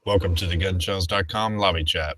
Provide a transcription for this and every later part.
Welcome to the GunShells.com lobby chat.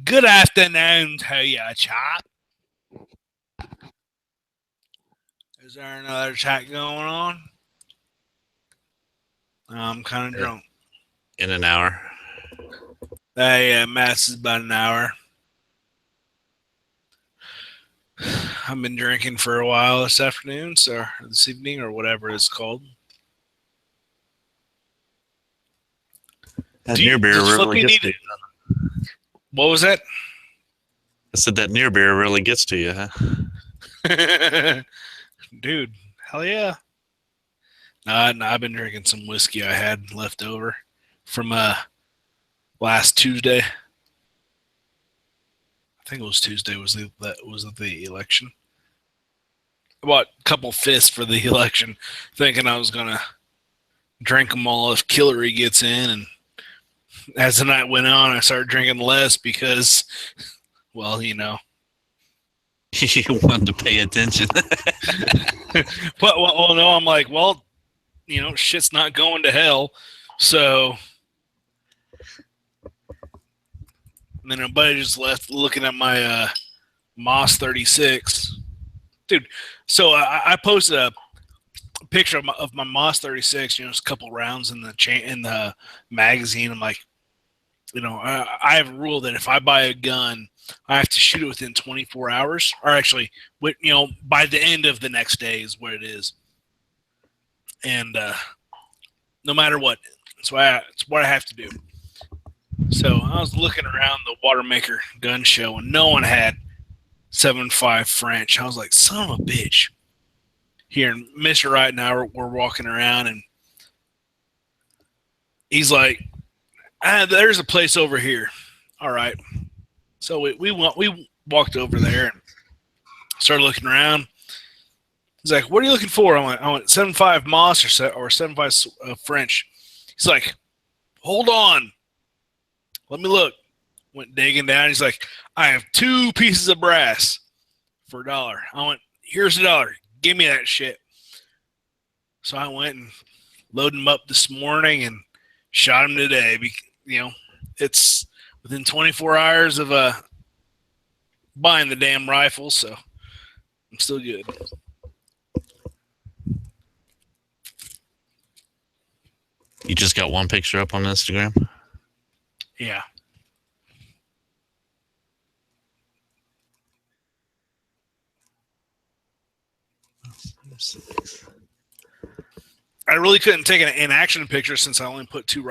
Good afternoon to you, chap. Is there another chat going on? I'm kind of drunk. In an hour. Hey, Matt's is about an hour. I've been drinking for a while this afternoon, or this evening, or whatever it's called. That near beer really gets to you. What was that? I said that near beer really gets to you, huh? Dude, hell yeah. No, I've been drinking some whiskey I had left over from last Tuesday. I think it was Tuesday. Was the election? I bought a couple fists for the election, thinking I was gonna drink them all if Hillary gets in. And as the night went on, I started drinking less because, well, you know. You wanted to pay attention. But well, no, I'm like, well, you know, shit's not going to hell, so. And then a buddy just left looking at my Moss 36. Dude, so I posted a picture of my Moss 36, you know, just a couple rounds in the magazine. I'm like, you know, I have a rule that if I buy a gun, I have to shoot it within 24 hours, or actually, you know, by the end of the next day is what it is. And no matter what, it's what I have to do. So I was looking around the Watermaker gun show, and no one had 7.5 French. I was like, son of a bitch. Here, and Mr. Wright and I were walking around, and he's like, there's a place over here. All right. So we walked over there and started looking around. He's like, what are you looking for? I went 7.5 Moss or 7.5 French. He's like, hold on. Let me look. Went digging down. He's like, I have 2 pieces of brass for $1. I went, here's $1. Give me that shit. So I went and loaded him up this morning and shot him today. You know, it's within 24 hours of buying the damn rifle, so I'm still good. You just got one picture up on Instagram? Yeah. I really couldn't take an action picture since I only put 2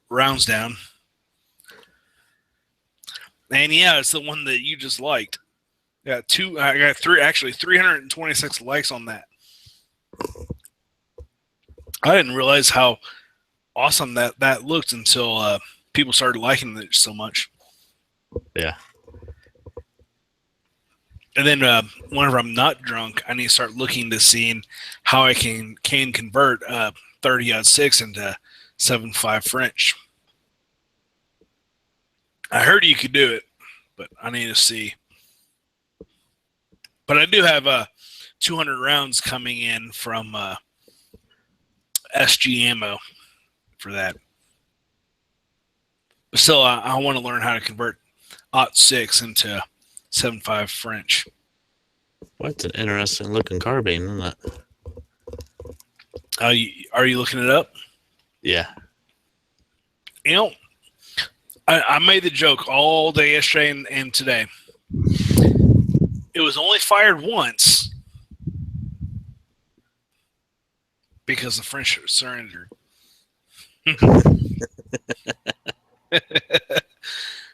rounds down. And yeah, it's the one that you just liked. I got 326 likes on that. I didn't realize how awesome that looked until people started liking it so much. Yeah. And then whenever I'm not drunk, I need to start looking to seeing how I can convert 30-06 into 7.5 French. I heard you could do it, but I need to see. But I do have 200 rounds coming in from SG Ammo for that. But still, I want to learn how to convert 06 into 7.5 French. What's an interesting looking carbine, isn't it? Are you looking it up? Yeah. You know, I made the joke all day yesterday and today. It was only fired once because the French surrendered.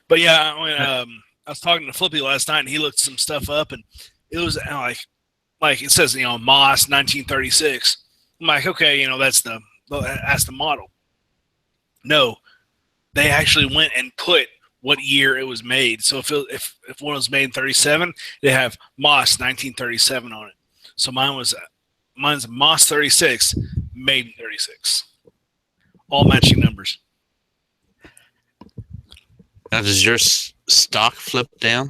But yeah, I was talking to Flippy last night, and he looked some stuff up, and it was like it says, you know, Moss 1936. I'm like, okay, you know, that's the model. No, they actually went and put what year it was made. So if one was made in 37, they have Moss 1937 on it. So mine's Moss 36, made in 36. All matching numbers. Now, does your stock flip down?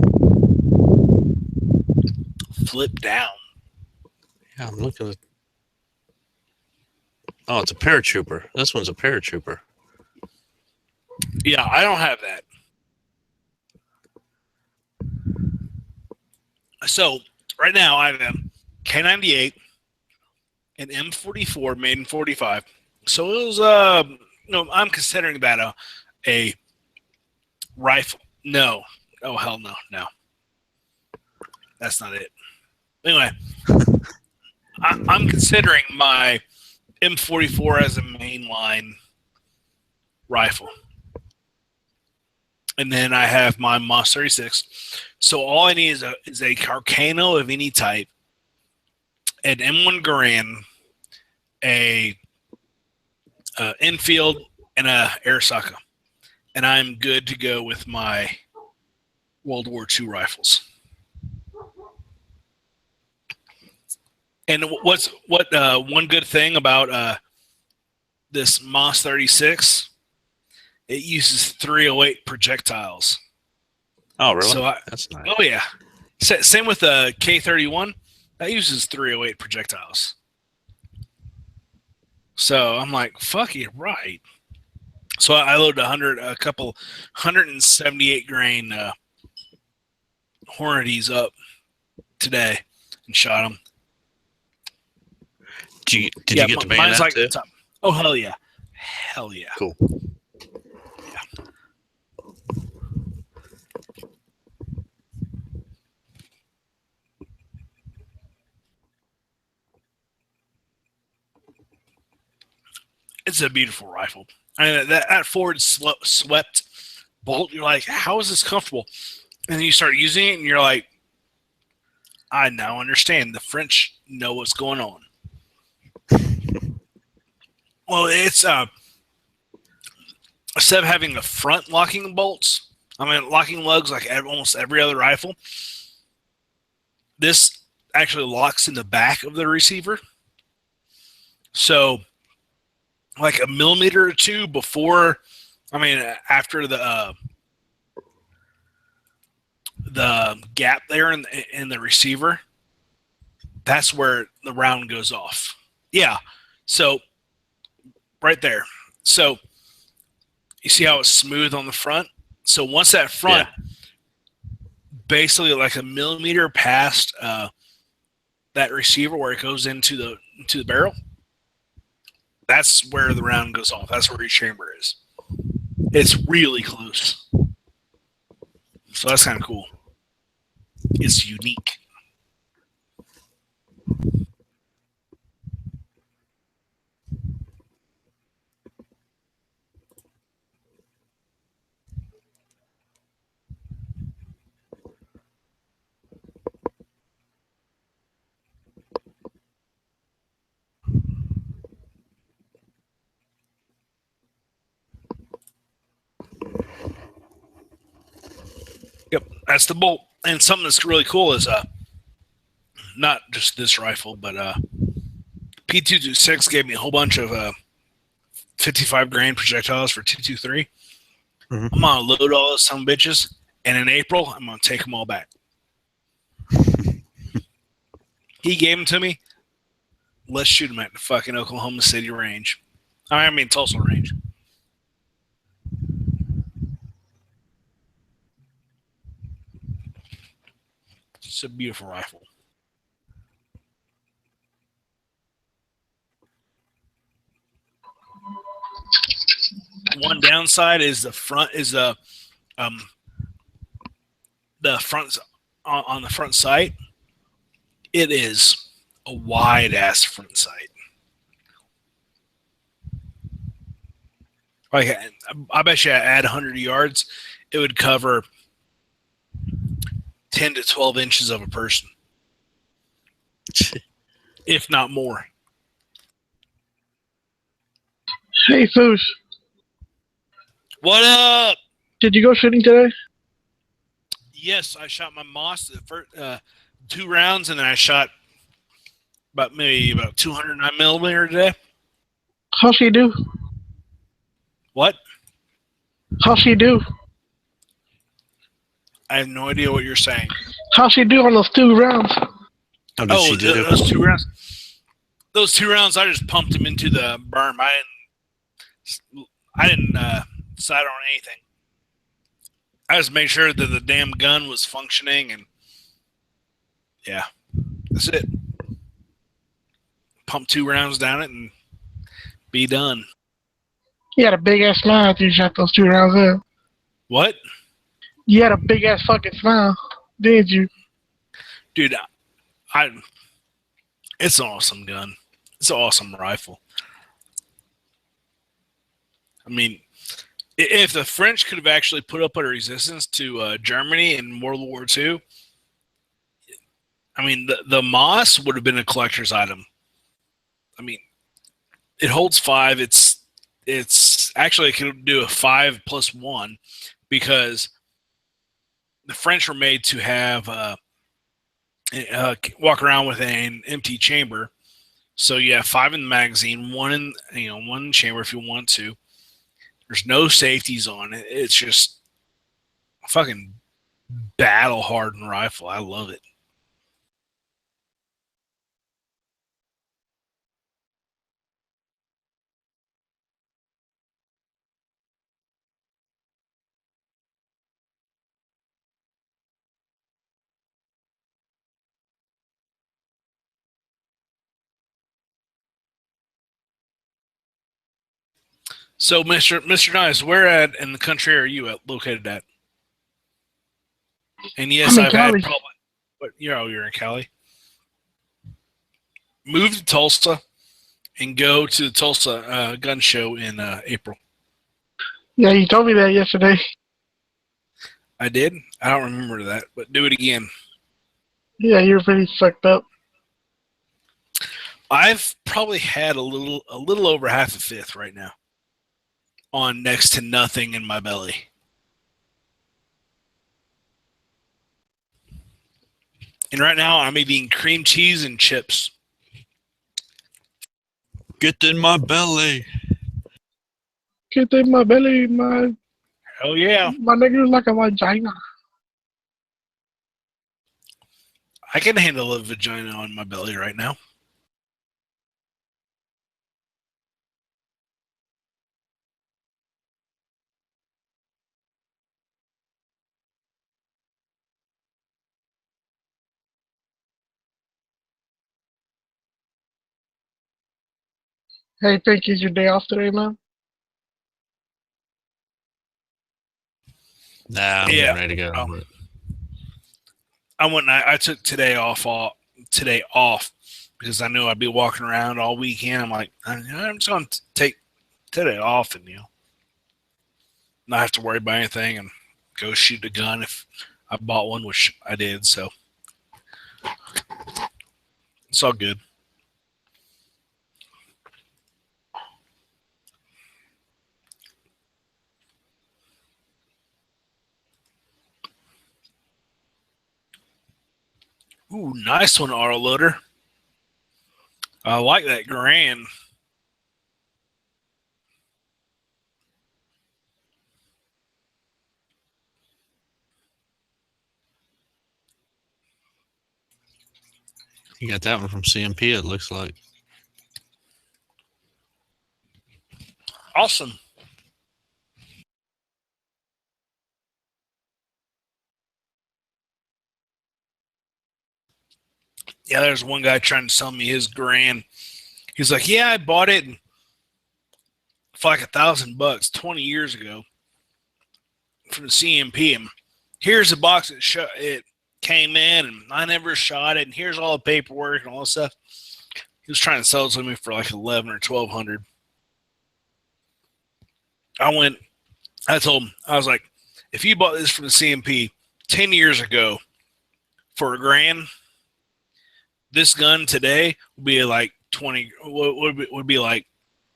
Flip down? Yeah, I'm looking at. Oh, it's a paratrooper. This one's a paratrooper. Yeah, I don't have that. So right now I have a K98, an M44 made in 45. So it was I'm considering that a rifle. No. Oh hell no, no. That's not it. Anyway, I'm considering my M44 as a mainline rifle. And then I have my Moss 36. So all I need is a Carcano of any type, an M1 Garand, a Enfield, and a Arisaka. And I'm good to go with my World War II rifles. And what one good thing about this Moss 36? It uses 308 projectiles. Oh, really? So That's nice. Oh yeah. Same with the K31. That uses 308 projectiles. So I'm like, fuck it, right. So I loaded a couple 178 grain Hornadies up today and shot them. Did you get to ban that too? Oh hell yeah, hell yeah. Cool. Yeah. It's a beautiful rifle. I mean, that forward swept bolt, you're like, how is this comfortable? And then you start using it, and you're like, I now understand. The French know what's going on. Well, it's instead of having the front locking bolts, I mean, locking lugs like almost every other rifle, this actually locks in the back of the receiver. So, like a millimeter or two before, after the gap there in the receiver, that's where the round goes off. Yeah. So right there. So you see how it's smooth on the front? So once that front, basically like a millimeter past that receiver where it goes into the barrel, that's where the round goes off. That's where your chamber is. It's really close. So that's kind of cool. It's unique. Yep, that's the bolt. And something that's really cool is not just this rifle, but P226 gave me a whole bunch of 55 grain projectiles for 223. Mm-hmm. I'm gonna load all those some bitches, and in April I'm gonna take them all back. He gave them to me. Let's shoot them at the fucking Oklahoma City range. I mean Tulsa range. It's a beautiful rifle. One downside is the front is the front on the front sight. It is a wide ass front sight. Like I bet you I add 100 yards, it would cover 10 to 12 inches of a person, if not more. Hey, Foos. What up? Did you go shooting today? Yes, I shot my Moss the first 2 rounds, and then I shot about 209 millimeter today. How's she do? What? How's she do? I have no idea what you're saying. How's she do on those 2 rounds? How did she do? Those 2 rounds. Those 2 rounds, I just pumped them into the berm. I didn't decide on anything. I just made sure that the damn gun was functioning, and yeah, that's it. Pump 2 rounds down it and be done. You had a big ass smile after you shot those 2 rounds in. What? You had a big ass fucking smile, didn't you? Dude, it's an awesome gun. It's an awesome rifle. I mean, if the French could have actually put up a resistance to Germany in World War II, I mean, the Moss would have been a collector's item. I mean, it holds 5. It's actually, it could do a 5+1 because the French were made to have walk around with an empty chamber. So you have 5 in the magazine, 1 in one in the chamber if you want to. There's no safeties on it. It's just a fucking battle hardened rifle. I love it. So, Mr. Nice, where in the country are you located at? And yes, I'm in I've had Cali. probably, but you're in Cali. Move to Tulsa and go to the Tulsa gun show in April. Yeah, you told me that yesterday. I did. I don't remember that, but do it again. Yeah, you're pretty fucked up. I've probably had a little over half a fifth right now on next to nothing in my belly. And right now I'm eating cream cheese and chips. Get in my belly. Get in my belly, my Oh yeah. nigga is like a vagina. I can handle a vagina on my belly right now. Hey, think it's your day off today, man? Nah, I'm Yeah. getting ready to go. Oh. I took today off because I knew I'd be walking around all weekend. I'm like, I'm just going to take today off and not have to worry about anything and go shoot a gun if I bought one, which I did. So it's all good. Ooh, nice one, auto loader. I like that Garand. You got that one from CMP, it looks like. Awesome. Yeah, there's one guy trying to sell me his Garand. He's like, yeah, I bought it for like $1,000 20 years ago from the CMP. And here's the box it came in, and I never shot it. And here's all the paperwork and all this stuff. He was trying to sell it to me for like $1,100 or $1,200. I told him, I was like, if you bought this from the CMP 10 years ago for $1,000, this gun today would be like 20, would be like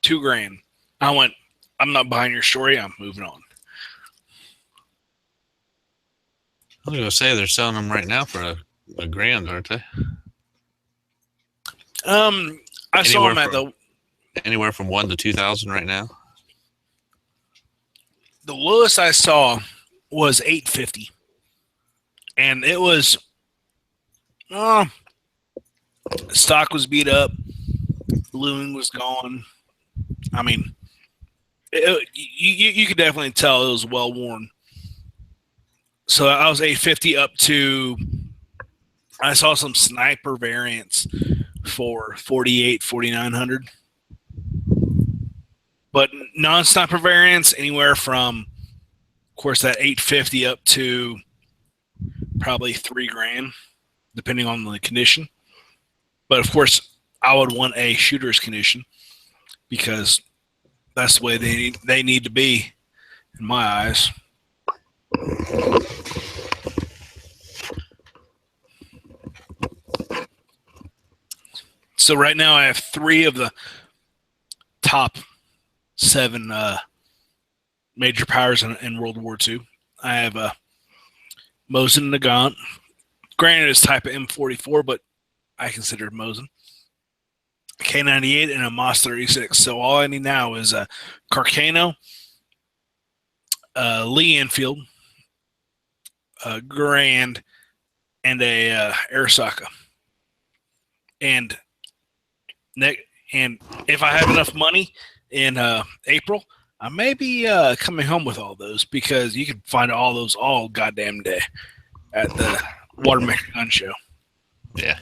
$2,000. I went, I'm not buying your story. I'm moving on. I was going to say they're selling them right now for a grand, aren't they? I saw them at anywhere from 1 to 2,000 right now. The lowest I saw was $850, and it was stock was beat up, balloon was gone. I mean, You could definitely tell it was well worn. So I was 850 up to. I saw some sniper variants for 48, 4900. But non-sniper variants anywhere from, of course, that 850 up to probably $3,000, depending on the condition. But of course, I would want a shooter's condition because that's the way they need to be, in my eyes. So right now I have 3 of the top 7 major powers in World War II. I have Mosin Nagant. Granted, it's type of M44, but I consider it Mosin. K98 and a Moss 36. So all I need now is a Carcano, Lee Enfield, Grand, and a Arisaka. And if I have enough money in April, I may be coming home with all those because you can find all those all goddamn day at the Watermaker Gun Show. Yeah.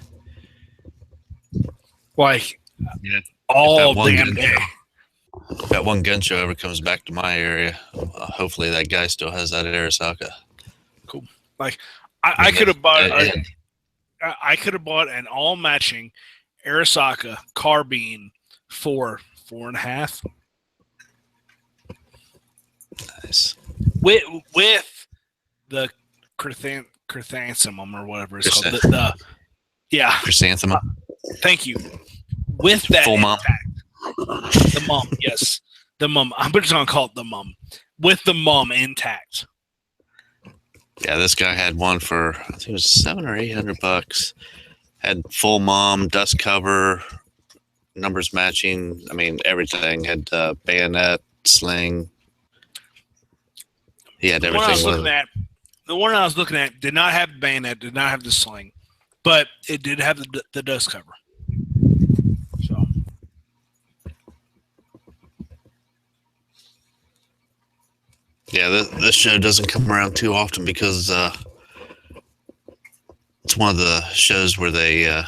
Like, Yeah. all damn day. If that one gun show ever comes back to my area, hopefully that guy still has that at Arisaka. Cool. Like, I could have bought I could have bought an all matching Arisaka carbine for $4.5. Nice. With the chrysanthemum or whatever it's called. Yeah. Chrysanthemum. Thank you. With that Full mum. The mum, yes. The mum. I'm just going to call it the mum. With the mum intact. Yeah, this guy had one for, I think it was $700 or $800. Had full mom, dust cover, numbers matching. I mean, everything. Had bayonet, sling. He had everything. The one I was looking at did not have the bayonet, did not have the sling, but it did have the dust cover. So, yeah, this show doesn't come around too often because it's one of the shows where they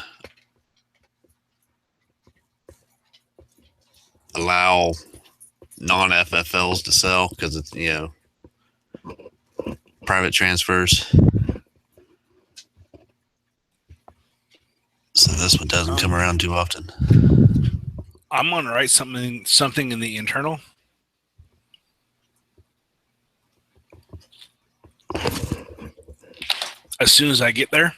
allow non-FFLs to sell because it's, private transfers. So this one doesn't come around too often. I'm going to write something in the internal. As soon as I get there.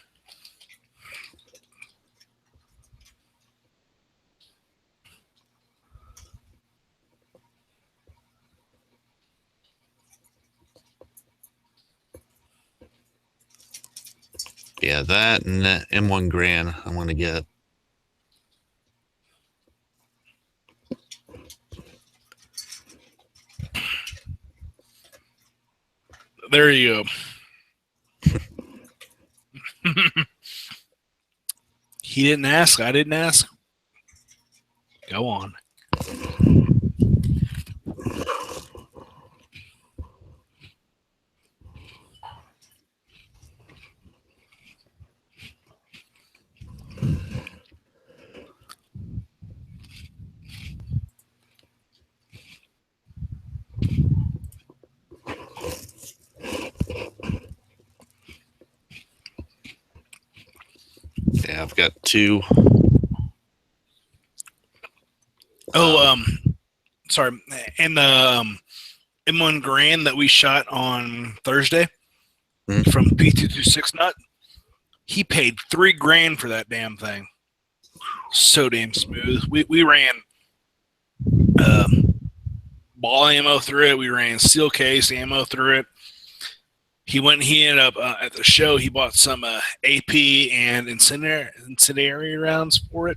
Yeah, that and that M1 Grand I'm going to get. There you go. He didn't ask. I didn't ask. Go on. Yeah, I've got 2. Sorry. And the M1 Grand that we shot on Thursday from P226 Nut, he paid $3,000 for that damn thing. So damn smooth. We ran ball ammo through it. We ran steel case ammo through it. He ended up at the show. He bought some AP and incendiary rounds for it.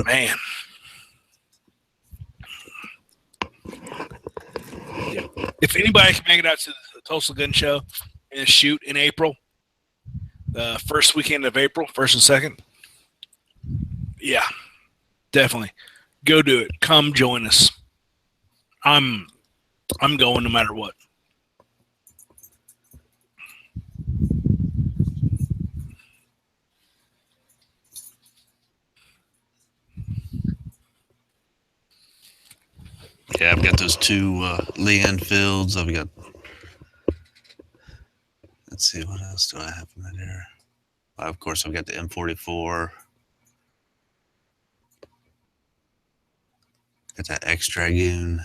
Man. If anybody can make it out to the Tulsa Gun Show and shoot in April, the first weekend of April, 1st and 2nd, yeah, Definitely. Go do it. Come join us. I'm going no matter what. Yeah, I've got those two Lee Enfields. I've got. Let's see, what else do I have in there? Of course, I've got the M44. Got that X Dragoon.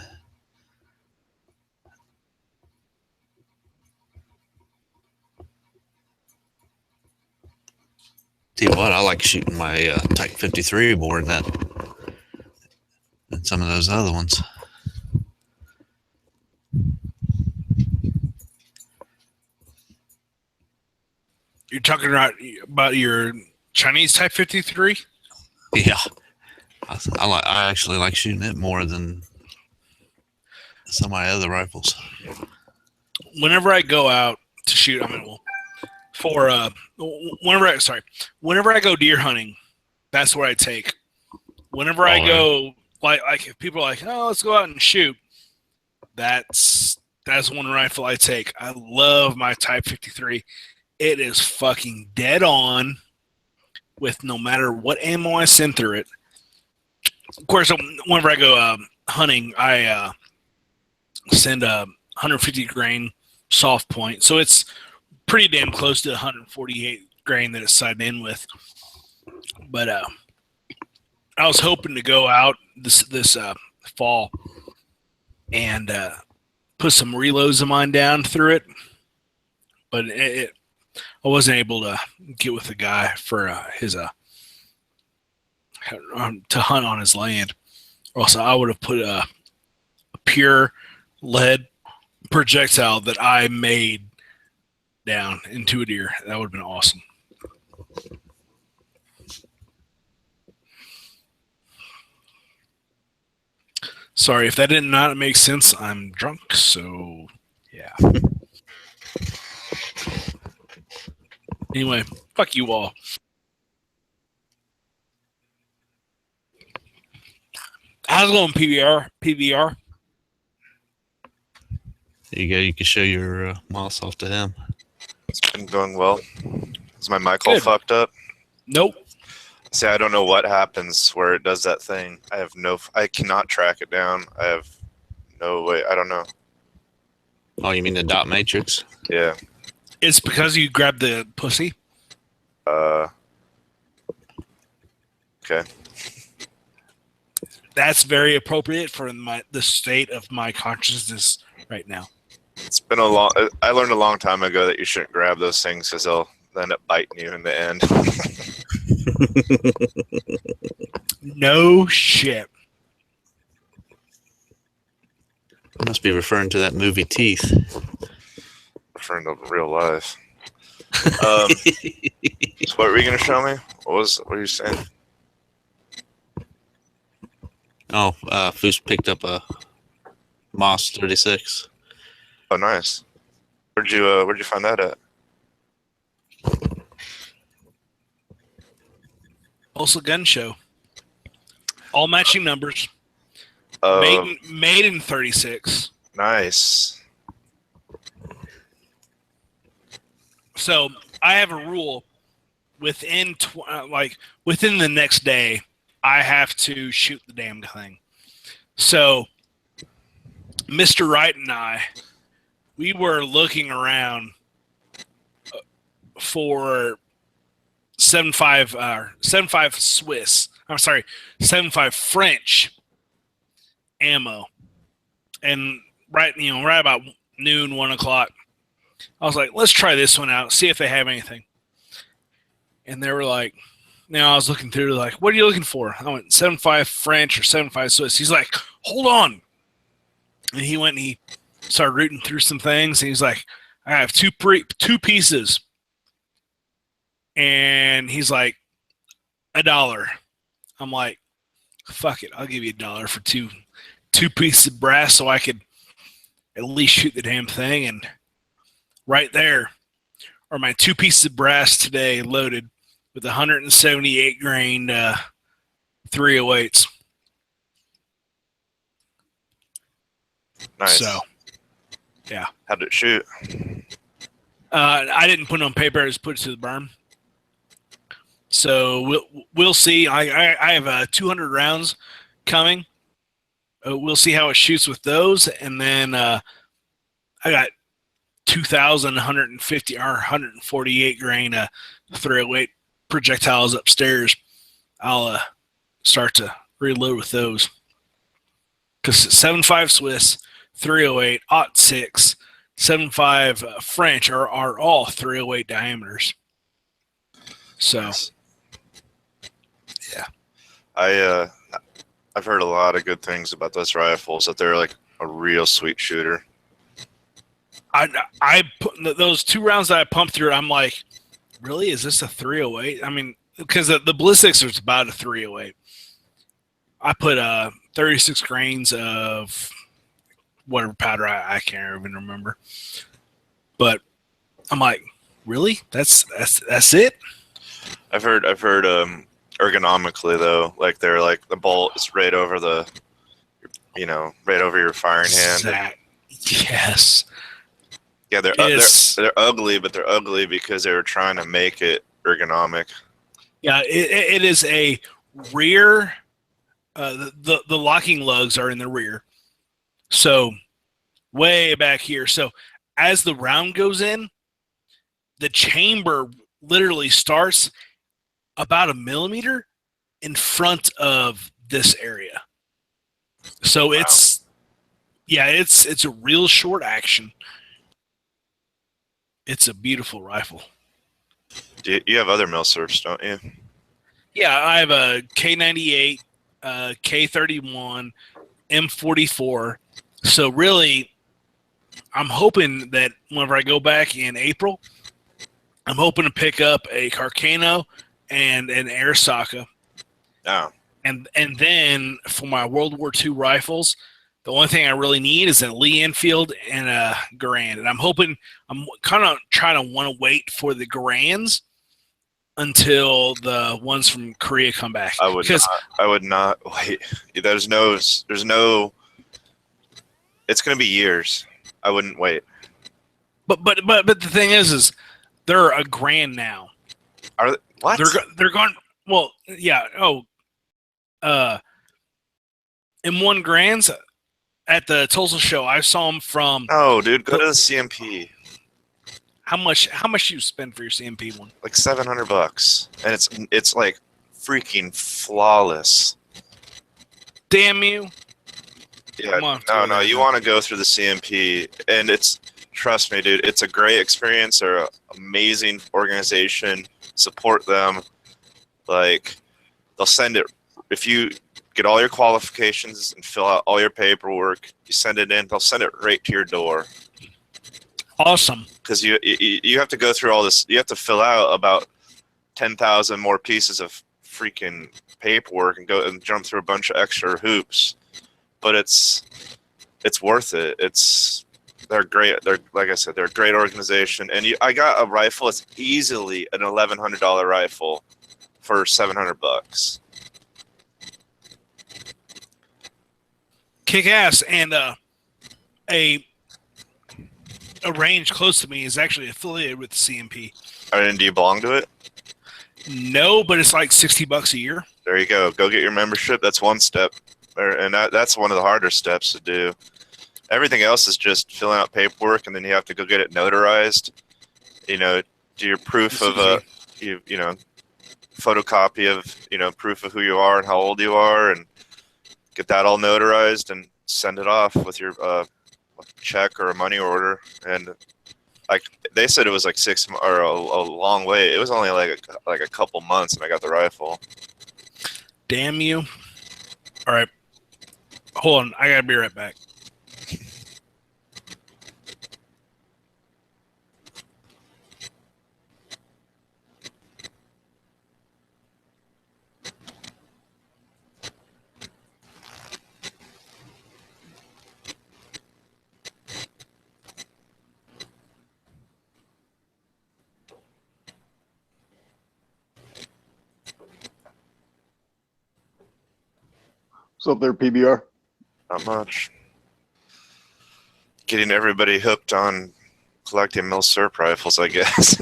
Tell you what, I like shooting my Type 53 more than some of those other ones. You're talking about your Chinese Type 53? Yeah, I actually like shooting it more than some of my other rifles. Whenever I go out to shoot, whenever I go deer hunting, that's what I take. Whenever I go, like if people are like, oh, let's go out and shoot, that's one rifle I take. I love my Type 53. It is fucking dead on with no matter what ammo I send through it. Of course, whenever I go hunting, I send a 150 grain soft point, so it's pretty damn close to the 148 grain that it's sighted in with. But I was hoping to go out this fall and put some reloads of mine down through it, but I wasn't able to get with the guy for his to hunt on his land, or else I would have put a pure lead projectile that I made down into a deer. That would have been awesome. Sorry if that did not make sense. I'm drunk, so yeah. Anyway, fuck you all. How's it going, PBR? There you go. You can show your moss off to him. It's been going well. Is my mic all fucked up? Nope. See, I don't know what happens where it does that thing. I cannot track it down. I have no way. I don't know. Oh, you mean the dot matrix? Yeah. It's because you grabbed the pussy. Okay. That's very appropriate for the state of my consciousness right now. It's been I learned a long time ago that you shouldn't grab those things because they'll end up biting you in the end. No shit. I must be referring to that movie Teeth. Referring to real life. So what were you going to show me? What were you saying? Oh, Foos picked up a Moss 36. Oh, nice. Where'd you find that at? Also, gun show. All matching numbers. Made in 36. Nice. So I have a rule within the next day, I have to shoot the damn thing. So Mr. Wright and I, we were looking around for 7.5 Swiss. I'm sorry, 7.5 French ammo, and right about noon, 1 o'clock, I was like, let's try this one out, see if they have anything. And they were like, I was looking through, like, what are you looking for? I went 7.5 French or 7.5 Swiss. He's like, hold on. And he went and he started rooting through some things. And he's like, I have two pieces. And he's like, $1. I'm like, fuck it. I'll give you $1 for two pieces of brass so I could at least shoot the damn thing. And right there are my 2 pieces of brass today loaded with 178 grain 308s. Nice. So, yeah. How did it shoot? I didn't put it on paper. I just put it to the berm. So we'll see. I have 200 rounds coming. We'll see how it shoots with those, and then I got 2,150 or 148 grain 308 projectiles upstairs. I'll start to reload with those because 7.5 Swiss, 308, 06, 7.5 French are all 308 diameters. So, Nice. yeah. I've heard a lot of good things about those rifles. That they're like a real sweet shooter. I put those 2 rounds that I pumped through. I'm like, really? Is this a 308? I mean, because the ballistics is about a 308. I put 36 grains of whatever powder I can't even remember. But I'm like, really? That's it? I've heard ergonomically though, like they're like the bolt is right over the, right over your firing hand. Yes. Yeah, they're ugly, but they're ugly because they were trying to make it ergonomic. Yeah, it is a rear. The locking lugs are in the rear, so way back here. So as the round goes in, the chamber literally starts about 1 millimeter in front of this area. So Wow. it's a real short action. It's a beautiful rifle. You have other Milsurps, don't you? Yeah, I have a K98, K31, M44. So really, I'm hoping that whenever I go back in April, I'm hoping to pick up a Carcano and an Airsoka. Oh. And then for my World War II rifles, the only thing I really need is a Lee Enfield and a Garand. And I'm kind of trying to want to wait for the Garands until the ones from Korea come back. I would not wait. There's no. It's going to be years. I wouldn't wait. But the thing is they're $1,000 now. Are they, what? They're going. Well, yeah. M1 Grands at the Tulsa show, I saw them from. Oh, dude, go to the CMP. How much you spend for your CMP one? Like $700, and it's like freaking flawless. Damn you! Yeah, no, you want to go through the CMP, and trust me, dude, it's a great experience. They're an amazing organization. Support them. Like, they'll send it if you get all your qualifications and fill out all your paperwork. You send it in, they'll send it right to your door. Awesome. Because you have to go through all this. You have to fill out about 10,000 more pieces of freaking paperwork and go and jump through a bunch of extra hoops. But it's worth it. They're great. They're, like I said, they're a great organization. And I got a rifle. It's easily an $1,100 rifle for $700. Kick ass. And a range close to me is actually affiliated with the CMP. And do you belong to it? No, but it's like $60 a year. There you go. Go get your membership. That's one step, and that's one of the harder steps to do. Everything else is just filling out paperwork, and then you have to go get it notarized. Do your proof of photocopy of proof of who you are and how old you are, and get that all notarized and send it off with your check or a money order. And like they said, it was like 6 or a long way. It was only like a couple months, and I got the rifle. Damn you! All right, hold on. I gotta be right back. What's up there, PBR? Not much. Getting everybody hooked on collecting Milsurp rifles, I guess.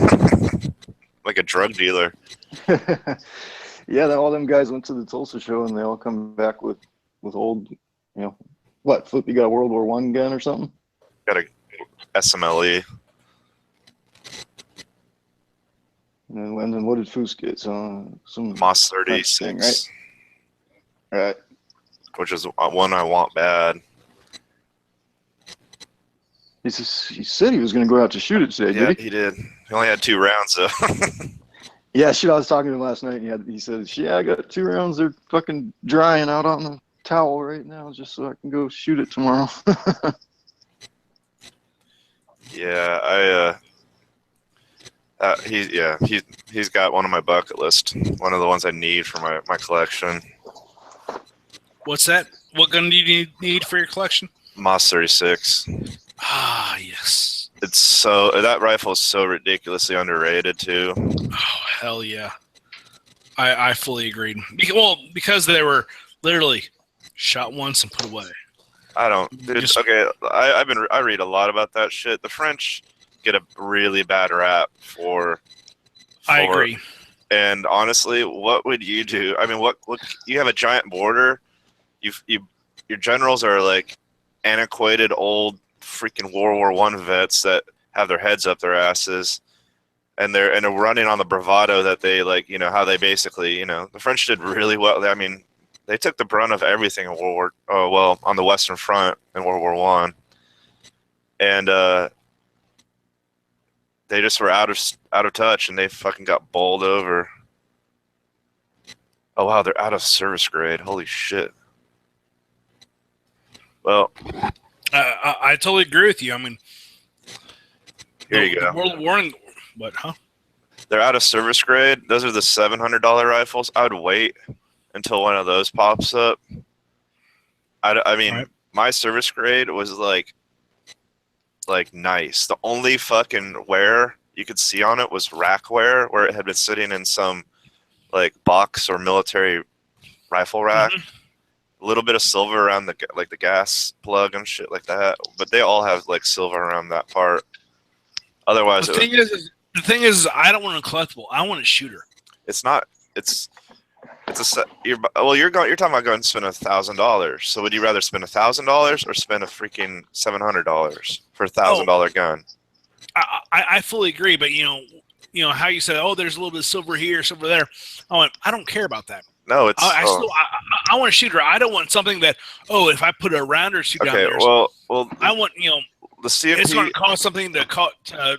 Like a drug dealer. Yeah, all them guys went to the Tulsa show and they all come back with old, what? Flip, you got a World War I gun or something? Got a SMLE. And then what did Foos get? Some Moss French 36. thing, right? Right. Which is one I want bad. He said he was going to go out to shoot it today, Yeah, did he? he did. He only had 2 rounds, though. Yeah, shit, I was talking to him last night, and he said, yeah, I got 2 rounds. They're fucking drying out on the towel right now just so I can go shoot it tomorrow. Yeah, he's got one on my bucket list. One of the ones I need for my collection. What's that? What gun do you need for your collection? Moss 36. Ah, yes. That rifle is so ridiculously underrated too. Oh, hell yeah. I fully agreed. Because they were literally shot once and put away. I don't, dude. Okay, I read a lot about that shit. The French get a really bad rap for I agree. And honestly, what would you do? I mean, what you have a giant border. Your generals are like antiquated old freaking World War I vets that have their heads up their asses, and they're running on the bravado that they like. How they basically, the French did really well. I mean, they took the brunt of everything in on the Western Front in World War I, and they just were out of touch, and they fucking got bowled over. Oh wow, they're out of service grade. Holy shit. Well, I totally agree with you. I mean, here you go. World War I, what, huh? They're out of service grade. Those are the $700 rifles. I would wait until one of those pops up. I mean, right. My service grade was like nice. The only fucking wear you could see on it was rack wear, where it had been sitting in some like box or military rifle rack. Mm-hmm. A little bit of silver around the the gas plug and shit like that, but they all have like silver around that part. Otherwise, the thing is, I don't want a collectible. I want a shooter. It's not. It's a set. You're talking about going to spend $1,000. So would you rather spend $1,000 or spend a freaking $700 for a $1,000 gun? I fully agree, but you know how you said, oh, there's a little bit of silver here, silver there. I don't care about that. No, it's. I want a shooter. I don't want something that, if I put a round or two down there. Well, I want the CMP. It's going to cost something to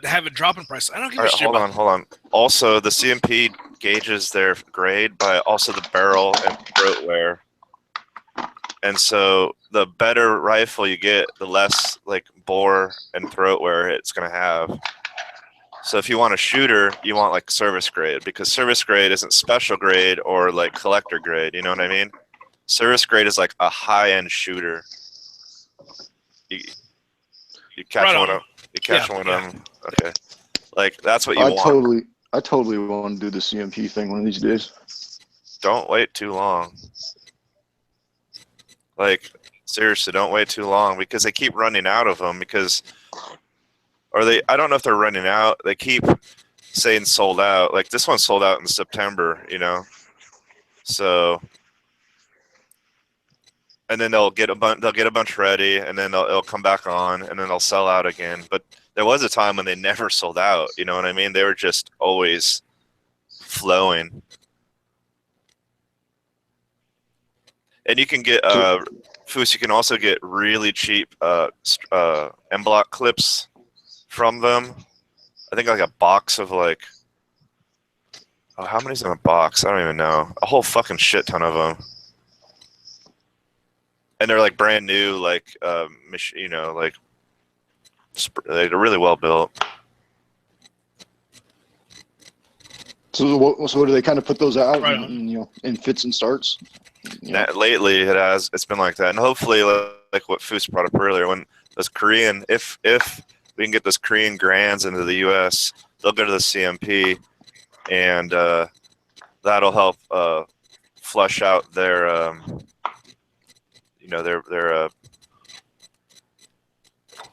have a drop in price. I don't give a shit. Hold on. Also, the CMP gauges their grade by also the barrel and throat wear. And so the better rifle you get, the less like bore and throat wear it's going to have. So if you want a shooter, you want like service grade, because service grade isn't special grade or like collector grade. You know what I mean? Service grade is like a high-end shooter. You catch one of them. Okay. Like that's what you want. I totally want to do the CMP thing one of these days. Don't wait too long. Like seriously, don't wait too long, because they keep running out of them I don't know if they're running out. They keep saying sold out. Like this one sold out in September, So, and then they'll get a bunch ready, and then it'll come back on, and then they'll sell out again. But there was a time when they never sold out. You know what I mean? They were just always flowing. And you can get Foos. You can also get really cheap M-block clips from them. I think like a box of how many's in a box? I don't even know. A whole fucking shit ton of them. And they're like brand new, they're really well built. So do they kind of put those out in fits and starts? Lately it's been like that. And hopefully like what Foos brought up earlier, when this Korean, if we can get those Korean Grands into the U.S., they'll go to the CMP, and that'll help flush out their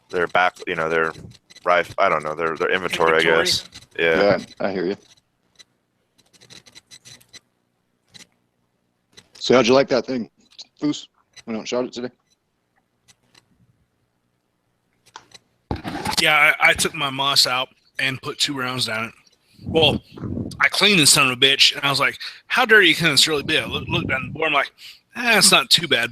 their back, their rifle. I don't know their inventory, I guess. Yeah. Yeah, I hear you. So how'd you like that thing, Foos? We don't shot it today. Yeah, I took my moss out and put 2 rounds down it. Well, I cleaned this son of a bitch, and I was like, how dirty can this really be? I looked down the board, I'm like, it's not too bad.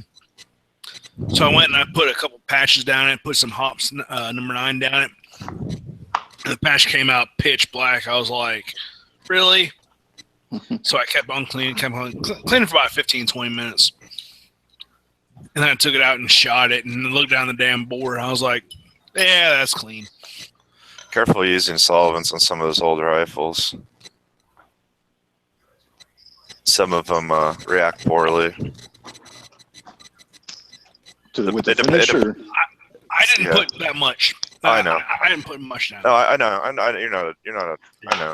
So I went and I put a couple patches down it, put some hops number 9 down it. And the patch came out pitch black. I was like, really? So I kept on cleaning for about 15, 20 minutes. And then I took it out and shot it and looked down the damn board. I was like, yeah, that's clean. Careful using solvents on some of those older rifles. Some of them react poorly. With the finish, or? I didn't put that much. I know. I didn't put much down. No, I know.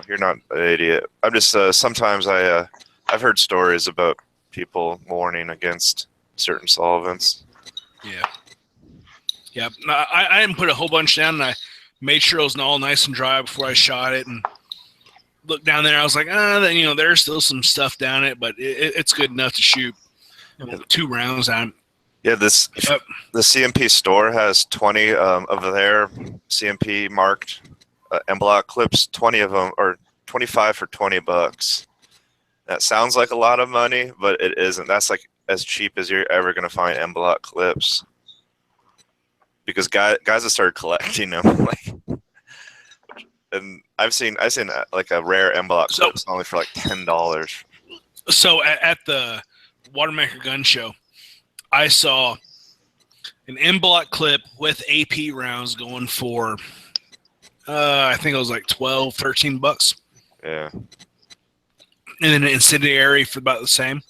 You're not an idiot. I'm just sometimes I've heard stories about people warning against certain solvents. Yeah. Yeah. No, I didn't put a whole bunch down, and I made sure it was all nice and dry before I shot it, and looked down there. I was like, there's still some stuff down it, but it's good enough to shoot 2 rounds on. Yeah, the CMP store has 20 of their CMP marked M-Block clips, 20 of them, or 25 for $20. That sounds like a lot of money, but it isn't. That's like as cheap as you're ever going to find M-Block clips. Because guys have started collecting them, and I've seen like a rare M-Block clips only for like $10. So at the Watermaker gun show, I saw an M-Block clip with AP rounds going for, I think it was like $12, $13. Yeah. And then an incendiary for about the same.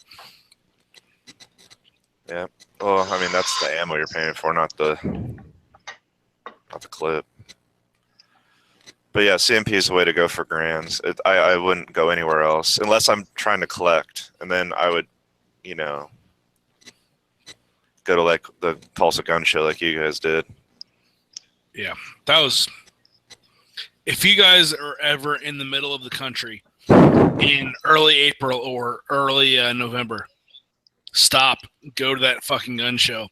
Yeah. Well, I mean, that's the ammo you're paying for, not the clip. But yeah, CMP is the way to go for grands. I wouldn't go anywhere else unless I'm trying to collect, and then I would, go to like the Tulsa gun show like you guys did. Yeah, that was. If you guys are ever in the middle of the country in early April or early November, stop, go to that fucking gun show.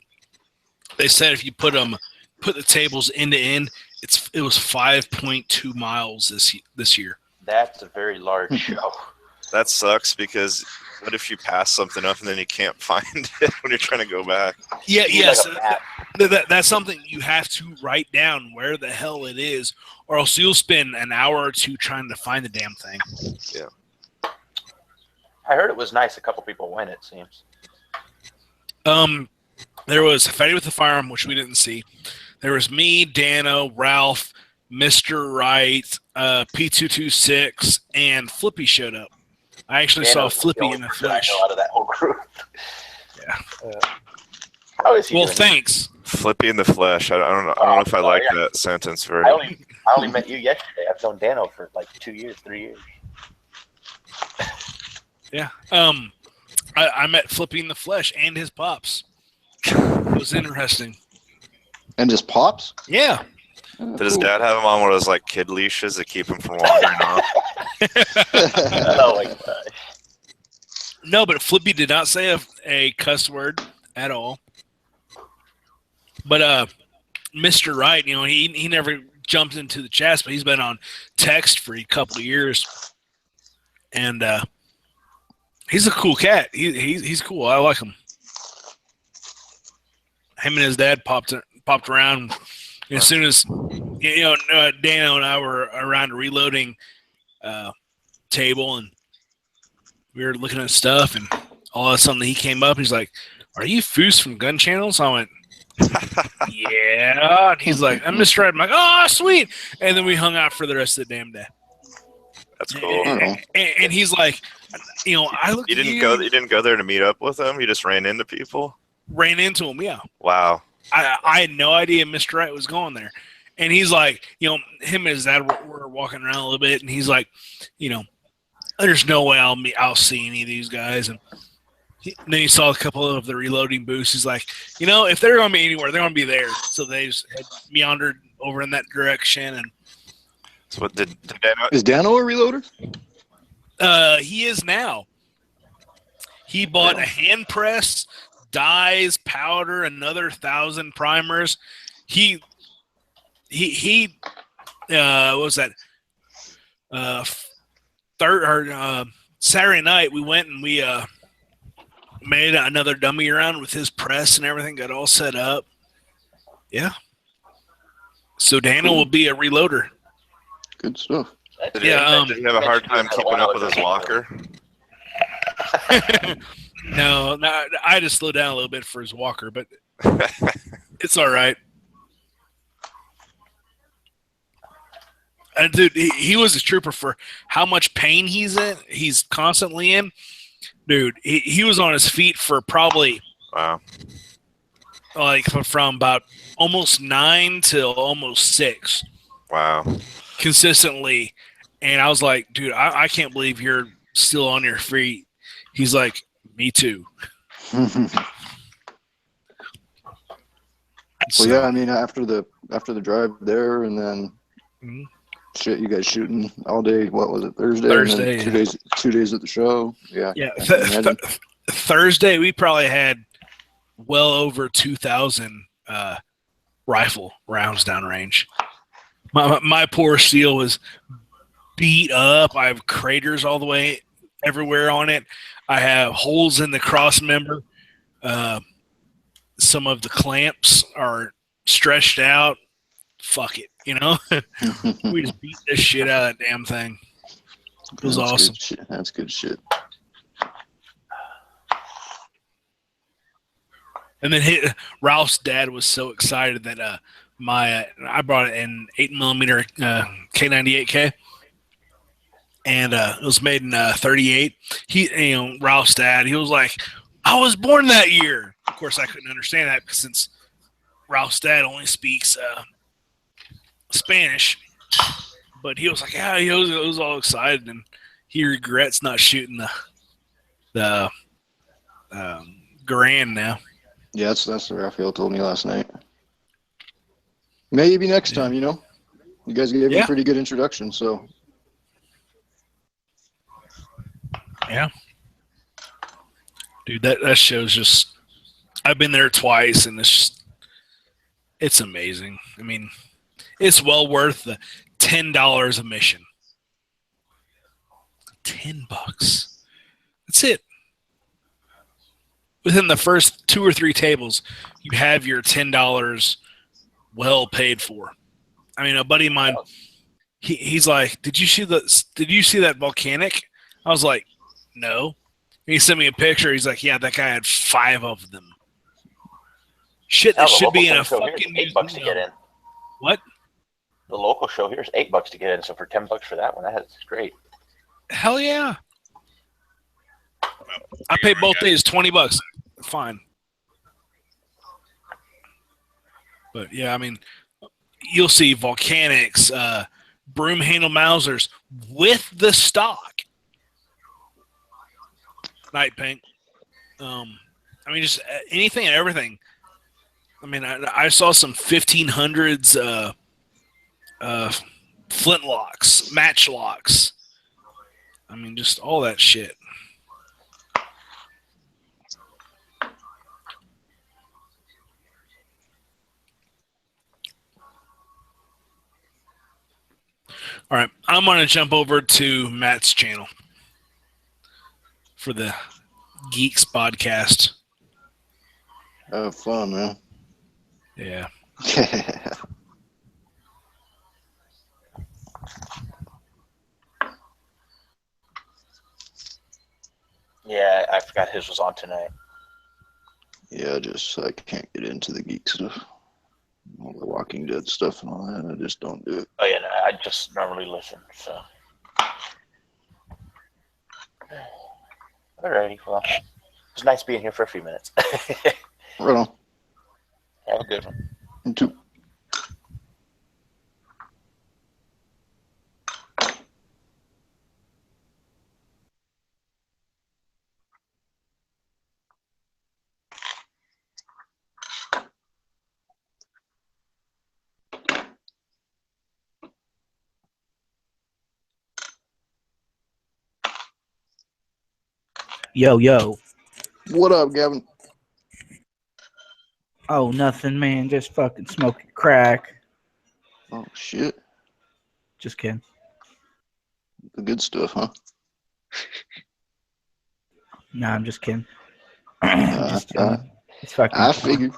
They said if you put the tables end to end, it was 5.2 miles this year. That's a very large show. That sucks because what if you pass something up and then you can't find it when you're trying to go back? Yeah, yes. Like that's something you have to write down where the hell it is, or else you'll spend an hour or two trying to find the damn thing. Yeah. I heard it was nice. A couple people went, it seems. There was Fatty with the Firearm, which we didn't see. There was me, Dano, Ralph, Mr. Wright, P226, and Flippy showed up. I actually saw Flippy in the flesh. I know out of that whole group. Yeah. How is he? Well, doing? Thanks. Flippy in the flesh. I don't know if I like that sentence very. I only met you yesterday. I've known Dano for like 2 years, 3 years. Yeah. I met Flippy in the flesh and his pops. It was interesting. And just pops? Yeah. Oh, Did his cool. dad have him on one of those like kid leashes that keep him from wandering off? Oh my gosh. No, but Flippy did not say a cuss word at all. But Mr. Wright, he never jumped into the chats, but he's been on text for a couple of years, and he's a cool cat. He's cool. I like him. Him and his dad popped around. And as soon as Dano and I were around a reloading table, and we were looking at stuff, and all of a sudden he came up. And he's like, "Are you Foos from Gun Channels?" I went, "Yeah." And he's like, "I'm Mr. Wright." I'm like, "Oh, sweet." And then we hung out for the rest of the damn day. That's cool. And he's like, I looked. You didn't go there to meet up with him. You just ran into people. Ran into him. Yeah. Wow. I had no idea Mr. Wright was going there. And he's like, him and his dad were walking around a little bit, and he's like, there's no way I'll see any of these guys. And Then he saw a couple of the reloading booths. He's like, if they're going to be anywhere, they're going to be there. So they just had meandered over in that direction. And So what did Dano? Is Dano a reloader? he is now. He bought a hand press, dyes, powder, another 1,000 primers. What was that? Saturday night we went and we made another dummy round with his press and everything. Got all set up. Yeah. So Daniel will be a reloader. Good stuff. Did Yeah, he have a hard time keeping up with his walker? No, I just slowed down a little bit for his walker, but it's all right. And dude, he was a trooper for how much pain he's constantly in. Dude, he was on his feet for probably Wow. like from about almost 9 till almost 6 Wow. consistently. And I was like, dude, I can't believe you're still on your feet. He's like, me too. Well, So, yeah, I mean, after the drive there, and then Mhm. shit, you guys shooting all day. What was it, Thursday? Thursday, And then 2 days at the show. Yeah. Yeah, I can imagine. Thursday we probably had well over 2,000 rifle rounds downrange. My poor steel was beat up. I have craters all the way everywhere on it. I have holes in the cross member. Some of the clamps are stretched out. Fuck it, we just beat this shit out of that damn thing. It was That's awesome. Good shit. That's good shit. And then Ralph's dad was so excited that I brought an 8mm K98K, and it was made in 38. Ralph's dad, he was like, "I was born that year." Of course, I couldn't understand that since Ralph's dad only speaks Spanish. But he was like, "Yeah," he was all excited, and he regrets not shooting the Garand now. Yeah, that's what Raphael told me last night. Maybe next time, You guys gave me Yeah. a pretty good introduction, so. Yeah. Dude, that show's just, I've been there twice and it's amazing. I mean, it's well worth the $10 admission. $10. That's it. Within the first 2 or 3 tables, you have your $10 well paid for. I mean, a buddy of mine, he's like, Did you see that volcanic? I was like, no. He sent me a picture. He's like, yeah, that guy had 5 of them. Shit, that Hell, the should be in local a show here is fucking $8 to museum. get in. What? The local show here is $8 to get in. So for $10 for that one, that's great. Hell yeah. I paid both days $20. Fine. But yeah, I mean, you'll see volcanics, broom handle Mausers with the stock. Night paint. I mean, just anything and everything. I mean, I saw some 1500s flintlocks, matchlocks. I mean, just all that shit. All right, I'm going to jump over to Matt's channel for the Geeks podcast. Have fun, man. Yeah. Yeah, I forgot his was on tonight. Yeah, I can't get into the geek stuff. All the Walking Dead stuff and all that. I just don't do it. Oh yeah, no, I just normally listen. So. Alrighty, well, it was nice being here for a few minutes. Right on. Have a good one. You too. Yo, yo. What up, Gavin? Oh, nothing, man. Just fucking smoking crack. Oh shit, Just kidding. the good stuff, huh? Nah, I'm just kidding. Uh, Just chilling. It's fucking I figured.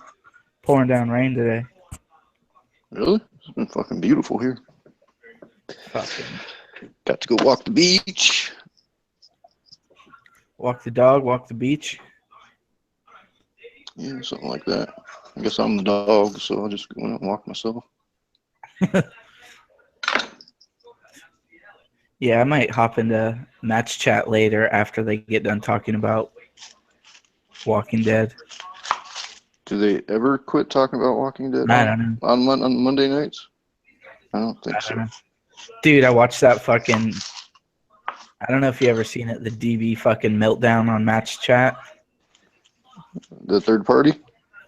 pouring down rain today. Really? It's been fucking beautiful here. Fucking Got to go walk the beach. walk the dog, walk the beach. Yeah, something like that. I guess I'm the dog, so I'll just go out and walk myself. Yeah, I might hop into match chat later after they get done talking about Walking Dead. Do they ever quit talking about Walking Dead I don't know. on Monday nights? I don't think I so. don't know. Dude, I watched that fucking. I don't know if you ever seen it, the DB fucking meltdown on match chat. The third party?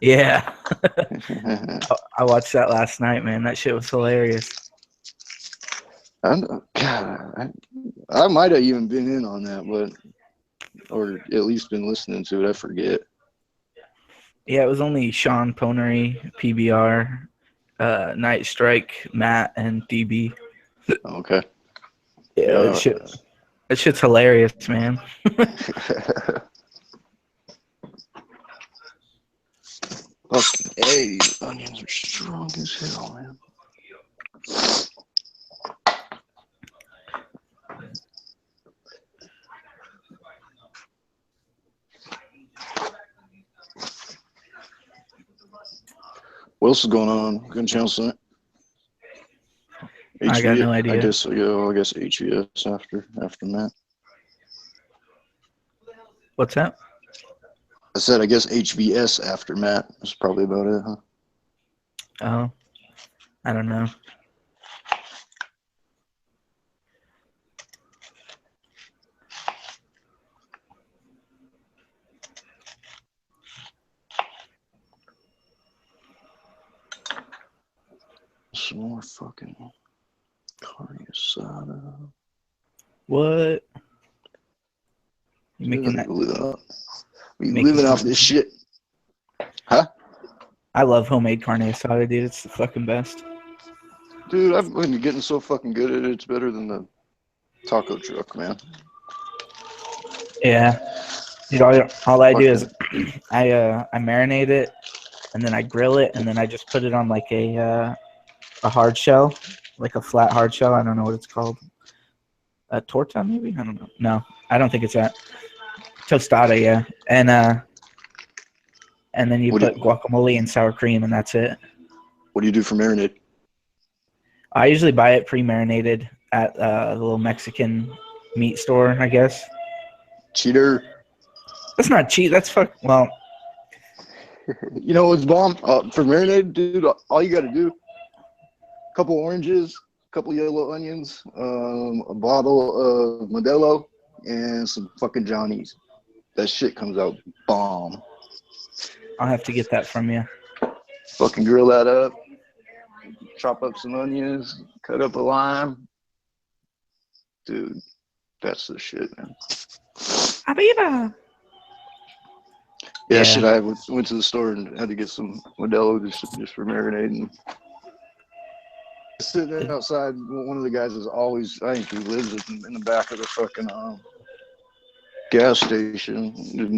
Yeah. I watched that last night, man. That shit was hilarious. God, I might have even been in on that, but or at least been listening to it. I forget. Yeah, it was only Sean Ponery, PBR, Night Strike, Matt, and DB. Okay. Yeah, that shit's hilarious, man. Fucking hey, these onions are strong as hell, man. What else is going on? Good channel tonight. I got no idea. I guess HVS after Matt. What's that? I said I guess HVS after Matt. That's probably about it, huh? Oh, I don't know. Some more fucking carne asada. What? You making that? We Making living off some- this shit. Huh? I love homemade carne asada, dude. It's the fucking best. Dude, I've been getting so fucking good at it. It's better than the taco truck, man. Yeah, dude. All I do is I marinate it, and then I grill it, and then I just put it on like a hard shell, like a flat hard shell. I don't know what it's called. A torta, maybe? I don't know. No, I don't think it's that. Tostada, yeah. And then you What do put guacamole and sour cream, and that's it. What do you do for marinade? I usually buy it pre-marinated at the little Mexican meat store, I guess. Cheater. That's not cheap. That's well, You know what's bomb? For marinade, dude, all you gotta do, a couple oranges, a couple yellow onions, a bottle of Modelo, and some fucking Johnny's. That shit comes out bomb. I'll have to get that from you. Fucking grill that up, chop up some onions, cut up a lime. Dude, that's the shit, man. Aviva! Yeah, Yeah. shit, I went to the store and had to get some Modelo just for marinating. Sitting there outside, one of the guys is always, I think he lives in the back of the fucking gas station.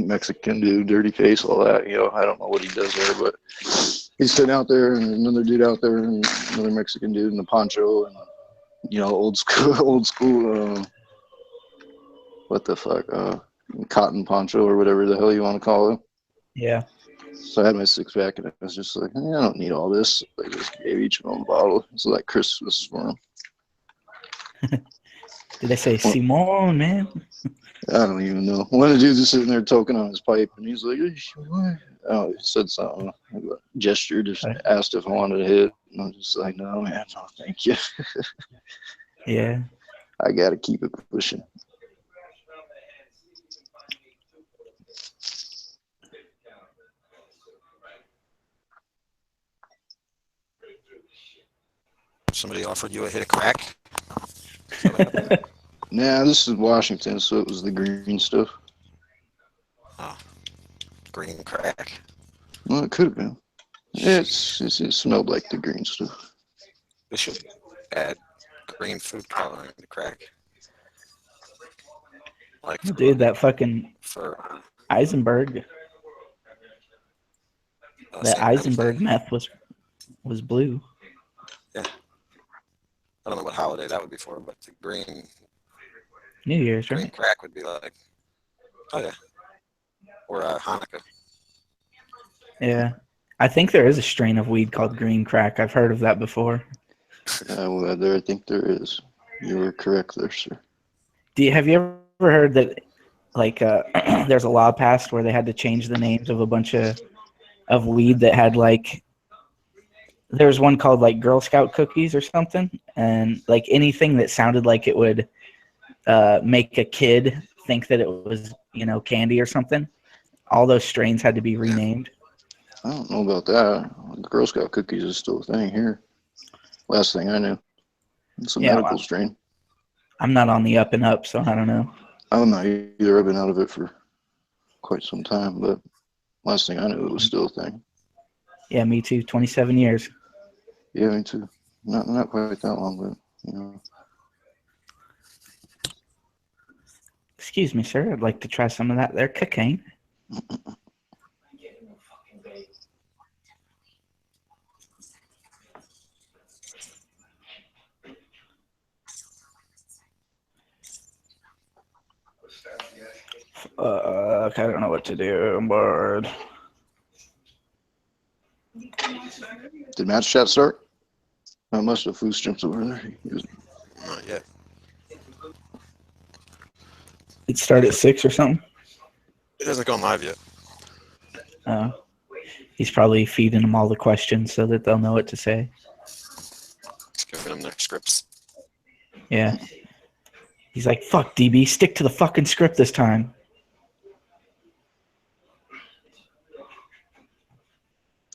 Mexican dude, dirty face, all that. You know, I don't know what he does there, but he's sitting out there, and another dude out there, and another Mexican dude in a poncho, and you know, old school. What the fuck? Cotton poncho or whatever the hell you want to call it. Yeah. So I had my 6-pack, and I was just like, I don't need all this. I just gave each one a bottle. It's like Christmas for them. Did they say Simon, man? I don't even know. One of the dudes is sitting there toking on his pipe, and he's like, oh, he said something, gestured, just asked if I wanted to hit. And I'm just like, no, man, no, thank you. Yeah. I got to keep it pushing. Somebody offered you a hit of crack? Nah, this is Washington, so it was the green stuff. Green crack. Well, it could have been. It smelled like the green stuff. We should add green food coloring to crack. Like Dude, that fucking for Eisenberg, that same Eisenberg thing. meth was blue. I don't know what holiday that would be for, but the green New Year's, green right? crack would be like, oh yeah, or Hanukkah. Yeah. I think there is a strain of weed called green crack. I've heard of that before. Well, I think there is. You were correct there, sir. Have you ever heard that, like, there's a law passed where they had to change the names of a bunch of weed that had, like, there's one called, like, Girl Scout cookies or something, and, like, anything that sounded like it would make a kid think that it was, candy or something, all those strains had to be renamed. I don't know about that. Girl Scout cookies is still a thing here. Last thing I knew. It's a Yeah, medical strain. I'm not on the up and up, so I don't know. I'm not either. I've been out of it for quite some time, but last thing I knew, it was still a thing. Yeah, me too. 27 years. Yeah, me too. Not quite that long, but Excuse me, sir. I'd like to try some of that there cocaine. I don't know what to do. I'm bored. Did match chat start? I must have Foos jumps over there. Not yet. It started at 6 or something. It hasn't gone live yet. He's probably feeding them all the questions so that they'll know what to say. It's giving them their scripts. Yeah. He's like, fuck, DB, stick to the fucking script this time.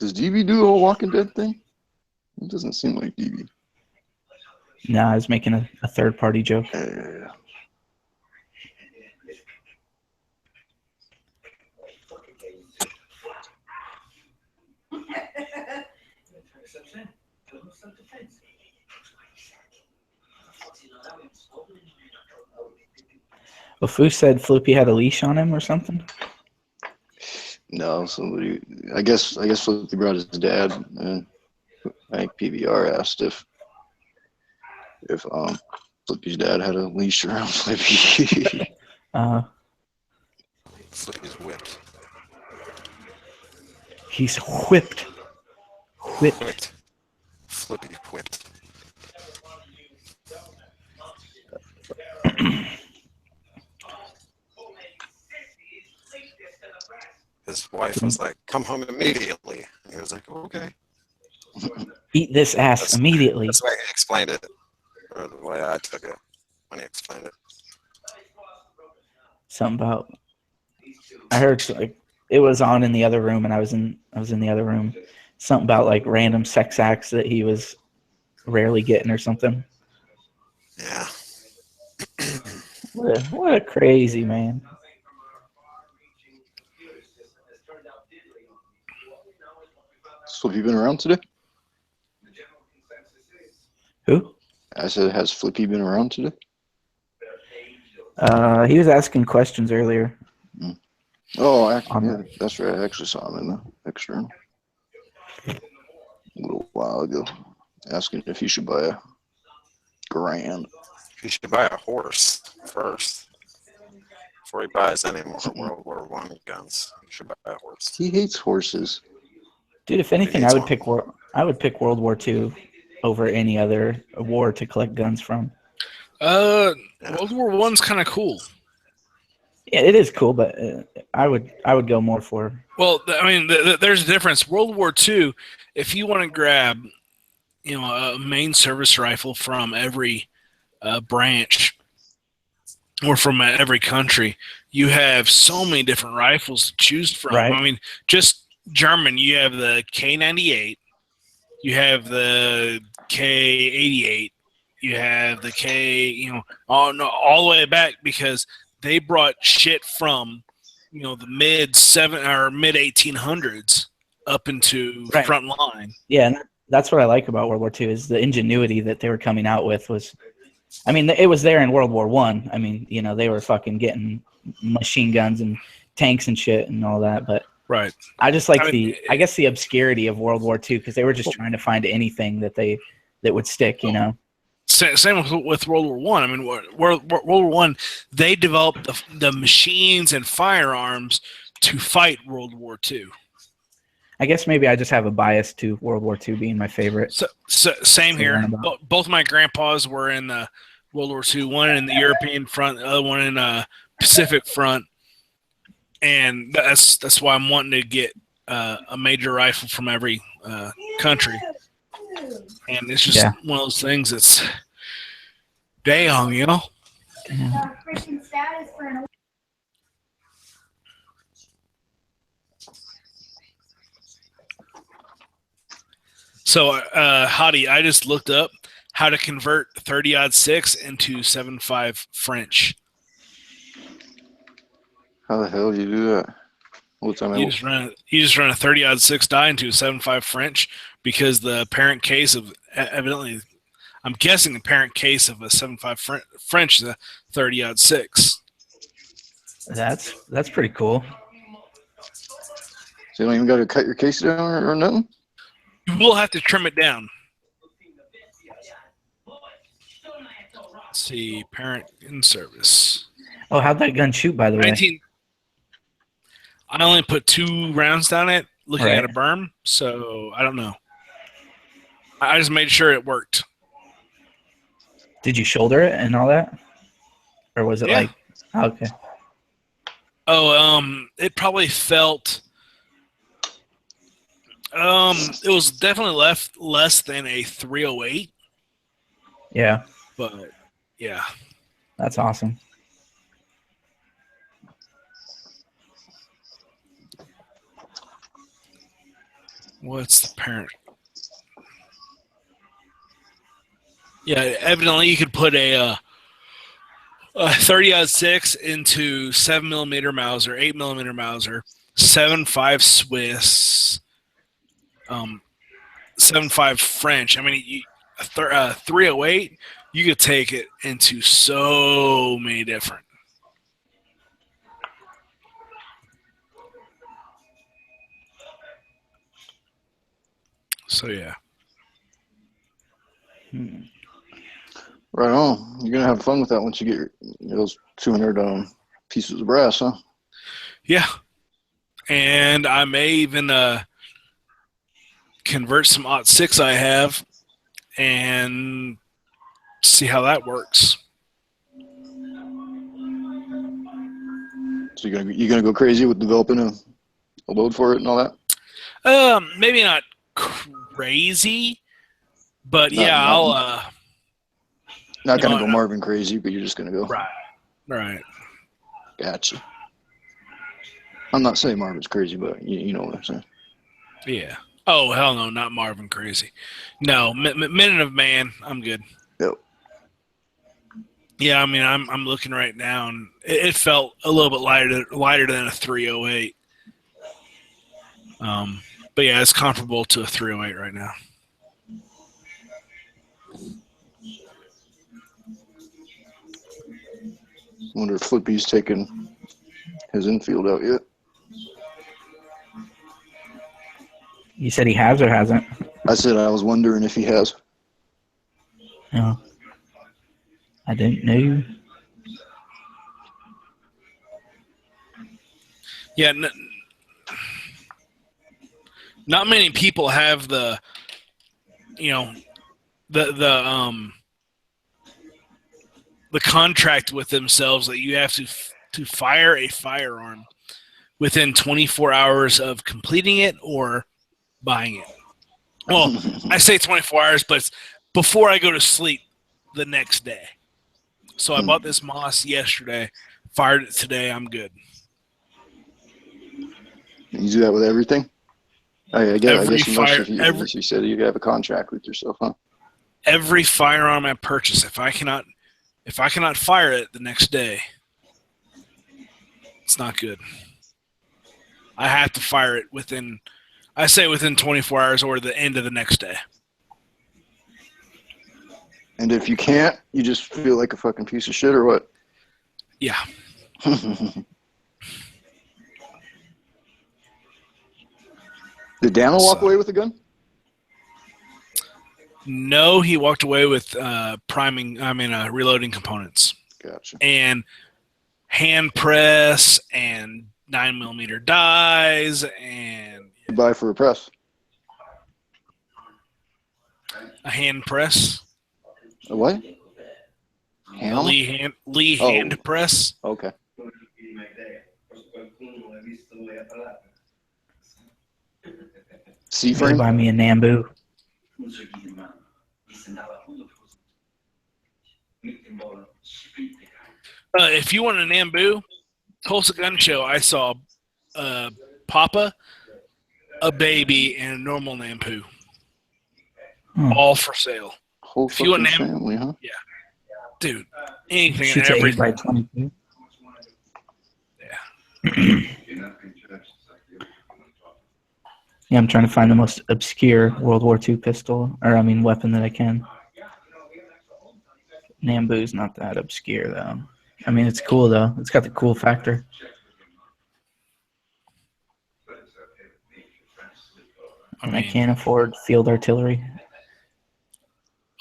Does DB do the whole Walking Dead thing? It doesn't seem like DB. Nah, I was making a third-party joke. Yeah. Well, Foo said Floopy had a leash on him or something. No, somebody. I guess Flippy brought his dad, and I think PBR asked if Flippy's dad had a leash around Flippy. Flippy's whipped. He's whipped. Whipped. Flippy whipped. His wife was like, "Come home immediately." And he was like, "Okay." Eat this ass That's- immediately. That's the way he explained it, or the way I took it when he explained it. Something about. I heard like it was on in the other room, and I was in the other room. Something about like random sex acts that he was rarely getting or something. Yeah. What a crazy man. So have you been around today? Who? I said, has Flippy been around today? He was asking questions earlier. Oh, actually, yeah, that's right. I actually saw him in the external a little while ago, asking if he should buy a grand. He should buy a horse first before he buys any more World War I guns. He should buy a horse. He hates horses. Dude, if anything, hates I would one. pick World War II over any other war to collect guns from. World War One's kind of cool. Yeah, it is cool, but I would go more for. Well, I mean, there's a difference. World War II, if you want to grab, a main service rifle from every branch or from every country, you have so many different rifles to choose from. Right. I mean, just German, you have the K98, you have the K88, you have the K, all the way back because they brought shit from the mid 1800s up into Right. front line. Yeah, and that's what I like about World War II is the ingenuity that they were coming out with was. I mean, it was there in World War One. I mean, they were fucking getting machine guns and tanks and shit and all that. But Right. I just like I I guess the obscurity of World War II because they were just trying to find anything that would stick. Same with World War One. I mean, World War One, they developed the machines and firearms to fight World War Two. I guess maybe I just have a bias to World War II being my favorite. So same here. Both my grandpas were in World War II. One in the European front, the other one in Pacific front, and that's why I'm wanting to get a major rifle from every country. And it's just one of those things that's damn, Yeah. So, Hottie, I just looked up how to convert 30-06 into 7.5 French. How the hell do you do that? What's I mean? You just run a 30-06 die into a 7.5 French because the parent case of evidently, I'm guessing the parent case of a 7.5 French is a 30-06. That's pretty cool. So you don't even got to cut your case down or nothing? You will have to trim it down. Let's see, parent in service. Oh, how'd that gun shoot, by the way? I only put 2 rounds down it, looking Right. at a berm, so I don't know. I just made sure it worked. Did you shoulder it and all that? Or was it Yeah. Okay. Oh, it probably felt. It was definitely less than a 308, Yeah, but yeah. that's awesome. What's the parent? Yeah, evidently you could put a 30-06 into 7mm Mauser, 8mm Mauser, 7.5 Swiss, 7.5 French. I mean, a 308, you could take it into so many different. So yeah. Right on. You're gonna have fun with that once you get those 200 pieces of brass, huh? Yeah. And I may even convert some .6 I have and see how that works. So you're gonna go crazy with developing a load for it and all that? Maybe not crazy, but Not- yeah, not- I'll Not gonna No, go no. Marvin crazy, but you're just gonna go. right. Gotcha. I'm not saying Marvin's crazy, but you know what I'm saying. Yeah. Oh hell no, not Marvin crazy. No, Minute of Man, I'm good. Yep. Yeah, I mean, I'm looking right now, and it felt a little bit lighter than a 308. But yeah, it's comparable to a 308 right now. Wonder if Flippy's taken his infield out yet. You said he has or hasn't? I said I was wondering if he has. No. I didn't know. Yeah, not many people have the contract with themselves that you have to fire a firearm within 24 hours of completing it or buying it. Well, I say 24 hours, but it's before I go to sleep the next day. So I bought this Moss yesterday, fired it today. I'm good. You do that with everything? I guess you must if every- you said you have a contract with yourself, huh? Every firearm I purchase, if I cannot fire it the next day, it's not good. I have to fire it within 24 hours or the end of the next day. And if you can't, you just feel like a fucking piece of shit or what? Yeah. Did Daniel walk So- away with a gun? No, he walked away with reloading components Gotcha. and hand press and 9mm dies and Goodbye for a press. a hand press. A what? A Ham? Lee Oh. hand press. Okay. Gotta C-frame? buy me a Nambu. If you want a Nambu, Tulsa Gun Show, I saw Papa, a baby, and a normal Nambu. All for sale. Whole If you want fucking Nam- family, huh? Dude, anything and Shoots at 8 by everything. 22. Yeah, I'm trying to find the most obscure World War II pistol, weapon that I can. Nambu's not that obscure, though. I mean, it's cool, though. It's got the cool factor. And I can't afford field artillery.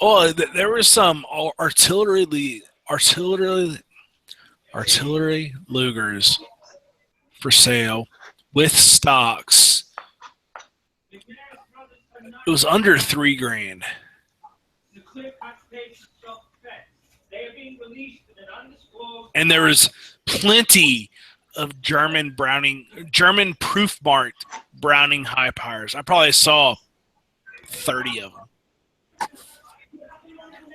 Oh, there was some artillery Lugers for sale with stocks. It was under $3,000. And there was plenty of German proof marked Browning high powers. I probably saw 30 of them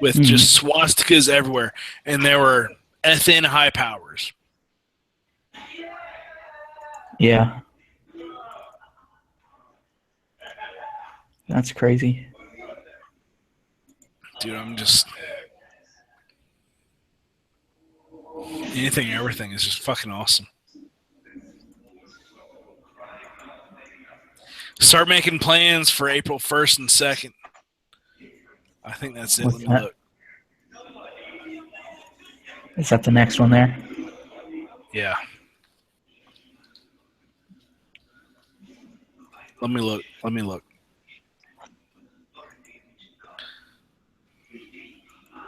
with just swastikas everywhere, and there were FN high powers. Yeah. That's crazy. Dude, I'm just anything, everything is just fucking awesome. Start making plans for April 1st and 2nd. I think that's it. What's Let me that? look. Is that the next one there? Yeah. Let me look.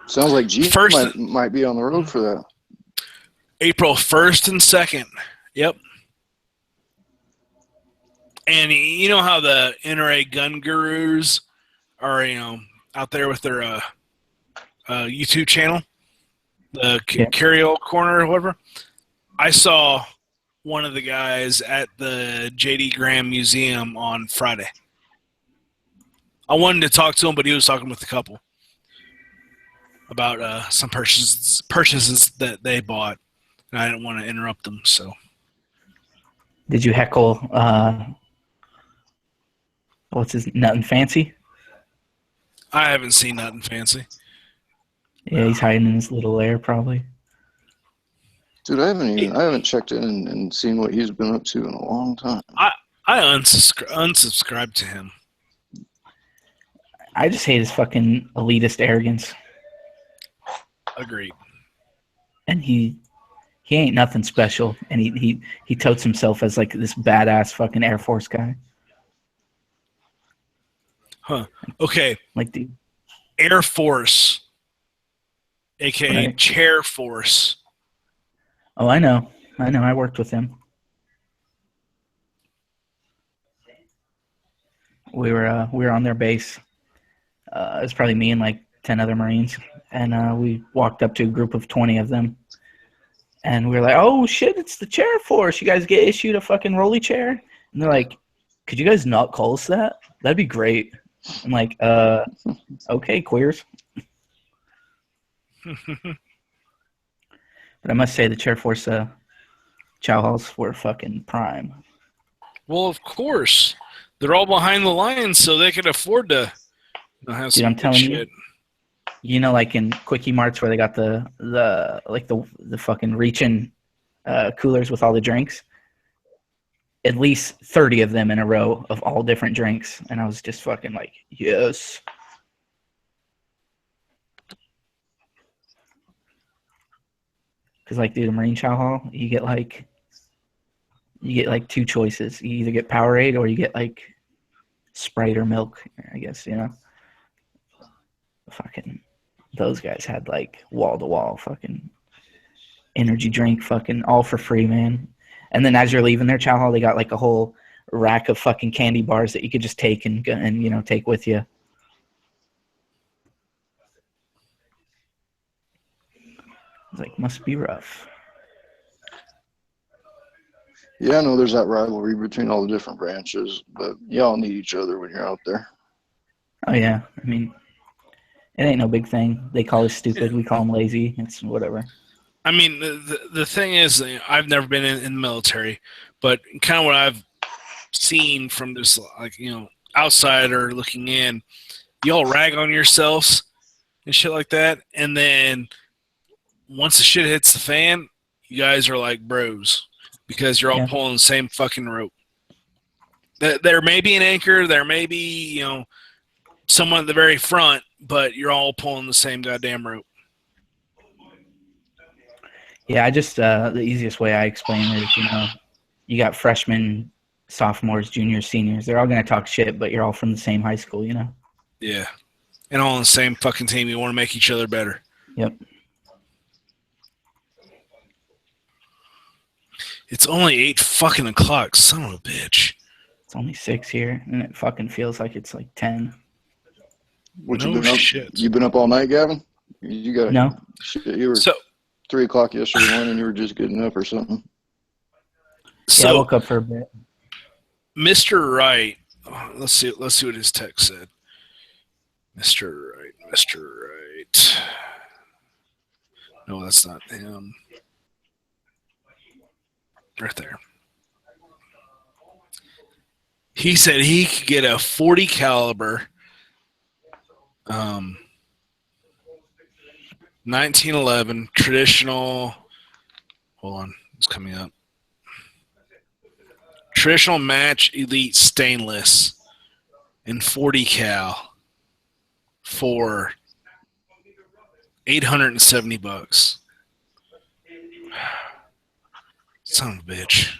Sounds like G First- might be on the road for that. April 1st and 2nd. Yep. And you know how the NRA gun gurus are, out there with their YouTube channel, the Carriole Corner or whatever? I saw one of the guys at the J.D. Graham Museum on Friday. I wanted to talk to him, but he was talking with a couple about some purchases that they bought. And I didn't want to interrupt them, so. Did you heckle, what's his, Nothing Fancy? I haven't seen nothing fancy. Yeah, he's hiding in his little lair, probably. Dude, I haven't checked in and seen what he's been up to in a long time. I unsubscribed to him. I just hate his fucking elitist arrogance. Agreed. And he ain't nothing special, and he totes himself as like this badass fucking Air Force guy. Huh. Okay. Like, dude, Air Force, a.k.a. Right. Chair Force. oh, I know. I worked with him. We were on their base. It was probably me and like 10 other Marines, and we walked up to a group of 20 of them, and we were like, "Oh shit, it's the Chair Force! You guys get issued a fucking rolly chair?" And they're like, "Could you guys not call us that? That'd be great." I'm like, okay, queers. But I must say the Chair Force chow halls were fucking prime. Well, of course. They're all behind the lines, so they can afford to have Dude, some I'm good telling you. shit. You know, like in Quickie Marts where they got the fucking reach-in coolers with all the drinks. at least 30 of them in a row of all different drinks, and I was just fucking like, yes. Because like, dude, Marine Chow Hall, you get like two choices. You either get Powerade or you get like Sprite or milk, I guess, you know. Fucking those guys had like wall to wall fucking energy drink, fucking all for free, man. And then as you're leaving their chow hall, they got like a whole rack of fucking candy bars that you could just take and you know, take with you. It's like, must be rough. Yeah, I know there's that rivalry between all the different branches, but y'all need each other when you're out there. Oh yeah, I mean, it ain't no big thing. They call us stupid. We call them lazy. It's whatever. I mean, the thing is, I've never been in the military, but kind of what I've seen from this, like, you know, outsider looking in, y'all rag on yourselves and shit like that, and then once the shit hits the fan, you guys are like bros because you're all pulling the same fucking rope. There may be an anchor, there may be, you know, someone at the very front, but you're all pulling the same goddamn rope. Yeah, I just the easiest way I explain it is, you know, you got freshmen, sophomores, juniors, seniors. They're all gonna talk shit, but you're all from the same high school, you know. Yeah, and all on the same fucking team. You want to make each other better. Yep. It's only 8 fucking o'clock, son of a bitch. It's only 6 here, and it fucking feels like it's like 10. What, No you been up? shit. You been up all night, Gavin? You got No. Shit, you were So 3 o'clock yesterday morning. You were just getting up or something. Yeah, I woke up for a bit. Mr. Wright, let's see what his text said. Mr. Wright. No, that's not him. Right there. He said he could get a 40 caliber 1911 traditional. Hold on, it's coming up. Traditional match elite stainless in 40 cal for $870. Son of a bitch.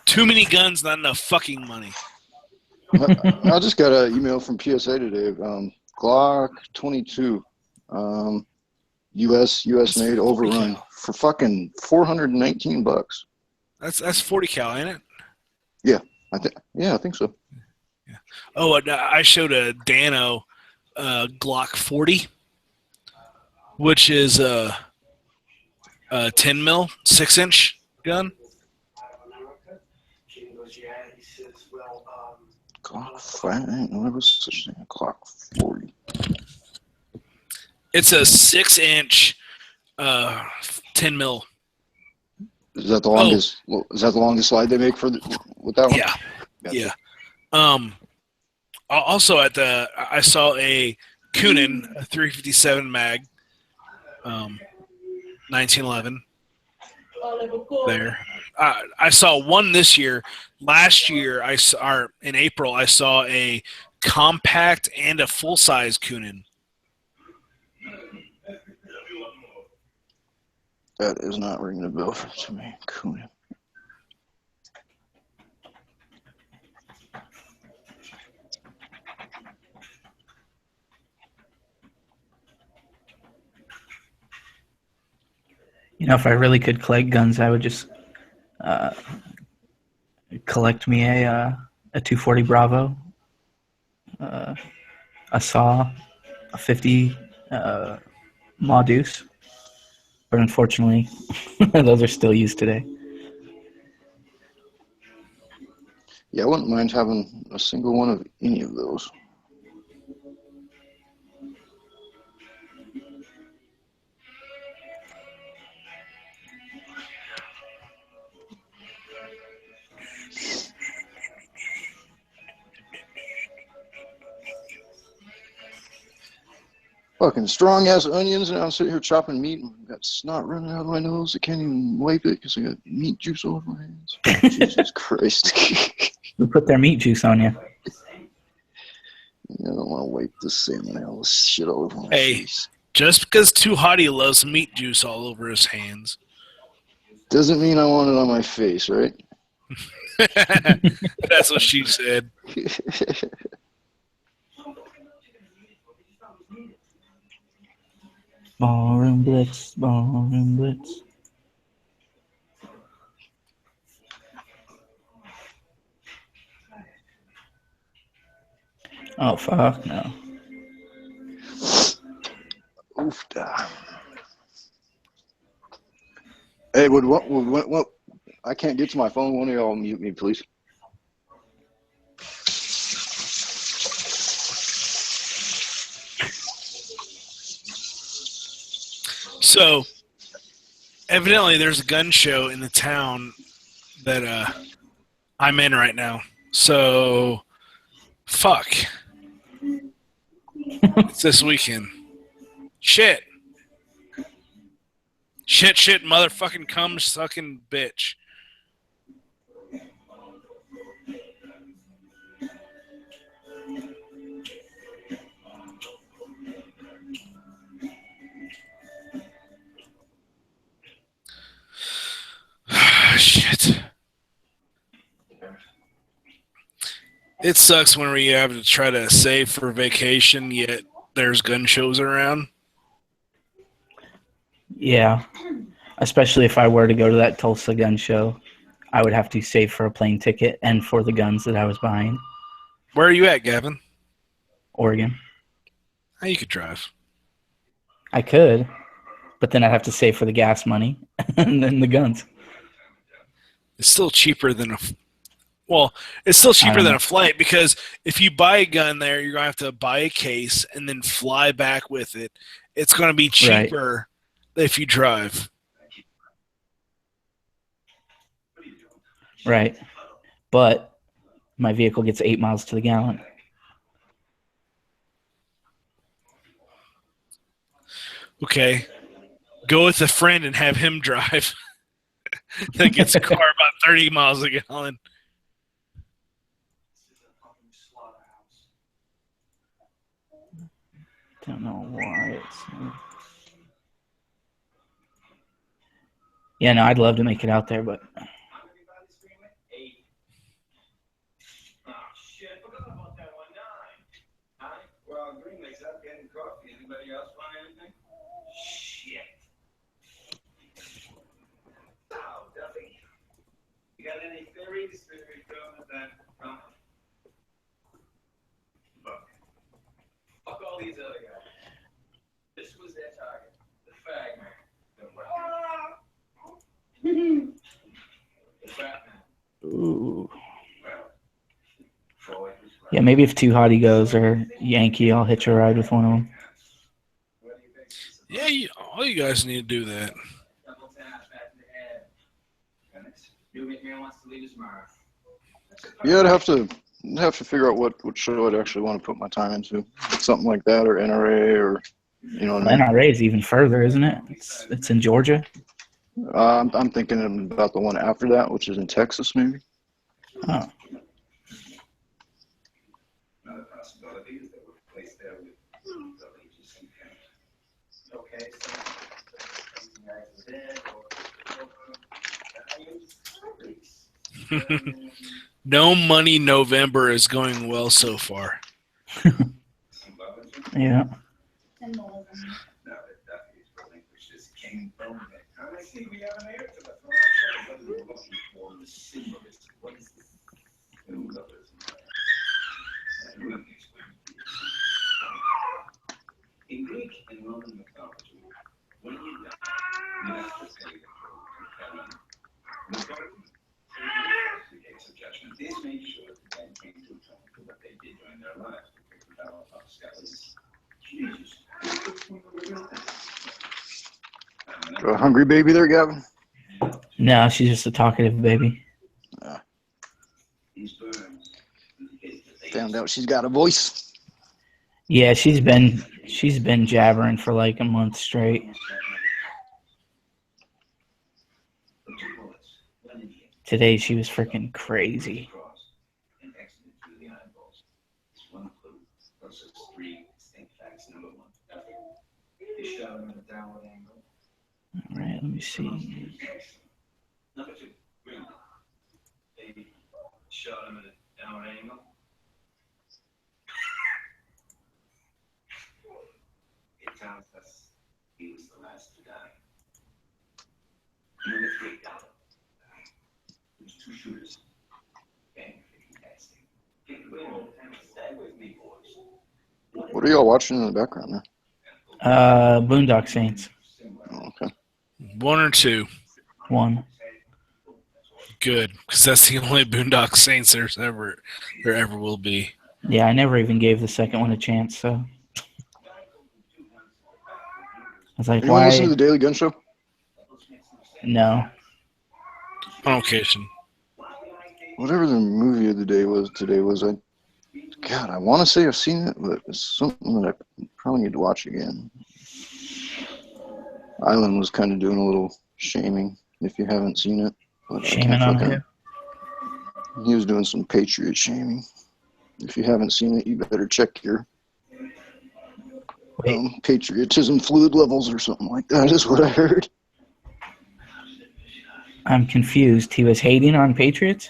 Too many guns, not enough fucking money. I just got an email from PSA today. Glock 22, U.S. made overrun for fucking $419. That's 40 cal, ain't it? I think so. Yeah. Oh, I showed a Dano Glock 40, which is a 10 mil 6-inch gun. Glock 5, I didn't know there was such a thing. Glock 40. It's a 6-inch 10 mil. Is that the longest? Is that the longest slide they make with that one? Yeah, Gotcha. yeah. Also I saw a Kunin, a 357 mag, 1911. There, I saw one this year. Last year, in April, I saw a compact and a full size Kunin. That is not ringing a bell to me. Kunin. You know, if I really could collect guns, I would just collect me a 240 Bravo, a saw, a 50 Ma Deuce. But unfortunately, those are still used today. Yeah, I wouldn't mind having a single one of any of those. Fucking strong ass onions, and I'm sitting here chopping meat and got snot running out of my nose. I can't even wipe it because I got meat juice all over my hands. Jesus Christ. Who put their meat juice on you? I don't want to wipe this salmon all this shit all over my Hey. face. Just because Too Hottie loves meat juice all over his hands. Doesn't mean I want it on my face, right? That's what she said. Ballroom Blitz, Ballroom Blitz. Oh, fuck, no. Oof, da. Hey, what? I can't get to my phone. One of y'all mute me, please. So, evidently, there's a gun show in the town that I'm in right now. So, fuck. It's this weekend. Shit. Shit, motherfucking cum sucking bitch. Shit. It sucks whenever you have to try to save for vacation, yet there's gun shows around. Yeah. Especially if I were to go to that Tulsa gun show, I would have to save for a plane ticket and for the guns that I was buying. Where are you at, Gavin? Oregon. Oh, you could drive. I could, but then I'd have to save for the gas money and then the guns. It's still cheaper than it's still cheaper than a flight, because if you buy a gun there, you're going to have to buy a case and then fly back with it. It's going to be cheaper if you drive. Right. But my vehicle gets 8 miles to the gallon. Okay. Go with a friend and have him drive. That gets a car about 30 miles a gallon. Don't know why it's... Yeah, no, I'd love to make it out there, but... You got any theories for that? Look, fuck all these other guys. This was their target. The fag man. The fat man. Ooh. Yeah, maybe if Too Hottie goes or Yankee, I'll hitch a ride with one of them. Yeah, all you guys need to do that. Yeah, I'd have to figure out what show I'd actually want to put my time into. Something like that, or NRA, or you know what I mean. NRA is even further, isn't it? It's in Georgia. I'm thinking about the one after that, which is in Texas, maybe. Oh. Another possibility is that we're placed there with the Legis and okay, so No Money November is going well so far. Yeah. In Greek and Roman mythology, when you die, you have to pay the gates of judgment. This made sure that the men came to atone for what they did during their lives, without skeletons. Jesus. A hungry baby there, Gavin? No, she's just a talkative baby. Found out she's got a voice. Yeah, she's been She's been jabbering for like a month straight. Today she was freaking crazy. All right, let me see. Number 2, green. They shot him at a down angle. It tells us he was the last to die. Number 3, down. There's 2 shooters. Bang, fantastic. Get real and stay with me, boys. What are y'all watching in the background there? Boondock Saints. Oh, okay. 1 or 2. 1. Good, because that's the only Boondock Saints there ever will be. Yeah, I never even gave the second one a chance, so. I was like, Anyone listen to why? the Daily Gun Show? No. On occasion. Whatever the movie of the day was today was, I want to say I've seen it, but it's something that I probably need to watch again. Island was kind of doing a little shaming if you haven't seen it. But I Shaming can't on fucking- who? He was doing some patriot shaming. If you haven't seen it, you better check your Wait. patriotism fluid levels or something like that, is what I heard. I'm confused. He was hating on Patriots?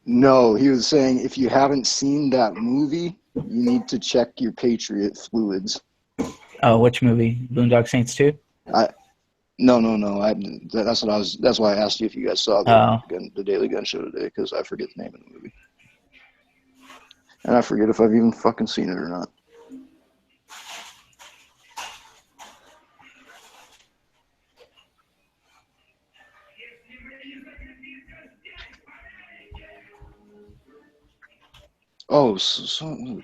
No, he was saying if you haven't seen that movie, you need to check your patriot fluids. Oh, which movie? Boondock Saints 2? No. That's why I asked you if you guys saw the Daily Gun Show today, because I forget the name of the movie, and I forget if I've even fucking seen it or not. Oh, something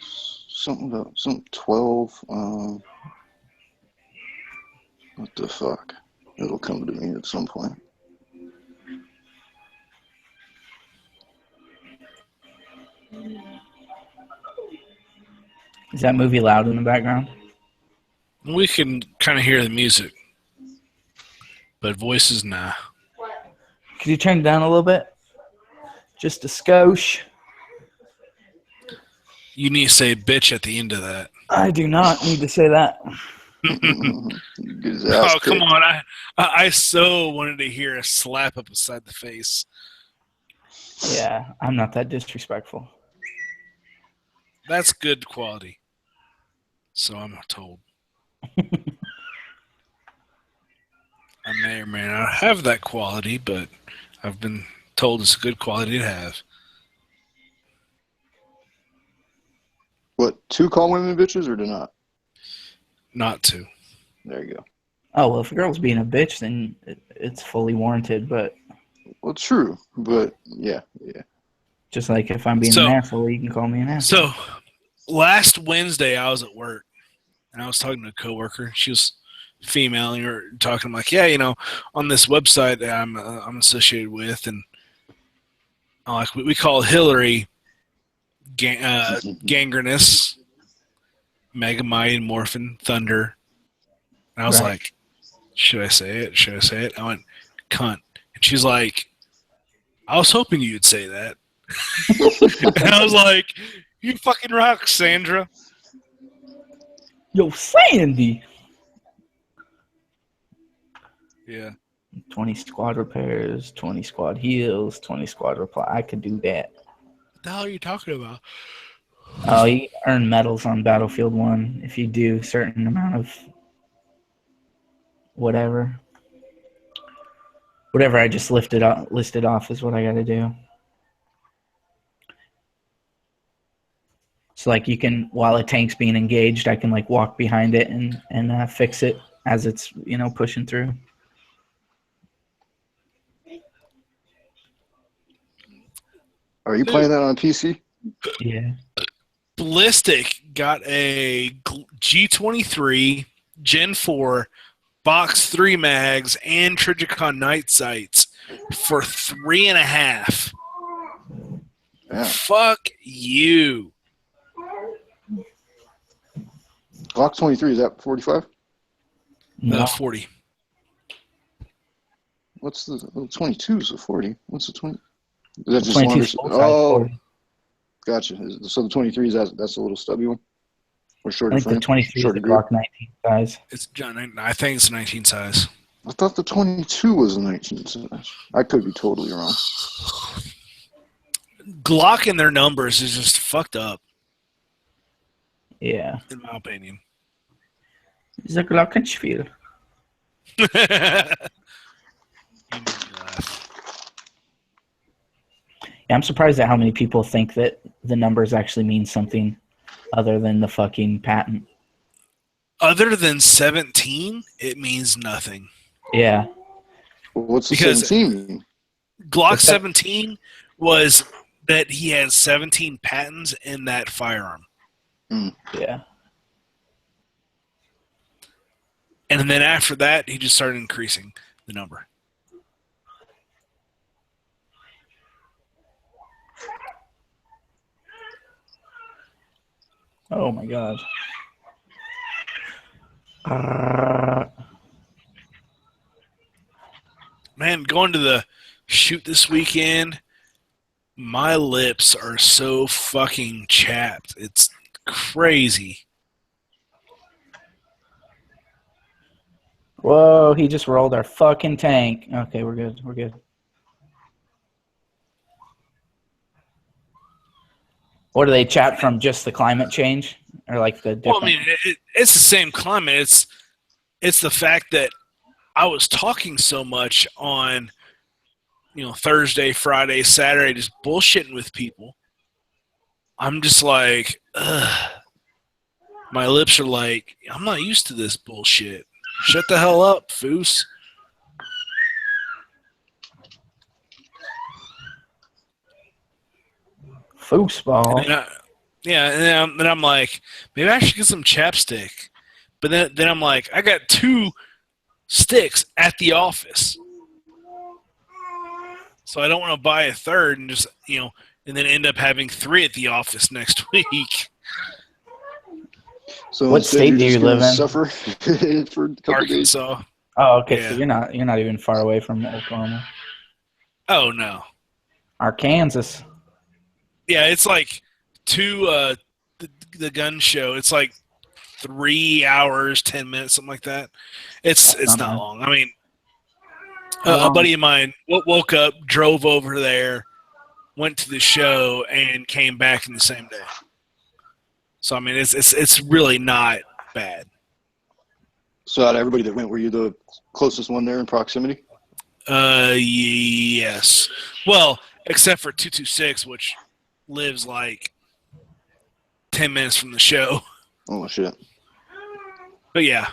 about some 12. What the fuck? It'll come to me at some point. Is that movie loud in the background? We can kind of hear the music, but voices, nah. Could you turn it down a little bit? Just a skosh. You need to say bitch at the end of that. I do not need to say that. Get his ass Oh, come kicked. on. I so wanted to hear a slap up beside the face. Yeah, I'm not that disrespectful. That's good quality. So I'm told. I may or may not have that quality, but I've been told it's a good quality to have. What, to call women bitches or to not? Not to. There you go. Oh, well, if a girl's being a bitch, then it's fully warranted, but Well, true, but yeah. just like if I'm being So- an asshole, you can call me an asshole. So last Wednesday, I was at work, and I was talking to a coworker. She was female, and we were talking. I'm like, yeah, on this website that I'm associated with, and I'm like we call Hillary Gangrenous, Megamind, Morphin, Thunder. And I was Right. like, should I say it? Should I say it? I went, cunt. And she's like, I was hoping you'd say that. And I was like, you fucking rock, Sandra. Yo, Sandy! Yeah. 20 squad repairs, 20 squad heals, 20 squad reply. I could do that. What the hell are you talking about? Oh, you earn medals on Battlefield 1 if you do a certain amount of whatever. Whatever I just listed off is what I got to do. So, like, you can, while a tank's being engaged, I can, like, walk behind it and fix it as it's, pushing through. Are you playing that on PC? Yeah. Ballistic got a G23 Gen 4 Box 3 mags and Trijicon night sights for $3.5. Yeah. Fuck you. Glock 23, is that 45? No, 40. What's the 22 is the 40? What's the 20? Is that just 22 longer? is full size Oh, 40. gotcha. So the 23 is that's a little stubby one, or I shorter think the frame, 23 is shorter the grip. Glock 19 size. It's John. I think it's 19 size. I thought the 22 was a 19 size. I could be totally wrong. Glock and their numbers is just fucked up, Yeah. in my opinion. The Glockenspiel. You made me laugh. Yeah, I'm surprised at how many people think that the numbers actually mean something other than the fucking patent. Other than 17, it means nothing. Yeah. Well, what's the Because 17 mean? Glock What's that? 17 was that he has 17 patents in that firearm. Yeah. And then after that, he just started increasing the number. Oh my god. Man, going to the shoot this weekend, my lips are so fucking chapped. It's crazy. Whoa, he just rolled our fucking tank. Okay, we're good. We're good. What do they chat from? Just the climate change, or like the different? Well, I mean, it's the same climate. It's the fact that I was talking so much on, Thursday, Friday, Saturday, just bullshitting with people. I'm just like, ugh. My lips are like, I'm not used to this bullshit. Shut the hell up, foos. Foosball. And then I'm like, maybe I should get some chapstick. But then I'm like, I got 2 sticks at the office. So I don't want to buy a third and just, and then end up having 3 at the office next week. So What instead state you're do just you gonna live in? suffer for a couple days. Arkansas. Oh, okay. Yeah. So you're not even far away from Oklahoma. Oh, no. Arkansas. Yeah, it's like 2, the gun show. It's like 3 hours, 10 minutes, something like that. It's not not bad. long. I mean, How a long? buddy of mine woke up, drove over there, went to the show, and came back in the same day. So I mean, it's really not bad. So out of everybody that went, were you the closest one there in proximity? Yes. Well, except for 226, which lives like 10 minutes from the show. Oh shit. But yeah,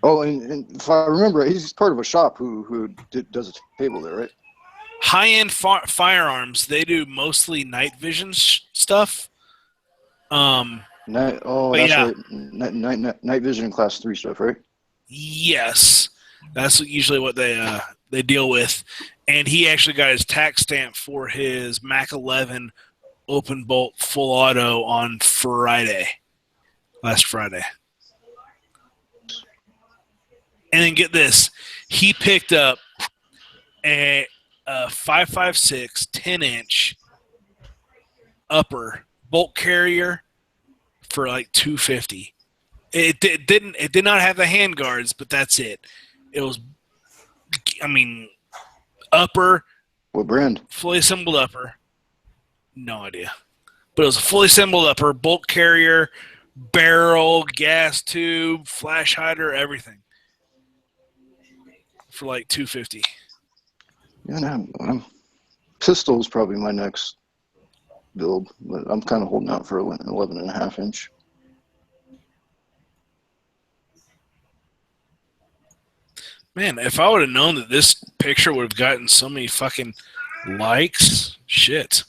Oh, and if I remember, he's part of a shop who does a table there, right? high-end firearms. They do mostly night vision stuff. Night, But that's yeah. right. Night vision and class 3 stuff, right? Yes, that's usually what they deal with. And he actually got his tax stamp for his Mac 11 open bolt full auto on last Friday. And then get this, he picked up a 5.56 10-inch upper bolt carrier for like $250. It did not have the hand guards, but that's it. It was, I mean, upper, What brand? fully assembled upper. No idea, but it was a fully assembled upper, bolt carrier, barrel, gas tube, flash hider, everything for like $250. Yeah, no, pistol's probably my next build, but I'm kind of holding out for an 11.5-inch. Man, if I would have known that this picture would have gotten so many fucking likes, shit.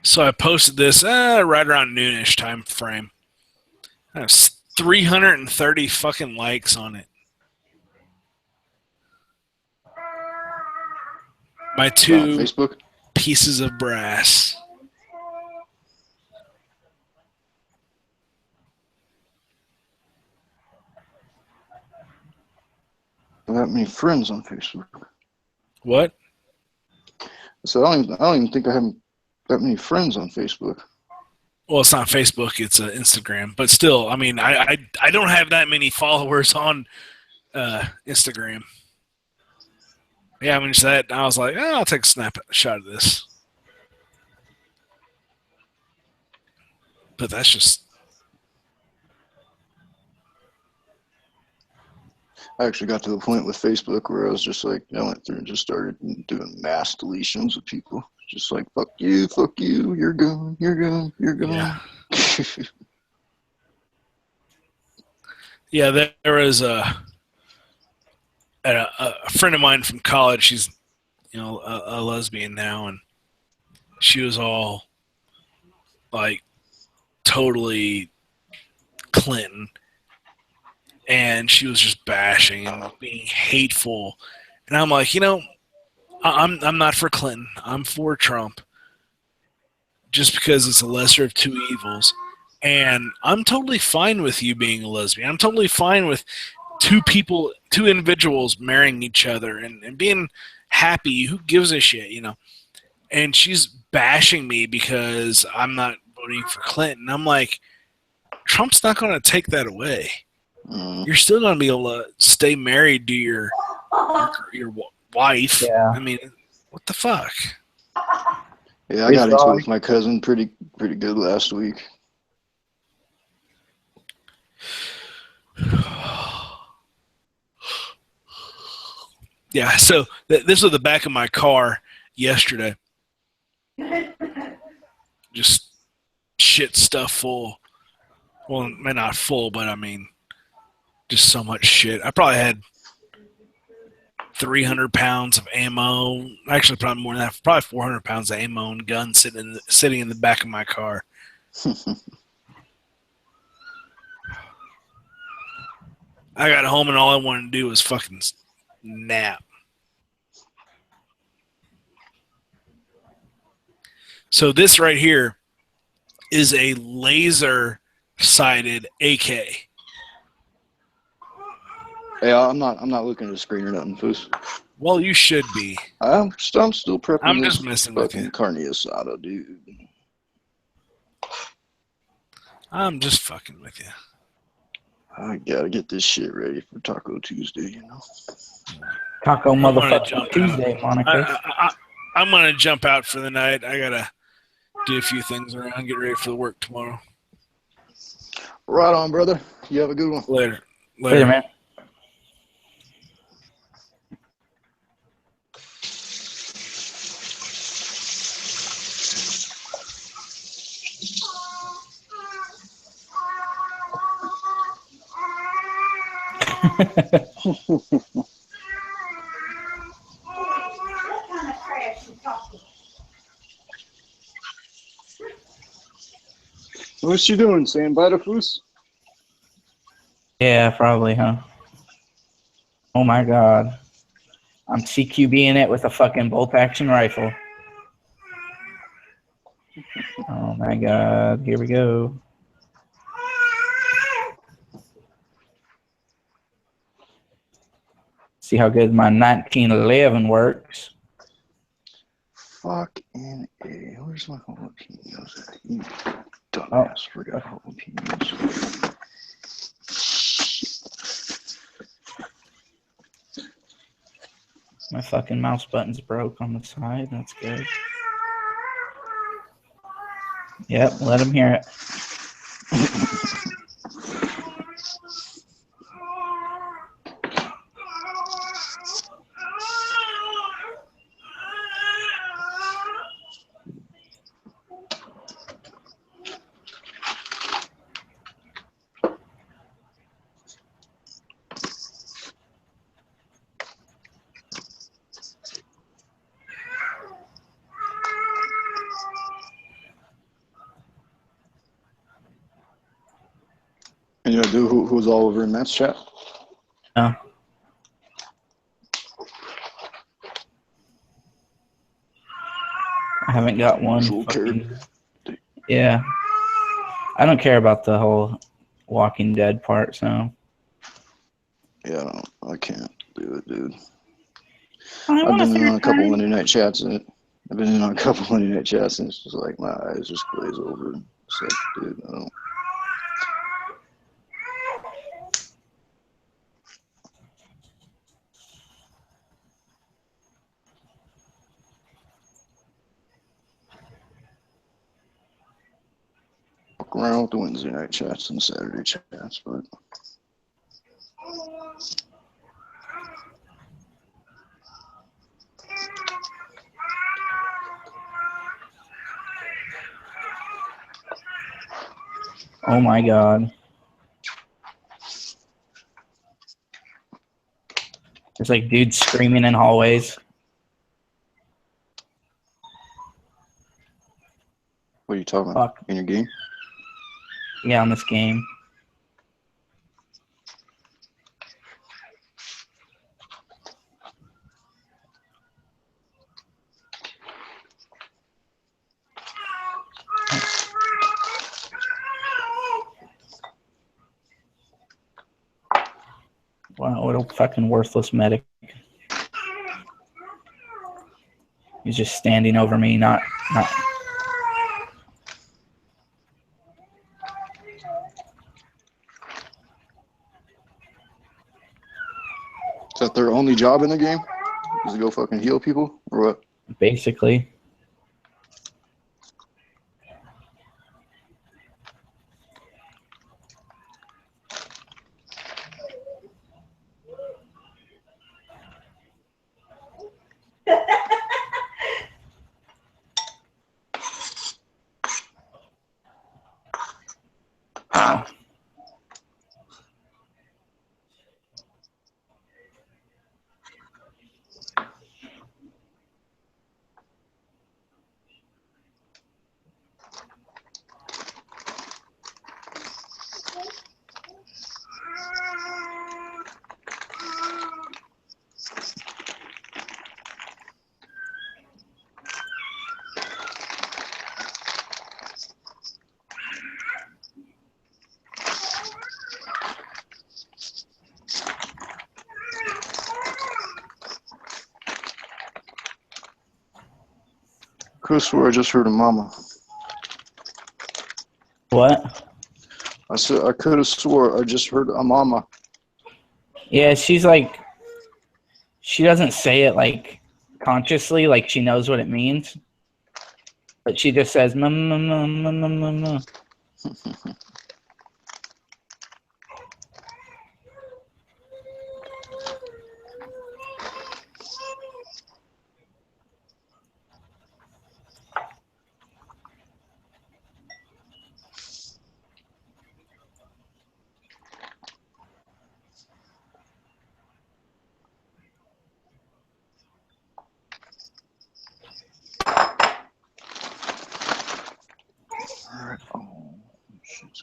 So I posted this right around noonish time frame. I have 330 fucking likes on it. My On two Facebook. pieces of brass. I don't have many friends on Facebook. What? So I don't even think I have that many friends on Facebook. Well, it's not Facebook; it's Instagram. But still, I mean, I don't have that many followers on Instagram. Yeah, when you said that, I was like, I'll take a snapshot of this. But that's just. I actually got to the point with Facebook where I was just like, I went through and just started doing mass deletions of people. Just like, fuck you, you're gone, you're gone, you're gone. Yeah. Yeah, there was a friend of mine from college. She's, a lesbian now, and she was all like totally Clinton, and she was just bashing and being hateful. And I'm like, I'm not for Clinton. I'm for Trump, just because it's a lesser of two evils. And I'm totally fine with you being a lesbian. I'm totally fine with two individuals marrying each other and being happy. Who gives a shit, And she's bashing me because I'm not voting for Clinton. I'm like, Trump's not going to take that away. You're still going to be able to stay married to your wife. Yeah. I mean, what the fuck? Yeah, I got into it with my cousin pretty good last week. Yeah, so this was the back of my car yesterday. Just shit stuff full. Well, maybe not full, but I mean, just so much shit. I probably had 300 pounds of ammo. Actually, probably more than that. Probably 400 pounds of ammo and guns sitting in the back of my car. I got home and all I wanted to do was fucking nap. So this right here is a laser-sighted AK. Yeah, I'm not looking at the screen or nothing, Foos. Well, you should be. I'm still prepping. I'm this just messing with you. carne asada, dude. I'm just fucking with you. I gotta get this shit ready for Taco Tuesday, Taco I'm gonna motherfucker jump Tuesday, Monica. I'm gonna jump out for the night. I gotta do a few things around, get ready for the work tomorrow. Right on, brother. You have a good one. Later, Man. What's she doing? Saying bye to Foos? Yeah, probably, huh? Oh my god. I'm CQBing it with a fucking bolt action rifle. Oh my god. Here we go. See how good my 1911 works. Fucking A. Where's my jalapenos at? You dumbass. Forgot jalapenos. My fucking mouse button's broke on the side. That's good. Yep, let him hear it. You know, dude who's all over in Matt's chat? No. I haven't got one. Usual Fucking, yeah. I don't care about the whole Walking Dead part, so. Yeah, I can't do it, dude. I I've wanna been see in on her a couple turn. Monday night chats and it's just like my eyes just glaze over. It's like, dude, I don't. Walk around with the Wednesday night chats and Saturday chats, but Oh my god. There's like dudes screaming in hallways. what are you talking about? Fuck. In your game? Yeah, on this game. Wow, what a fucking worthless medic. He's just standing over me, not. Is that their only job in the game? Is to go fucking heal people or what? Basically. Oh. Could swear I just heard a mama. What? I said I could have swore I just heard a mama. Yeah, she's like, she doesn't say it like consciously, like she knows what it means, but she just says "ma ma ma ma ma ma ma." Alright. Oh, shit's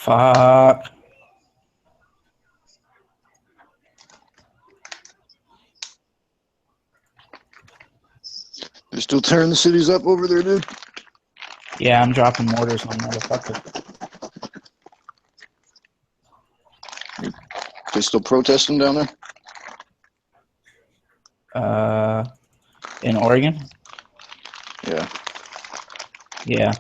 Fuck. They're still tearing the cities up over there, dude. Yeah, I'm dropping mortars on motherfuckers. They still protesting down there? In Oregon? Yeah. Yeah.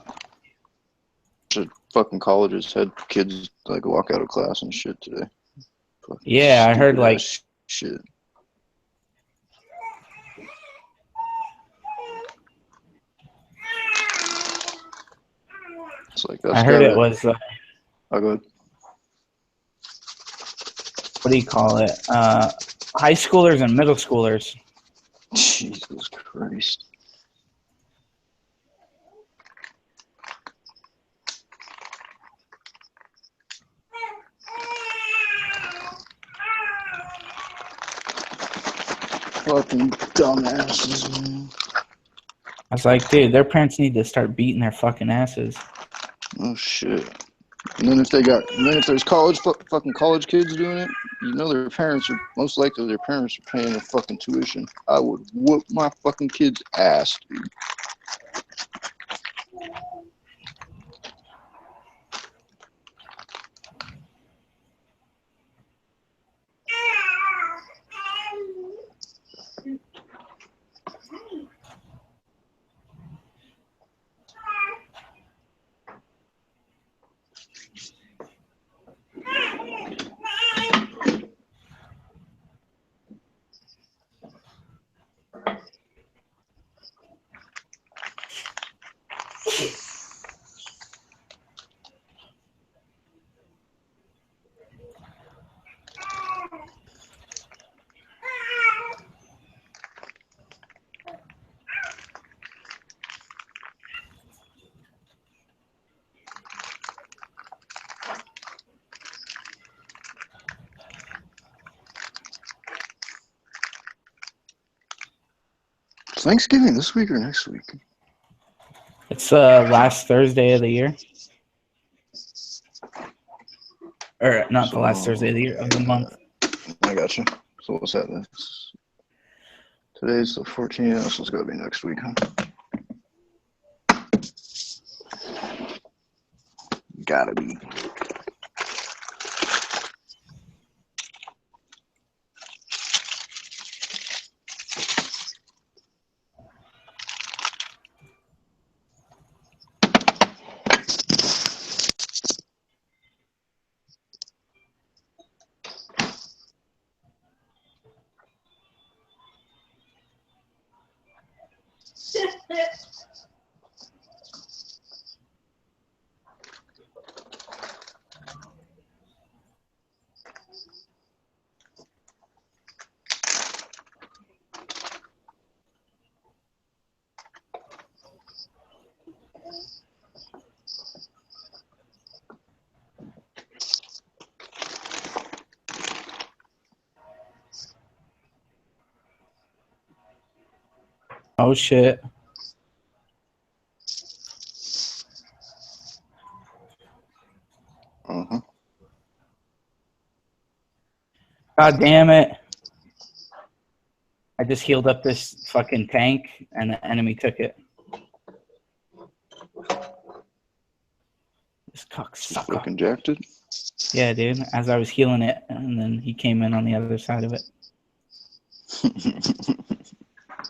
Fucking colleges had kids like walk out of class and shit today. Fucking Yeah, I heard stupid like ass shit. It's like that's I heard gotta, it was oh, go ahead. what do you call it? High schoolers and middle schoolers. Jesus Christ. Fucking dumbasses, man. I was like, dude, their parents need to start beating their fucking asses. Oh shit. And then if there's fucking college kids doing it, you know their parents are most likely paying their fucking tuition. I would whoop my fucking kid's ass, dude. Is Thanksgiving this week or next week? It's last Thursday of the year. Or not the last Thursday of the year, of the month. I got you. So what's that then? Today's the 14th, so it's gotta be next week, huh? Gotta be. Oh shit. Uh-huh. God damn it. I just healed up this fucking tank and the enemy took it. This cocksucker. Fucking jacked it. Yeah, dude. As I was healing it, and then he came in on the other side of it.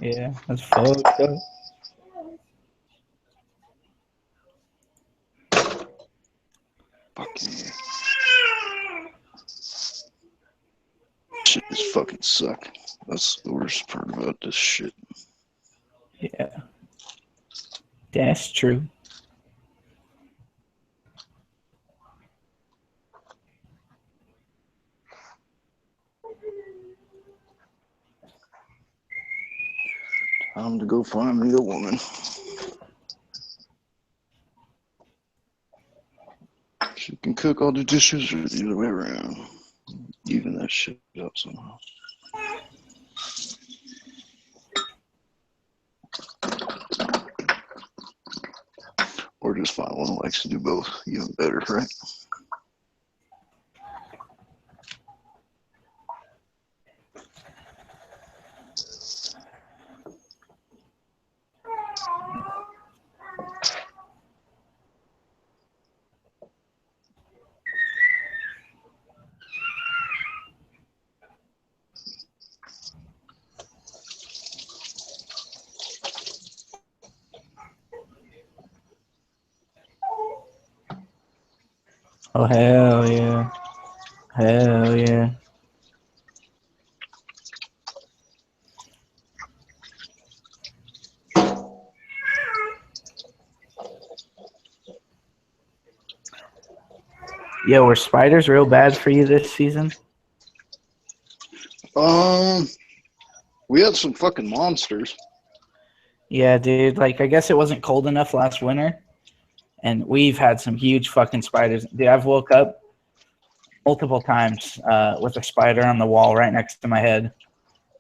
Yeah, that's fucked up. Fucking yeah. Shit just fucking suck. That's the worst part about this shit. Yeah. That's true. Time to go find me a woman. She can cook all the dishes or the other way around. Even that shit up somehow. Or just find one who likes to do both. Even better, right? Oh, hell yeah. Hell yeah. Yo, were spiders real bad for you this season? We had some fucking monsters. Yeah, dude. Like, I guess it wasn't cold enough last winter, and we've had some huge fucking spiders. Dude, I've woke up multiple times with a spider on the wall right next to my head.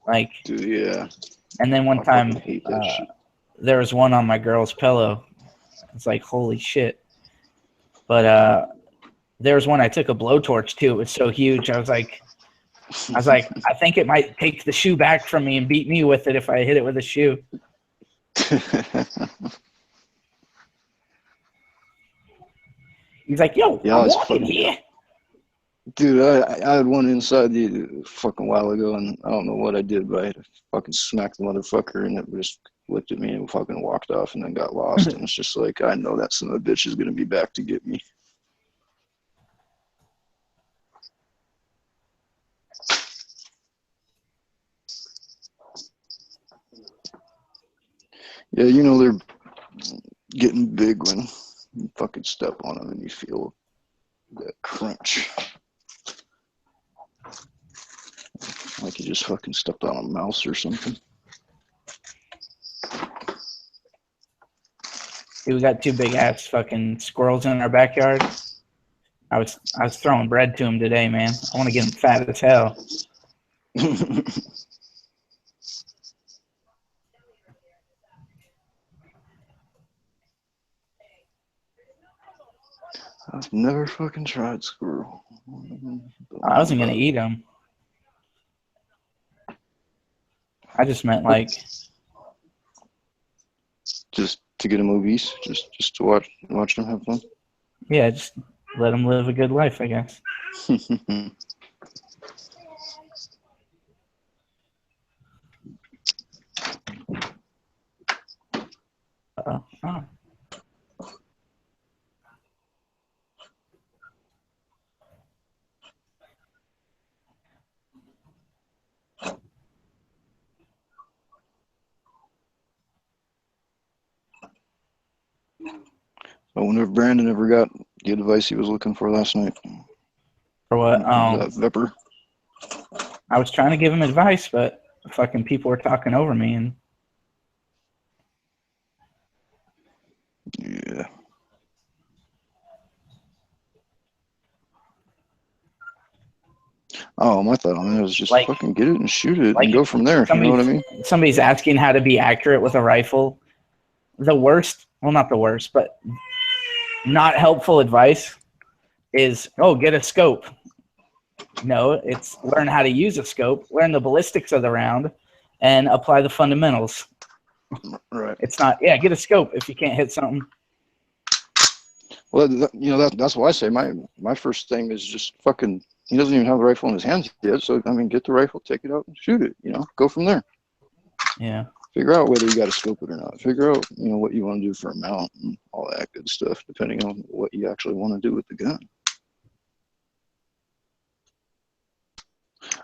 Like, Dude, yeah. and then one I fucking time hate that shit. there was one on my girl's pillow. It's like, holy shit. But there was one I took a blowtorch to. It was so huge. I was like, I think it might take the shoe back from me and beat me with it if I hit it with a shoe. He's like, yo, Yeah, I'm it's walking fucking- here. Dude, I had one inside the fucking while ago, and I don't know what I did, but I fucking smacked the motherfucker, and it just looked at me and fucking walked off, and then got lost. And it's just like, I know that son of a bitch is gonna be back to get me. Yeah, you know they're getting big when you fucking step on them and you feel that crunch. Like you just fucking stepped on a mouse or something. Dude, we got two big ass fucking squirrels in our backyard. I was throwing bread to him today, man. I want to get him fat as hell. I've never fucking tried squirrel. I wasn't gonna eat them. I just meant like, Just to get a movies, just to watch them have fun. yeah, just let them live a good life, I guess. Oh. I wonder if Brandon ever got the advice he was looking for last night. For what? That Vipper. I was trying to give him advice, but fucking people were talking over me, and Yeah. Oh, my thought on it was just Like- fucking get it and shoot it like and go from there. You know what I mean? somebody's asking how to be accurate with a rifle. The worst, well, not the worst, but not helpful advice is, oh, get a scope. No, it's learn how to use a scope, learn the ballistics of the round, and apply the fundamentals. Right. It's not, yeah, get a scope if you can't hit something. Well, that's why I say my first thing is just fucking. He doesn't even have the rifle in his hands yet, so I mean, get the rifle, take it out, and shoot it. Go from there. Yeah. Figure out whether you got to scope it or not. Figure out what you want to do for a mount and all that good stuff, depending on what you actually want to do with the gun.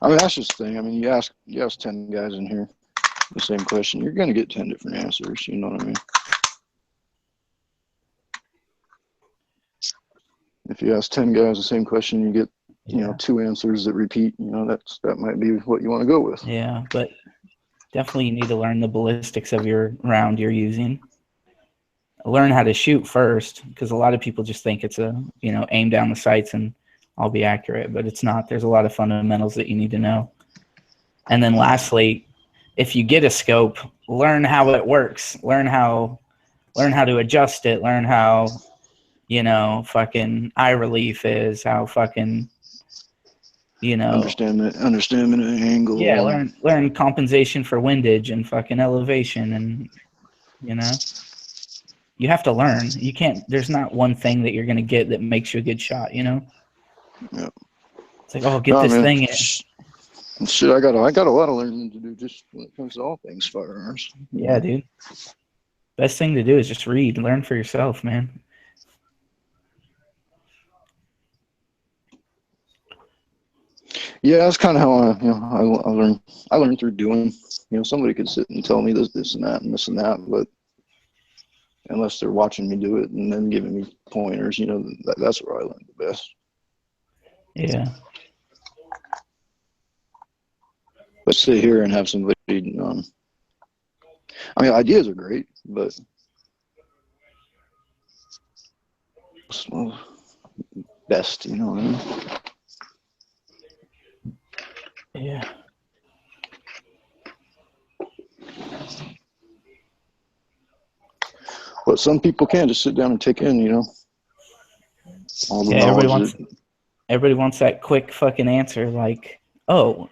I mean, that's just the thing. I mean, you ask 10 guys in here the same question, you're gonna get 10 different answers. You know what I mean? If you ask 10 guys the same question, you get two answers that repeat. That might be what you want to go with. Yeah, but definitely you need to learn the ballistics of your round you're using. Learn how to shoot first, because a lot of people just think it's aim down the sights and I'll be accurate, but it's not. There's a lot of fundamentals that you need to know. And then lastly, if you get a scope, learn how it works. Learn how to adjust it. Learn how, fucking eye relief is, how fucking, Understand the angle. Yeah, learn compensation for windage and fucking elevation, and you have to learn. You can't. There's not one thing that you're gonna get that makes you a good shot. Yeah. It's like, oh, get this thing in. Shit, I got a lot of learning to do just when it comes to all things firearms. Yeah, dude. Best thing to do is just read, learn for yourself, man. Yeah, that's kind of how I learned. I learned through doing. Somebody could sit and tell me this and that and this and that, but unless they're watching me do it and then giving me pointers, that's where I learned the best. Yeah. But sit here and have somebody. I mean, ideas are great, but best, you know what I mean? Yeah. But some people can just sit down and take in, all the Yeah, knowledge. Everybody wants that quick fucking answer, like, oh,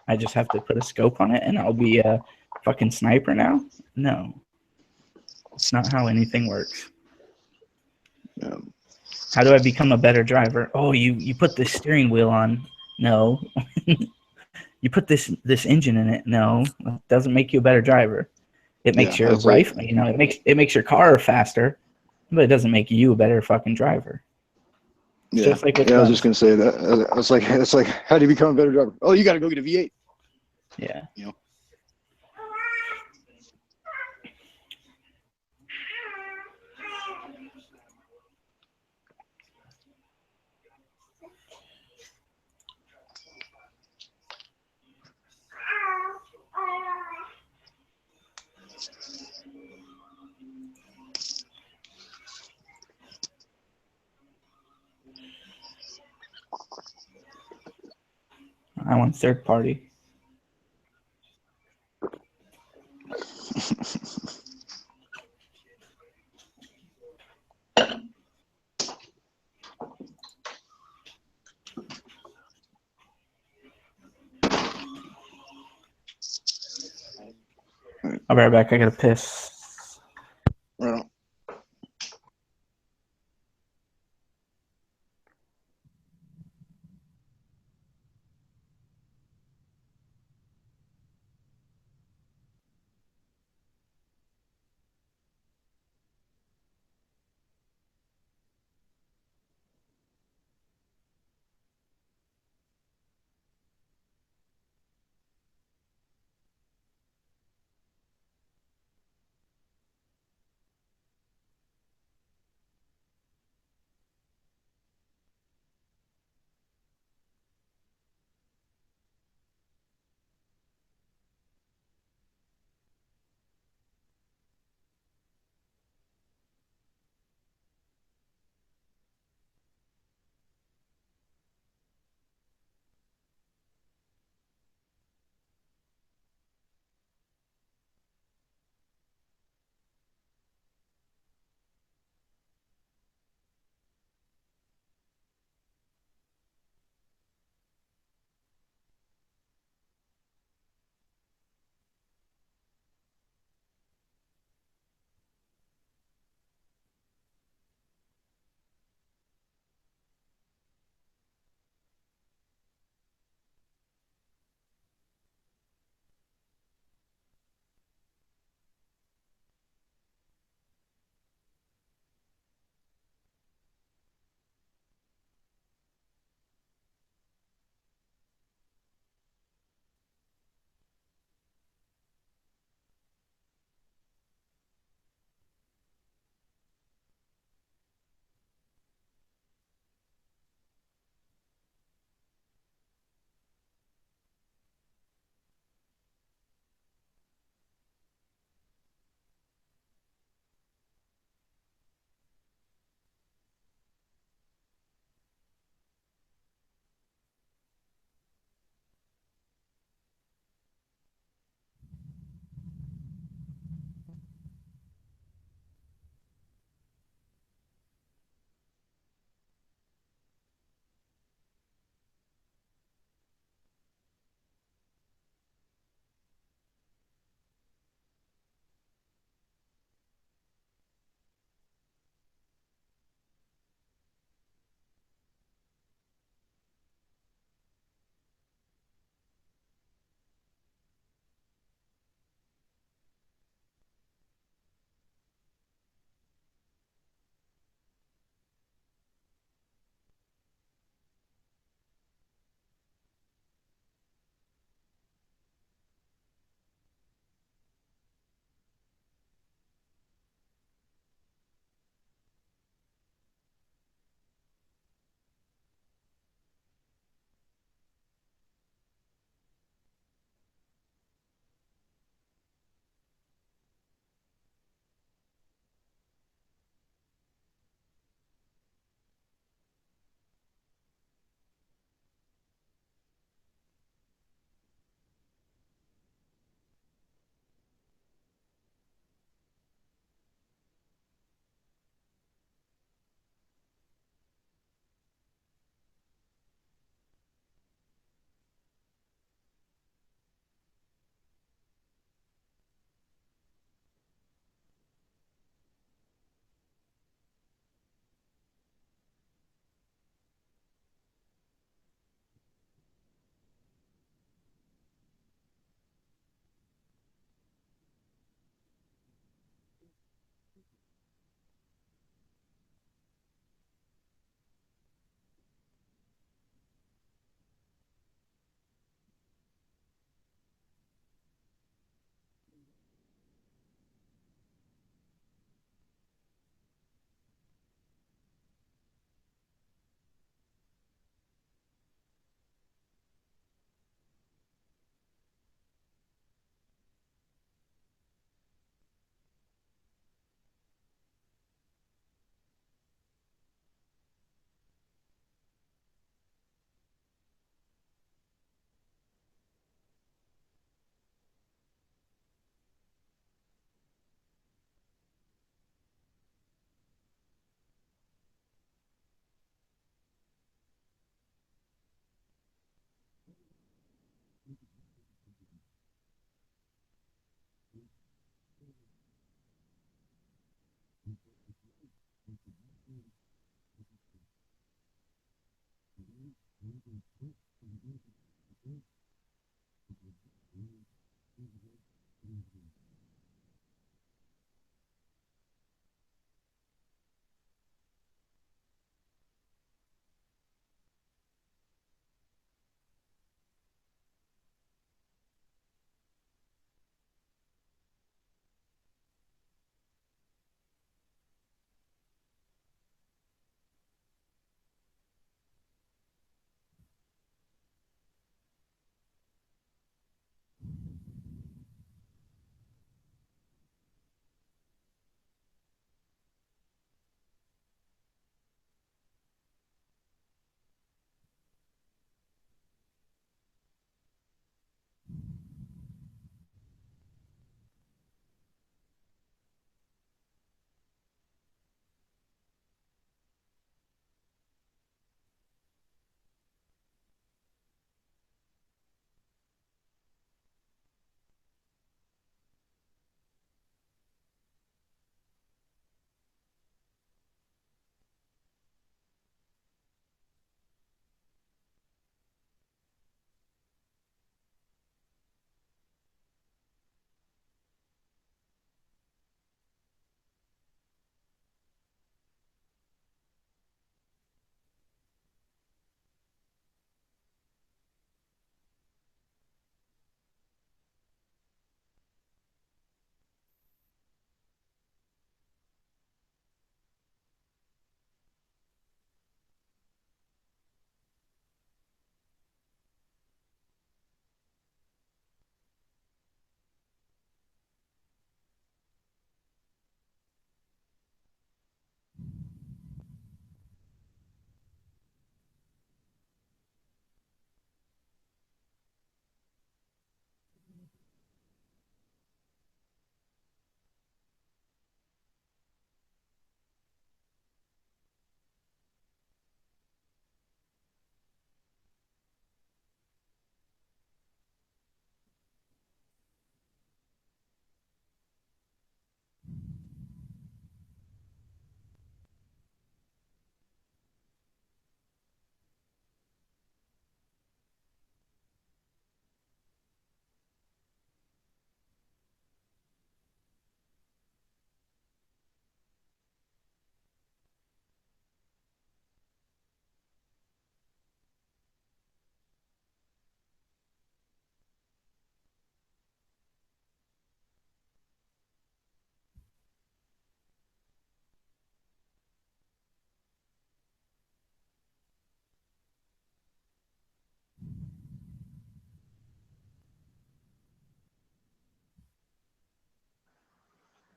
I just have to put a scope on it and I'll be a fucking sniper now? No. It's not how anything works. Yeah. How do I become a better driver? Oh, you put this steering wheel on. No. You put this engine in it. No. It doesn't make you a better driver. It makes your that's like, rifle, it makes your car faster, but it doesn't make you a better fucking driver. It's yeah, just like with I was guns. just gonna say that. It's like, how do you become a better driver? Oh, you got to go get a V8. Yeah. I want third party. I'll be right back. I gotta piss. Right on.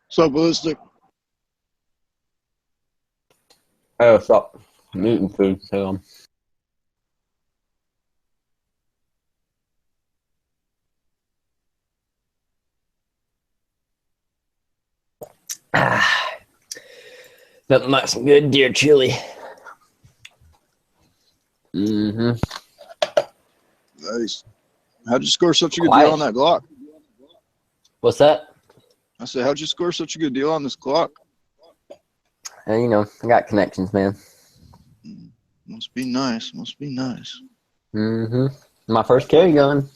So ballistic. Oh, stop. I'm eating food. So, nothing like some good deer chili. Mm-hmm. Nice. How'd you score such a good Quiet. deal on that Glock? What's that? I said, how'd you score such a good deal on this Glock? You know, I got connections, man. Must be nice. Must be nice. Mm-hmm. My first carry gun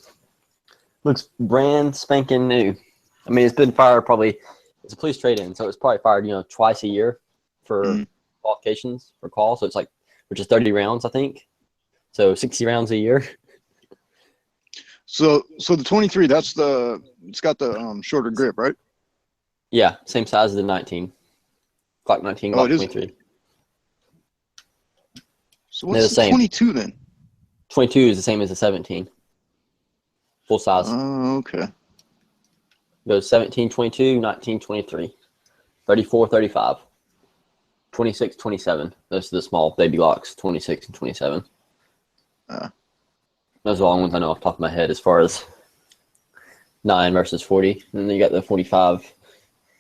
looks brand spanking new. I mean, it's been fired probably. It's a police trade-in, so it's probably fired, you know, twice a year for qualifications for call. So it's like, which is 30 rounds, I think. So 60 rounds a year. So the 23, it's got the shorter grip, right? Yeah, same size as the 19. Glock 19, Glock it is. 23. So They're the what's the same. 22 then? 22 is the same as the 17. Full size. Oh, okay. Goes 17, 22, 19, 23, 34, 35, 26, 27. Those are the small baby Glocks, 26 and 27. Those are all the ones I know off the top of my head as far as 9 versus 40. And then you got the 45.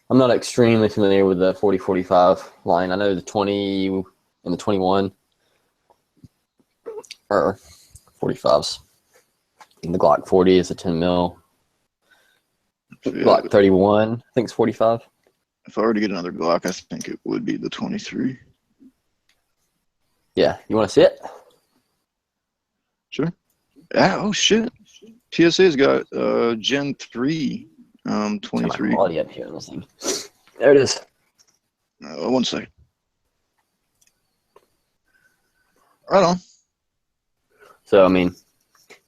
I'm not extremely familiar with the 40-45 line. I know the 20 and the 21 are 45s. And the Glock 40 is a 10 mil. Glock 31, I think it's 45. If I were to get another Glock, I think it would be the 23. Yeah, you want to see it? Sure. Ah, oh shit. PSA's got Gen 3 Turn my 23. quality up here on this thing. There it is. 1 second. Right on. So I mean,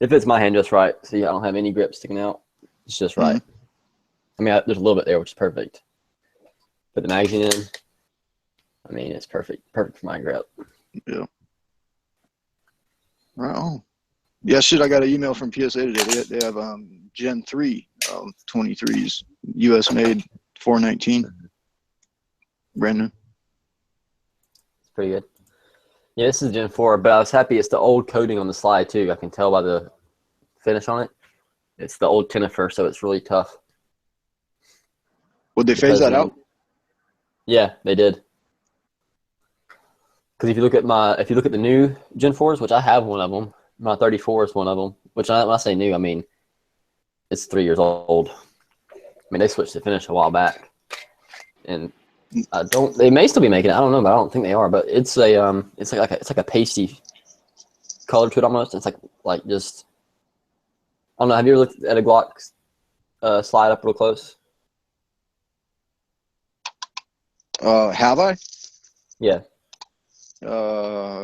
it fits my hand just right. See, I don't have any grip sticking out. It's just right. I mean, there's a little bit there, which is perfect. Put the magazine in. I mean, it's perfect. Perfect for my grip. Yeah. Right on. Yeah, shit, I got an email from PSA today. They have Gen 3 23s, US made, 419. Brand new. It's pretty good. Yeah, this is Gen 4, but I was happy it's the old coating on the slide, too. I can tell by the finish on it. It's the old Tenifer, so it's really tough. Would they phase that out? Yeah, they did. Because if you look at the new Gen 4s, which I have one of them, my 34 is one of them. Which when I say new, I mean it's 3 years old. I mean they switched the finish a while back, and they may still be making it. I don't know, but I don't think they are. But it's like a pasty color to it almost. It's like just I don't know. Have you ever looked at a Glock slide up real close? Have I? Yeah.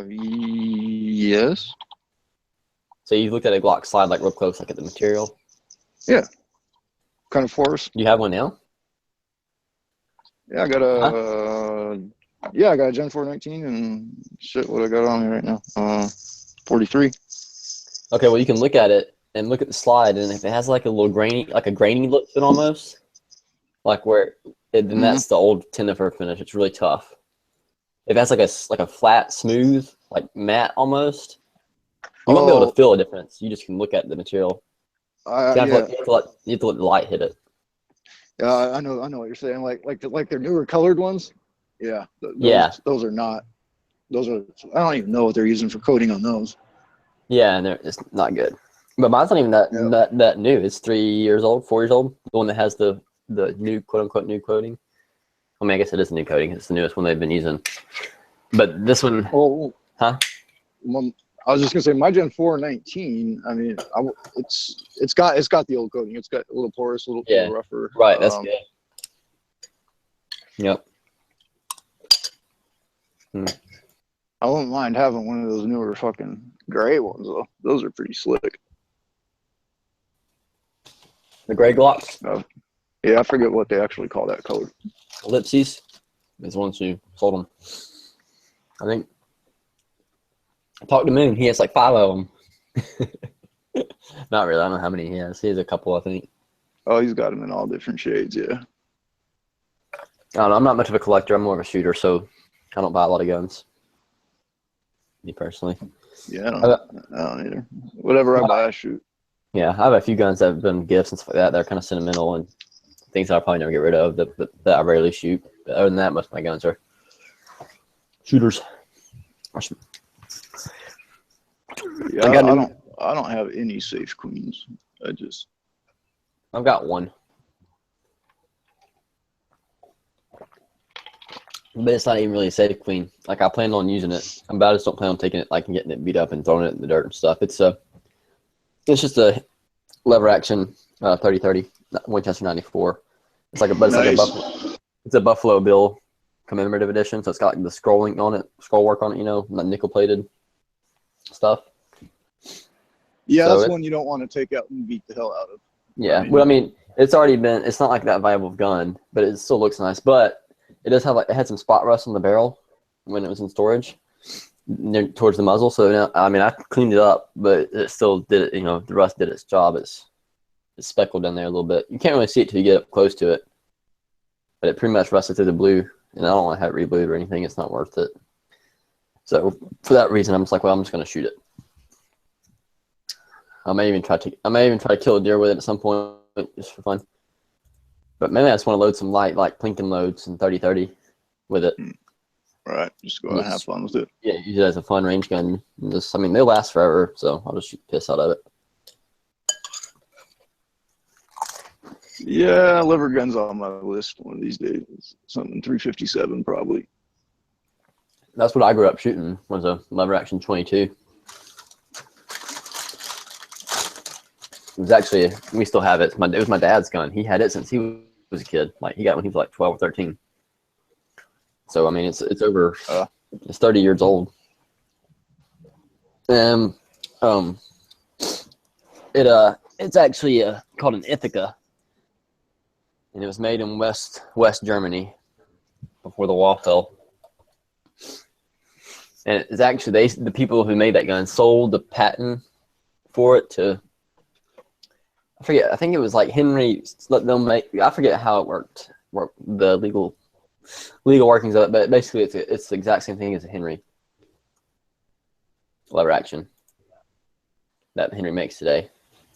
Yes. So you looked at a Glock slide like real close, like at the material? Yeah. Kind of force. You have one now? Yeah, I got a Gen 419 and shit. What I got on me right now? 43. Okay, well you can look at it and look at the slide, and if it has like a little grainy look to it almost, like then that's the old Tenifer finish. It's really tough. If it has like a flat, smooth, like matte almost, you won't be able to feel a difference. You just can look at the material. You have to let the light hit it. Yeah, I know what you're saying. Like their newer colored ones. Yeah. Those are not. Those are. I don't even know what they're using for coating on those. Yeah, and it's not good. But mine's not even that new. It's 3 years old, 4 years old. The one that has the new quote unquote new coating. I mean, I guess it is a new coating. It's the newest one they've been using. But this one, huh? Well, I was just gonna say my Gen 419. I mean, it's got the old coating. It's got a little porous, a little rougher. Right, that's good. Yep. I wouldn't mind having one of those newer fucking gray ones though. Those are pretty slick. The gray Glocks? Yeah, I forget what they actually call that color. Ellipses is the ones who sold them. I think. I talked to Moon. He has like 5 of them. Not really. I don't know how many he has. He has a couple, I think. Oh, he's got them in all different shades, yeah. I don't know. I'm not much of a collector. I'm more of a shooter, so I don't buy a lot of guns. Me personally. Yeah, I don't either. Whatever I buy, I shoot. Yeah, I have a few guns that have been gifts and stuff like that. They're kind of sentimental and things that I'll probably never get rid of that I rarely shoot. But other than that, most of my guns are shooters. Yeah, I don't have any safe queens. I've got one. But it's not even really a safe queen. Like I plan on using it. I just don't plan on taking it like and getting it beat up and throwing it in the dirt and stuff. It's just a lever action 30-30 Winchester 94. It's like it's a Buffalo Bill commemorative edition, so it's got like the scroll work on it, not nickel plated stuff. Yeah, so that's one you don't want to take out and beat the hell out of. Yeah, I mean, it's not like that valuable gun, but it still looks nice. But it does have it had some spot rust on the barrel when it was in storage towards the muzzle. So now, I mean, I cleaned it up, but it still did it. The rust did its job. It's speckled down there a little bit. You can't really see it till you get up close to it, but it pretty much rusted through the blue. And I don't want to have it reblued or anything. It's not worth it. So for that reason, I'm just like, well, I'm just going to shoot it. I may even try to kill a deer with it at some point just for fun. But maybe I just want to load some light, like Plinken loads and 30-30 with it. Right, just go and have fun with it. Yeah, use it as a fun range gun. They'll last forever, so I'll just shoot the piss out of it. Yeah, liver gun's on my list one of these days. Something 357 probably. That's what I grew up shooting, was a lever action 22. was actually, we still have it. It was my dad's gun. He had it since he was a kid. Like he got it when he was like 12 or 13. So I mean, it's over. It's 30 years old. And it's actually called an Ithaca, and it was made in West Germany before the wall fell. And it's actually the people who made that gun sold the patent for it to, I forget. I think it was like Henry let them make. I forget how it worked the legal workings of it, but basically it's the exact same thing as a Henry lever action that Henry makes today.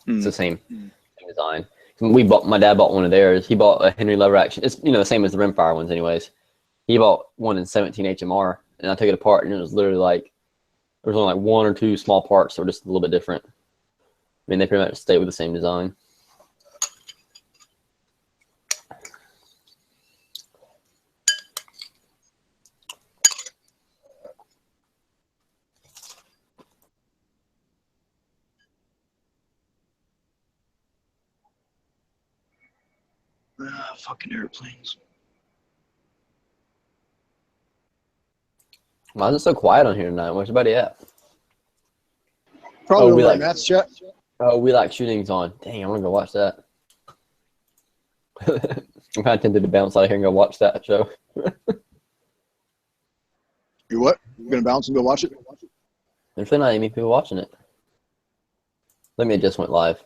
It's the same design. My dad bought one of theirs. He bought a Henry lever action. It's the same as the rimfire ones, anyways. He bought one in 17 HMR, and I took it apart, and it was literally like there was only like one or two small parts that were just a little bit different. I mean, they pretty much stay with the same design. Fucking airplanes. Why is it so quiet on here tonight? Where's everybody at? Probably we over like at Matt's chat. Oh, We Like Shooting's on. Dang, I want to go watch that. I'm kind of tempted to bounce out of here and go watch that show. You what? You gonna bounce and go watch it? There's really not any people watching it. Let me just went live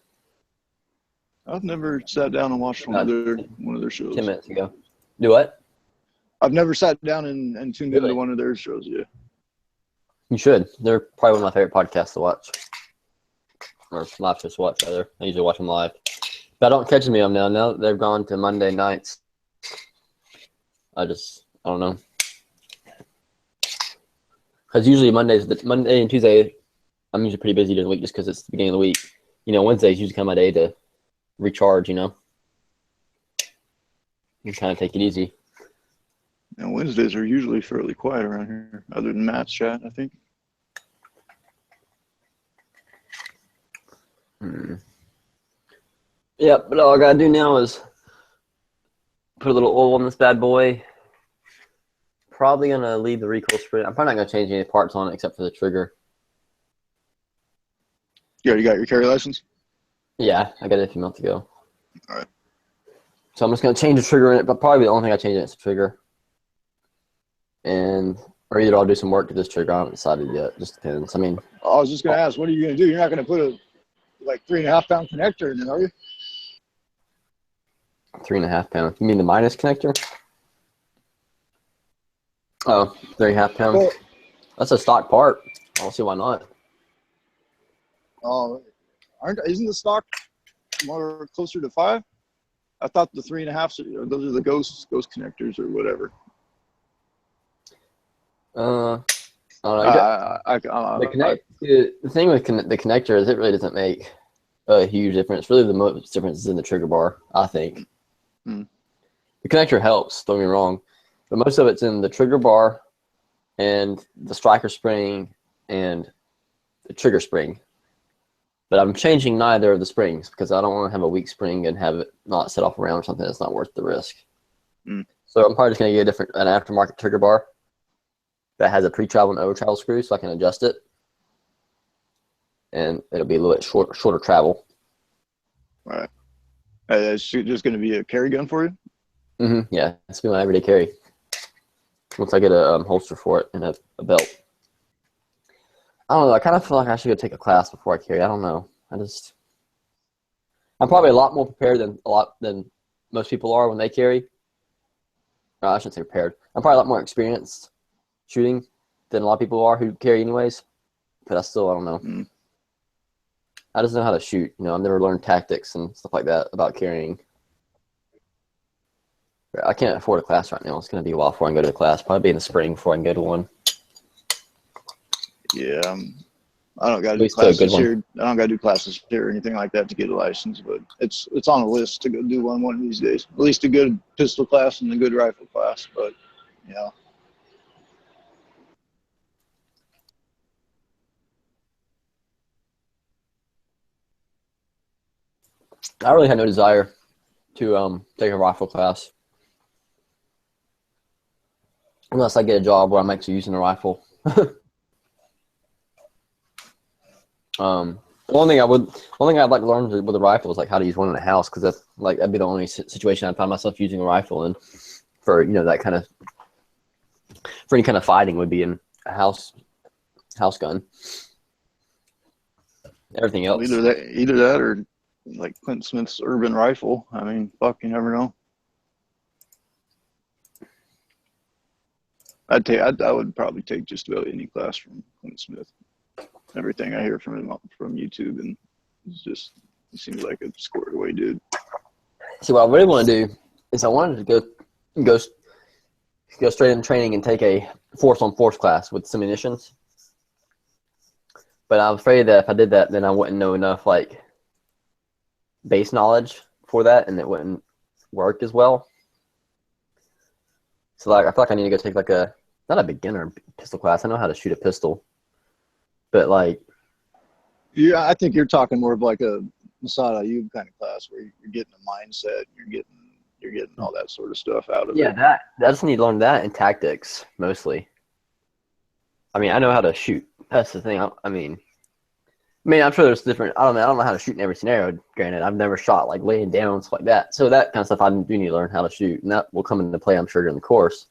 I've never sat down and watched one of their shows. 10 minutes ago. Do what? I've never sat down and tuned into one of their shows yet. You should. They're probably one of my favorite podcasts to watch. Or live to watch, rather. I usually watch them live. But I don't catch me on now. Now that they've gone to Monday nights. I don't know. Because usually Monday and Tuesday, I'm usually pretty busy during the week just because it's the beginning of the week. Wednesday's usually kind of my day to recharge, and kind of take it easy. And Wednesdays are usually fairly quiet around here, other than Matt's chat, I think. Yeah, but all I gotta do now is put a little oil on this bad boy. Probably gonna leave the recoil spring. I'm probably not gonna change any parts on it except for the trigger. You already got your carry license? Yeah, I got it a few months ago. All right. So I'm just gonna change the trigger in it, but probably the only thing I change in it is the trigger. Or either I'll do some work to this trigger. I haven't decided yet. Just depends. I mean, I was just gonna ask, what are you gonna do? You're not gonna put a 3.5 pound connector in it, are you? 3.5 pound. You mean the minus connector? Oh, 3.5 pound. Well, That's a stock part. I don't see why not. Isn't the stock more closer to 5? I thought the 3.5s, those are the ghost connectors or whatever. I don't know. The thing with the connector is it really doesn't make a huge difference. Really, the most difference is in the trigger bar, I think. The connector helps, don't get me wrong, but most of it's in the trigger bar and the striker spring and the trigger spring. But I'm changing neither of the springs because I don't want to have a weak spring and have it not set off around or something that's not worth the risk. So I'm probably just going to get an aftermarket trigger bar that has a pre-travel and over-travel screw so I can adjust it. And it'll be a little bit shorter travel. All right. It's just going to be a carry gun for you? Yeah, it's been my everyday carry. Once I get a holster for it and a belt. I don't know. I kind of feel like I should go take a class before I carry. I don't know. I'm probably a lot more prepared than most people are when they carry. No, I shouldn't say prepared. I'm probably a lot more experienced shooting than a lot of people are who carry anyways. But I don't know. I just know how to shoot. I've never learned tactics and stuff like that about carrying. I can't afford a class right now. It's going to be a while before I can go to the class. Probably be in the spring before I can go to one. Yeah, I don't got to do classes here. I don't got to do classes here or anything like that to get a license, but it's on the list to go do one of these days. At least a good pistol class and a good rifle class. But yeah. I really had no desire to take a rifle class unless I get a job where I'm actually using a rifle. One thing I'd like to learn with a rifle is like how to use one in a house, because that's like that'd be the only situation I'd find myself using a rifle in for that kind of for any kind of fighting would be in a house gun. Everything else, Either that or like Clint Smith's urban rifle. I mean, fuck, you never know. I would probably take just about any class from Clint Smith. Everything I hear from him from YouTube, and he seems like a squared away dude. See, what I really want to do is I wanted to go straight into training and take a force on force class with some munitions. But I'm afraid that if I did that, then I wouldn't know enough like base knowledge for that, and it wouldn't work as well. So like I feel like I need to go take like not a beginner pistol class. I know how to shoot a pistol, but like Yeah, I think you're talking more of like a Masada Ayub kind of class where you're getting a mindset, you're getting all that sort of stuff out of it. yeah, I just need to learn that and tactics mostly. I mean, I know how to shoot. That's the thing. I mean, I'm sure there's different. I don't know how to shoot in every scenario. Granted, I've never shot like laying down and stuff like that. So that kind of stuff I do need to learn how to shoot, and that will come into play, I'm sure, during the course.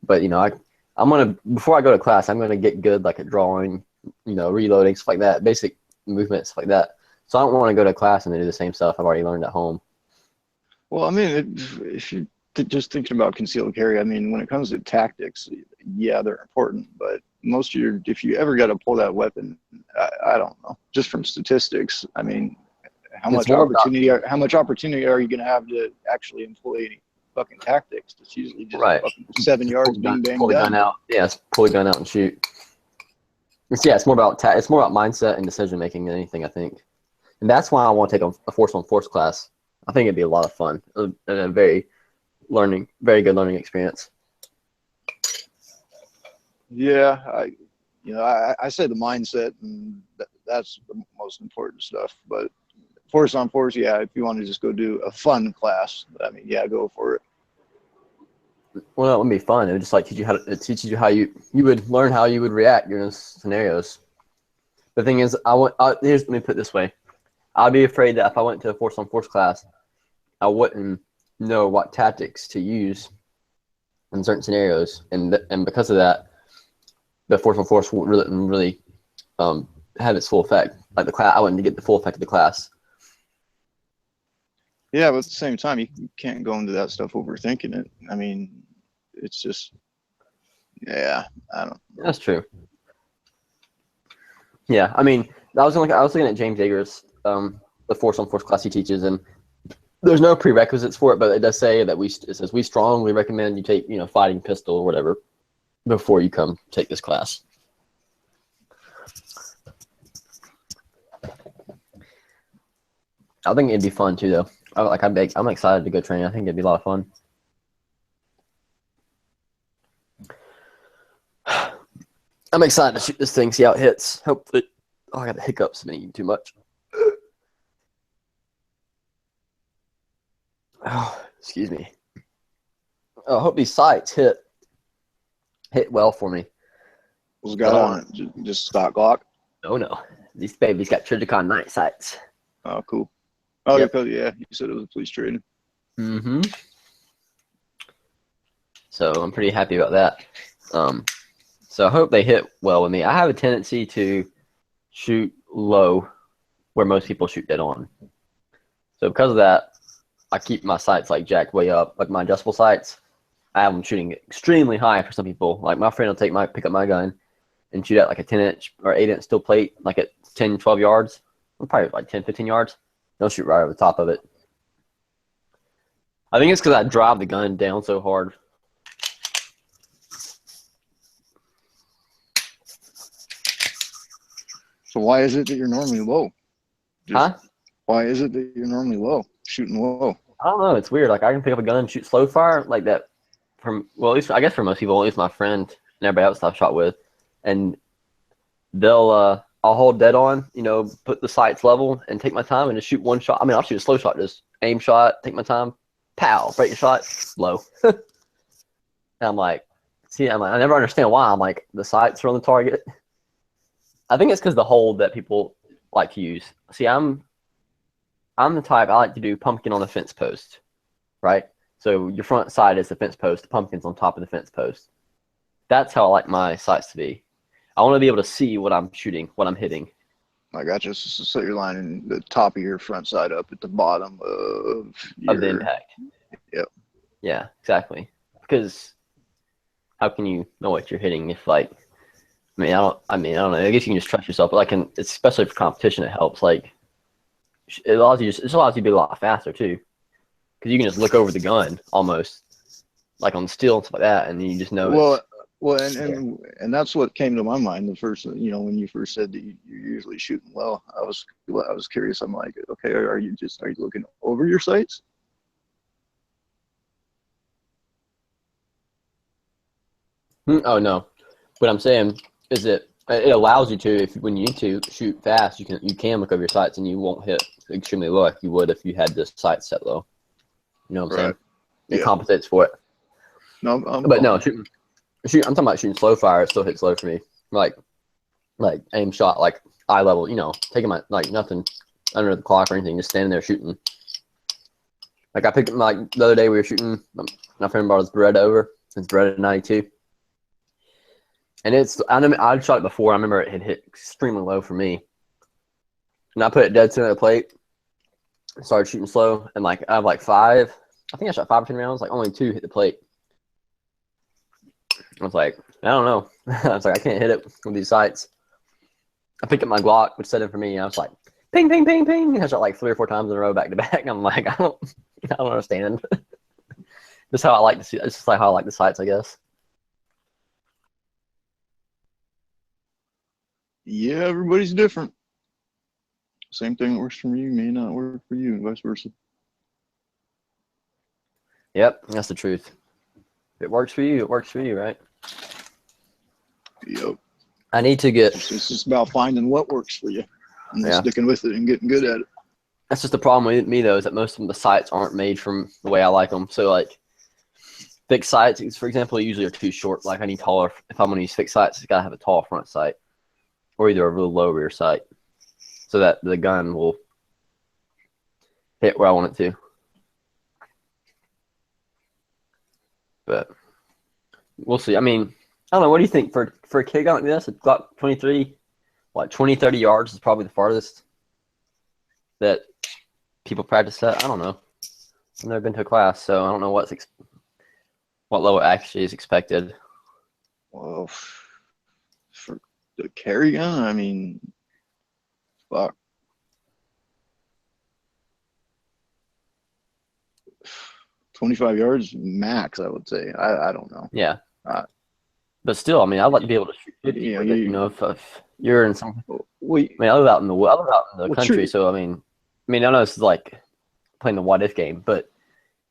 But I'm gonna before I go to class, I'm gonna get good like at drawing, reloading, stuff like that, basic movements, stuff like that. So I don't want to go to class and do the same stuff I've already learned at home. Well, I mean, if you're just thinking about concealed carry, I mean, when it comes to tactics, yeah, they're important, but if you ever got to pull that weapon, I don't know, just from statistics, I mean, how much opportunity are you going to have to actually employ any fucking tactics? It's usually just fucking 7 yards being banged Pull the gun out. Yes, pull the gun out and shoot. It's more about mindset and decision making than anything, I think. And that's why I want to take a force on force class. I think it'd be a lot of fun and a very good learning experience. Yeah, I say the mindset, and that's the most important stuff. But force on force, yeah, if you want to just go do a fun class, I mean, yeah, go for it. Well, that would be fun. It would just like teach you how you would learn how you would react during those scenarios. The thing is, let me put it this way. I'd be afraid that if I went to a force on force class, I wouldn't know what tactics to use in certain scenarios, and because of that, the force on force won't really have its full effect. Like the class, I wouldn't get the full effect of the class. Yeah, but at the same time, you can't go into that stuff overthinking it. I mean, it's just, yeah, I don't know. That's true. Yeah, I mean, I was looking at James Yeager's the force on force class he teaches, and there's no prerequisites for it, but it does say that it says we strongly recommend you take fighting pistol or whatever before you come take this class. I think it'd be fun too, though. I'm excited to go train. I think it'd be a lot of fun. I'm excited to shoot this thing, see how it hits. Hopefully, I got the hiccups. I've been eating too much. Oh, excuse me. I hope these sights hit well for me. What's got on it? Just stock Glock? No. These babies got Trijicon night sights. Oh, cool. Oh, Yep. yeah, you said it was a police training. Mm-hmm. So I'm pretty happy about that. So I hope they hit well with me. I have a tendency to shoot low where most people shoot dead on. So because of that, I keep my sights like jacked way up, like my adjustable sights. I have them shooting extremely high for some people. Like my friend will pick up my gun and shoot at like a 10-inch or 8-inch steel plate, like at 10, 12 yards. Probably like 10, 15 yards. They'll shoot right over the top of it. I think it's because I drive the gun down so hard. So why is it that you're normally low? Huh? Why is it that you're normally low, shooting low? I don't know. It's weird. Like I can pick up a gun and shoot slow fire like that. At least I guess for most people, at least my friend and everybody else I've shot with, and they'll I'll hold dead on, put the sights level and take my time and just shoot one shot. I mean, I'll shoot a slow shot, just aim shot, take my time, pow, break the shot, low. And I'm like, I never understand why. I'm like, the sights are on the target. I think it's because the hold that people like to use. See, I'm the type, I like to do pumpkin on the fence post, right? So your front side is the fence post, the pumpkin's on top of the fence post. That's how I like my sights to be. I want to be able to see what I'm shooting, what I'm hitting. I got you. So you're lining the top of your front side up at the bottom of the impact. Yep. Yeah, exactly. Because how can you know what you're hitting if I don't know. I guess you can just trust yourself, but especially for competition, it helps. Like it allows you to be a lot faster too, because you can just look over the gun almost, like on steel and stuff like that, and then you just know. And that's what came to my mind the first, when you first said that you're usually shooting low. I was curious. I'm like, okay, are you looking over your sights? Oh no, what I'm saying is that it allows you to, when you need to shoot fast, you can look over your sights and you won't hit extremely low like you would if you had the sights set low. You know what I'm saying? It compensates for it. No, I'm talking about shooting slow fire. It still hits low for me. Like aim shot, like eye level. Taking my nothing under the clock or anything, just standing there shooting. Like I picked up the other day we were shooting. My friend brought his Beretta over. His Beretta 92. And I'd shot it before. I remember it had hit extremely low for me. And I put it dead center of the plate. Started shooting slow. And I have 5. I think I shot 5 or 10 rounds. Only 2 hit the plate. I was like, I don't know. I was like, I can't hit it with these sights. I picked up my Glock, which set it for me. And I was like, ping, ping, ping, ping. I shot 3 or 4 times in a row back to back. I'm like, I don't understand. This is how I like to see. It's just how I like the sights, I guess. Yeah, everybody's different. Same thing that works for you may not work for you, and vice versa. Yep, that's the truth. If it works for you, it works for you, right? Yep. I need to get. It's just about finding what works for you and sticking with it and getting good at it. That's just the problem with me, though, is that most of the sights aren't made from the way I like them. So, fixed sights, for example, usually are too short. I need taller. If I'm going to use fixed sights, it's got to have a tall front sight or either a real low rear sight so that the gun will hit where I want it to. But we'll see. I mean, I don't know. What do you think for a kid gun like this? A Glock 23, 20, 30 yards is probably the farthest that people practice at. I don't know. I've never been to a class, so I don't know what level actually is expected. Well, for the carry gun, I mean, fuck. 25 yards max, I would say. I don't know. Yeah. But still, I mean, I'd like to be able to shoot 50 with it, if you're in some. I live out in the country, true. So I know this is like playing the what if game, but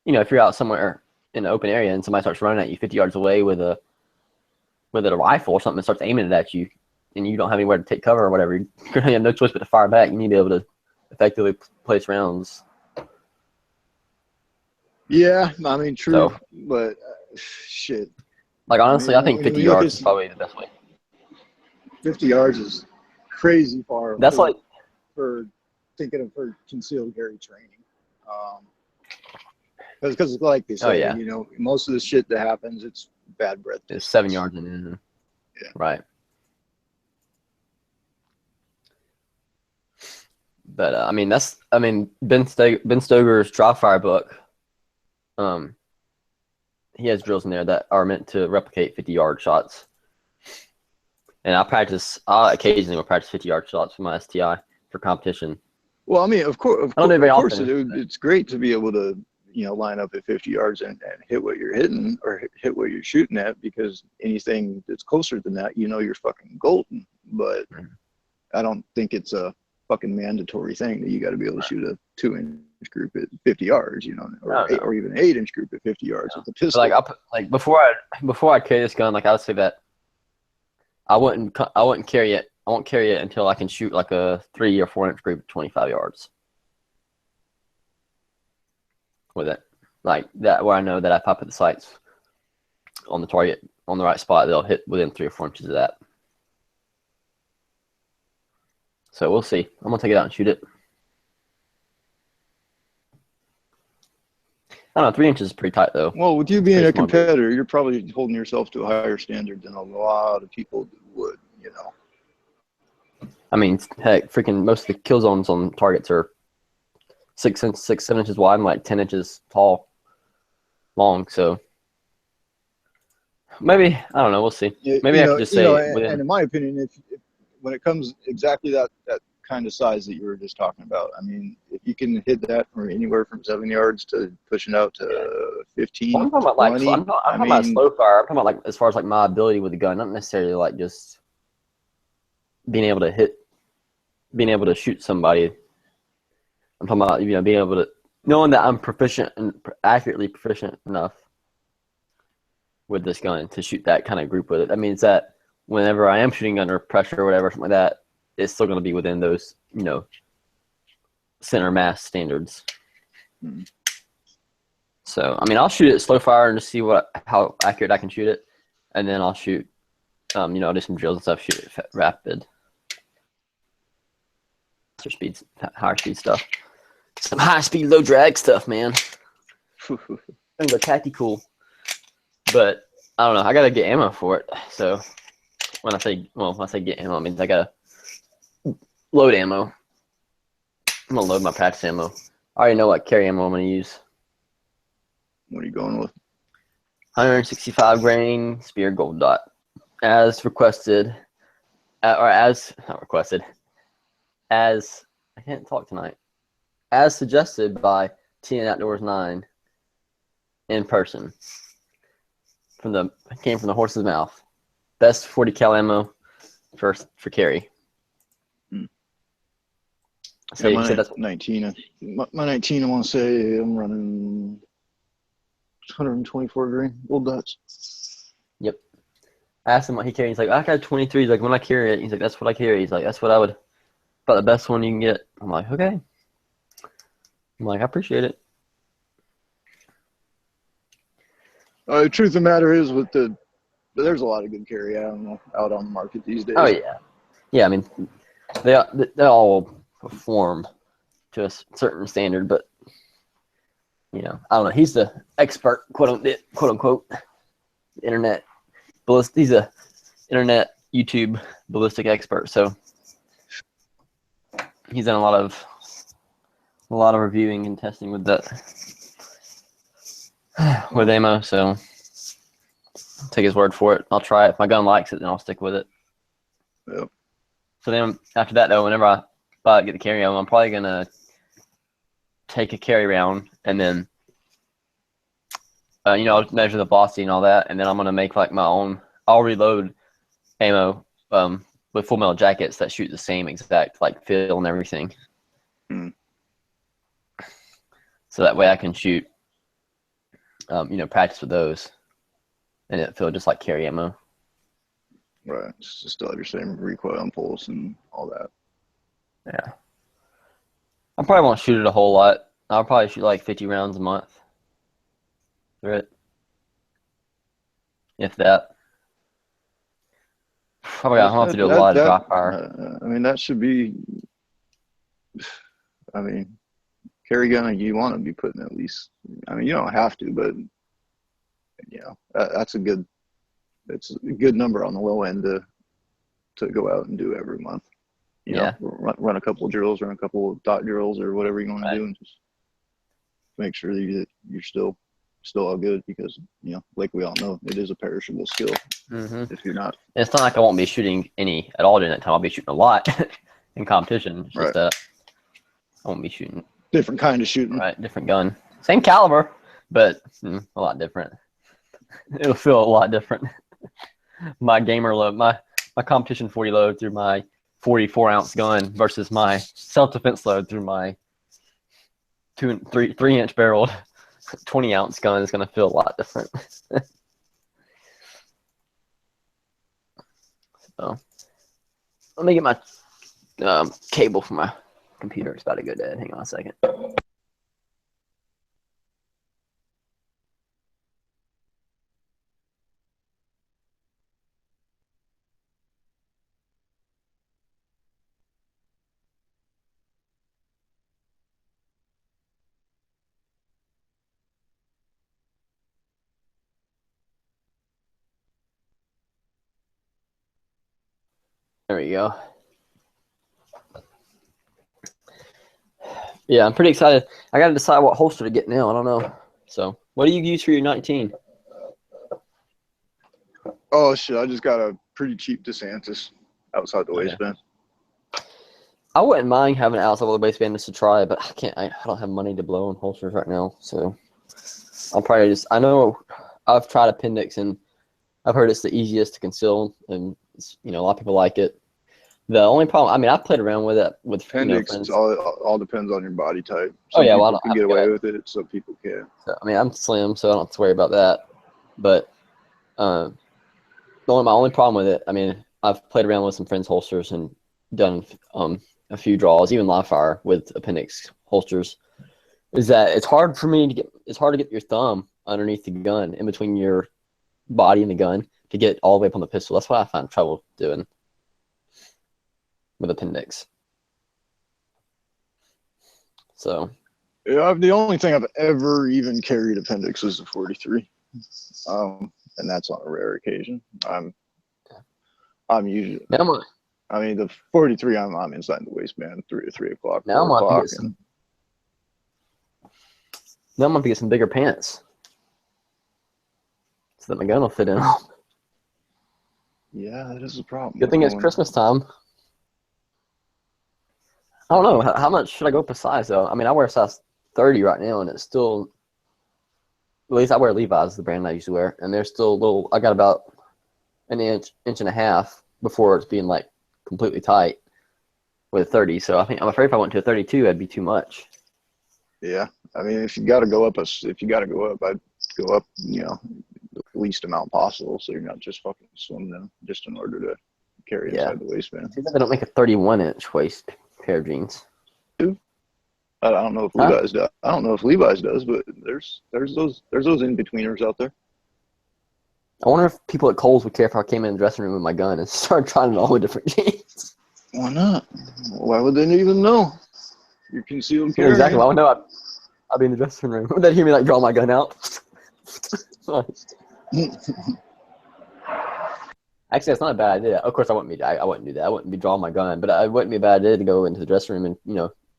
if you're out somewhere in an open area and somebody starts running at you 50 yards away with a rifle or something and starts aiming it at you, and you don't have anywhere to take cover or whatever, you're gonna have no choice but to fire back. You need to be able to effectively place rounds. Yeah, I mean, true, but shit. Honestly, I think 50 yards is probably the best way. 50 yards is crazy far. That's for thinking of for concealed carry training. Because like they say, most of the shit that happens, it's bad breath. It's 7 yards in. Yeah. Right. But Ben Stoger's dry fire book. He has drills in there that are meant to replicate 50-yard shots. And I occasionally will practice 50-yard shots for my STI for competition. Well, I mean, of course, it's great to be able to, line up at 50 yards and hit what you're hitting or hit what you're shooting at, because anything that's closer than that, you're fucking golden. But I don't think it's a fucking mandatory thing that you got to be able to shoot a 2-inch group at 50 yards, or even an 8-inch group at 50 yards with the pistol. Before I carry this gun, I would say that I wouldn't carry it I won't carry it until I can shoot like a 3 or 4 inch group at 25 yards with it, like that, where I know that if I put the sights on the target on the right spot, they'll hit within 3 or 4 inches of that. So we'll see. I'm gonna take it out and shoot it. I don't know, 3 inches is pretty tight though. Well, with you being Pretty a small. competitor, you're probably holding yourself to a higher standard than a lot of people would, you know. I mean, heck, freaking most of the kill zones on targets are 7 inches wide and like 10 inches tall, long. So maybe, I don't know. We'll see. Maybe I could just say within. and in my opinion, if when it comes exactly that kind of size that you were just talking about, I mean, if you can hit that from anywhere from 7 yards to pushing out to 15, Well, I'm talking about like 20, I'm talking about slow fire. I'm talking about like as far as like my ability with the gun, not necessarily like just being able to hit, being able to shoot somebody. I'm talking about, you know, being able to, knowing that I'm proficient and accurately proficient enough with this gun to shoot that kind of group with it. That means that whenever I am shooting under pressure or whatever, something like that, it's still going to be within those, you know, center mass standards. Hmm. So, I mean, I'll shoot it at slow fire and just see how accurate I can shoot it. And then I'll shoot, you know, I'll do some drills and stuff, shoot it rapid. Higher speed stuff. Some high speed, low drag stuff, man. Things are tactical. But I don't know. I gotta get ammo for it. So when I say get ammo, I mean I gotta load ammo. I'm gonna load my practice ammo. I already know what carry ammo I'm gonna use. What are you going with? 165 grain Spear Gold Dot, as requested, or as not requested, as I can't talk tonight. As suggested by TN Outdoors 9 in person. Came from the horse's mouth. Best 40 cal ammo for carry. So Yeah, you said that's 19. My 19, I want to say I'm running 124 grain gold dots. Yep. I asked him what he carried. He's like, I got 23. He's like, when I carry it, he's like, that's what I carry. He's like, that's what I would, about the best one you can get. I'm like, okay. I'm like, I appreciate it. The truth of the matter is, there's a lot of good carry out on the market these days. Oh yeah, yeah. I mean, they all perform to a certain standard, but you know, I don't know. He's the expert, quote unquote, internet ballistic. He's a internet YouTube ballistic expert. So he's done a lot of reviewing and testing with that. With ammo, so I'll take his word for it. I'll try it. If my gun likes it, then I'll stick with it. Yep. So then after that, though, whenever I get the carry ammo, I'm probably gonna take a carry round and then, you know, I'll measure the velocity and all that, and then I'm gonna make like my own. I'll reload ammo with full metal jackets that shoot the same exact like feel and everything. Hmm. So that way I can shoot. You know, practice with those, and it feel just like carry ammo. Right, just still have your same recoil impulse and all that. Yeah, I probably won't shoot it a whole lot. I'll probably shoot like 50 rounds a month. Right, if that. Probably I'll have to do a lot of dry fire. I mean, that should be. I mean, carry gun, you want to be putting at least. I mean, you don't have to, but you know, it's a good number on the low end to go out and do every month. You know, run a couple of drills, run a couple of dot drills, or whatever you want to do, and just make sure that you're still all good, because you know, like we all know, it is a perishable skill. Mm-hmm. If you're not. It's not like I won't be shooting any at all during that time. I'll be shooting a lot in competition. It's just I won't be shooting. Different kind of shooting. Right, different gun. Same caliber, but a lot different. It'll feel a lot different. My gamer load, my competition 40 load through my 44 ounce gun versus my self-defense load through my 3 inch barreled 20 ounce gun is going to feel a lot different. So Let me get my cable for my computer. It's about to go dead. Hang on a second. There we go. Yeah, I'm pretty excited. I got to decide what holster to get now. I don't know. So, what do you use for your 19? Oh shit! I just got a pretty cheap DeSantis outside the waistband. I wouldn't mind having an outside of the waistband just to try, but I can't. I don't have money to blow on holsters right now, so I'll probably just. I know I've tried appendix and I've heard it's the easiest to conceal, and a lot of people like it. The only problem, I mean, I've played around with it with Appendix, friends. all depends on your body type. Oh yeah, well, people can get away with it. Some people can't. So, I mean, I'm slim, so I don't have to worry about that. But my only problem with it, I mean, I've played around with some friends' holsters and done a few draws, even live fire with appendix holsters. Is that it's hard for me to get? It's hard to get your thumb underneath the gun, in between your body and the gun, to get all the way up on the pistol. That's what I find trouble doing with appendix. So yeah, the only thing I've ever even carried appendix is the 43, and that's on a rare occasion. I'm usually. I mean, the 43, I'm inside the waistband 3 o'clock. Now I'm 4 gonna o'clock, have to get some bigger pants so that my gun will fit in. Yeah, that is a problem. Good thing it's Christmas time. I don't know. How much should I go up a size, though? I mean, I wear a size 30 right now, and it's still... At least I wear Levi's, the brand I used to wear, and they're still a little... I got about an inch and a half before it's being, like, completely tight with a 30. So I'm afraid if I went to a 32, that'd be too much. Yeah, I mean, if you got to go up, I'd go up, the least amount possible, so you're not just fucking swimming them just in order to carry inside the waistband. See, they don't make a 31-inch waist pair of jeans. I don't know if Levi's does. I don't know if Levi's does, but there's those in-betweeners out there. I wonder if people at Kohl's would care if I came in the dressing room with my gun and started trying all the different jeans. Why not? Why would they even know? You're concealed carry. Exactly. Well, I would know I'd be in the dressing room. Would they hear me like draw my gun out? Actually, that's not a bad idea. Of course, I wouldn't do that. I wouldn't be drawing my gun, but it wouldn't be a bad idea to go into the dressing room and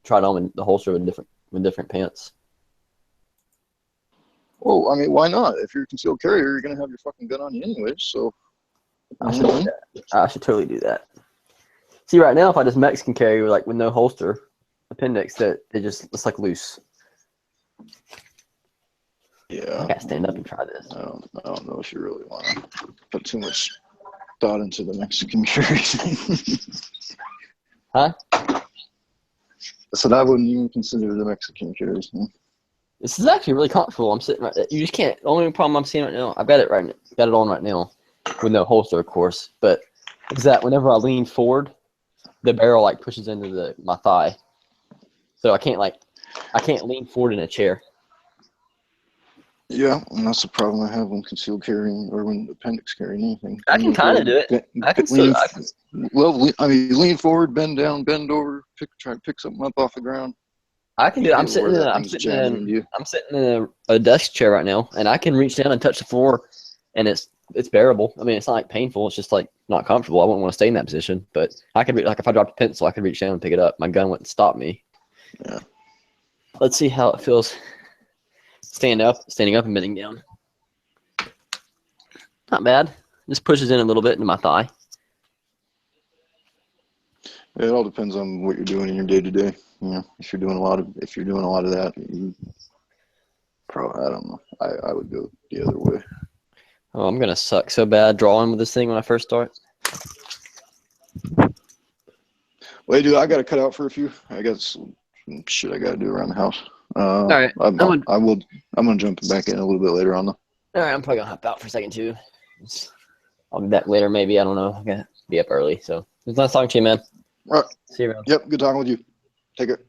try it on in the holster with different pants. Well, I mean, why not? If you're a concealed carrier, you're gonna have your fucking gun on you anyway. So I should do that. I should totally do that. See, right now, if I just Mexican carry with no holster appendix, that it's like loose. Yeah. I gotta stand up and try this. I don't know if you really want to put too much thought into the Mexican carry thing. Huh? I said I wouldn't even consider the Mexican carry thing. This is actually really comfortable. I'm sitting right there. You just can't. The only problem I'm seeing right now, I've got it on right now, with no holster, of course. But is that whenever I lean forward, the barrel pushes into my thigh, so I can't lean forward in a chair. Yeah, and that's the problem I have when concealed carrying or when appendix carrying anything. I can kind of do it. Lean forward, bend down, bend over, try to pick something up off the ground. I can do it. I'm sitting in a desk chair right now, and I can reach down and touch the floor, and it's bearable. I mean, it's not painful. It's just not comfortable. I wouldn't want to stay in that position, but I could if I dropped a pencil, I could reach down and pick it up. My gun wouldn't stop me. Yeah. Let's see how it feels. Standing up and bending down. Not bad. Just pushes in a little bit into my thigh. Yeah, it all depends on what you're doing in your day to day. If you're doing a lot of that, I don't know. I would go the other way. Oh, I'm gonna suck so bad drawing with this thing when I first start. Well, dude, I got to cut out for a few. I got some shit I got to do around the house. All right. I'm gonna jump back in a little bit later on though. All right, I'm probably gonna hop out for a second too. I'll be back later, maybe. I don't know. I'm gonna be up early, so. was nice talking to you, man. All right. See you around. Yep. Good talking with you. Take care.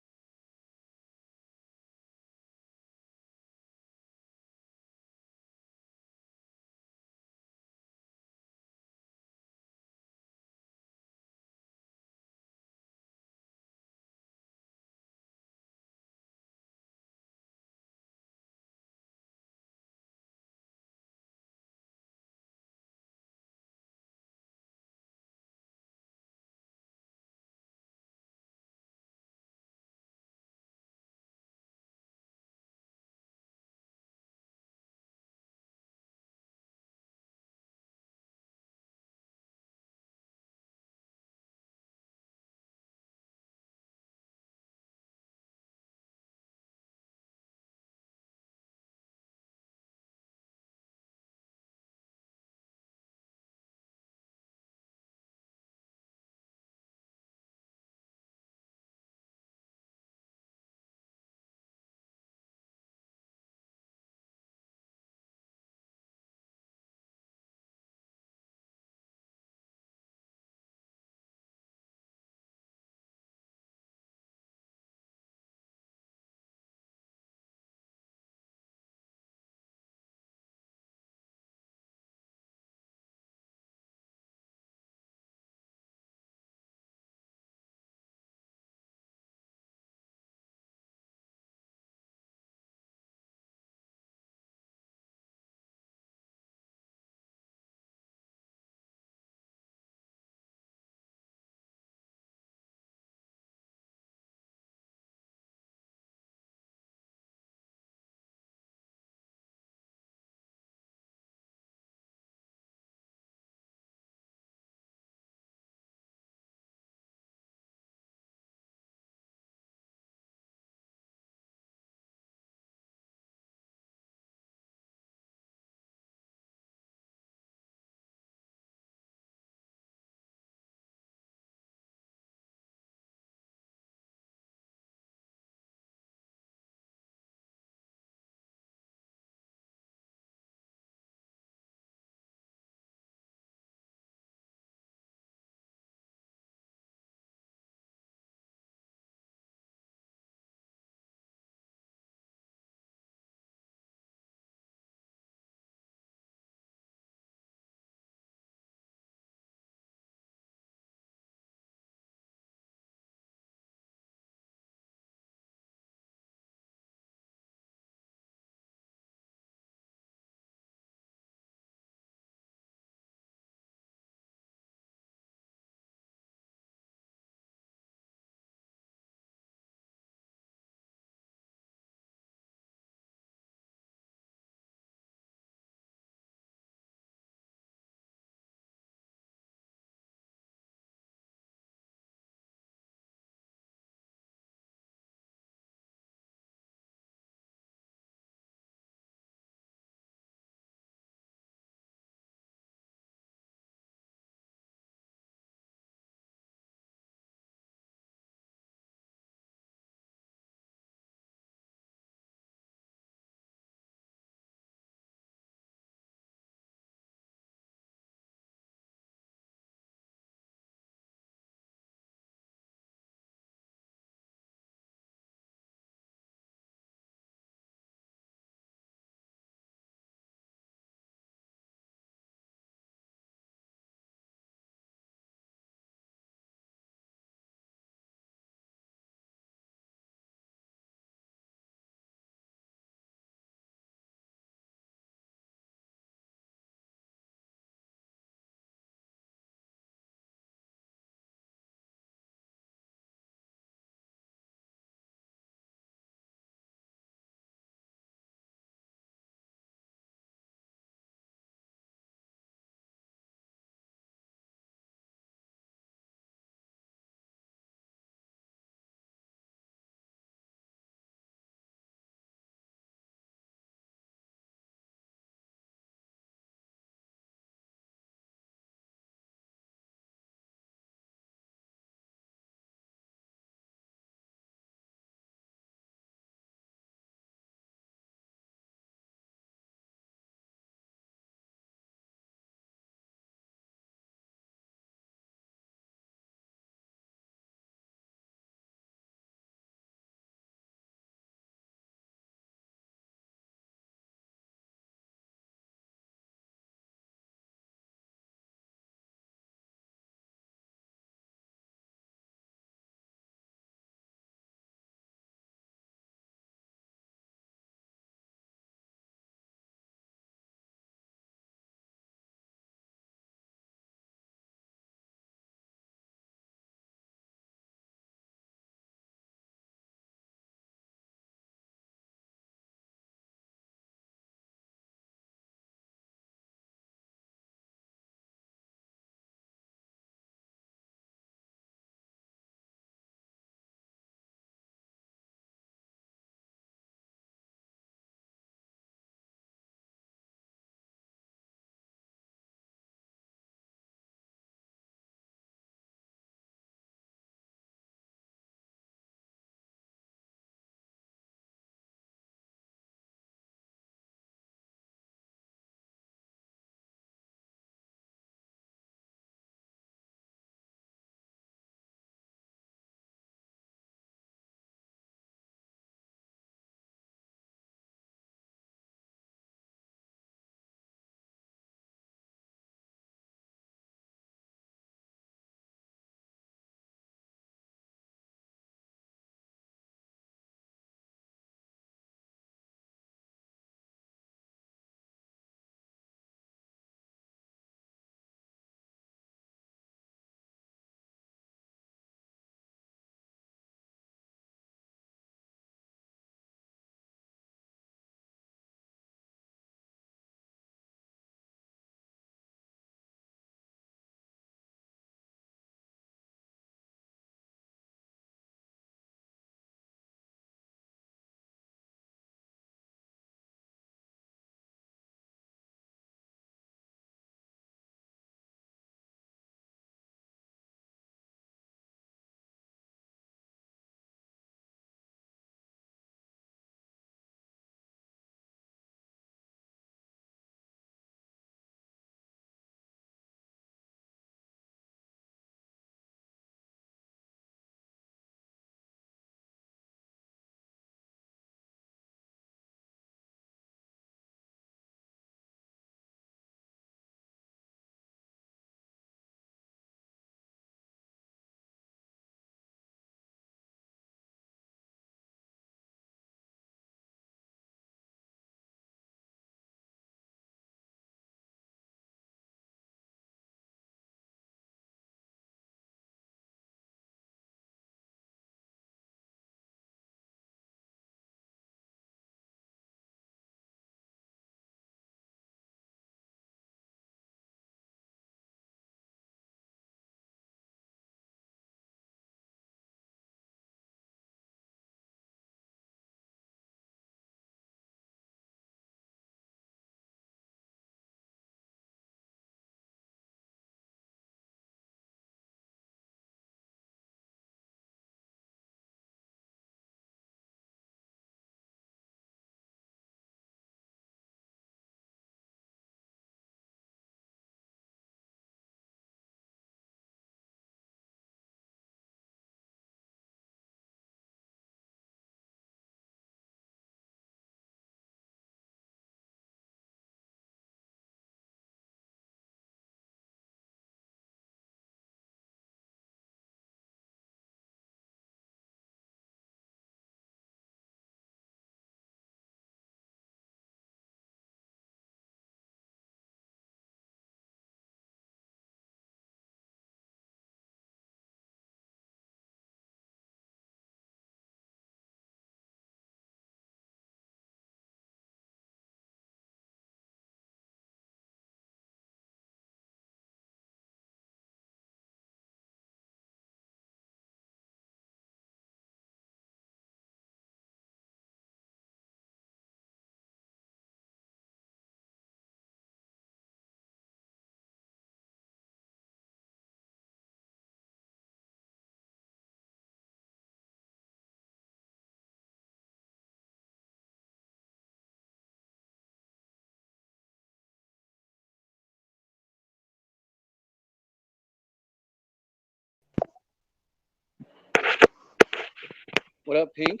What up, Pink?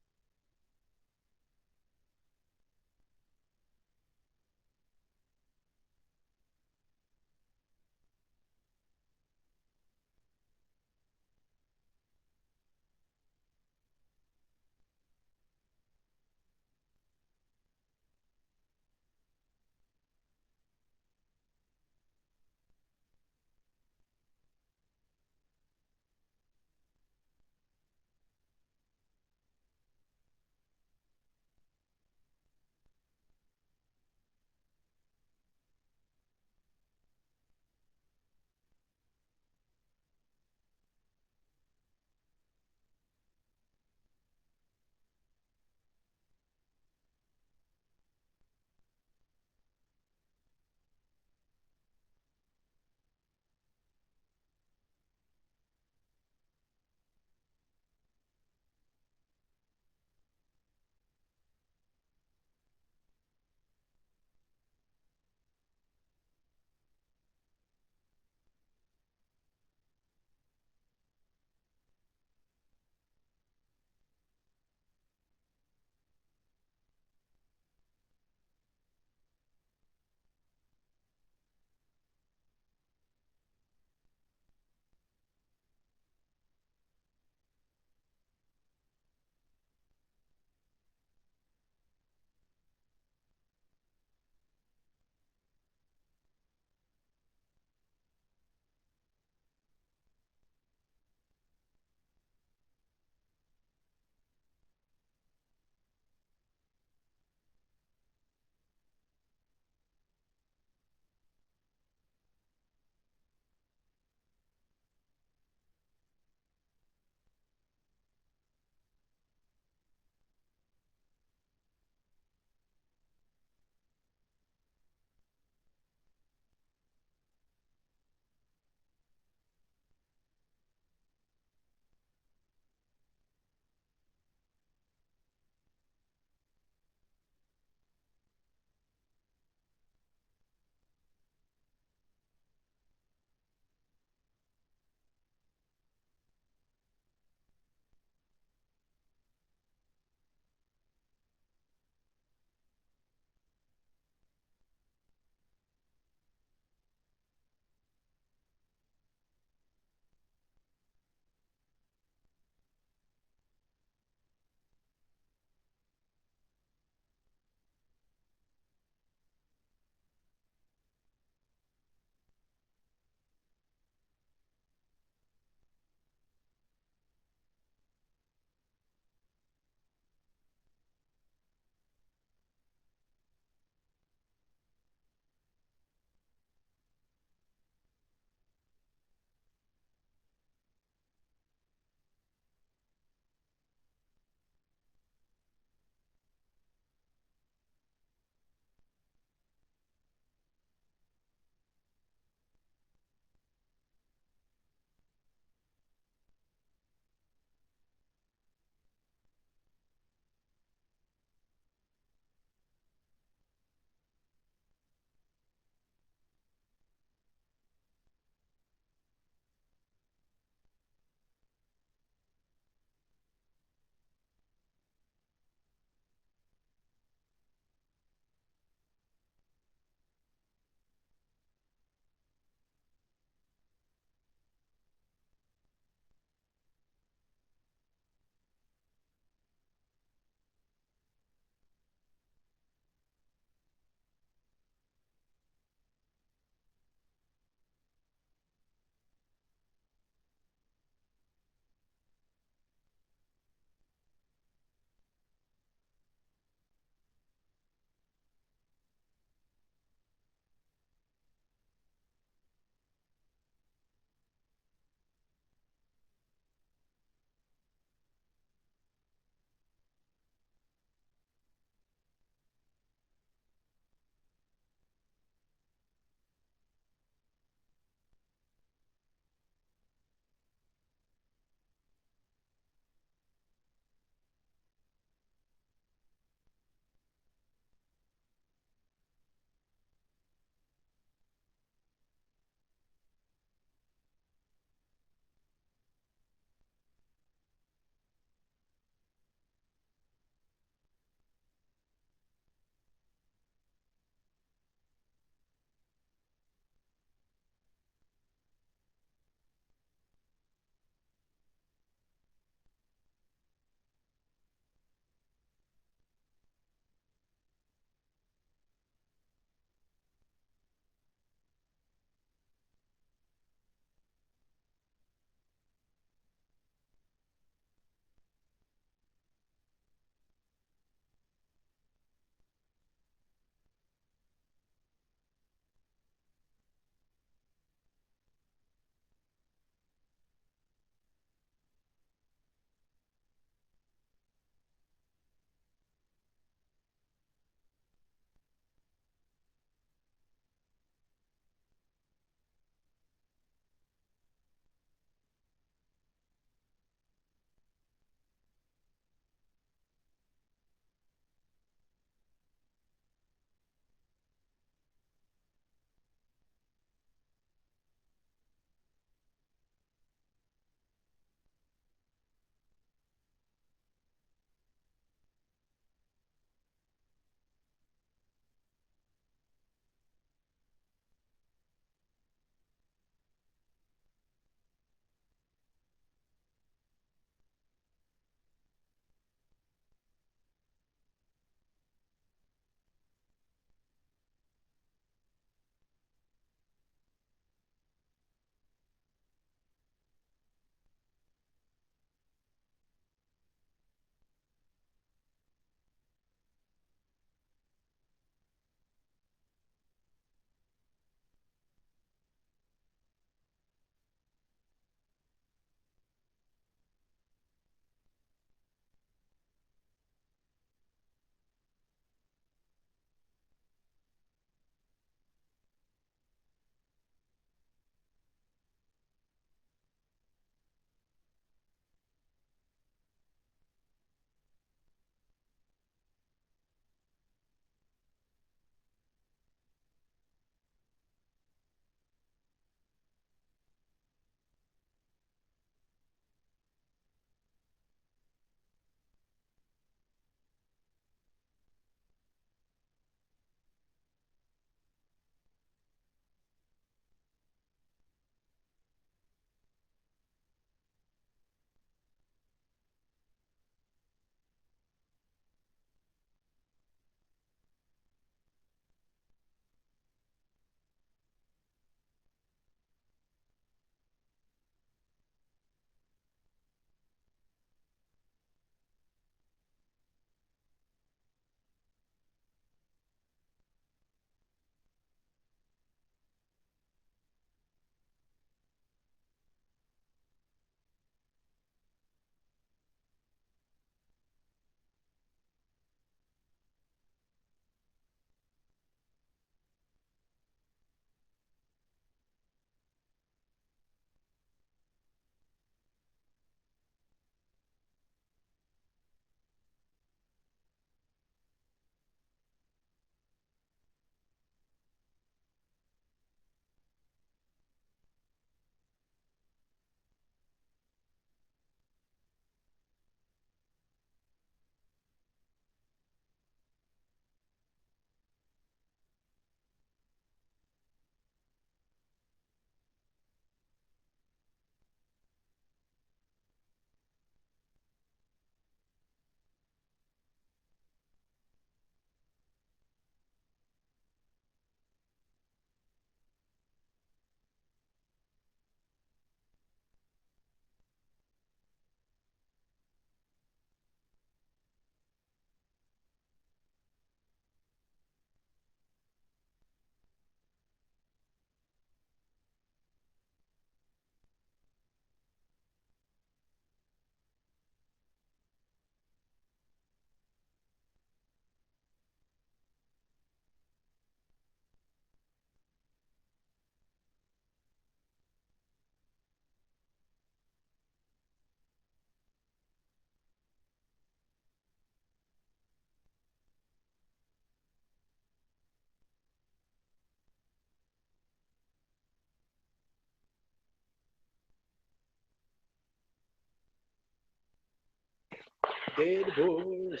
Dead horse.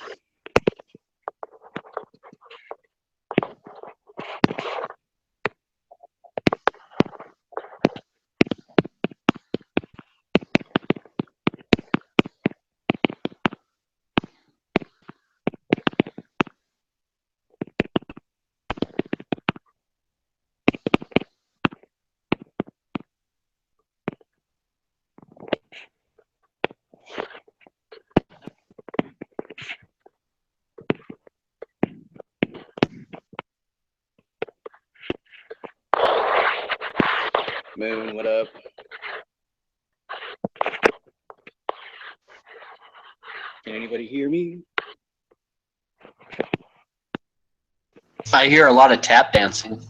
Moon, what up? Can anybody hear me? I hear a lot of tap dancing.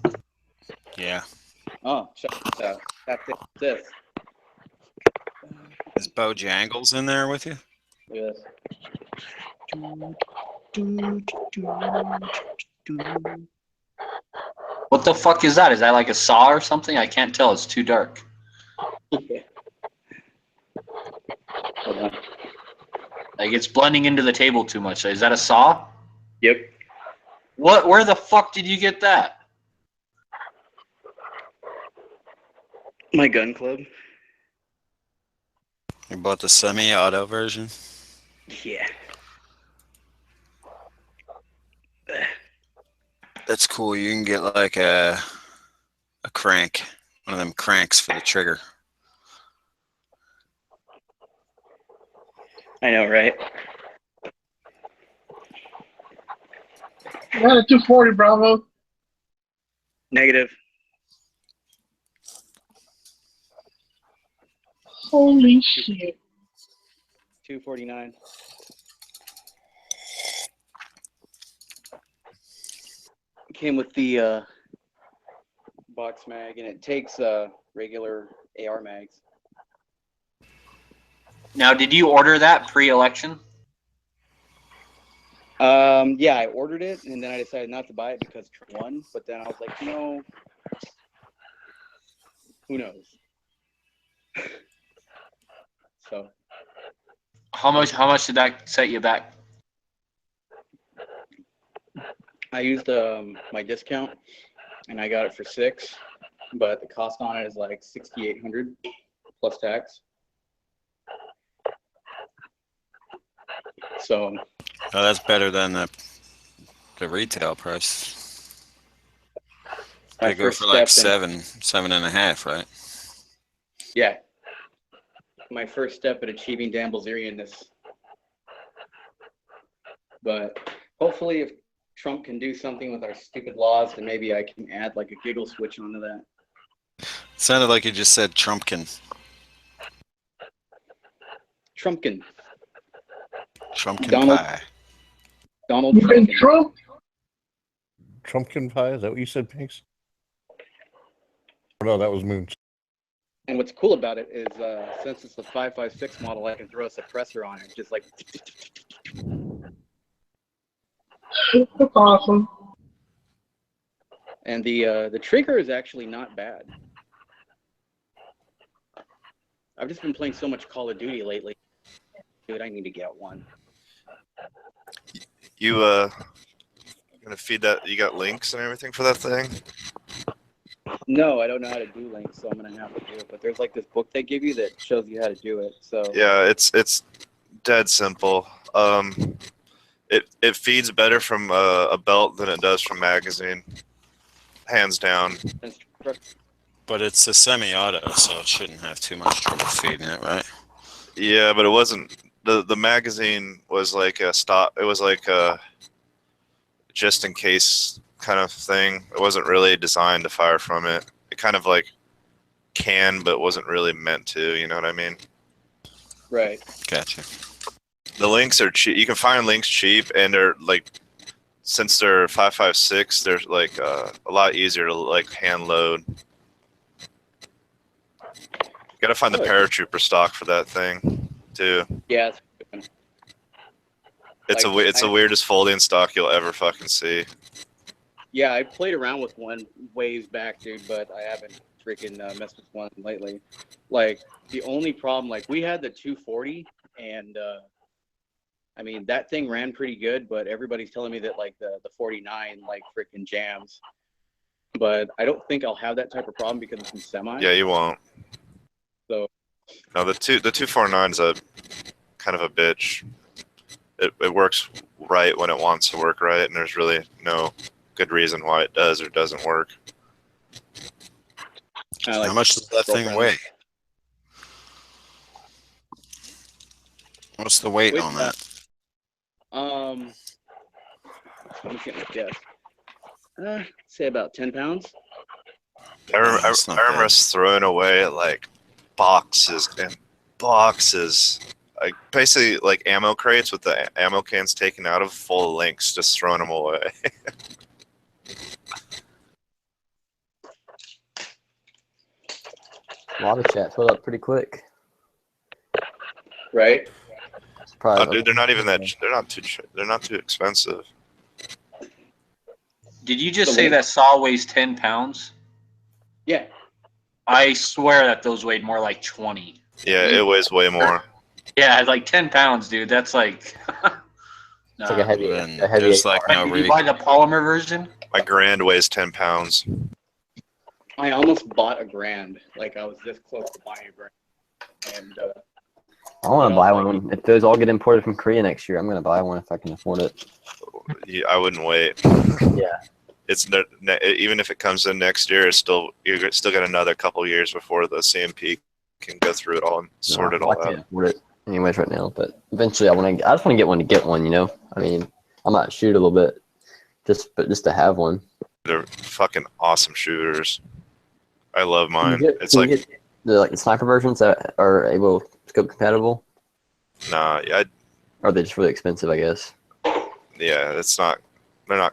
Yeah. Oh, shut up. That's this. Is Bojangles in there with you? Yes. What the fuck is that? Is that like a saw or something? I can't tell. It's too dark. Yeah. Hold on. Like it's blending into the table too much. Is that a saw? Yep. What? Where the fuck did you get that? My gun club. You bought the semi-auto version? Yeah. That's cool. You can get like a crank, one of them cranks for the trigger. I know, right? Yeah, 240, Bravo. Negative. Holy shit. 249. Came with the box mag, and it takes regular AR mags. Now, did you order that pre-election? Yeah, I ordered it, and then I decided not to buy it because Trump won. But then I was like, who knows? So. How much did that set you back? I used my discount, and I got it for $6, but the cost on it is like $6,800 plus tax. So. Oh, that's better than the retail price. My They go first for like step in- 7.5, right? Yeah. My first step in achieving Dan Bilzerian-ness. But hopefully if Trump can do something with our stupid laws, then maybe I can add like a giggle switch onto that. It sounded like you just said Trumpkin. Trumpkin. Trumpkin Donald- pie. Donald You been Trumpkin. Trump? Trumpkin pie? Is that what you said, Pinks? Oh, no, that was Moon. And what's cool about it is since it's the 5.56 model, I can throw a suppressor on it, just like. That's awesome. And the trigger is actually not bad. I've just been playing so much Call of Duty lately. Dude, I need to get one. You gonna feed that? You got links and everything for that thing? No, I don't know how to do links, so I'm gonna have to do it. But there's like this book they give you that shows you how to do it. So Yeah, it's dead simple. It feeds better from a belt than it does from magazine, hands down. But it's a semi-auto, so it shouldn't have too much trouble feeding it, right? Yeah, but it wasn't. The magazine was like a stop. It was like a just in case kind of thing. It wasn't really designed to fire from it. It kind of like can, but wasn't really meant to. You know what I mean? Right. Gotcha. The links are cheap. You can find links cheap, and they're like, since they're 5.56, they're like a lot easier to like hand load. You gotta find the paratrooper stock for that thing too. Yeah. It's the weirdest folding stock you'll ever fucking see. Yeah, I played around with one ways back, dude, but I haven't freaking messed with one lately. Like the only problem, like we had the 240, and I mean, that thing ran pretty good, but everybody's telling me that like the 49 like freaking jams. But I don't think I'll have that type of problem because it's in semi. Yeah, you won't. So No, the 249 is a kind of a bitch. It works right when it wants to work right, and there's really no good reason why it does or doesn't work. How much does that thing weigh? What's the weight on that? Let me get my guess. Say about 10 pounds. I remember us throwing away like boxes and boxes, like basically like ammo crates with the ammo cans taken out of, full of links, just throwing them away. Lava chat filled up pretty quick. Right. Oh, dude, they're not even that. They're not too expensive. Did you just say that saw weighs 10 pounds? Yeah. I swear that those weighed more like 20. Yeah, it weighs way more. Yeah, like 10 pounds, dude. That's like. It's like a heavy. There's like no Did you buy the polymer version? My Grand weighs 10 pounds. I almost bought a Grand. Like I was this close to buying a Grand. And I want to buy one. If those all get imported from Korea next year, I'm gonna buy one if I can afford it. Yeah, I wouldn't wait. Yeah. Even if it comes in next year, you still got another couple years before the CMP can go through it all and sort it all I can't out. afford it anyways right now, but eventually I just want to get one. You know, I mean, I might shoot a little bit, just to have one. They're fucking awesome shooters. I love mine. It's Can like you get the sniper versions that are able scope compatible. Nah, yeah, Or are they just really expensive? I guess. yeah, it's not. They're not.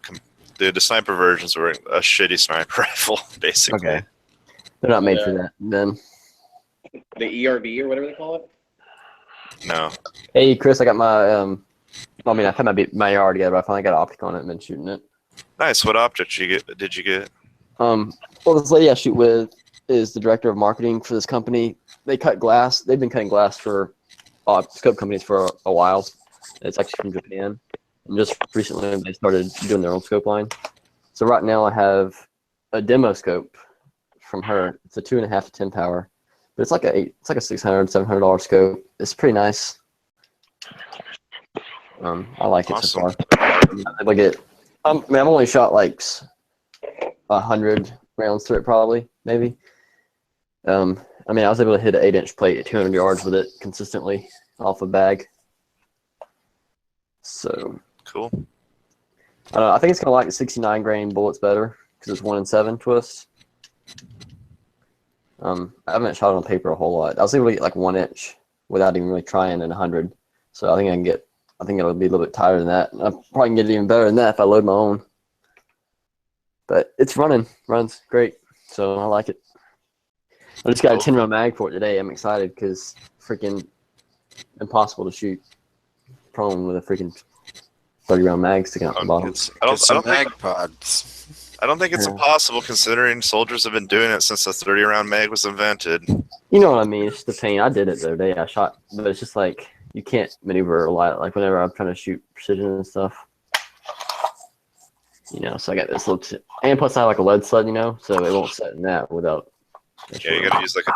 The sniper versions were a shitty sniper rifle, basically. Okay. They're not made for that. Then. the ERB or whatever they call it. No. Hey, Chris, I got my I mean, I had my yard together, but I finally got an optic on it and been shooting it. Nice. What optic did you get? Well, this lady I shoot with is the director of marketing for this company. They cut glass. They've been cutting glass for scope companies for a while. It's actually from Japan. And just recently, they started doing their own scope line. So right now, I have a demo scope from her. It's a 2.5 to 10 power, but it's like a $600, $700 scope. It's pretty nice. I like it so far. Like it. I mean, I've only shot like 100 rounds through it, probably, maybe. I mean, I was able to hit an 8-inch plate at 200 yards with it consistently off a bag. So cool. I don't know. I think it's gonna like the 69 grain bullets better because it's 1 in 7 twists. I haven't shot it on paper a whole lot. I was able to get like 1 inch without even really trying in 100. So I think it'll be a little bit tighter than that. I probably can get it even better than that if I load my own. But it's runs great. So I like it. I just got a 10 round mag for it today. I'm excited because freaking impossible to shoot prone with a freaking 30 round mag sticking out the bottom. I don't think it's impossible considering soldiers have been doing it since the 30 round mag was invented. You know what I mean? It's just the pain. I did it the other day. I shot, but it's just like you can't maneuver a lot. Like whenever I'm trying to shoot precision and stuff. You know, so I got this little, and plus I have like a lead sled, you know, so it won't set in that without. Yeah, you gotta use like a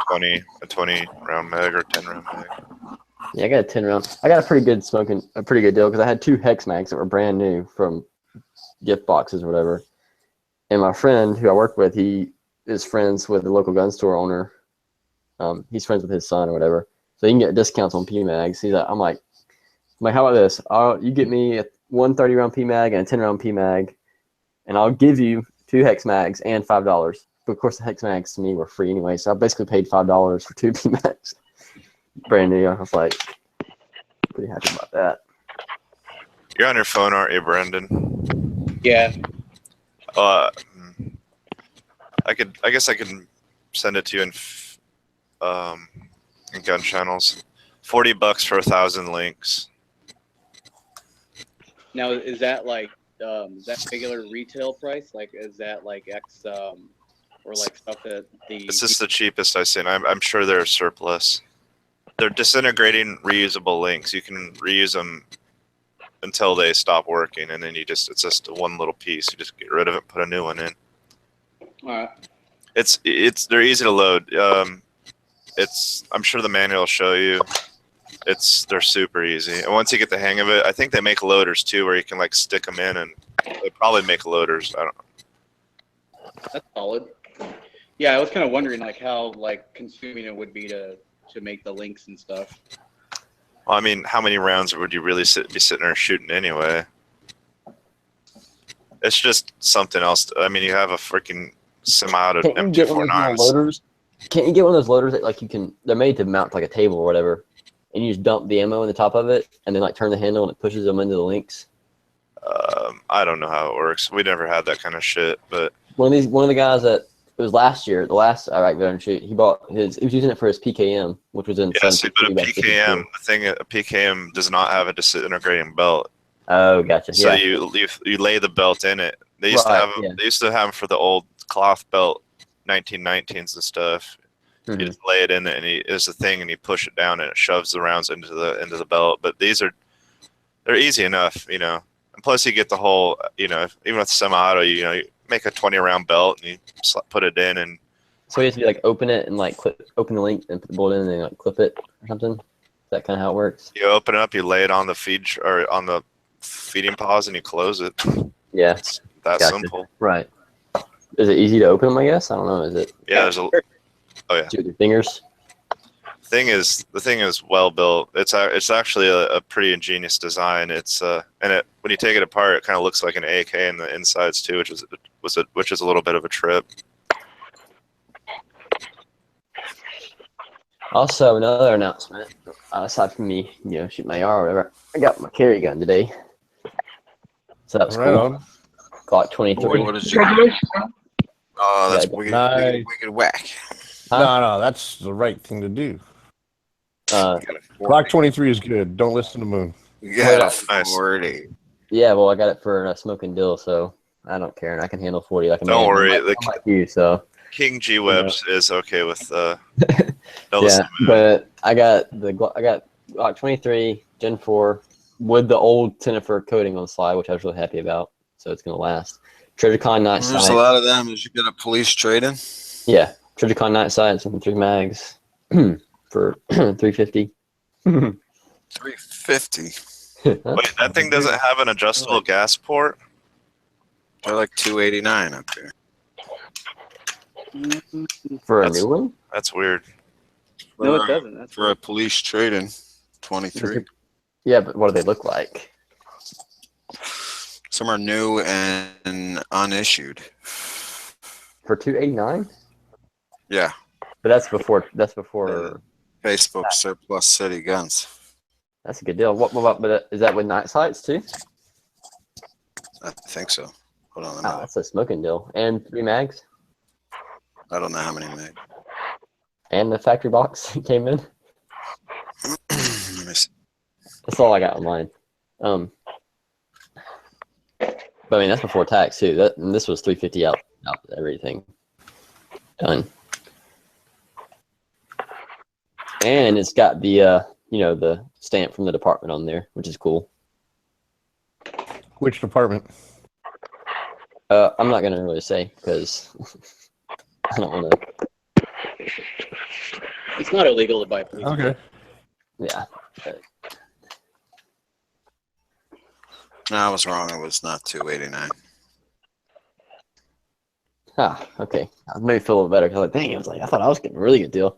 20 round mag or 10 round mag. Yeah, I got a 10 round. I got a pretty good deal because I had 2 hex mags that were brand new from gift boxes or whatever. And my friend who I work with, he is friends with the local gun store owner. He's friends with his son or whatever, so he can get discounts on P mags. I'm like, how about this? You get me a 130 round P mag and a 10 round P mag, and I'll give you 2 hex mags and $5. But of course, the hex mags to me were free anyway, so I basically paid $5 for 2 P mags. Brand new. I was like, pretty happy about that. You're on your phone, aren't you, Brendan? Yeah. I guess I can send it to you in gun channels. $40 for 1,000 links. Now, is that like is that regular retail price? Like, is that like X or like stuff that the? This is the cheapest I've seen. I'm sure they're surplus. They're disintegrating reusable links. You can reuse them until they stop working, and then it's just one little piece. You just get rid of it, put a new one in. All right. They're easy to load. I'm sure the manual will show you. They're super easy, and once you get the hang of it, I think they make loaders too, where you can like stick them in, and they probably make loaders. I don't know. That's solid. Yeah, I was kind of wondering like how like consuming it would be to make the links and stuff. Well, I mean, how many rounds would you really be sitting there shooting anyway? It's just something else. I mean, you have a freaking semi-auto M249. Loaders? Can't you get one of those loaders that like they're made to mount to, like a table or whatever, and you just dump the ammo in the top of it, and then like turn the handle and it pushes them into the links? I don't know how it works. We never had that kind of shit, but One of the guys that it was last year, the last Iraq veteran shoot, he was using it for his PKM, which was in. yeah, see, but a PKM does not have a disintegrating belt. Oh, gotcha. So yeah. you lay the belt in it. They used to have them. They used to have them for the old cloth belt 1919s and stuff. You just lay it in it, and it's a thing, and you push it down, and it shoves the rounds into the belt. But they're easy enough, you know. And plus, you get the whole, you know, even with semi-auto, you make a 20-round belt and you put it in, and so you have to like open it and like open the link and put the bullet in and then like clip it or something. Is that kind of how it works? You open it up, you lay it on the or on the feeding pause, and you close it. Yeah, it's that simple. Right. Is it easy to open them? I guess I don't know. Is it? Yeah, there's a. Oh yeah. Do with your fingers. The thing is well built. It's actually a pretty ingenious design. It's when you take it apart, it kind of looks like an AK in the insides too, which is a little bit of a trip. Also, another announcement aside from me, shoot my AR or whatever. I got my carry gun today, so that was Right cool. on. Glock 23. What did you? Oh, that's wicked, Nice. wicked whack. No, that's the right thing to do. Uh, Glock 23 is good. Don't listen to Moon. You got a 40. Yeah, well, I got it for smoking dill, so I don't care, and I can handle 40 like a man. Don't worry, I'm like you, so. King G Webs is okay with Yeah, but I got Glock 23 Gen 4 with the old Tennifer coating on the slide, which I was really happy about. So it's gonna last. TreasureCon night sight. There's a lot of them. Did you get a police trade-in? Yeah, TreasureCon night sights and 3 mags for $350. 350. Wait, that thing doesn't have an adjustable gas port? They're like 289 up there. For a new one? That's weird. No, it doesn't. That's for a police trade-in, 23. Yeah, but what do they look like? Some are new and unissued. For $289? Yeah. But that's before. Facebook Surplus City Guns. That's a good deal. What about? But is that with night sights too? I think so. Hold on. Oh, that's a smoking deal. And 3 mags. I don't know how many made. And the factory box came in. Let me see. That's all I got online. But I mean that's before tax too. And this was $350 out everything done. And it's got the the stamp from the department on there, which is cool. Which department? I'm not gonna really say because I don't want to. It's not illegal to buy police. Okay. Yeah. No, I was wrong. It was not 289. Ah, okay. I made me feel a little better because I thought I was getting a really good deal.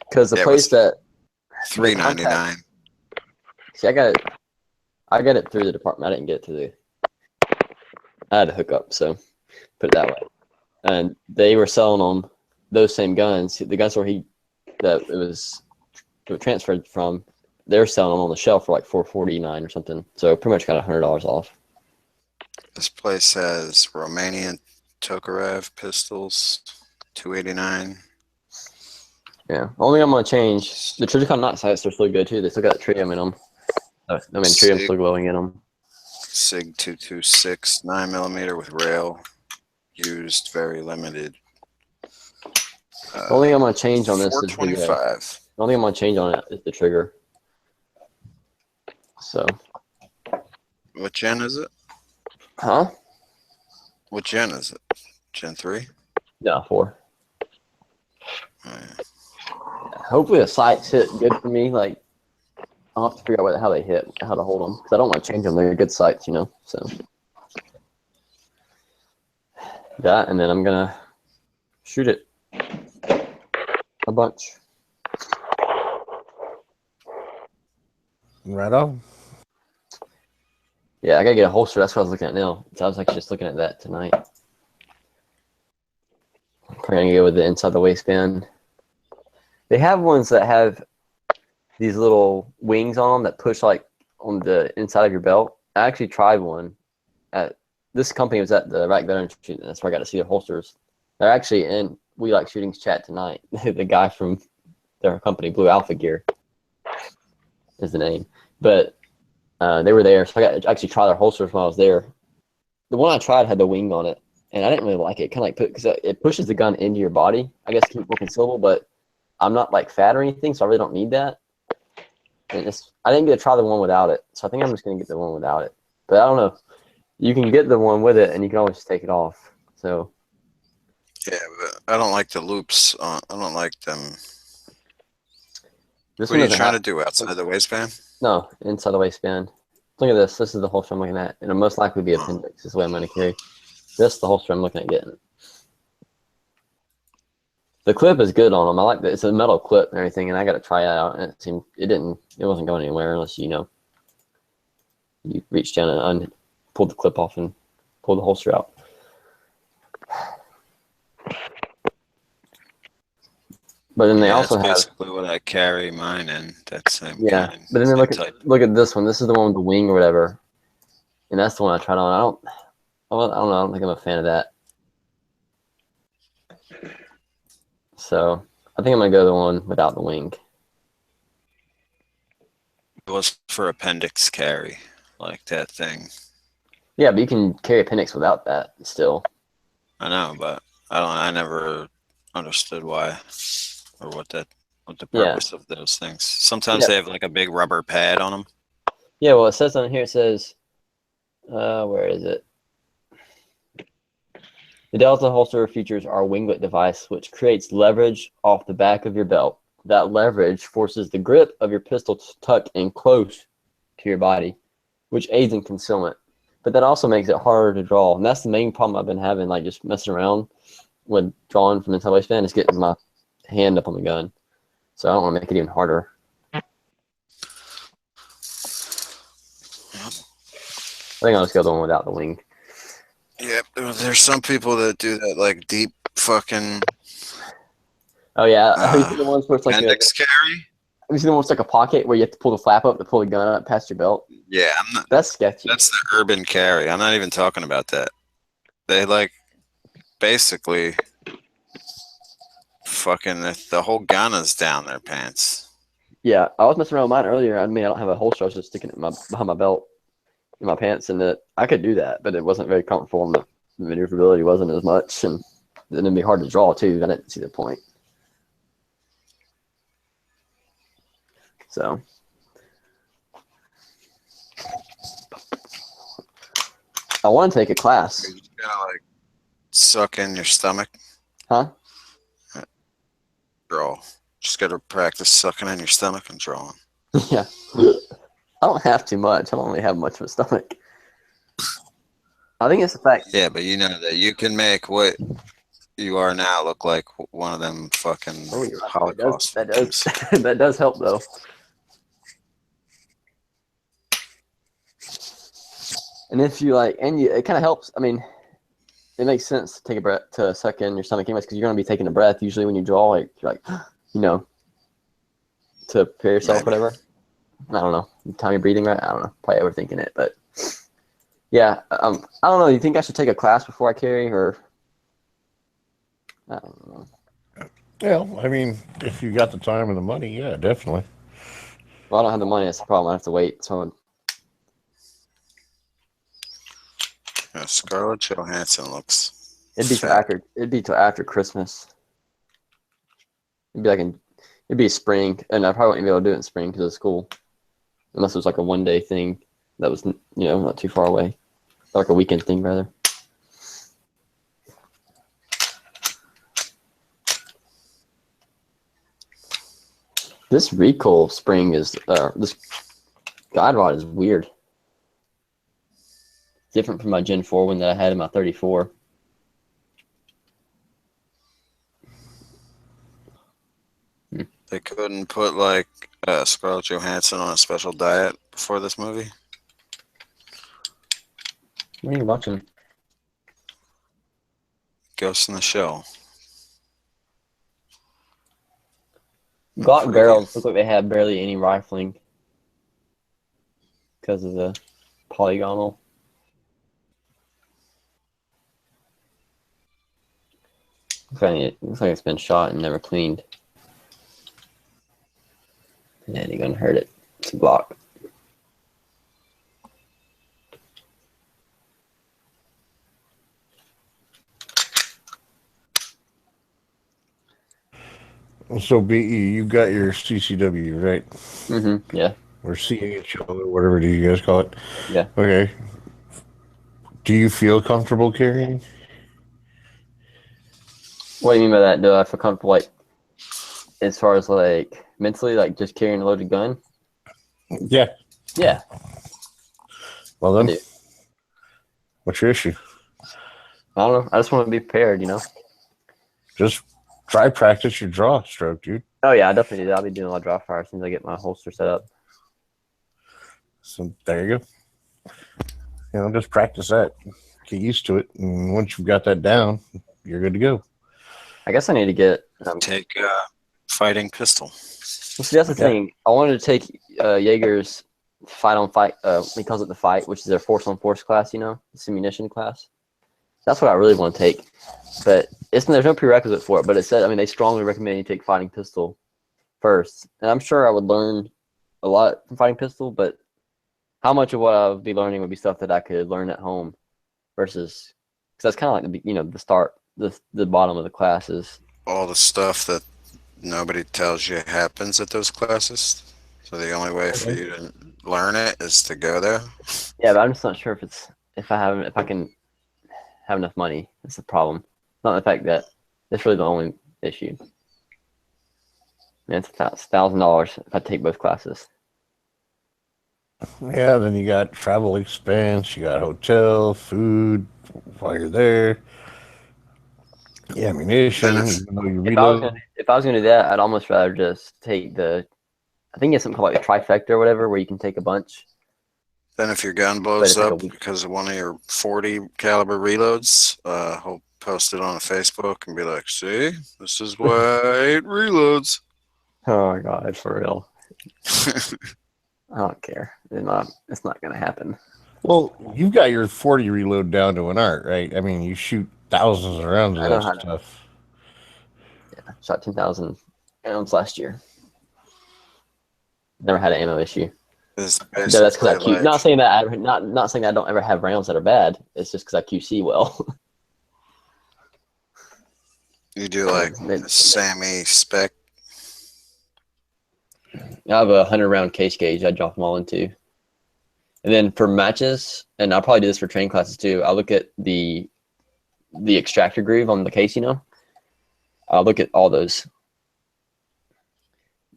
Because the Yeah, it place was that $399. See, I got it through the department. I didn't get it I had to hook up, so put it that way. And they were selling them those same guns. The guns where it was transferred from, they're selling them on the shelf for like $449 or something. So pretty much got $100 off. This place has Romanian Tokarev pistols, $289. Yeah. Only I'm gonna change the TreasureCon night sights. They're still good too. They still got tritium in them. Tritium's still glowing in them. SIG 226 9mm with rail, used, very limited. The only thing I'm gonna change on this is $425. the only thing I'm gonna change on it is the trigger. So, What gen is it? huh? What gen is it? Gen 3? No, 4. Oh, yeah. Hopefully the sights hit good for me. Like, I'll have to figure out how they hit, how to hold them, because I don't want to change them. They're good sights, you know. So that, and then I'm gonna shoot it a bunch. Right on. Yeah, I gotta get a holster. That's what I was looking at now. So I was actually just looking at that tonight. Probably gonna go with the inside the waistband. They have ones that have these little wings on them that push like on the inside of your belt. I actually tried one at this company. Was at the Iraq Veterans Shooting. That's where I got to see their holsters. They're actually in We Like Shooting's chat tonight. The guy from their company, Blue Alpha Gear, is the name. But they were there, so I got to actually try their holsters when I was there. The one I tried had the wing on it, and I didn't really like it. Kind of like because it pushes the gun into your body. I guess to keep it more concealable, but I'm not like fat or anything, so I really don't need that. And I didn't get to try the one without it, so I think I'm just gonna get the one without it. But I don't know. You can get the one with it, and you can always take it off. So Yeah, but I don't like the loops. I don't like them. this What are you doesn't trying to have- do outside the waistband? No, inside the waistband. Look at this. This is the holster I'm looking at. It'll most likely be appendix. Is the way I'm gonna carry. This is the holster I'm looking at getting. The clip is good on them. I like that. It's a metal clip and everything, and I got to try it out. And it wasn't going anywhere unless you reached down and pulled the clip off and pulled the holster out. But then they also that's have basically what I carry mine in. That same yeah. kind. But then same look type. at this one. This is the one with the wing or whatever, and that's the one I tried on. I don't know. I don't think I'm a fan of that. So I think I'm gonna go the one without the wing. It was for appendix carry, like that thing. Yeah, but you can carry appendix without that still. I know, but I never understood why or what the Yeah. purpose of those things. Sometimes Yeah. they have like a big rubber pad on them. Yeah, well, it says on here, it says, where is it? The Delta holster features our winglet device, which creates leverage off the back of your belt. That leverage forces the grip of your pistol to tuck in close to your body, which aids in concealment. But that also makes it harder to draw. And that's the main problem I've been having, like just messing around with drawing from inside waistband, is getting my hand up on the gun. So I don't want to make it even harder. I think I'll just go the one without the wing. Yep, there's some people that do that like deep fucking Oh yeah, have you seen the ones where it's like appendix carry. have you seen the ones like a pocket where you have to pull the flap up to pull the gun up past your belt? Yeah, I'm not. That's sketchy. That's the urban carry. I'm not even talking about that. They like basically fucking the whole gun is down their pants. Yeah, I was messing around with mine earlier. I mean, I don't have a holster. I was just sticking it behind my belt in my pants, and I could do that, but it wasn't very comfortable, and the maneuverability wasn't as much, and then it'd be hard to draw too. I didn't see the point. So I want to take a class. You just gotta like suck in your stomach. Huh? Draw. Just gotta practice sucking in your stomach and drawing. Yeah. I don't have too much. I don't really have much of a stomach. I think it's the fact. Yeah, but you know that you can make what you are now look like one of them fucking Oh, you're right. Holocaust. That does that does help though. And if you like, it kind of helps. I mean, it makes sense to take a breath, to suck in your stomach anyways, because you're going to be taking a breath usually when you draw. Like you're like, to prepare yourself, whatever. I don't know. Time you're breathing right. I don't know. Probably overthinking it, but yeah. I don't know. You think I should take a class before I carry, or I don't know. Yeah, I mean, if you got the time and the money, yeah, definitely. Well, I don't have the money. That's the problem. I have to wait. So Scarlett Johansson looks. it'd be till after Christmas. It'd be spring, and I probably wouldn't be able to do it in spring because of school. unless it was like a 1-day thing that was not too far away, like a weekend thing rather. This recoil spring is this guide rod is weird. Different from my Gen 4 one that I had in my 34. They couldn't put like Scarlett Johansson on a special diet before this movie. What are you watching? Ghost in the Shell. Glock barrels look like they have barely any rifling because of the polygonal. Looks like it's been shot and never cleaned. Yeah, you're gonna hurt it. It's a Glock. So BE, you got your CCW, right? Mm-hmm. Yeah. Or CHL or whatever do you guys call it? Yeah. Okay. Do you feel comfortable carrying? What do you mean by that? Do I feel comfortable, like, as far as like mentally, like just carrying a loaded gun? Yeah. Yeah. Well then, what's your issue? I don't know. I just want to be prepared, you know? Just try practice your draw stroke, dude. Oh, yeah, I definitely do that. I'll be doing a lot of draw fire as soon as I get my holster set up. So there you go. Just practice that. Get used to it. And once you've got that down, you're good to go. I guess I need to get... Take fighting pistol. Well, see, that's the thing. I wanted to take Jaeger's fight-on-fight, he calls it the fight, which is their force-on-force class, it's ammunition class. That's what I really want to take. But there's no prerequisite for it, but it said, they strongly recommend you take fighting pistol first. And I'm sure I would learn a lot from fighting pistol, but how much of what I would be learning would be stuff that I could learn at home versus, because that's kind of like the start, the bottom of the classes. All the stuff that nobody tells you happens at those classes. So the only way for you to learn it is to go there. Yeah, but I'm just not sure if I can have enough money. That's the problem. Not the fact that it's really the only issue. It's $1,000 if I take both classes. Yeah, then you got travel expense, you got hotel, food while you're there. Yeah, ammunition. If I was gonna do that, I'd almost rather just take I think it's something called like a trifecta or whatever, where you can take a bunch. Then if your gun blows up because of one of your 40 caliber reloads, he'll post it on Facebook and be like, see, this is why it reloads. Oh my God, for real. I don't care. It's not going to happen. Well, you've got your 40 reload down to an art, right? You shoot thousands of rounds of that stuff. Yeah, shot 10,000 rounds last year. Never had an ammo issue. That's because I QC. Not saying that not saying that I don't ever have rounds that are bad. It's just because I QC well. You do like Sammy spec. I have a 100-round case gauge. I drop them all into. And then for matches, and I'll probably do this for training classes too. I look at the extractor groove on the case. I'll look at all those.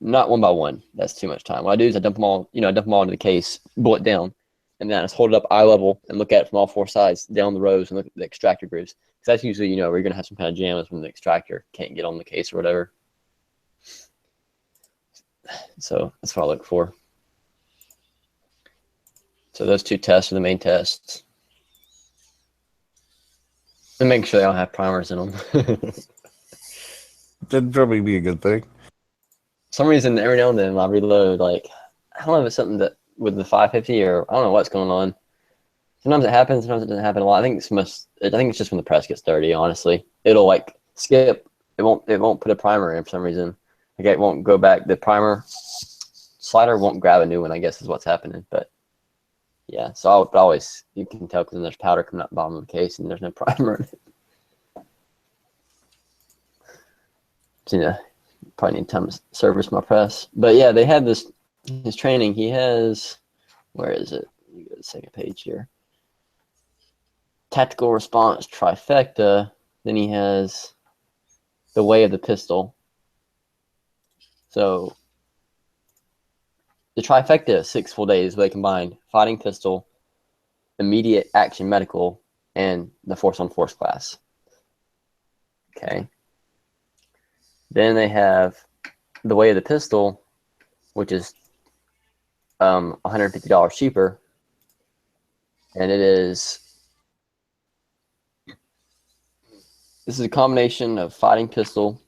Not one by one. That's too much time. What I do is I dump them all. I dump them all into the case, bullet down, and then I just hold it up eye level and look at it from all four sides down the rows and look at the extractor grooves. Because that's usually where you're gonna have some kind of jams when the extractor can't get on the case or whatever. So that's what I look for. So those two tests are the main tests. And making sure they don't have primers in them. That'd probably be a good thing. For some reason, every now and then I reload, I don't know if it's something that with the 550 or I don't know what's going on. Sometimes it happens, sometimes it doesn't happen a lot. I think it's just when the press gets dirty, honestly. It'll skip. It won't put a primer in for some reason. It won't go back. The primer slider won't grab a new one, I guess is what's happening. But yeah, so I would always, you can tell because then there's powder coming out the bottom of the case and there's no primer in it. So, probably need time to service my press. But yeah, they had this his training, he has, where is it? Let me go to the second page here. Tactical response trifecta. Then he has the way of the pistol. So the trifecta is 6 full days where they combine fighting pistol, immediate action medical, and the force on force class. Okay. Then they have the way of the pistol, which is $150 cheaper, and this is a combination of fighting pistol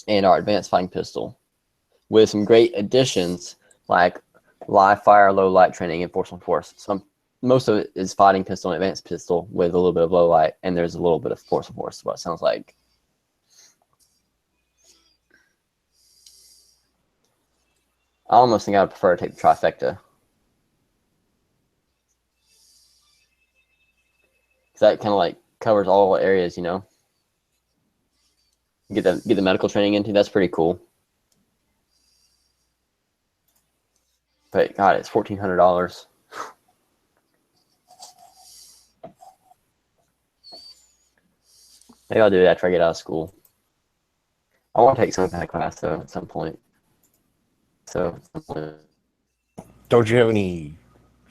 and our advanced fighting pistol with some great additions like live fire, low light training, and force on force. Most of it is fighting pistol and advanced pistol with a little bit of low light, and there's a little bit of force on force, what it sounds like. I almost think I would prefer to take the trifecta. That kind of like covers all areas, you know. Get the medical training into. That's pretty cool. But God, it's $1,400. Maybe I'll do it after I get out of school. I want to take some of that class though at some point. Don't you have any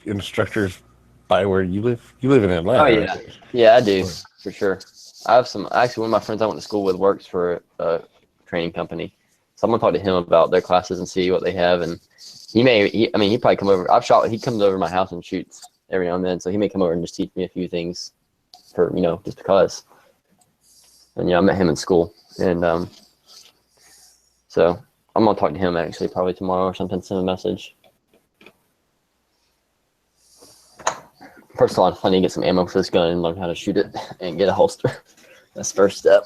instructors by where you live? You live in Atlanta. Oh yeah, right? yeah, I do for sure. I have some. Actually, one of my friends I went to school with works for a training company, so I'm gonna talk to him about their classes and see what they have. And he probably come over. He comes over to my house and shoots every now and then, so he may come over and just teach me a few things for just because. And I met him in school, and so I'm gonna talk to him actually probably tomorrow or something. Send a message. First of all, I need to get some ammo for this gun and learn how to shoot it and get a holster. That's the first step.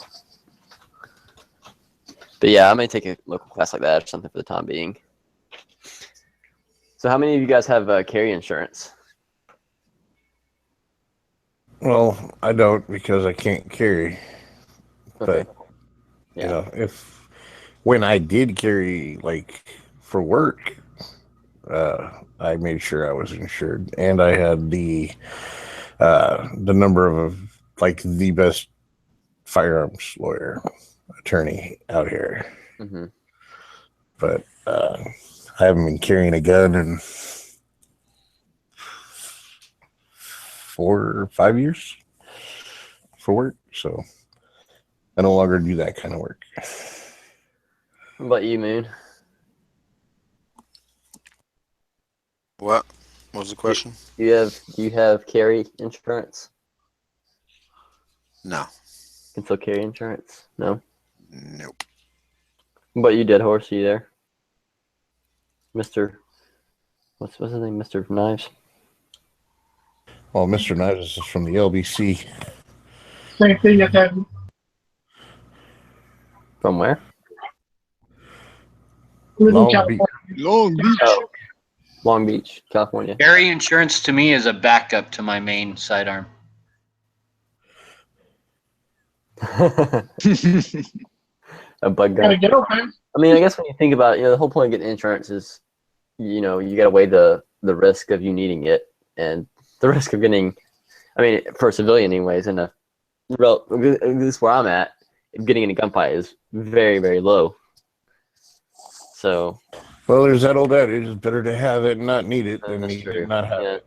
But yeah, I may take a local class like that or something for the time being. So how many of you guys have carry insurance? Well, I don't because I can't carry. Okay. But when I did carry, like for work, I made sure I was insured, and I had the number of like the best firearms attorney out here. Mm-hmm. But I haven't been carrying a gun in 4 or 5 years for work, so I no longer do that kind of work. What about you, Moon? What was the question? Do you have carry insurance? No. Concealed carry insurance? No. Nope. But you dead horse, you there? Mr. What's his name? Mr. Knives? Well, Mr. Knives is from the LBC. Same thing as that. From where? Long Beach. Long Beach. Oh, Long Beach, California. Carry insurance to me is a backup to my main sidearm. A bug gun. I mean, I guess when you think about it, the whole point of getting insurance is, you got to weigh the risk of you needing it and the risk of getting, for a civilian anyways, and at least where I'm at, getting in a gunfight is very, very low. So. Well, there's that old adage: it's better to have it and not need it than need it and not have it.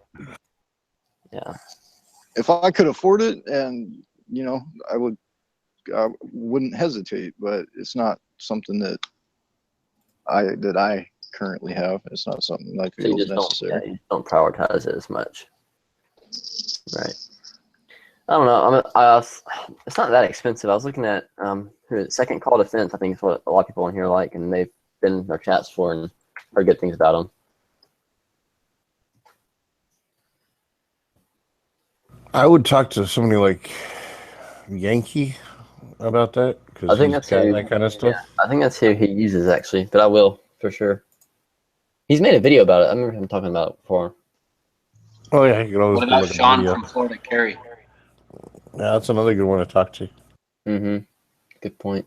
Yeah. If I could afford it, and I wouldn't hesitate. But it's not something that I currently have. It's not something I feel is necessary. You don't prioritize it as much, right? I don't know. It's not that expensive. I was looking at Second Call Defense. I think is what a lot of people in here like, and they've been in our chats for and heard good things about them. I would talk to somebody like Yankee about that because I think that's that kind of stuff. Yeah, I think that's who he uses actually, but I will for sure. He's made a video about it. I remember him talking about it before. Oh yeah, you can always What go about look at the Sean video. from Florida Carry? Yeah, that's another good one to talk to. Mm-hmm. Good point.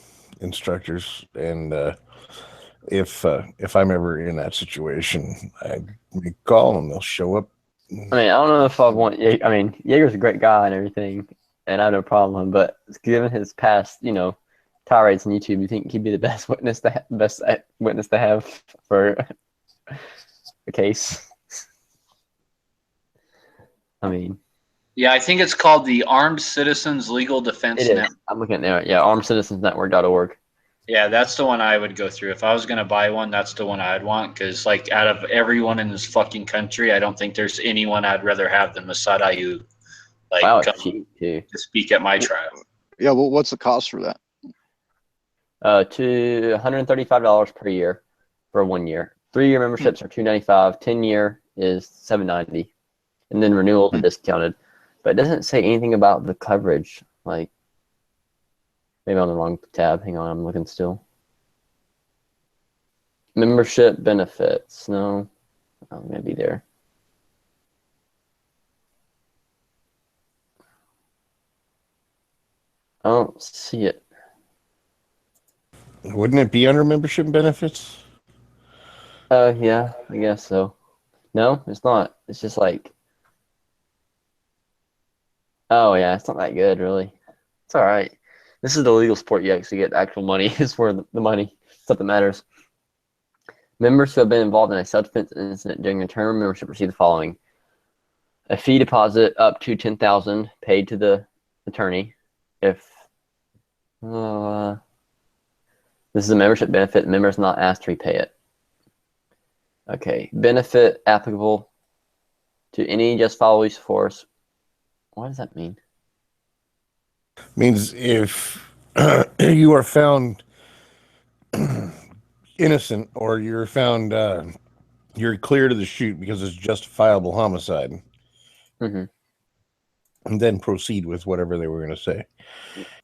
instructors, and if I'm ever in that situation, I call them. They'll show up. I mean, I don't know if I want. I mean, Jaeger's a great guy and everything, and I have no problem with him. But given his past, tirades on YouTube, you think he'd be the best witness to have for a case? I mean, Yeah, I think it's called the Armed Citizens Legal Defense it is. Network. I'm looking at it now. Yeah, armedcitizensnetwork.org. Yeah, that's the one I would go through. If I was going to buy one, that's the one I'd want. Because, like, out of everyone in this fucking country, I don't think there's anyone I'd rather have than Masad Ayub. Like, Wow, come cheap too. to speak at my trial. Yeah, well, what's the cost for that? To $135 per year for 1 year. 3-year memberships are $295. 10-year is $790, and then renewals are discounted. But it doesn't say anything about the coverage. Like, maybe on the wrong tab. Hang on, I'm looking still. Membership benefits. No, I'm gonna be there. I don't see it. Wouldn't it be under membership benefits? Yeah, I guess so. No, it's not. It's just like, oh yeah, it's not that good, really. It's all right. This is the legal sport you actually get actual money. Is where the money stuff that matters. Members who have been involved in a self-defense incident during a term of membership receive the following: a fee deposit up to $10,000 paid to the attorney. If this is a membership benefit, the member is not asked to repay it. Okay, benefit applicable to any justifiable use of force. What does that mean? Means if you are found innocent, or you're found you're clear to the shoot because it's justifiable homicide, Mm-hmm. and then proceed with whatever they were going to say.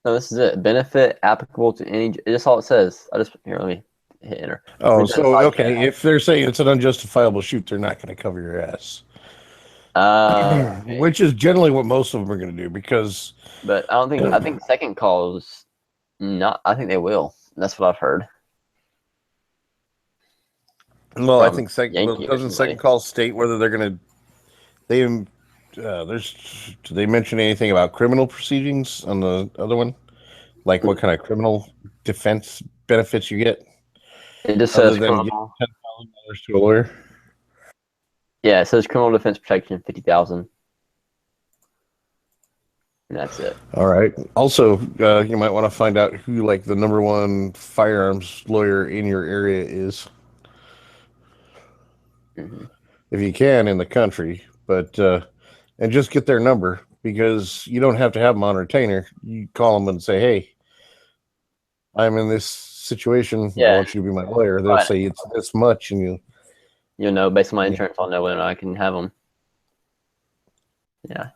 No, this is it. Benefit applicable to any. That's all it says. Here, let me hit enter. Oh, so okay, if they're saying it's an unjustifiable shoot, they're not going to cover your ass. Okay. Which is generally what most of them are going to do, because. But I don't think. I think second calls. Not. I think they will. That's what I've heard. Well, I From think second. Yankee Well, or doesn't somebody. second call state whether they're going to? Do they mention anything about criminal proceedings on the other one? Like what kind of criminal defense benefits you get? It just other says than criminal. $10,000 to a lawyer. Yeah, it says criminal defense protection, $50,000. And that's it. All right. Also, you might want to find out who, like, the number one firearms lawyer in your area is, if you can, in the country. But and just get their number, because you don't have to have them on retainer. You call them and say, "Hey, I'm in this situation. I want you to be my lawyer." They'll say it's this much, and you'll know based on my insurance. I'll know whether I can have them. Yeah.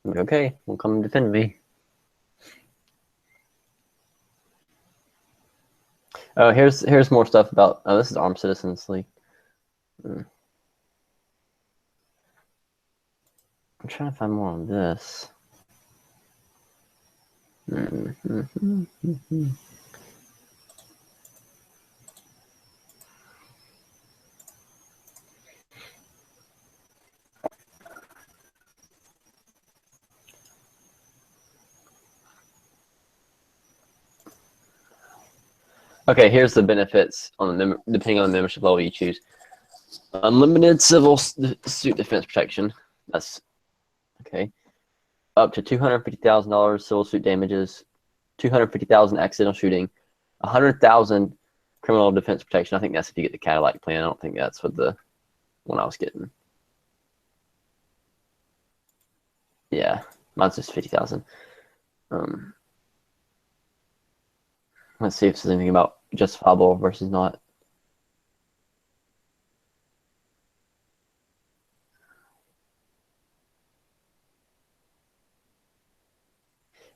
Okay, well, come defend me. Oh, here's more stuff about. Oh, this is Armed Citizens League. I'm trying to find more on this. Okay, here's the benefits on the depending on the membership level you choose. Unlimited civil suit defense protection. That's okay. Up to $250,000 civil suit damages, $250,000 accidental shooting, $100,000 criminal defense protection. I think that's if you get the Cadillac plan. I don't think that's what the one I was getting. Yeah, mine's just $50,000. Let's see if there's anything about justifiable versus not.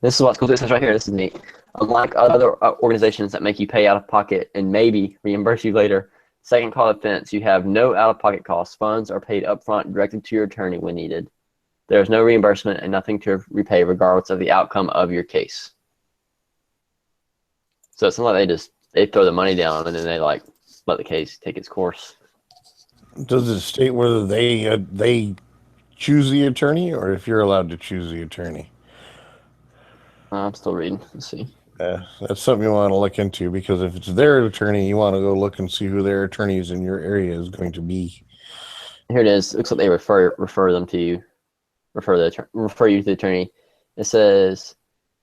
This is what's cool. This is right here. This is neat. Unlike other organizations that make you pay out of pocket and maybe reimburse you later, second call defense, you have no out-of-pocket costs. Funds are paid upfront directly to your attorney when needed. There is no reimbursement and nothing to repay regardless of the outcome of your case. So it's not like they throw the money down and then they like let the case take its course. Does it state whether they choose the attorney or if you're allowed to choose the attorney? I'm still reading. Let's see. That's something you want to look into, because if it's their attorney, you want to go look and see who their attorneys in your area is going to be. Here it is. Looks like they refer them to you, refer you to the attorney. It says,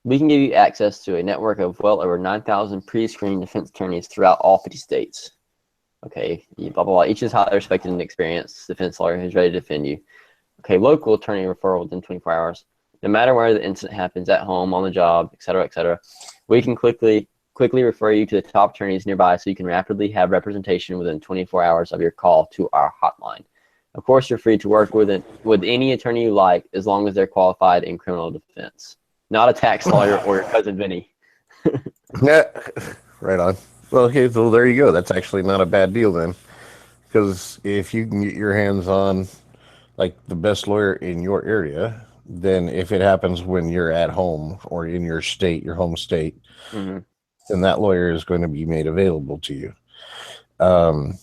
we can give you access to a network of well over 9,000 pre-screened defense attorneys throughout all 50 states. Okay, blah, blah, blah. Each is highly respected and experienced defense lawyer who's ready to defend you. Okay, local attorney referral within 24 hours. No matter where the incident happens, at home, on the job, etc., etc., we can quickly refer you to the top attorneys nearby so you can rapidly have representation within 24 hours of your call to our hotline. Of course, you're free to work with any attorney you like as long as they're qualified in criminal defense. Not a tax lawyer or your cousin Vinny. Yeah, right on. Well, okay, so there you go. That's actually not a bad deal then. Because if you can get your hands on like the best lawyer in your area, then if it happens when you're at home or in your state, your home state, then that lawyer is going to be made available to you. But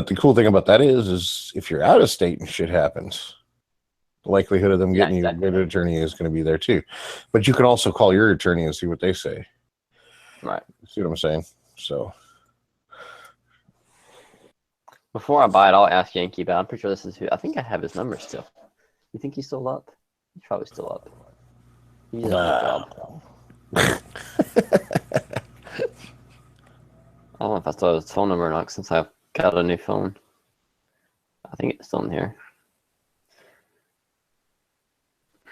the cool thing about that is if you're out of state and shit happens, the likelihood of them getting you a good attorney is going to be there too. But you can also call your attorney and see what they say. Right. See what I'm saying? So before I buy it, I'll ask Yankee, but I'm pretty sure this is who. I think I have his number still. You think he's still up? He's probably still up. He's on the job. I don't know if I still have his phone number or not since I've got a new phone. I think it's still in here.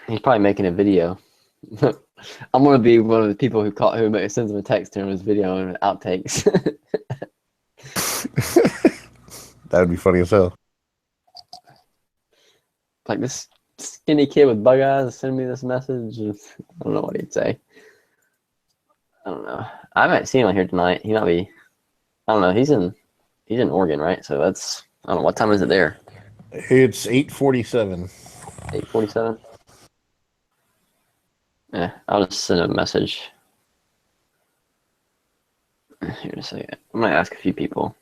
He's probably making a video. I'm gonna be one of the people who sends him a text to him his video and outtakes. that would be funny as hell. Like this skinny kid with bug eyes send me this message. I don't know what he'd say. I don't know. I might see him on here tonight. He might be. I don't know. He's in Oregon, right? So that's. I don't know. What time is it there? It's 8:47. 8:47. Yeah, I'll just send him a message. Here in a second. I'm gonna ask a few people.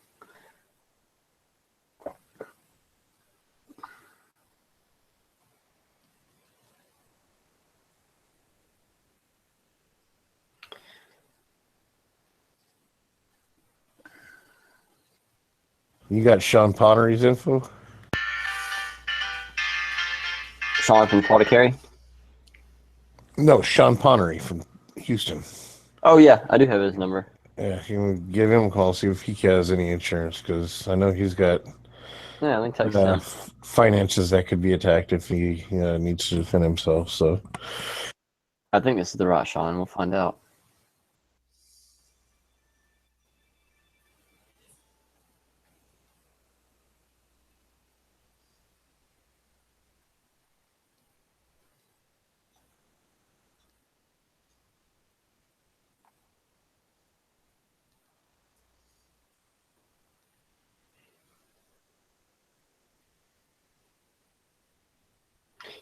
You got Sean Pottery's info? Sean from Florida Carry? No, Sean Pottery from Houston. Oh, yeah, I do have his number. Yeah, you can give him a call, see if he has any insurance, because I know he's got yeah, I think him. Finances that could be attacked if he needs to defend himself. So I think this is the right Sean. We'll find out.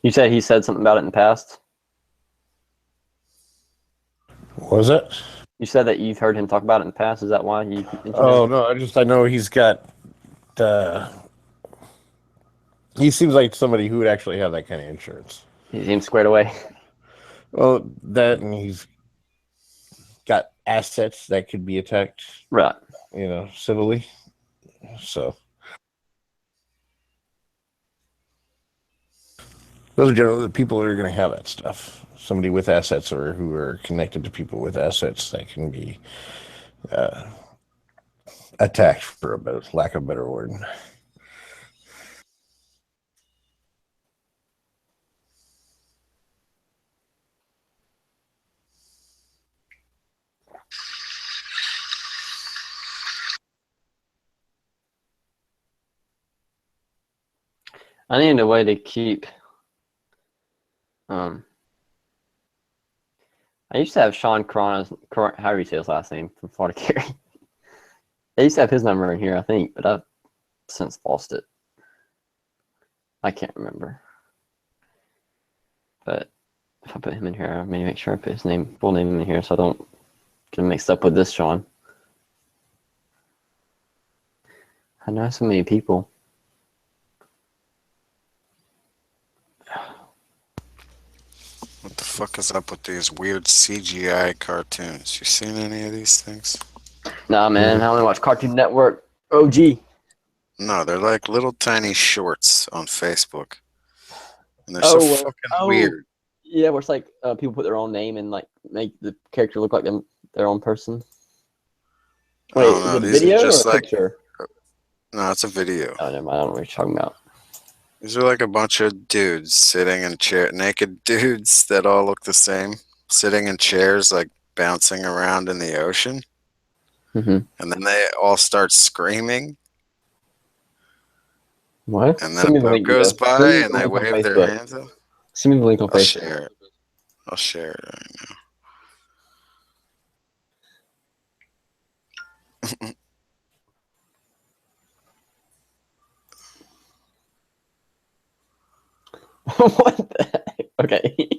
You said he said something about it in the past? Was it? You said that you've heard him talk about it in the past. Is that why you? Oh no, I know he's got. He seems like somebody who would actually have that kind of insurance. He seems squared away. Well, that and he's got assets that could be attacked. Right. Civilly. So. Those are generally the people that are going to have that stuff. Somebody with assets or who are connected to people with assets that can be attacked, for lack of a better word. I need a way to keep. I used to have Sean Corona's, however you say his last name, from Florida Carry. I used to have his number in here, I think, but I've since lost it. I can't remember. But if I put him in here, I may make sure I put his full name in here so I don't Getting mixed up with this, Sean. I know so many people. What the fuck is up with these weird CGI cartoons? You seen any of these things? Nah, man, I only watch Cartoon Network. OG. No, they're like little tiny shorts on Facebook. And they're so fucking weird. Yeah, where it's like people put their own name and like make the character look like their own person. Wait, Oh, is no, it a these are video or just a like picture? No, it's a video. Oh, never mind. I don't know what you're talking about. These are like a bunch of dudes sitting in naked dudes that all look the same, sitting in chairs like bouncing around in the ocean. Mm-hmm. And then they all start screaming. What? And then Send me a the boat link, goes Vito. Send by me and the they link on wave their Facebook. hands up. Send me the link on I'll Facebook. share it. I'll share it right now. What the heck? Okay.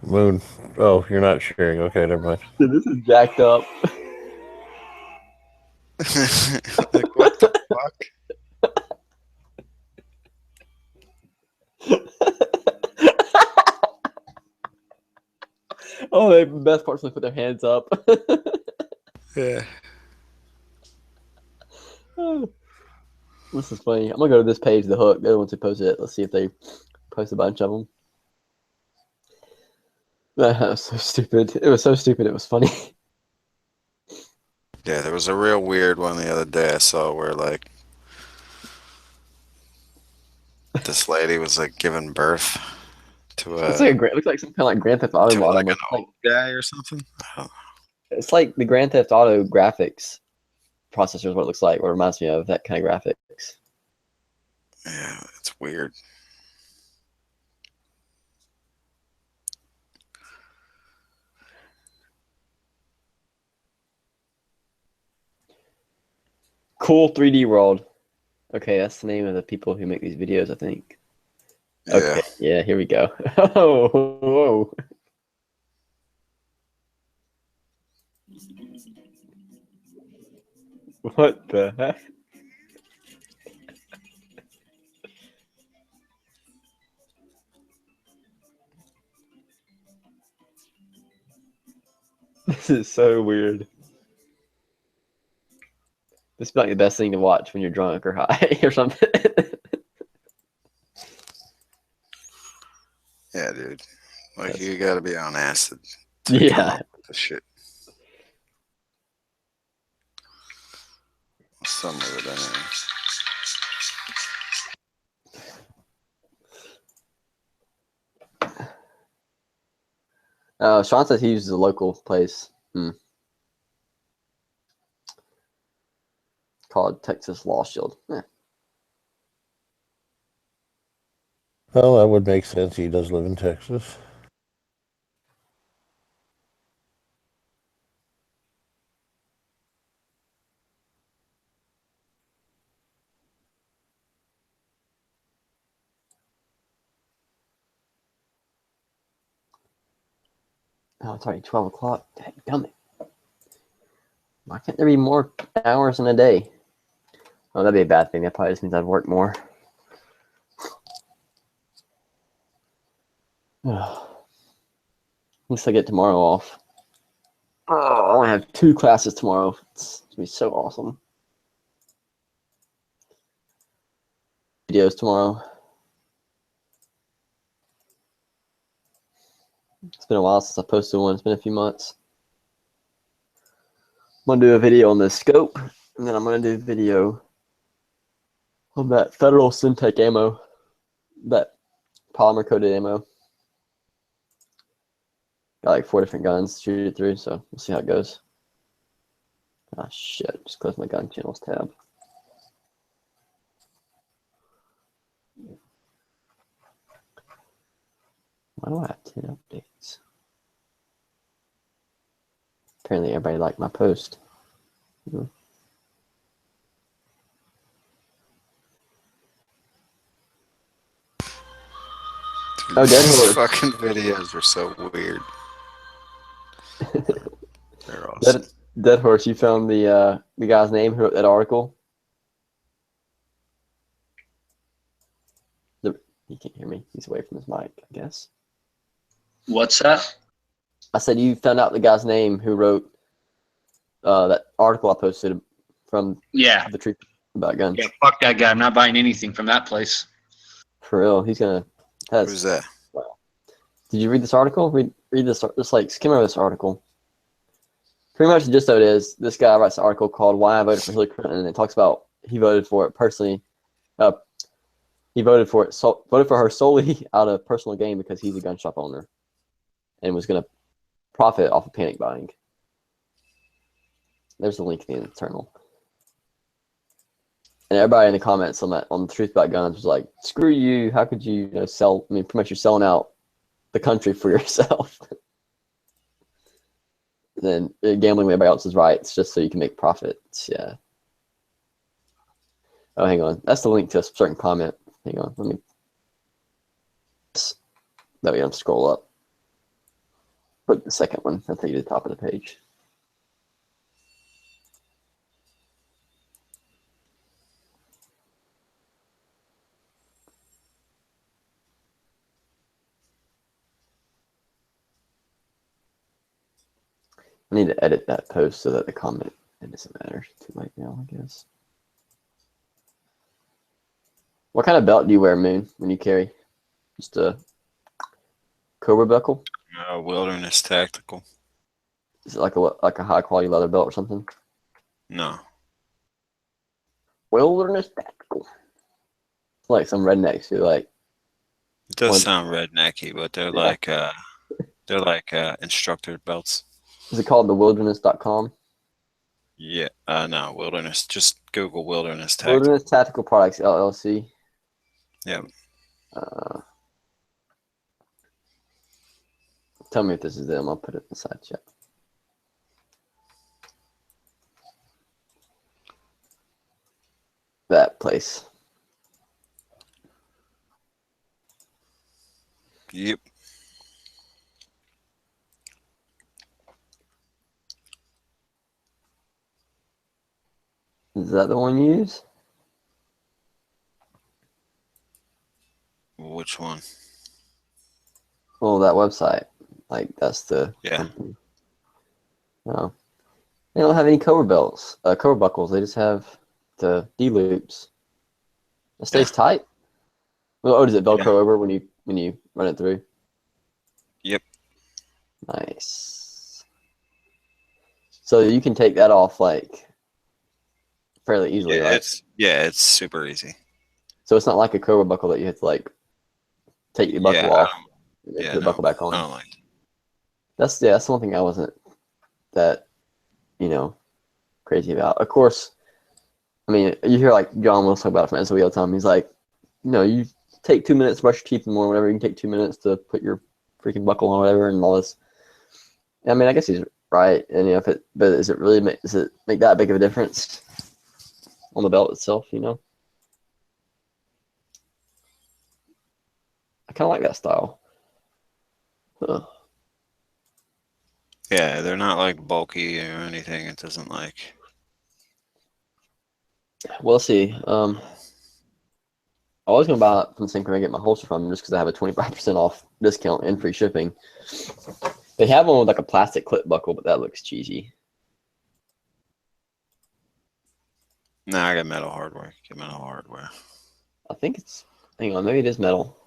Moon. Oh, you're not sharing. Okay, never mind. Dude, this is jacked up. Like, what the fuck? Oh, the best part's when they put their hands up. Yeah. This is funny. I'm gonna go to this page, The Hook. They're the ones who posted it. Let's see if they post a bunch of them. That was so stupid. It was so stupid. It was funny. Yeah, there was a real weird one the other day I saw where like this lady was like giving birth to Looks like it looks like some kind of like Grand Theft Auto to mod. like an almost. old guy or something. It's like the Grand Theft Auto graphics processor is what it looks like. What it reminds me of that kind of graphics. Yeah, it's weird. Cool 3D World. Okay, that's the name of the people who make these videos, I think. Okay, yeah, here we go. Oh, whoa. What the heck? This is so weird. This is like the best thing to watch when you're drunk or high or something. Yeah, dude. Like you gotta be on acid. Yeah. Come up with this shit. Some of it anyway. Sean says he uses a local place. Called Texas Law Shield. Eh. Well, that would make sense. He does live in Texas. Oh, it's already 12 o'clock. Dadgummit. Why can't there be more hours in a day? Oh, that'd be a bad thing. That probably just means I'd work more. At least I get tomorrow off. Oh, I only have 2 classes tomorrow. It's going to be so awesome. Videos tomorrow. It's been a while since I posted one. It's been a few months. I'm going to do a video on the scope, and then I'm going to do a video on that Federal Syntech ammo, that polymer coated ammo. Got like 4 different guns to shoot it through, so we'll see how it goes. Ah, shit. Just close my gun channels tab. Why do I have 10 updates? Apparently everybody liked my post. Oh, Dead These Horse. fucking videos are so weird. They're awesome. Dead Horse, you found the guy's name who wrote that article? He can't hear me. He's away from his mic, I guess. What's that? I said you found out the guy's name who wrote that article I posted from Yeah. the Truth About Guns. Yeah, fuck that guy. I'm not buying anything from that place. For real, he's gonna. Who's that? Wow. Did you read this article? Read this. Just like skim over this article. Pretty much the gist of it is this guy writes an article called "Why I Voted for Hillary Clinton," and it talks about he voted for it personally. He voted for her solely out of personal gain because he's a gun shop owner, and was gonna profit off of panic buying. There's the link in the internal. And everybody in the comments on the Truth About Guns was like, "Screw you! How could you, sell? I mean, pretty much you're selling out the country for yourself, then gambling with everybody else's rights just so you can make profits." Yeah. Oh, hang on. That's the link to a certain comment. Hang on. Let me. That way, I don't scroll up. Put the second one. I'll take you to the top of the page. I need to edit that post so that the comment, it doesn't matter too late now, I guess. What kind of belt do you wear, Moon, when you carry? Just a Cobra buckle? Wilderness Tactical. Is it like a high quality leather belt or something? No. Wilderness Tactical. It's like some rednecks who like. It does sound rednecky, but they're like instructor belts. Is it called thewilderness.com? Yeah. No, Wilderness. Just Google Wilderness Tactical. Wilderness Tactical Products LLC. Yep. Tell me if this is them. I'll put it in the side chat. That place. Yep. Is that the one you use? Which one? Oh, that website. Like, that's the company. No. They don't have any Cobra belts, Cobra buckles. They just have the D-loops. It stays tight? Well, does it Velcro over when you run it through? Yep. Nice. So you can take that off, like, fairly easily, right? It's super easy. So it's not like a Cobra buckle that you have to, like, take the buckle off and then put the buckle back on. I don't like it. That's one thing I wasn't that, crazy about. Of course, I mean, you hear like John Wilson talk about it from SOE all the time. He's like, you take 2 minutes to brush your teeth and or whatever. You can take 2 minutes to put your freaking buckle on or whatever and all this. I mean, I guess he's right. And but does it make that big of a difference on the belt itself? I kind of like that style. Huh. Yeah, they're not like bulky or anything. It doesn't like. We'll see. I was gonna buy it from the same company I get my holster from, just because I have a 25% off discount and free shipping. They have one with like a plastic clip buckle, but that looks cheesy. Nah, I got metal hardware. Get metal hardware. I think it's. Hang on, maybe it is metal.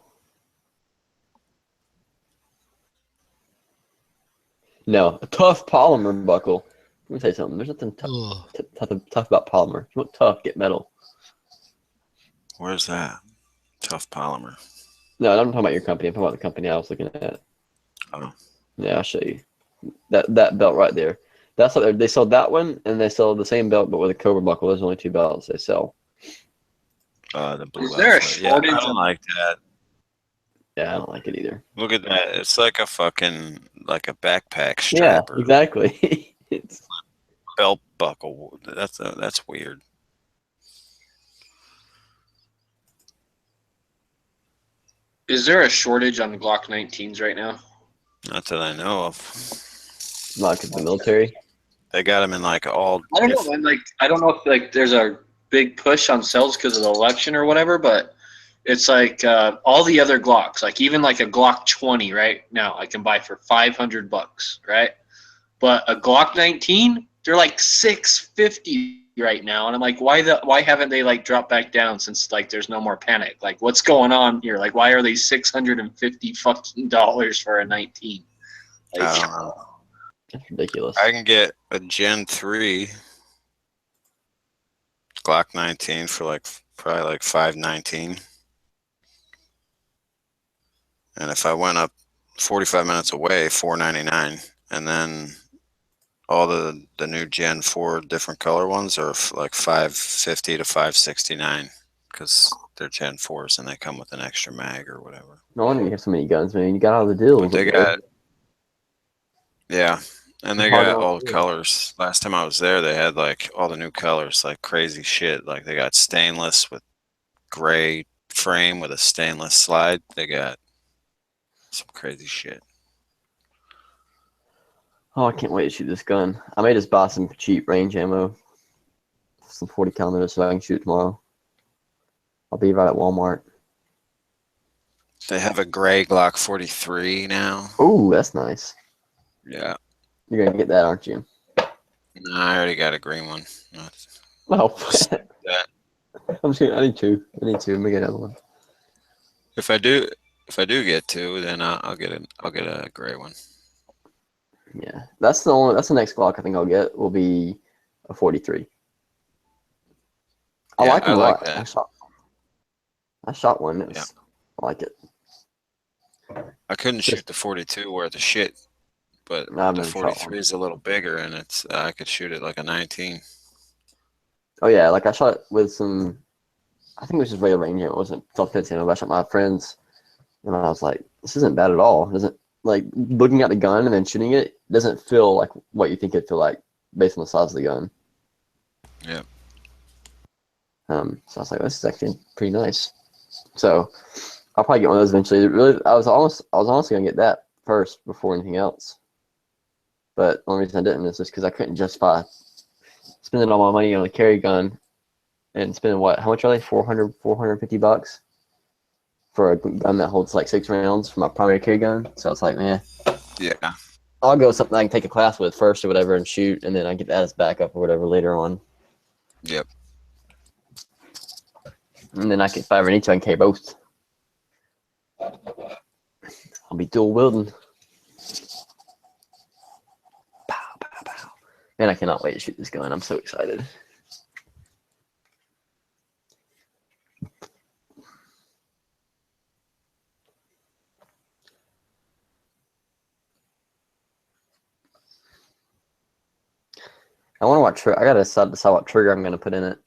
No, a tough polymer buckle. Let me tell you something. There's nothing tough about polymer. If you want tough, get metal. Where's that? Tough polymer. No, I'm talking about your company. I'm talking about the company I was looking at. Oh. Yeah, I'll show you. That belt right there. That's what they sell that one, and they sell the same belt but with a Cobra buckle. There's only 2 belts they sell. The blue. Is there a outfit. Yeah, shortage I don't like that. Yeah, I don't like it either. Look at that. It's like a backpack Yeah, strap. exactly. It's belt buckle. That's weird. Is there a shortage on Glock 19s right now? Not that I know of. Not because the military. They got them in like all. I don't know. Man, I don't know if there's a big push on sales because of the election or whatever, but it's like all the other Glocks, like even like a Glock 20 right now, I can buy for $500, right? But a Glock 19, they're like $650 right now, and I'm like, why haven't they like dropped back down since like there's no more panic? Like, what's going on here? Like, why are they $650 fucking dollars for a 19? Like, I don't know. That's ridiculous. I can get a Gen 3 Glock 19 for like probably like $519. And if I went up 45 minutes away, $499. And then all the new Gen 4 different color ones are like $550 to $569 because they're Gen 4s and they come with an extra mag or whatever. No wonder you have so many guns, man. You got all the deals. They got, yeah, and they Hard got on all too. colors. Last time I was there, they had like all the new colors, like crazy shit. Like they got stainless with gray frame with a stainless slide. They got some crazy shit. Oh, I can't wait to shoot this gun. I may just buy some cheap range ammo, some 40 caliber, so I can shoot tomorrow. I'll be right at Walmart. They have a gray Glock 43 now. Ooh, that's nice. Yeah. You're gonna get that, aren't you? No, I already got a green one. Oh, That. I'm just gonna, I need two. I need two. Let me get another one. If I do get two, then I'll get a gray one. Yeah, that's the next Glock I think I'll get will be a 43. I Yeah, like them I a like lot. that. I shot one. I like it. I couldn't shoot the 42 worth of shit, but I've the never shot one. 43 is a little bigger, and it's I could shoot it like a 19. Oh yeah, like I shot it with some. I think it was just regular range. It wasn't self-defense ammo. But I shot my friends, and I was like, "This isn't bad at all." It doesn't like looking at the gun and then shooting it doesn't feel like what you think it'd feel like based on the size of the gun. Yeah. So I was like, "This is actually pretty nice." So I'll probably get one of those eventually. I was honestly gonna get that first before anything else. But the only reason I didn't is just because I couldn't justify spending all my money on a carry gun and spending what? How much are they? $450 for a gun that holds like 6 rounds for my primary carry gun. So it's like, man, yeah, I'll go with something I can take a class with first or whatever and shoot, and then I get that as backup or whatever later on. Yep. And then if I ever need to, I can carry both. I'll be dual wielding. Pow, pow, pow. Man, I cannot wait to shoot this gun. I'm so excited. I wonder what I gotta decide what trigger I'm gonna put in it.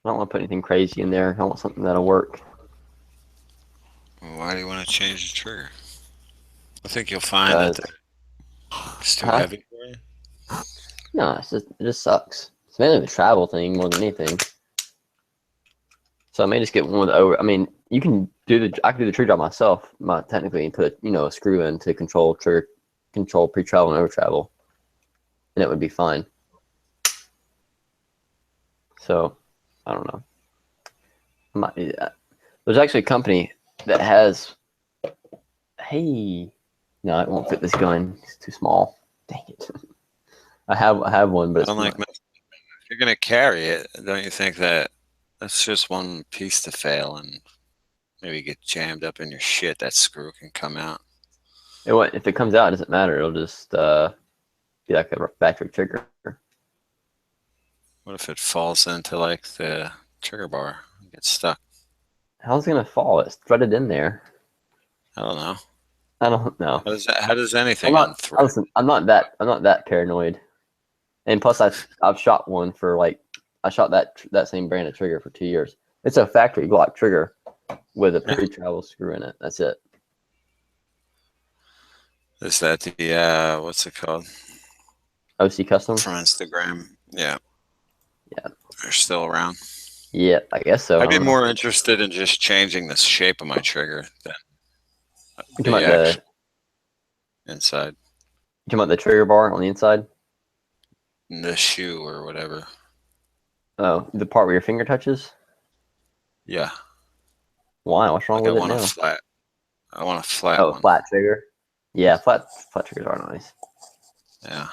I don't want to put anything crazy in there. I want something that'll work. Why do you want to change the trigger? I think you'll find that it's too heavy for you. No, it just sucks. It's mainly the travel thing more than anything. So I may just get one with I mean, I can do the trigger job myself, technically, and put a screw in to control pre-travel and over travel, and it would be fine. So I don't know. I might do that. There's actually a company that has. Hey, no, it won't fit this gun. It's too small. Dang it. I have one, but it's if you're gonna carry it, don't you think that that's just one piece to fail and maybe get jammed up in your shit? That screw can come out. If it comes out, it doesn't matter. It'll just be like a factory trigger. What if it falls into like the trigger bar and gets stuck? How's it gonna fall? It's threaded in there. I don't know. I don't know. How does anything unthread? Listen, I'm not that paranoid. And plus, I've shot one for I shot that same brand of trigger for 2 years. It's a factory Glock trigger with a pre-travel screw in it. That's it. Is that the what's it called? OC Custom from Instagram. Yeah. Yeah. They're still around. Yeah, I guess so. I'd be I don't know. more interested in just changing the shape of my trigger than You the talking about actual inside. you talking about the trigger bar on the inside? The shoe or whatever. Oh, the part where your finger touches? Yeah. Why? What's wrong Like I with it want a now? flat. I want a flat Oh, one. flat trigger. Yeah, flat triggers are nice. Yeah.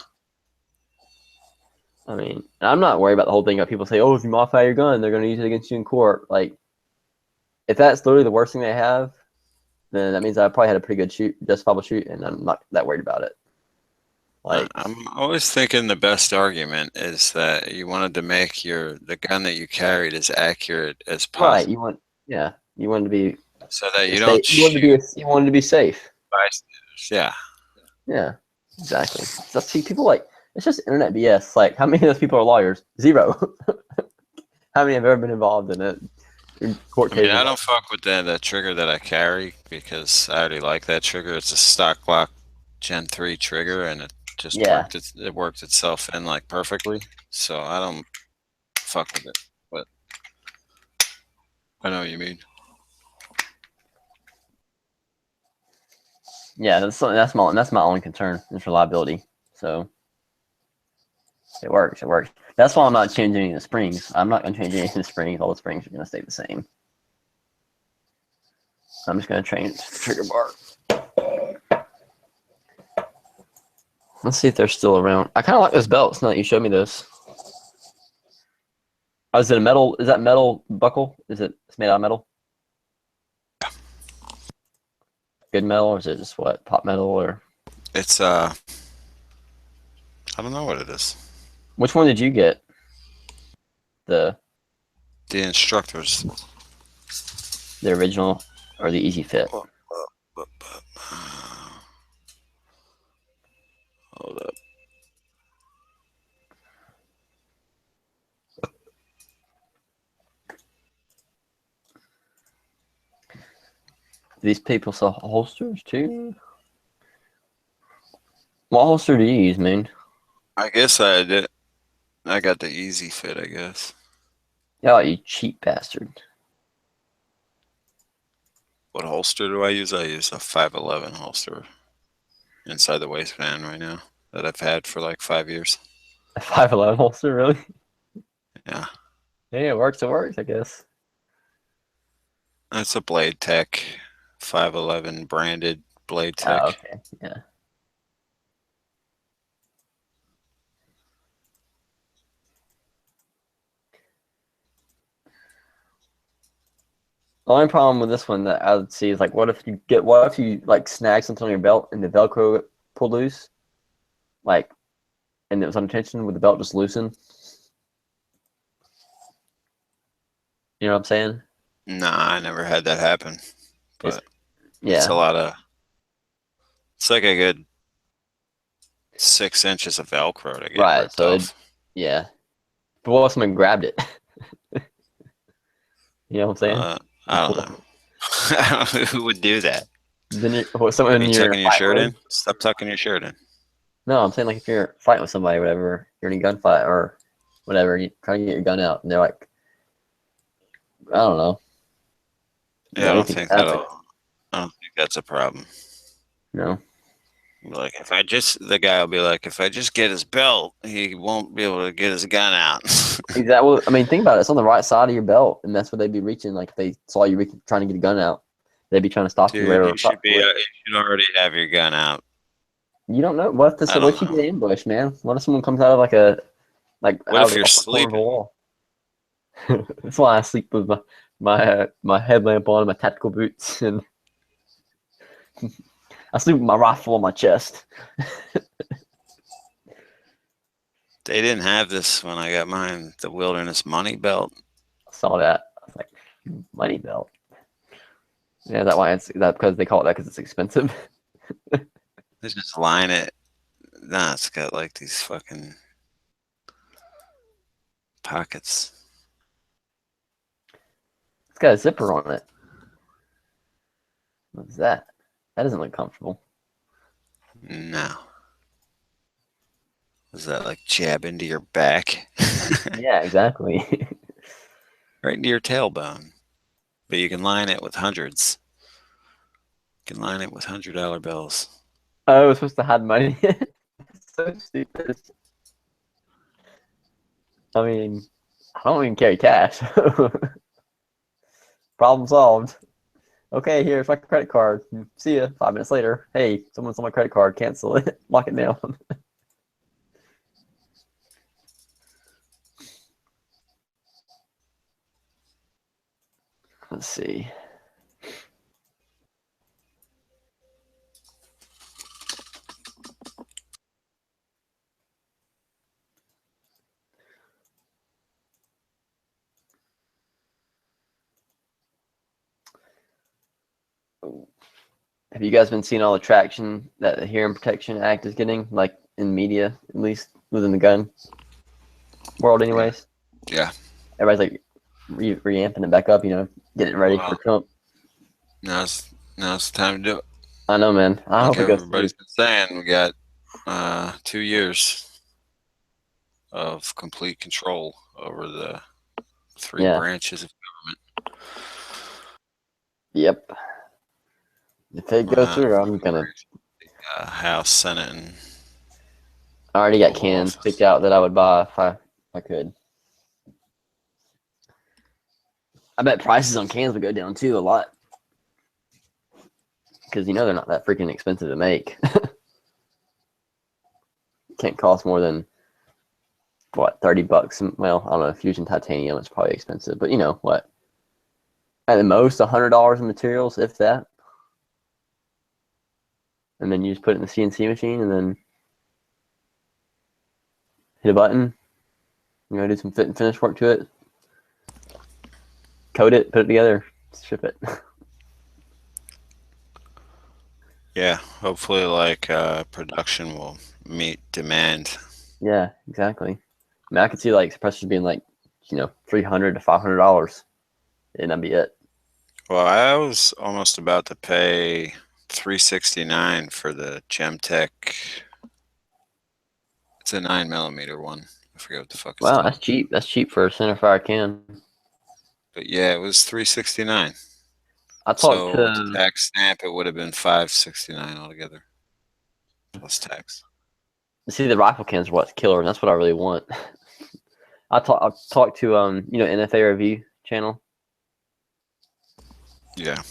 I mean, I'm not worried about the whole thing about people say, "Oh, if you modify your gun, they're going to use it against you in court." Like, if that's literally the worst thing they have, then that means I probably had a pretty good shoot, justifiable shoot, and I'm not that worried about it. Like, I'm always thinking the best argument is that you wanted to make the gun that you carried as accurate as possible. right? You want to be so that you don't you wanted to be safe. bystanders. Yeah. Yeah, exactly. So see, people like it's just internet BS. Like, how many of those people are lawyers? Zero. How many have ever been involved in it? In court I mean, cases? I don't fuck with the trigger that I carry because I already like that trigger. It's a stock Glock Gen 3 trigger, and it just worked itself in like perfectly. So I don't fuck with it. But I know what you mean. Yeah, that's my only concern is reliability. So it works. It works. That's why I'm not changing any of the springs. I'm not going to change any of the springs. All the springs are going to stay the same. I'm just going to change the trigger bar. Let's see if they're still around. I kind of like this belt. Now that you showed me this. Oh, is it a metal? Is that metal buckle? It's made out of metal? Good metal, or is it just what? Pot metal, or? It's I don't know what it is. Which one did you get? The instructors. The original or the Easy Fit? Hold up. These people sell holsters too? What holster do you use, man? I guess I did. I got the Easy Fit, I guess. Oh, you cheap bastard. What holster do I use? I use a 511 holster inside the waistband right now that I've had for like 5 years. A 511 holster, really? Yeah. Yeah, it works, I guess. It's a Blade Tech 511 branded Blade Tech. Oh, okay. Yeah. The only problem with this one that I would see is like, what if you like snag something on your belt and the Velcro pulled loose, like, and it was under tension, would the belt just loosen? You know what I'm saying? Nah, I never had that happen. But It's a lot of. It's like a good 6 inches of Velcro to get right. ripped So off. yeah. But what if someone grabbed it? You know what I'm saying? I don't know. I don't know who would do that. Then someone Are you tucking your shirt in? Stop tucking your shirt in. No, I'm saying like if you're fighting with somebody or whatever, you're in a gunfight or whatever, you try to get your gun out and they're like, I don't know. Yeah, I don't think that's a problem. No. Like the guy will be like, if I just get his belt, he won't be able to get his gun out. Exactly. I mean, think about it. It's on the right side of your belt, and that's where they'd be reaching. Like if they saw you trying to get a gun out, they'd be trying to stop Dude, you. Right, you should already have your gun out. You don't know what if you get ambushed, man? What if someone comes out of What if you're sleeping? Wall? That's why I sleep with my headlamp on and my tactical boots, and I sleep with my rifle on my chest. They didn't have this when I got mine, the Wilderness Money Belt. I saw that. I was like, money belt. Yeah, is that why it's that because they call it that because it's expensive? They just line it. Nah, it's got like these fucking pockets. It's got a zipper on it. What's that? That doesn't look comfortable. No. Does that like jab into your back? Yeah, exactly. right into your tailbone. But you can line it with hundreds. You can line it with $100 bills. I was supposed to hide money. So stupid. I mean, I don't even carry cash. Problem solved. Okay, here's my credit card. See ya. 5 minutes later. Hey, someone's on my credit card. Cancel it. Lock it down. Let's see. Have you guys been seeing all the traction that the Hearing Protection Act is getting, like in media, at least within the gun world, anyways? Yeah. Everybody's like reamping it back up, getting ready for Trump. Now's the time to do it. I know, man. I hope it goes everybody's been saying. We got 2 years of complete control over the three branches of government. Yep. If it goes through, I'm gonna. House, Senate, and I already got cans picked out that I would buy if I could. I bet prices on cans would go down too a lot, because they're not that freaking expensive to make. Can't cost more than what, $30? Well, I don't know. Fusion titanium is probably expensive, but what? At the most, $100 in materials, if that. And then you just put it in the CNC machine and then hit a button. Do some fit and finish work to it. Code it, put it together, ship it. Yeah, hopefully production will meet demand. Yeah, exactly. I mean, I could see suppressors being $300 to $500, and that'd be it. Well, I was almost about to pay $369 for the Gemtech. It's a 9mm one. I forget what the fuck it's Wow, called. that's cheap. That's cheap for a centerfire can. But yeah, it was $369. I talked so to with the tax stamp, it would have been $569 altogether, plus tax. See, the rifle cans are what's killer, and that's what I really want. I talked to NFA Review channel. Yeah.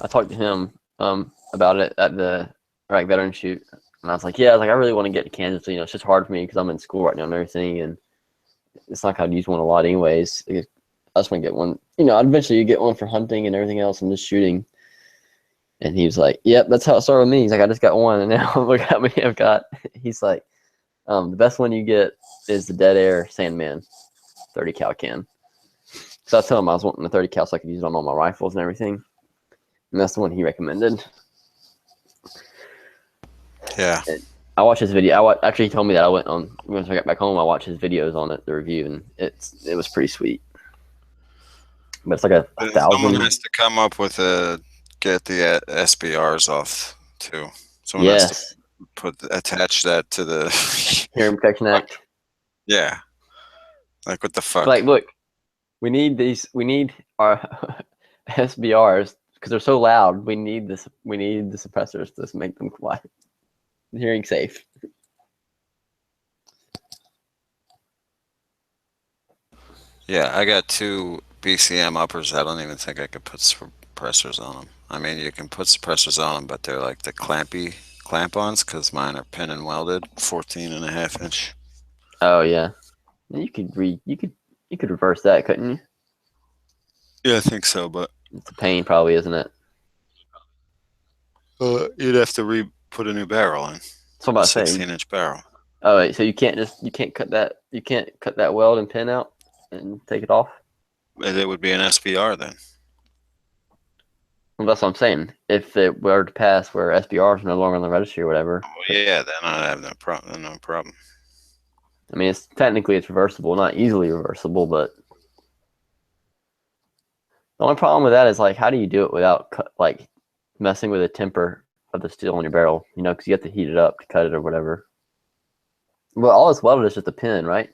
I talked to him about it at the Iraq Veteran Shoot, and I was like, I really want to get to Kansas. It's just hard for me because I'm in school right now and everything, and it's not like I'd use one a lot anyways. I just want to get one. I'd eventually get one for hunting and everything else and just shooting. And he was like, "Yep, that's how it started with me." He's like, "I just got one, and now look how many I've got." He's like, "The best one you get is the Dead Air Sandman 30 cal can." So I told him I was wanting the 30 cal so I could use it on all my rifles and everything, and that's the one he recommended. Yeah. And I watched his video. After he told me that, once I got back home, I watched his videos on it, the review, and it was pretty sweet. But it's like a 1,000. Someone has to come up with get the SBRs off too. Someone has to attach that to the Hearing Protection Act. Yeah. Like what the fuck? Look, we need these. We need our SBRs because they're so loud. We need this. We need the suppressors to make them quiet, hearing safe. Yeah, I got 2 BCM uppers. I don't even think I could put suppressors on them. I mean, you can put suppressors on them, but they're like the clamp-ons because mine are pin and welded, 14.5 inch. Oh yeah, you could reverse that, couldn't you? Yeah, I think so, but it's a pain, probably, isn't it? You'd have to put a new barrel in. So about 16-inch barrel. Oh, wait, so you can't cut that weld and pin out and take it off? It would be an SBR then. Well, that's what I'm saying. If it were to pass where SBRs are no longer on the registry or whatever. Well, yeah, then I'd have no problem. I mean, it's reversible, not easily reversible, but the only problem with that is how do you do it without messing with the temper of the steel on your barrel? Because you have to heat it up to cut it or whatever. Well, all it's welded is just a pin, right?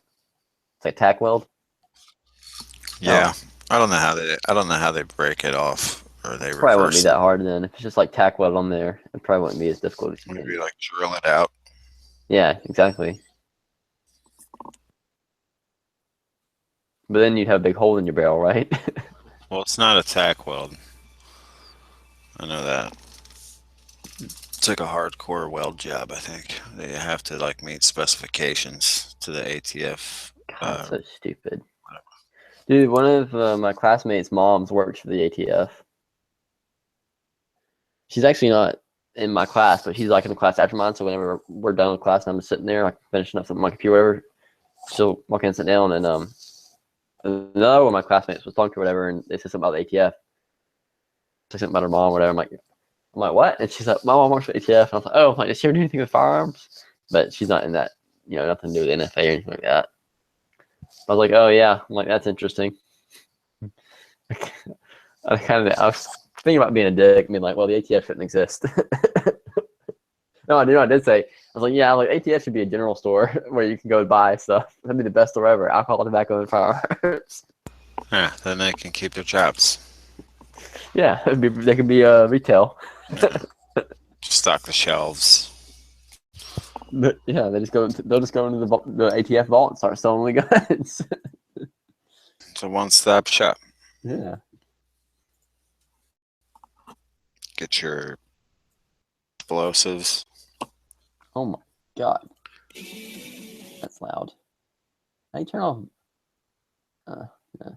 It's like tack weld. Yeah, I don't know how they break it off or they Probably wouldn't be reverse that it. hard then. If it's just like tack weld on there, it probably wouldn't be as difficult as you Maybe think. like drill it out. Yeah, exactly. But then you'd have a big hole in your barrel, right? Well, it's not a tack weld. I know that. It's like a hardcore weld job, I think. They have to like meet specifications to the ATF. God, so stupid. Dude, one of my classmates' moms works for the ATF. She's actually not in my class, but she's like in the class after mine. So whenever we're done with class and I'm just sitting there, like finishing up something on my computer, whatever, she'll walk in and sit down. And another one of my classmates was talking to her, whatever, and they said something about the ATF. Said something about her mom, whatever. I'm like, what? And she's like, my mom works for the ATF. And I was like, oh, like, does she ever do anything with firearms? But she's not in that, nothing to do with NFA or anything like that. I was like, oh yeah. I'm like, that's interesting. I was thinking about being a dick, being like, well, the ATF shouldn't exist. No, I did say, I was like, yeah, like ATF should be a general store where you can go buy stuff. That'd be the best store ever. Alcohol, tobacco, and firearms. Yeah, then they can keep their jobs. Yeah, they could be retail. Stock the shelves. But, yeah, they'll just go into the ATF vault and start selling the guns. It's a one-stop shop. Yeah. Get your explosives. Oh my god. That's loud. How you turn off? Yeah.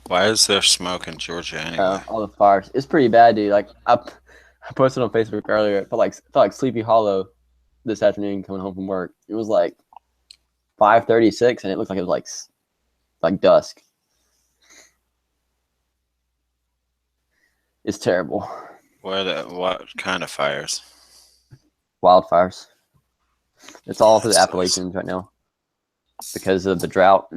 Why is there smoke in Georgia anyway? All the fires. It's pretty bad, dude. Like I posted on Facebook earlier. It felt like Sleepy Hollow this afternoon coming home from work. It was like 5:36, and it looked like it was like dusk. It's terrible. What kind of fires? Wildfires. It's all through the Appalachians right now because of the drought. I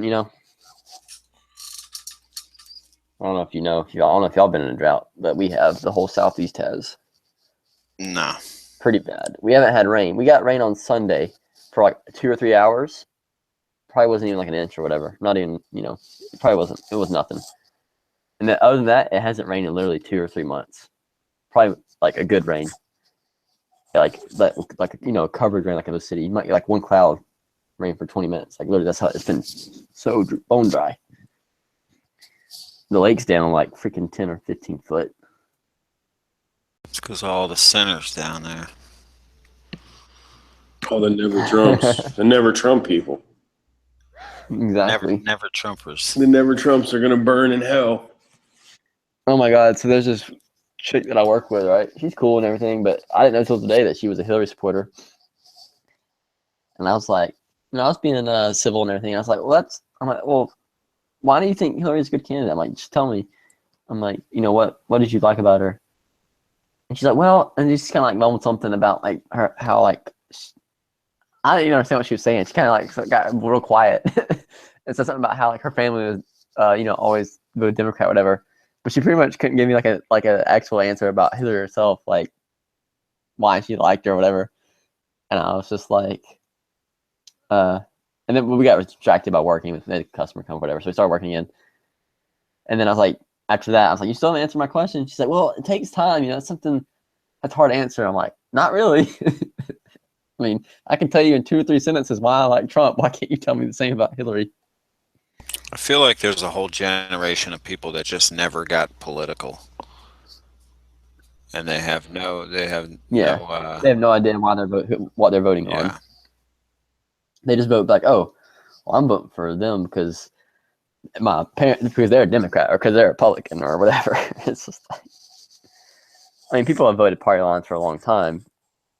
don't know if you know. I don't know if y'all been in a drought, but we have. The whole Southeast has. No. Pretty bad. We haven't had rain. We got rain on Sunday for like 2 or 3 hours. Probably wasn't even like an inch or whatever. Not even, it probably wasn't. It was nothing. And then other than that, it hasn't rained in literally 2 or 3 months. Probably like a good rain. Like covered rain like in the city. You might get like one cloud rain for 20 minutes. Like literally, that's how it's been so bone dry. The lake's down like freaking 10 or 15 foot. It's because all the sinners down there. Oh, the never Trumps. The never Trump people. Exactly. Never Trumpers. The never Trumps are gonna burn in hell. Oh my god! So there's this chick that I work with, right? She's cool and everything, but I didn't know until today that she was a Hillary supporter. And I was like, I was being civil and everything. I was like, well, why do you think Hillary's a good candidate? I'm like, just tell me. I'm like, what did you like about her? And she's like, well, and she's kind of like mumbled something about like her, how like, I didn't even understand what she was saying. She kind of like got real quiet and said something about how like her family was, always voted Democrat, whatever. But she pretty much couldn't give me like an actual answer about Hillary herself, like why she liked her or whatever. And I was just like, and then we got distracted by working with the customer come whatever. So we started working again. And then I was like, after that, I was like, you still haven't answered my question. She's like, well, it takes time. It's something that's hard to answer. I'm like, not really. I mean, I can tell you in 2 or 3 sentences why I like Trump. Why can't you tell me the same about Hillary? I feel like there's a whole generation of people that just never got political. And they have no they have no idea why what they're voting on. They just vote like, oh, well, I'm voting for them because my parents, because they're a Democrat or because they're a Republican or whatever. It's just like, I mean, people have voted party lines for a long time,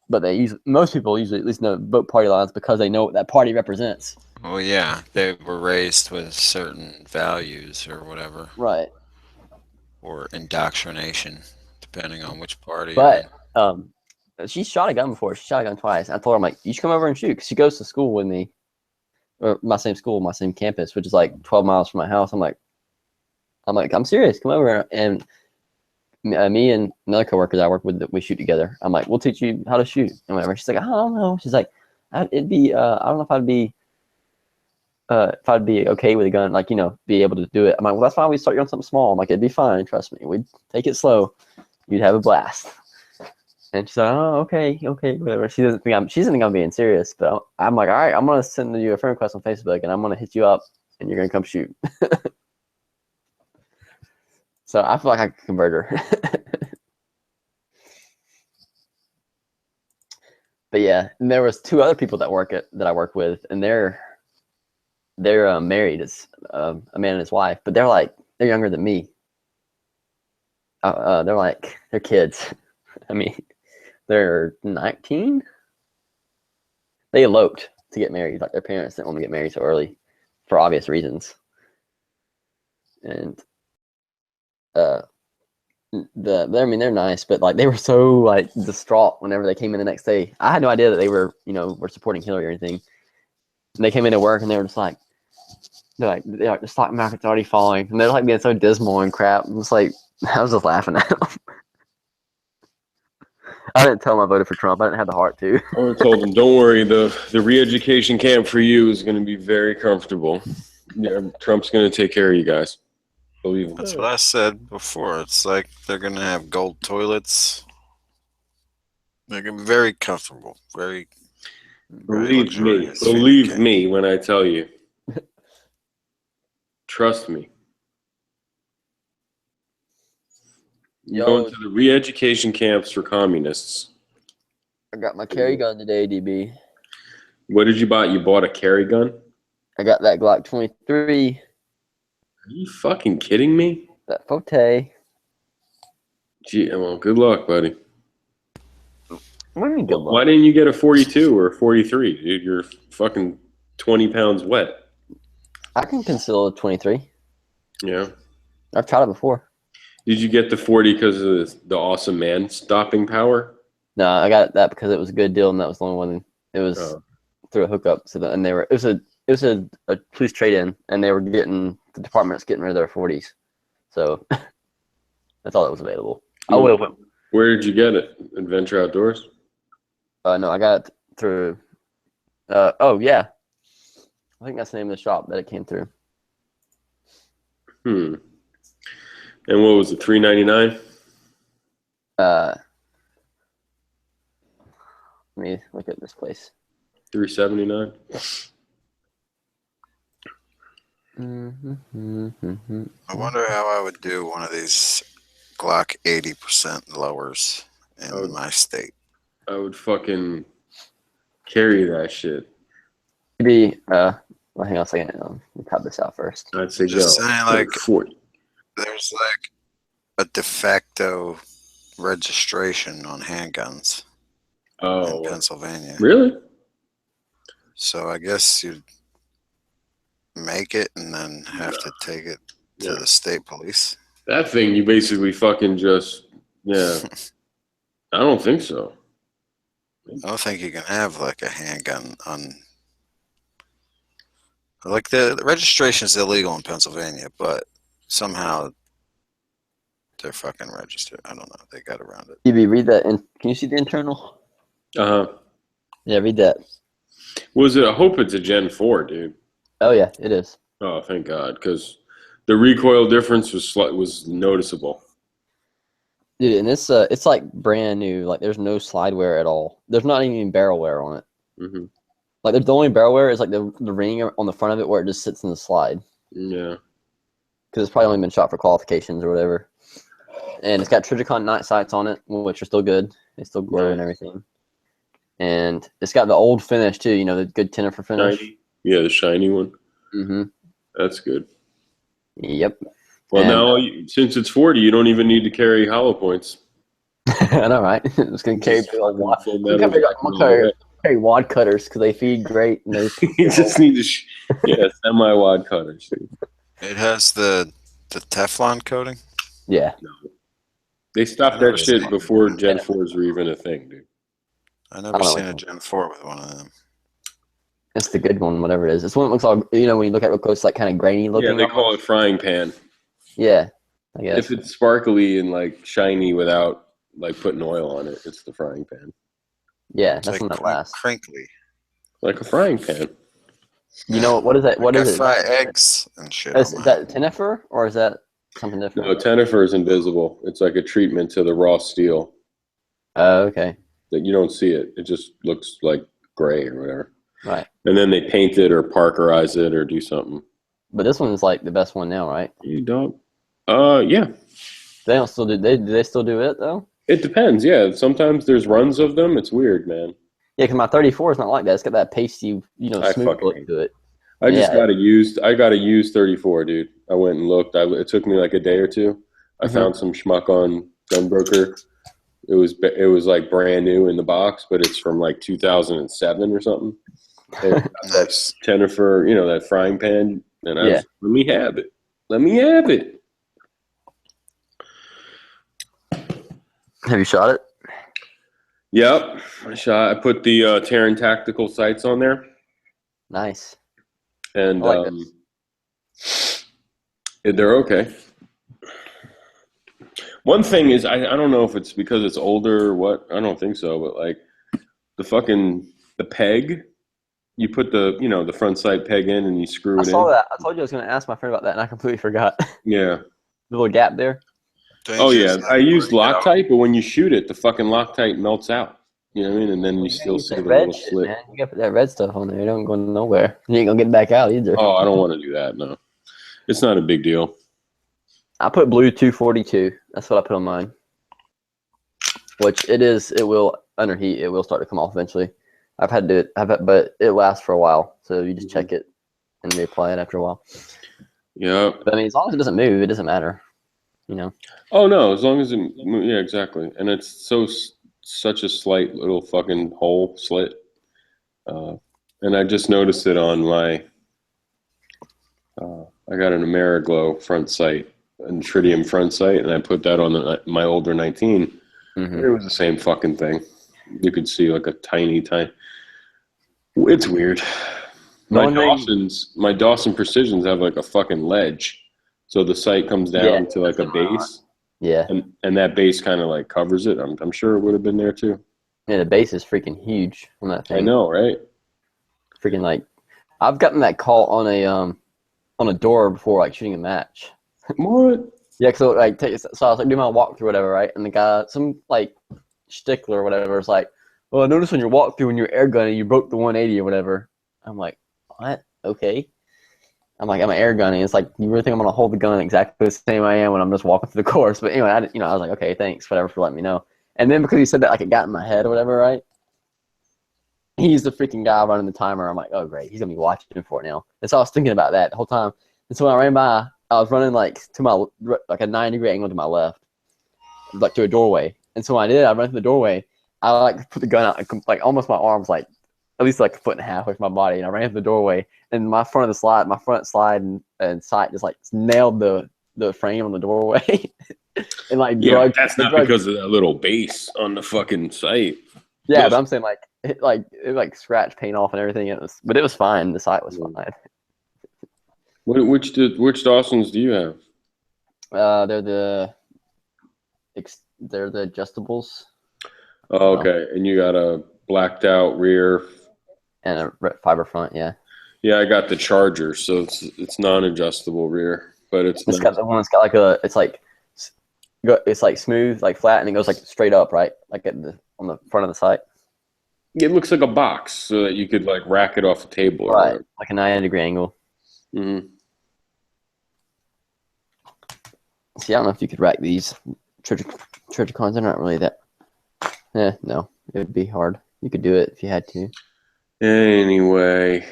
but most people usually at least know vote party lines because they know what that party represents. Well, yeah, they were raised with certain values or whatever. Right. Or indoctrination, depending on which party. But she shot a gun before. She shot a gun twice. I told her, I'm like, you should come over and shoot. 'Cause she goes to school with me, or my same school, my same campus, which is like 12 miles from my house. I'm like, I'm serious. Come over. And me and another coworker that I work with, that we shoot together. I'm like, we'll teach you how to shoot and whatever. She's like, I don't know. She's like, it'd be, I don't know if I'd be if I'd be okay with a gun, like, be able to do it. I'm like, well, that's why we start you on something small. I'm like, it'd be fine. Trust me. We'd take it slow. You'd have a blast. And she's like, oh, okay, whatever. She doesn't think I'm being serious, but I'm like, all right, I'm going to send you a friend request on Facebook and I'm going to hit you up and you're going to come shoot. So I feel like I could convert her. But yeah, and there was 2 other people that I work with, and they're married. It's a man and his wife, but they're younger than me. They're kids. I mean, they're 19. They eloped to get married. Like, their parents didn't want to get married so early for obvious reasons. And they're nice, but like, they were so like distraught whenever they came in the next day. I had no idea that they were supporting Hillary or anything. And they came into work and they were just like, the stock market's already falling, and they're like being so dismal and crap. I was just laughing at them. I didn't tell them I voted for Trump. I didn't have the heart to. I told them, don't worry, the re-education camp for you is going to be very comfortable. Yeah, Trump's going to take care of you guys. Believe me. That's what I said before. It's like they're going to have gold toilets. They're going to be very comfortable. Very Believe me when I tell you. Trust me. You're going to the re-education camps for communists. I got my carry gun today, DB. What did you buy? You bought a carry gun? I got that Glock 23. Are you fucking kidding me? That Forte. Gee, well, good luck, buddy. What do you mean good luck? Why didn't you get a 42 or a 43, dude? You're fucking 20 pounds wet. I can conceal a 23. Yeah. I've tried it before. Did you get the 40 because of the awesome man stopping power? No, I got that because it was a good deal, and that was the only one. It was through a hookup. So and it was a police trade-in, and the department's getting rid of their 40s. So that's all that was available. Where did you get it? Adventure Outdoors? No, I got it through. Oh yeah, I think that's the name of the shop that it came through. And what was it? $3.99? Let me look at this place. $3.79. I wonder how I would do one of these Glock 80% lowers in my state. I would fucking carry that shit. Maybe, well, hang on a second. Let me top this out first. I'd say Just go. saying, like, 40. There's like a de facto registration on handguns in Pennsylvania. Really? So I guess you'd make it and then have to take it to the state police. That thing, you basically fucking just, I don't think so. I don't think you can have like a handgun on. Like the registration is illegal in Pennsylvania, but somehow they're fucking registered. I don't know. They got around it. DB, read that. Can you see the internal? Uh-huh. Yeah, read that. Was it? I hope it's a Gen 4, dude. Oh yeah, it is. Oh, thank God, because the recoil difference was noticeable. Dude, and it's like brand new. Like, there's no slide wear at all. There's not even barrel wear on it. Mm-hmm. Like, the only barrel wear is like the ring on the front of it where it just sits in the slide. Yeah. Because it's probably only been shot for qualifications or whatever. And it's got Trijicon night sights on it, which are still good. They still glow and everything. And it's got the old finish too. The good Tennifer finish. Shiny. Yeah, the shiny one. Mm-hmm. That's good. Yep. Well, now since it's 40, you don't even need to carry hollow points. I know, right? I'm just gonna carry carry wad cutters because they feed great. And they you just need to, semi wad cutters. It has the Teflon coating. Yeah. No. They stopped that shit before Gen 4s were even a thing, dude. I never seen a Gen 4 with one of them. It's the good one, whatever it is. It's one that looks all, when you look at it real close, it's like kind of grainy looking. Yeah, they call it frying pan. Yeah, I guess. If it's sparkly and like shiny without like putting oil on it, it's the frying pan. Yeah, that's one that lasts. Crinkly. Like a frying pan. You know what is that? What I is it? fry eggs and shit. Is on that Tenifer or is that something different? No, Tenifer is invisible. It's like a treatment to the raw steel. Oh, okay. That you don't see it. It just looks like gray or whatever. Right. And then they paint it or parkerize it or do something. But this one's like the best one now, right? You don't? Yeah. They don't still do. Do they still do it though? It depends. Yeah. Sometimes there's runs of them. It's weird, man. Yeah, because my 34 is not like that. It's got that pasty, I smooth fucking look hate to it. I just Yeah. got a used. I got a used 34, dude. I went and looked. It took me like a day or two. I found some schmuck on Gunbroker. It was like brand new in the box, but it's from like 2007 or something. And that Tenifer, that frying pan, and let me have it. Let me have it. Have you shot it? Yep, I put the Terran tactical sights on there. Nice. And I like they're okay. One thing is, I don't know if it's because it's older or what. I don't think so, but like the peg, you put the front sight peg in and you screw I it in. saw that. I told you I was going to ask my friend about that, and I completely forgot. Yeah. The little gap there. Oh yeah, I used Loctite, but when you shoot it, the fucking Loctite melts out. You know what I mean? And then you still see the Red little shit, slit. man. You got to put that red stuff on there. It don't go nowhere. You ain't going to get it back out either. Oh, I don't want to do that. No, it's not a big deal. I put blue 242. That's what I put on mine. Which it will underheat. It will start to come off eventually. I've had to do it, but it lasts for a while. So you just check it and reapply it after a while. Yeah. But I mean, as long as it doesn't move, it doesn't matter. Oh no, as long as yeah, exactly. And it's such a slight little fucking hole slit. And I just noticed it on my. I got an Ameriglow front sight, an tritium front sight, and I put that on my older 19. Mm-hmm. It was the same fucking thing. You could see like a tiny. It's weird. My Dawson Precisions have like a fucking ledge, so the sight comes down to like a base. Yeah. And that base kind of like covers it. I'm sure it would have been there too. Yeah, the base is freaking huge on that thing. I know, right? Freaking like, I've gotten that call on a door before, like shooting a match. What? Yeah, so like, so I was like doing my walkthrough, whatever, right? And the guy, some like stickler or whatever, is like, "Well, I noticed on your walkthrough when you were air gunning, you broke the 180 or whatever." I'm like, "What? Okay." I'm like, I'm air gunning. It's like, you really think I'm gonna hold the gun exactly the same I am when I'm just walking through the course? But anyway, I was like, okay, thanks, whatever, for letting me know. And then because he said that, like, it got in my head or whatever, right? He's the freaking guy running the timer. I'm like, oh great, he's gonna be watching for it now. And so I was thinking about that the whole time. And so when I ran by, I was running like to my like a 90-degree angle to my left, like to a doorway. And so when I did, I ran through the doorway. I like put the gun out, like almost my arms like at least like a foot and a half away from my body, and I ran through the doorway. And my front slide and sight just like nailed the frame on the doorway. And like that's not because of that little base on the fucking sight. Yeah, but I'm saying like it scratched paint off and everything. But it was fine. The sight was fine. Which Dawsons do you have? They're the adjustables. Oh, okay, and you got a blacked out rear and a fiber front. Yeah. Yeah, I got the Charger, so it's non-adjustable rear, but it's got the one that's got it's like smooth, like flat, and it goes like straight up, right? Like on the front of the sight. It looks like a box, so that you could like rack it off a table, right? Like a 90-degree angle. Mm-hmm. See, I don't know if you could rack these Trijicons. They're not really that. No, it would be hard. You could do it if you had to. Anyway,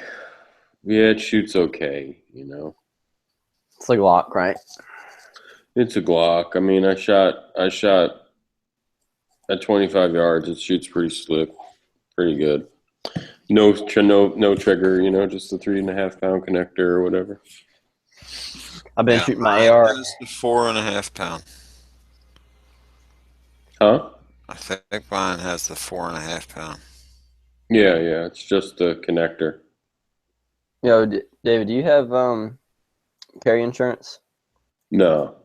yeah, it shoots okay, It's a Glock, right? It's a Glock. I mean, I shot at 25 yards. It shoots pretty slick, pretty good. No trigger, just a 3.5 pound connector or whatever. I've been shooting my AR. It's 4.5 pound. Huh? I think mine has the 4.5 pound. Yeah, it's just the connector. David, do you have carry insurance? No.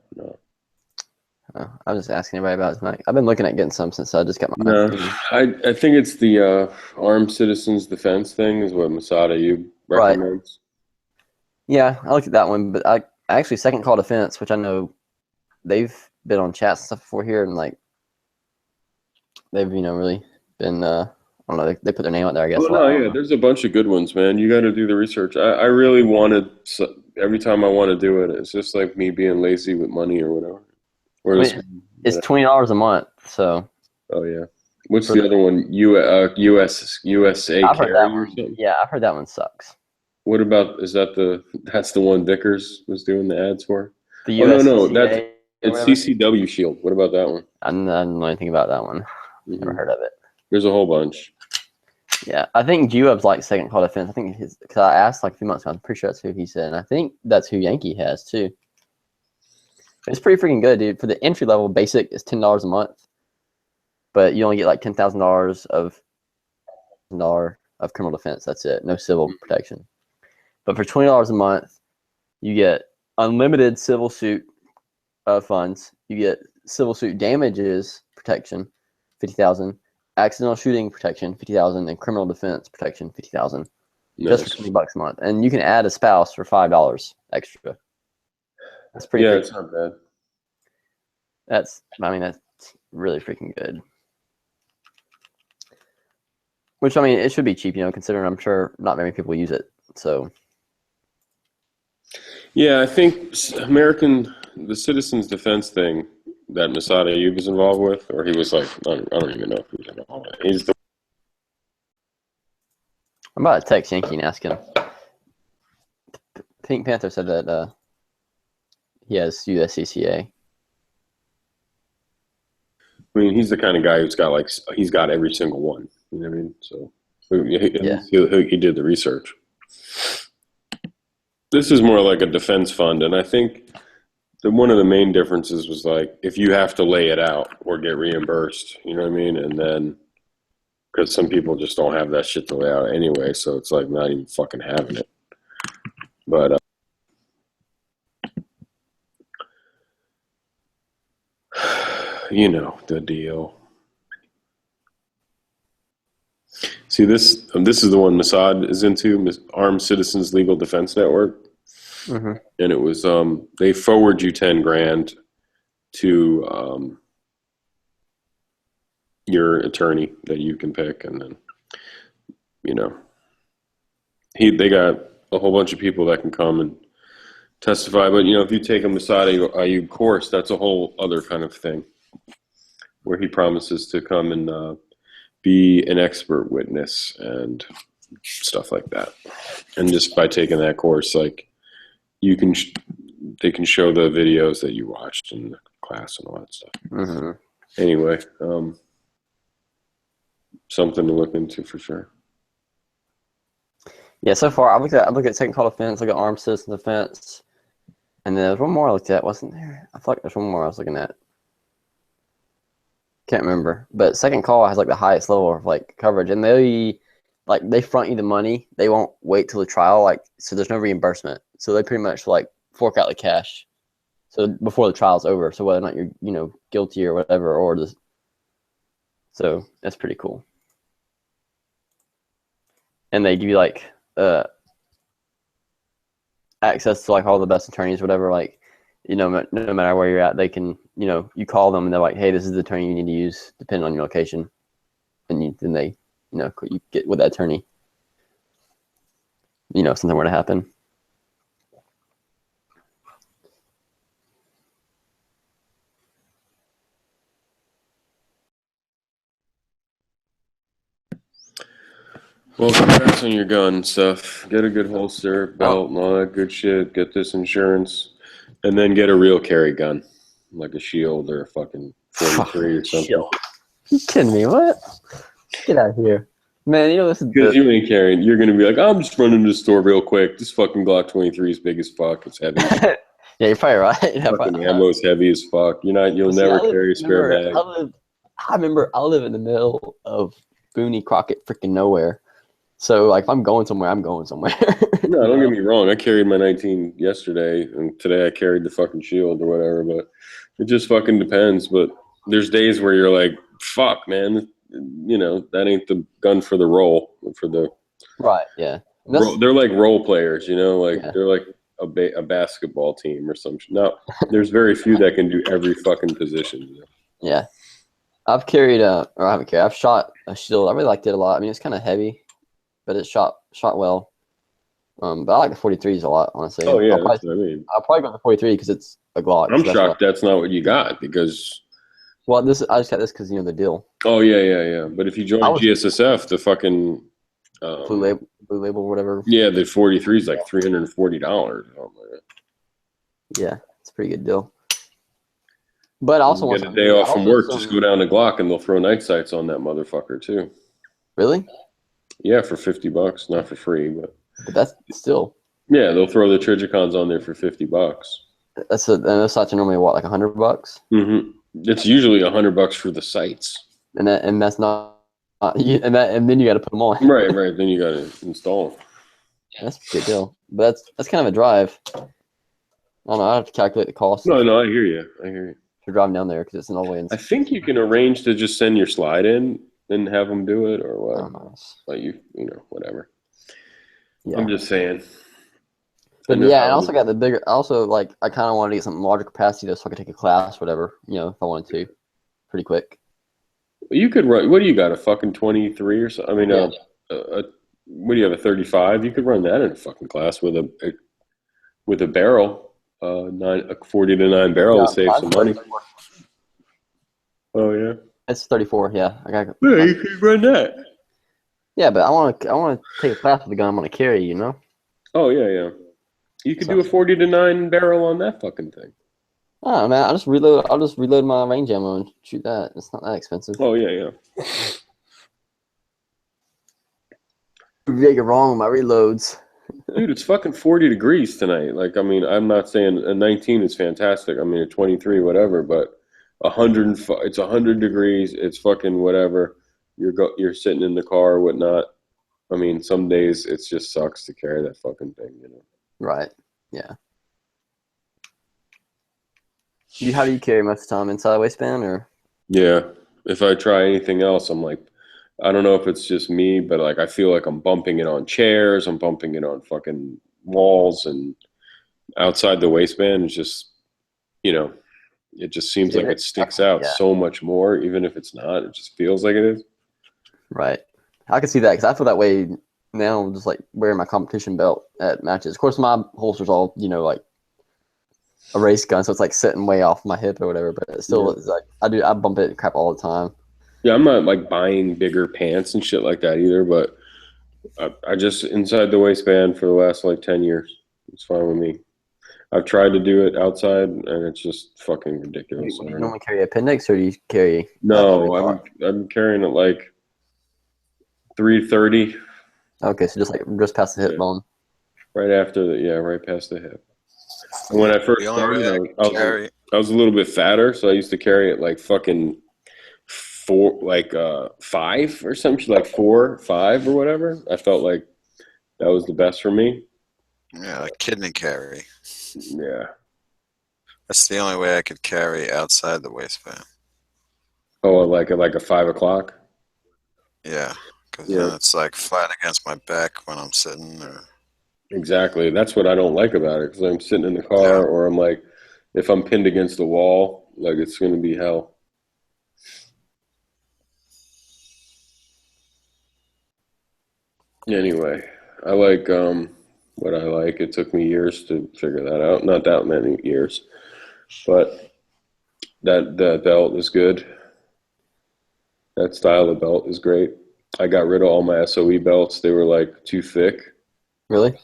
Oh, I was just asking everybody about it tonight. I've been looking at getting some since I just got my. No, I think it's the Armed Citizens Defense thing is what Masada Right. recommends. Yeah, I looked at that one, but I actually Second Call Defense, which I know they've been on chats and stuff before here, and like they've really been I don't know, they put their name out there, I guess. Oh no, yeah, there's a bunch of good ones, man. You got to do the research. I really wanted every time I want to do it, it's just like me being lazy with money or whatever. Whereas, it's $20 a month, so. Oh yeah. What's the other one? USA I've heard Carry that or one. something? Yeah, I've heard that one sucks. What about that's the one Vickers was doing the ads for? The Oh no, USCCA it's or whatever? CCW Shield. What about that one? I don't know anything about that one. Never heard of it. There's a whole bunch. Yeah, I think G-Web's like Second Call Defense. I think because I asked like a few months ago, I'm pretty sure that's who he said, and I think that's who Yankee has too. It's pretty freaking good, dude. For the entry level basic, it's $10 a month, but you only get like $10,000 of criminal defense. That's it. No civil protection. But for $20 a month, you get unlimited civil suit funds. You get civil suit damages protection, $50,000. Accidental shooting protection, $50,000, and criminal defense protection, $50,000, just for $20 a month. And you can add a spouse for $5 extra. That's pretty. Yeah, freaking, it's not bad. that's really freaking good. Which it should be cheap, considering I'm sure not many people use it. So. Yeah, I think the Citizens Defense thing that Masada Ayub was involved with, or he was like, I don't even know if he was involved with it. He's the I'm about to text Yankee and ask him. Pink Panther said that he has USCCA. I mean, he's the kind of guy who's got every single one. You know what I mean? So he did the research. This is more like a defense fund, and I think one of the main differences was like if you have to lay it out or get reimbursed, you know what I mean? And then because some people just don't have that shit to lay out anyway, so it's like not even fucking having it. But you know the deal. See, this is the one Mossad is into, Armed Citizens Legal Defense Network. Mm-hmm. And it was they forward you $10,000 to your attorney that you can pick, and then they got a whole bunch of people that can come and testify. But if you take a Masada Ayub course, that's a whole other kind of thing where he promises to come and be an expert witness and stuff like that. And just by taking that course, like they can show the videos that you watched in the class and all that stuff. Mm-hmm. Anyway, something to look into for sure. Yeah, so far I looked at Second Call Defense, look at Armed Citizen Defense, and then there's one more I looked at, wasn't there? I feel like there's one more I was looking at. Can't remember, but Second Call has like the highest level of like coverage, and they front you the money. They won't wait till the trial, so there's no reimbursement. So they pretty much fork out the cash, so before the trial's over. So whether or not you're guilty or whatever, so that's pretty cool. And they give you access to all the best attorneys, whatever. No matter where you're at, they can, you call them and they're like, hey, this is the attorney you need to use, depending on your location. And then they, you get with that attorney, if something were to happen. Well, congrats on your gun and stuff. Get a good holster, belt, and all that good shit. Get this insurance, and then get a real carry gun, like a Shield or a fucking 43 or something. Shield. You kidding me? What? Get out of here, man. This is because you ain't carrying. You're gonna be like, I'm just running to the store real quick. This fucking Glock 23 is big as fuck. It's heavy. Yeah, you're probably right. Fucking ammo's heavy as fuck. You'll never carry a spare bag. I remember I live in the middle of Booney Crockett, freaking nowhere. So, if I'm going somewhere, I'm going somewhere. No, don't get me wrong. I carried my 19 yesterday, and today I carried the fucking Shield or whatever. But it just fucking depends. But there's days where you're like, "Fuck, man, that ain't the gun for the roll for the." Right. Yeah. They're like role players, you know, like they're like a basketball team or some shit. No, there's very few that can do every fucking position. You know? Yeah. I've carried or I haven't carried. I've shot a shield. I really liked it a lot. I mean, it's kind of heavy, but it shot well. But I like the 43s a lot, honestly. Oh yeah, I'll that's what I mean. probably go with the 43 because it's a Glock. I'm so shocked that's not what you got because. Well, I just got this because the deal. Oh yeah. But if you join GSSF, the fucking blue label, whatever. Yeah, the 43 is like $340. Yeah, it's a pretty good deal. But I also you want get a day off from work, just go down to Glock and they'll throw night sights on that motherfucker too. Really? Yeah, for $50, not for free, but that's still. Yeah, they'll throw the Trigicons on there for $50. And those sights are normally what, like $100? Mm-hmm. It's usually $100 for the sights. And that's not. And then you got to put them on. Right. Then you got to install them. That's a good deal, but that's kind of a drive. I don't know. I have to calculate the cost. No, I hear you. For driving down there because it's an all the way in. I think you can arrange to just send your slide in and have them do it, or what? Oh, nice. Like you know, whatever. Yeah. I'm just saying. But yeah, I also got the bigger. Also, like, I kind of wanted to get something larger capacity though, so I could take a class, whatever. You know, if I wanted to, pretty quick. You could run. What do you got? A fucking 23 or something? I mean, what do you have? A 35? You could run that in a fucking class with a barrel. A 40 to 9 barrel to save some money. Oh yeah, it's 34. Yeah, I got. Yeah, you could run that. Yeah, but I want to take a class with the gun I'm going to carry. You know. Oh yeah. You could do a 40 to 9 barrel on that fucking thing. Oh man, I'll just reload my range ammo and shoot that. It's not that expensive. Oh yeah. You get wrong with my reloads. Dude, it's fucking 40 degrees tonight. Like, I mean, I'm not saying a 19 is fantastic. I mean, a 23, whatever, but 100, it's 100 degrees. It's fucking whatever. You're sitting in the car or whatnot. I mean, some days it just sucks to carry that fucking thing, you know? Right. Yeah. How do you carry most of the time? Inside waistband or? Yeah. If I try anything else, I'm like, I don't know if it's just me, but like I feel like I'm bumping it on chairs, I'm bumping it on fucking walls, and outside the waistband is just, you know, it just seems like it sticks out so much more, even if it's not. It just feels like it is. Right. I can see that because I feel that way now. I'm just like wearing my competition belt at matches. Of course, my holster's all, you know, like a race gun, so it's like sitting way off my hip or whatever. But it's still, it's like I bump it crap all the time. Yeah, I'm not like buying bigger pants and shit like that either, but I just inside the waistband for the last like 10 years. It's fine with me. I've tried to do it outside, and it's just fucking ridiculous. Do you normally carry appendix, or do you carry? No, I'm carrying it like 330. Okay, so just past the hip bone. Right after right past the hip. And when I first started, I was a little bit fatter, so I used to carry it like fucking 5 or something, like 4, 5 or whatever. I felt like that was the best for me. Yeah, like kidney carry. Yeah. That's the only way I could carry outside the waistband. Oh, like a 5 o'clock? Yeah, because then it's like flat against my back when I'm sitting. Exactly. That's what I don't like about it, because I'm sitting in the car, or I'm like, if I'm pinned against the wall, like it's going to be hell. Anyway, I like what I like. It took me years to figure that out. Not that many years, but that belt is good. That style of belt is great. I got rid of all my SOE belts. They were like too thick. Really?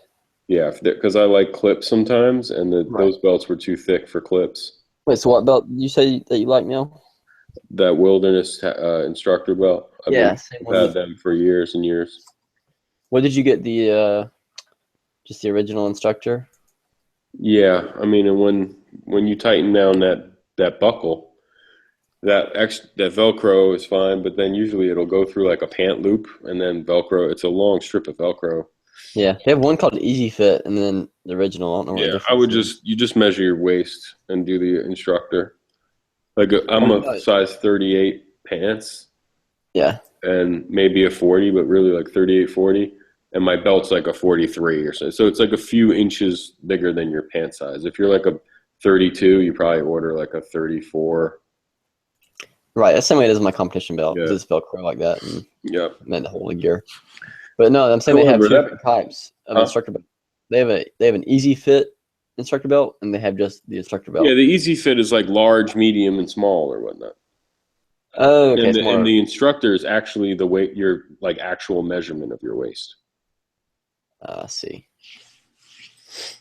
Yeah, because I like clips sometimes, and those belts were too thick for clips. Wait, so what belt did you say that you like now? That Wilderness instructor belt. I've had them for years and years. What did you get, the just the original instructor? Yeah, I mean, and when you tighten down that buckle, that Velcro is fine, but then usually it'll go through like a pant loop, and then Velcro. It's a long strip of Velcro. Yeah, they have one called Easy Fit, and then the original. I don't know. Yeah, I would you just measure your waist and do the instructor. Like I'm a size 38 pants. Yeah. And maybe a 40, but really like 38, 40. and my belt's like a 43 or so. So it's like a few inches bigger than your pant size. If you're like a 32, you probably order like a 34. Right, that's the same way it is my competition belt. Yeah. It's Velcro like that, and Yeah. meant to hold the gear. But no, I'm saying they have two different types of instructor belt. They have an easy fit instructor belt, and they have just the instructor belt. Yeah, the Easy Fit is like large, medium, and small or whatnot. Oh, okay. And the instructor is actually the weight, your like actual measurement of your waist. I see.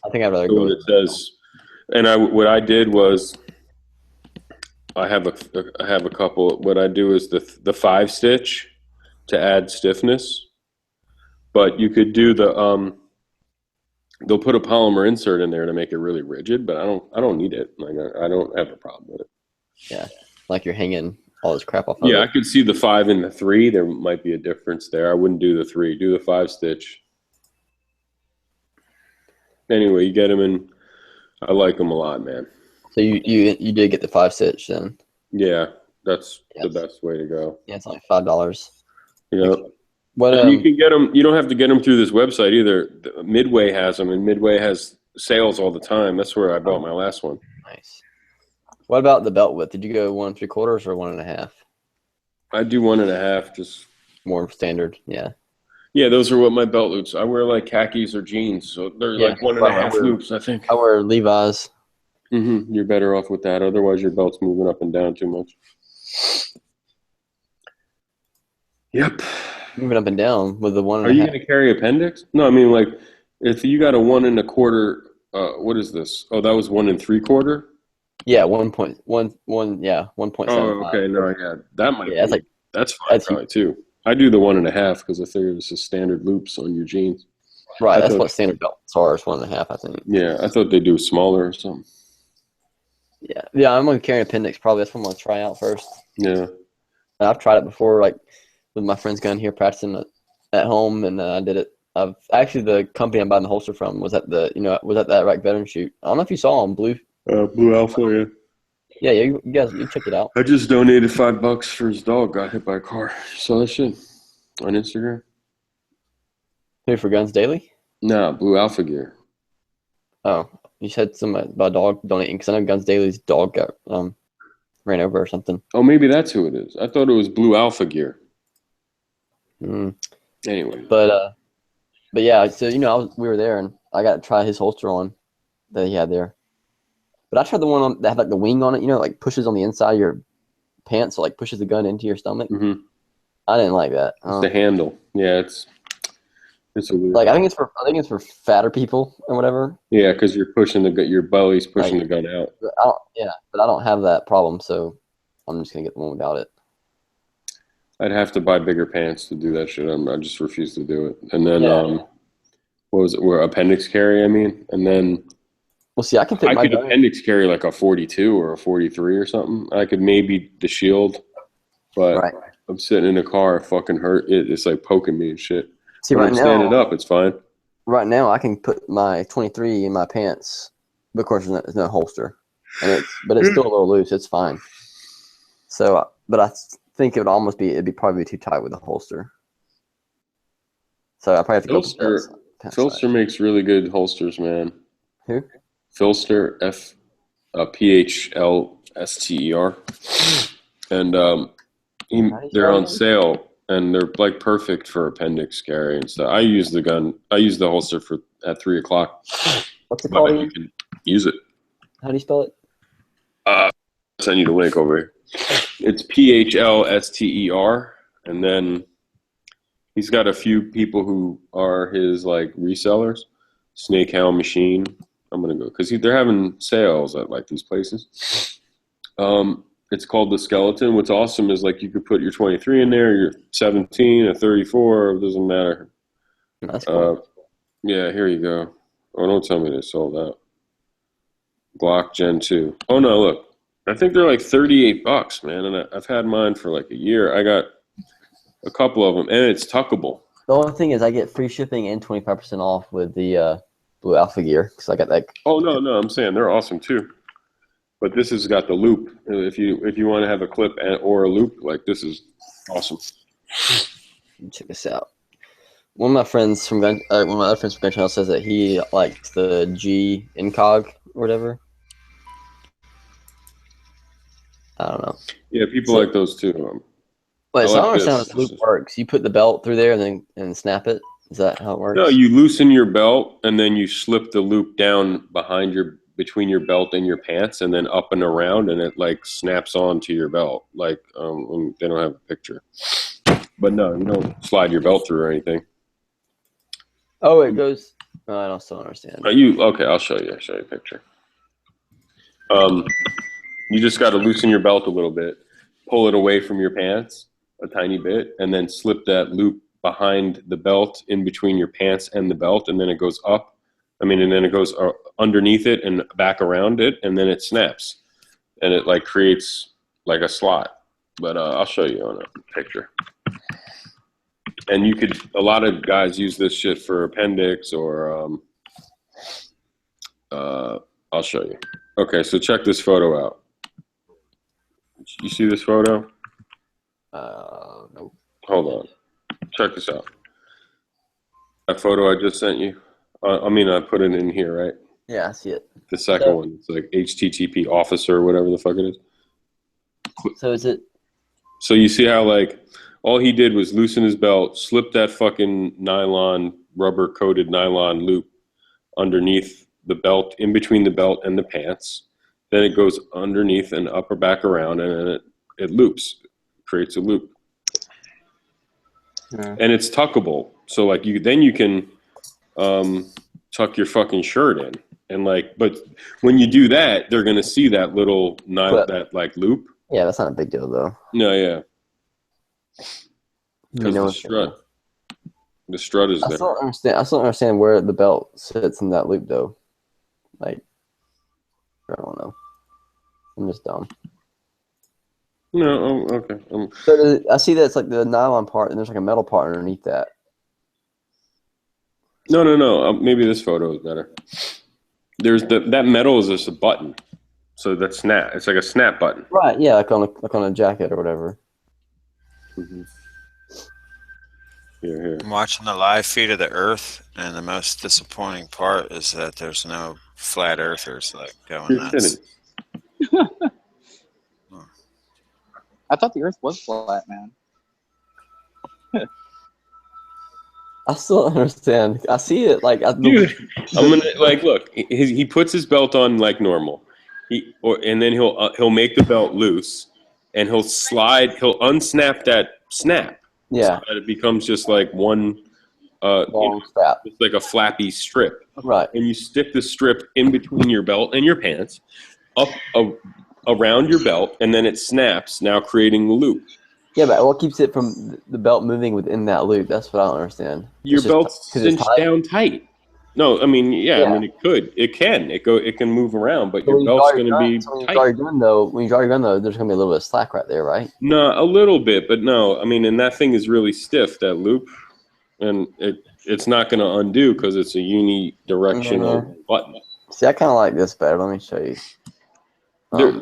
I think I'd rather So go when with it says, and what I did was, I have a couple. What I do is the 5-stitch to add stiffness, but you could do the they'll put a polymer insert in there to make it really rigid, but I don't need it. Like I don't have a problem with it. Yeah, like you're hanging all this crap off of Yeah, it. I could see the 5 and the 3. There might be a difference there. I wouldn't do the 3. Do the 5-stitch. Anyway, you get them in. I like them a lot, man. So you did get the 5-stitch then? Yeah, that's the best way to go. Yeah, it's like $5. Yeah. What And you can get them. You don't have to get them through this website either. Midway has them, and Midway has sales all the time. That's where I bought my last one. Nice. What about the belt width? Did you go 1 3/4 or 1.5? I do 1.5, just more standard. Yeah. Yeah, those are what my belt loops. I wear like khakis or jeans, so they're like 1.5 loops, I think. I wear Levi's. You're better off with that. Otherwise, your belt's moving up and down too much. Yep. Moving up and down with the 1.5. Are you going to carry appendix? No, I mean like if you got a 1 1/4. What is this? Oh, that was 1 3/4. Yeah, 1.1. Yeah, 1.75. Oh, okay. No, yeah, that might. Yeah, be. That's fine probably too. I do the 1.5 because I figure this is standard loops on your jeans. Right, I that's thought- what standard belts are. Is 1.5, I think. Yeah, I thought they do smaller or something. Yeah. I'm gonna carry an appendix. Probably that's what I'm gonna try out first. Yeah. And I've tried it before, like with my friend's gun here, practicing it at home, and I did it. I've actually the company I'm buying the holster from was at that Iraq veteran shoot. I don't know if you saw him, Blue. Blue Alpha, yeah. Yeah, you guys, you checked it out. I just donated $5 for his dog. Got hit by a car. You saw that shit on Instagram? Who, for Guns Daily? No, Blue Alpha Gear. Oh, you said something about a dog donating because I know Guns Daily's dog got ran over or something. Oh, maybe that's who it is. I thought it was Blue Alpha Gear. Anyway, but yeah, so we were there and I got to try his holster on that he had there. But I tried the one that had like the wing on it, like pushes on the inside of your pants, so like pushes the gun into your stomach. I didn't like that. It's the handle. Yeah, it's a weird. Like I think it's for fatter people or whatever. Yeah, because you're pushing your belly's pushing the gun out. But I don't have that problem, so I'm just gonna get the one without it. I'd have to buy bigger pants to do that shit. I just refuse to do it. And then what was it? Where appendix carry? I mean, and then. Well, see, I can fit I my could gun. appendix carry like a 42 or a 43 or something. I could maybe the shield, but I'm sitting in a car, it fucking hurt. It's like poking me and shit. See, when right I'm now, standing up, it's fine. Right now, I can put my 23 in my pants, but of course, there's no holster, but it's still a little loose. It's fine. So, but I think it'd probably be too tight with the holster. So I probably have to go. Filster makes really good holsters, man. Who? Filster, PHLSTER, and they're on sale, and they're like perfect for appendix carry and stuff. I use the holster at 3 o'clock. What's it called? You can use it. How do you spell it? I'll send you the link over here. It's PHLSTER, and then he's got a few people who are his like resellers. Snakehound Machine. I'm gonna go because they're having sales at like these places. It's called the Skeleton. What's awesome is like you could put your 23 in there, your 17, a 34. It doesn't matter. That's cool. Yeah, here you go. Oh, don't tell me they sold out. Glock Gen 2. Oh no, look. I think they're like $38, man, and I've had mine for like a year. I got a couple of them, and it's tuckable. The only thing is I get free shipping and 25% off with the Blue Alpha gear because I got that. Oh no, I'm saying they're awesome too. But this has got the loop. If you want to have a clip or a loop, like this is awesome. Check this out. One of my friends from one of my other friends from Gun Channel says that he likes the G Incog or whatever. I don't know. Yeah, people like those too. Wait, so I don't understand how this. this loop works. You put the belt through there and snap it. Is that how it works? No, you loosen your belt and then you slip the loop down between your belt and your pants, and then up and around, and it like snaps onto your belt. Like they don't have a picture, but no, you don't slide your belt through or anything. Oh, it goes. No, I don't still understand. Okay? I'll show you. I'll show you a picture. You just got to loosen your belt a little bit, pull it away from your pants a tiny bit, and then slip that loop behind the belt in between your pants and the belt, and then it goes up. And then it goes underneath it and back around it, and then it snaps, and it like creates like a slot. But I'll show you on a picture. And a lot of guys use this shit for appendix or I'll show you. Okay, so check this photo out. You see this photo? No. Hold on. Check this out. That photo I just sent you. I put it in here, right? Yeah, I see it. The second one, it's like HTTP officer or whatever the fuck it is. So is it? So you see how like all he did was loosen his belt, slip that fucking rubber coated nylon loop underneath the belt, in between the belt and the pants. Then it goes underneath and up or back around, and then it loops, creates a loop. Yeah. And it's tuckable. So like you can tuck your fucking shirt in, and like, but when you do that, they're gonna see that little that like loop. Yeah, that's not a big deal though. No, yeah. You know, the strut is I there. still don't understand where the belt sits in that loop though. Like, I don't know. I'm just dumb. No, okay. So I see that it's like the nylon part, and there's like a metal part underneath that. No. Maybe this photo is better. There's that metal is just a button, so that's snap. It's like a snap button. Right. Yeah, like on a jacket or whatever. Mm-hmm. Here. I'm watching the live feed of the Earth, and the most disappointing part is that there's no flat earthers like going You're nuts. kidding. I thought the Earth was flat, man. I still don't understand. I see it like Dude, I'm gonna like look. He puts his belt on like normal. And then he'll make the belt loose, and he'll unsnap that snap. Yeah. So that it becomes just like one long strap. It's like a flappy strip. Right. And you stick the strip in between your belt and your pants, up around your belt, and then it snaps, now creating the loop. Yeah, but what keeps it from the belt moving within that loop? That's what I don't understand. Your belt's cinched down tight. No, it could. It can move around, but your belt's going to be when you tight. draw your gun, though, there's going to be a little bit of slack right there, right? No, a little bit, but no. And that thing is really stiff, that loop, and it's not going to undo because it's a unidirectional button. See, I kind of like this better. Let me show you.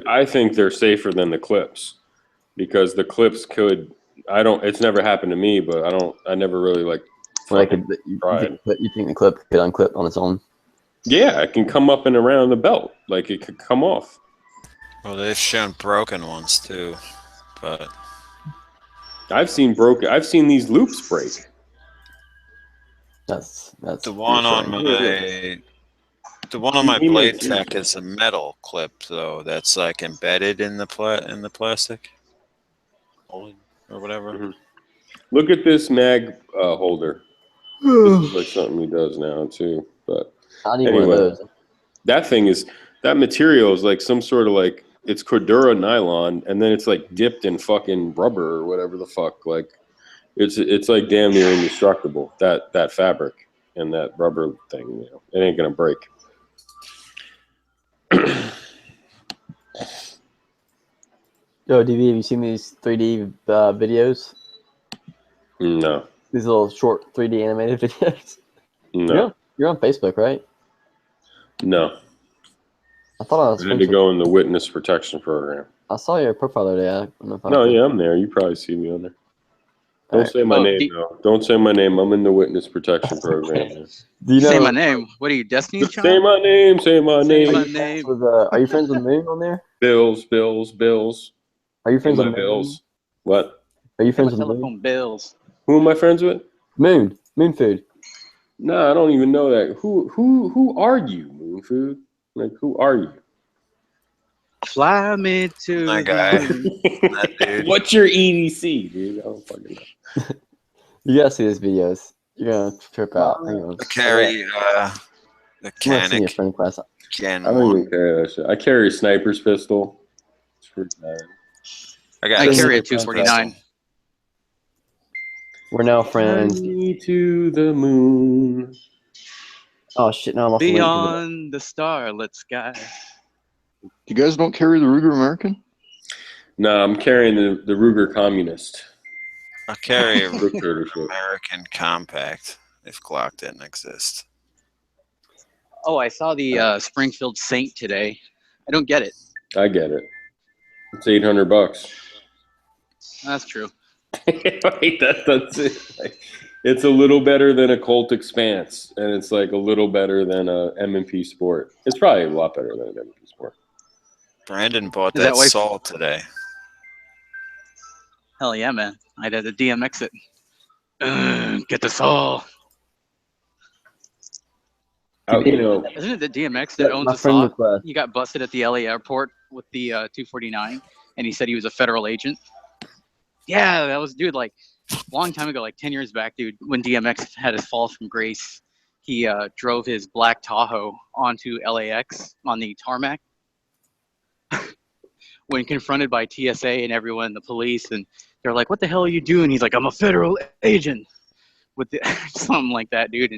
I think they're safer than the clips, because the clips could. It's never happened to me, but I never really like. You think the clip could unclip on its own? Yeah, it can come up and around the belt. Like it could come off. Well, they've shown broken ones too, but I've seen these loops break. That's the one on my Blade Tech is a metal clip though. That's like embedded in the plastic, or whatever. Mm-hmm. Look at this mag holder. This is like something he does now too. But I need one of those. That material is like some sort of like, it's Cordura nylon, and then it's like dipped in fucking rubber or whatever the fuck. Like it's like damn near indestructible. That fabric and that rubber thing, it ain't gonna break. Yo, DV, have you seen these 3D videos? No. These little short 3D animated videos? No. You're on Facebook, right? No. I thought I was. I had to go in the witness protection program. I saw your profile the other day. I'm there. You probably see me on there. Don't say my Oh, name, though. Don't say my name. I'm in the witness protection program. Man. Do you Say know? my name. What are you, Destiny's Say Child? my name. Say my Say name. my Are you friends name. with Are you friends with Moon on there? Bills. Are you Pay friends my with Moon? bills. What? Are you Pay my friends with Moon? telephone bills. Who am I friends with? Moon Food. No, I don't even know that. Who are you, Moon Food? Like, who are you? Fly me to That the guy. moon. That dude. What's your EDC, dude? I don't fucking know. You gotta see these videos. You're gonna trip out. Hang on. I carry the I'm gonna send you a Canic friend class. Gen I don't 1. even carry that shit. I carry a sniper's pistol. It's pretty bad. I a carry a sniper's 249. pistol. We're now friends. Fly me to the moon. Oh shit! No, I'm off the link. Beyond the starlit sky. You guys don't carry the Ruger American? No, I'm carrying the Ruger Communist. I carry a Dictatorship. American Compact if Glock didn't exist. Oh, I saw the Springfield Saint today. I don't get it. I get it. It's $800. That's true. Right, that's it. Like, it's a little better than a Colt Expanse, and it's like a little better than a M&P Sport. It's probably a lot better than an M&P Sport. Brandon bought Is that that why- Saw today. Hell yeah, man. I did a DMX it. Get the saw. You know, Isn't it the DMX that owns my the friend saw? request. He got busted at the LA airport with the 249, and he said he was a federal agent. Yeah, that was, dude, like, a long time ago, like 10 years back, dude, when DMX had his fall from grace, he drove his black Tahoe onto LAX on the tarmac. When confronted by TSA and everyone, the police, and they're like, "What the hell are you doing?" He's like, "I'm a federal agent," with the, something like that, dude.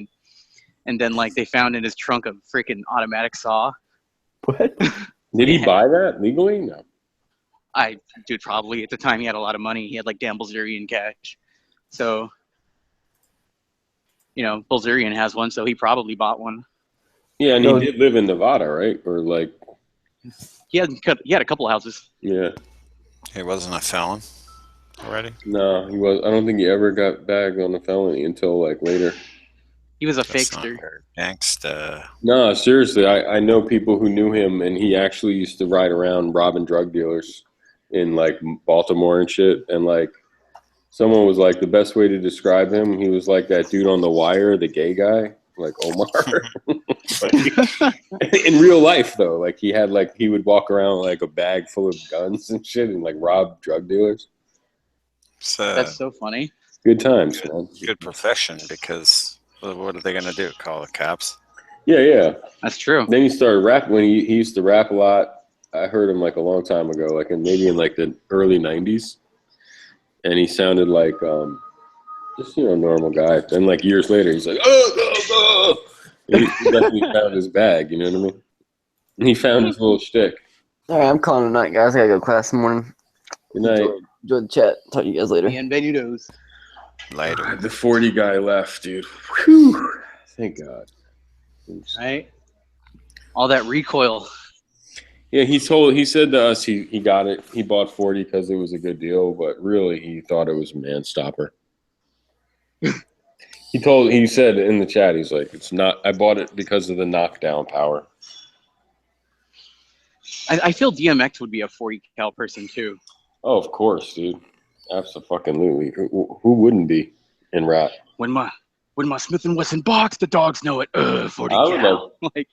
And then like they found in his trunk a freaking automatic saw. What? did he buy that legally? No. Dude, probably at the time he had a lot of money. He had like Dan Bilzerian cash, so you know Bilzerian has one, so he probably bought one. Yeah, and No. he did live in Nevada, right? Or like, He had a couple of houses. yeah. He wasn't a felon already. No, he was. I don't think he ever got bagged on a felony until like later. He was a That's not fakester. very gangsta. No, seriously, I know people who knew him, and he actually used to ride around robbing drug dealers in like Baltimore and shit. And like, someone was like, the best way to describe him, he was like that dude on The Wire, the gay guy, like Omar. In real life, though, like he would walk around with like a bag full of guns and shit, and like rob drug dealers. It's That's so funny. Good times, man. good profession because what are they going to do? Call the cops? Yeah. That's true. Then he started rapping. When he used to rap a lot, I heard him like a long time ago, like maybe in like the early '90s, and he sounded like just normal guy. Then like years later, he's like, oh. And he definitely found his bag. You know what I mean? And he found his little shtick. All right, I'm calling it night, guys. I gotta go to class in the morning. Good night. Enjoy the chat. Talk to you guys later. Bienvenidos. Later. The 40 guy left, dude. Whew. Thank God. Right? All that recoil. Yeah, he said to us he got it. He bought 40 because it was a good deal, but really he thought it was Man-Stopper. He said in the chat, he's like, it's not. I bought it because of the knockdown power. I feel DMX would be a 40 cal person too. Oh, of course, dude. Absolutely. Who wouldn't be in rap? When my Smith & Wesson box, the dogs know it. 40 I would cal. Like,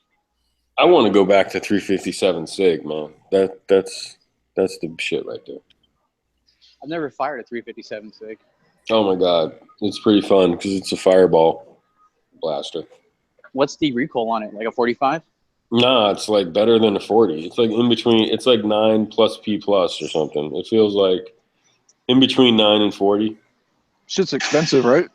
I want to go back to 357 Sig, man. That's the shit right there. I've never fired a 357 Sig. Oh my God, it's pretty fun because it's a fireball blaster. What's the recoil on it? Like a 45? Nah, it's like better than a 40. It's like in between. It's like 9 plus P plus or something. It feels like in between 9 and 40. Shit's expensive, right?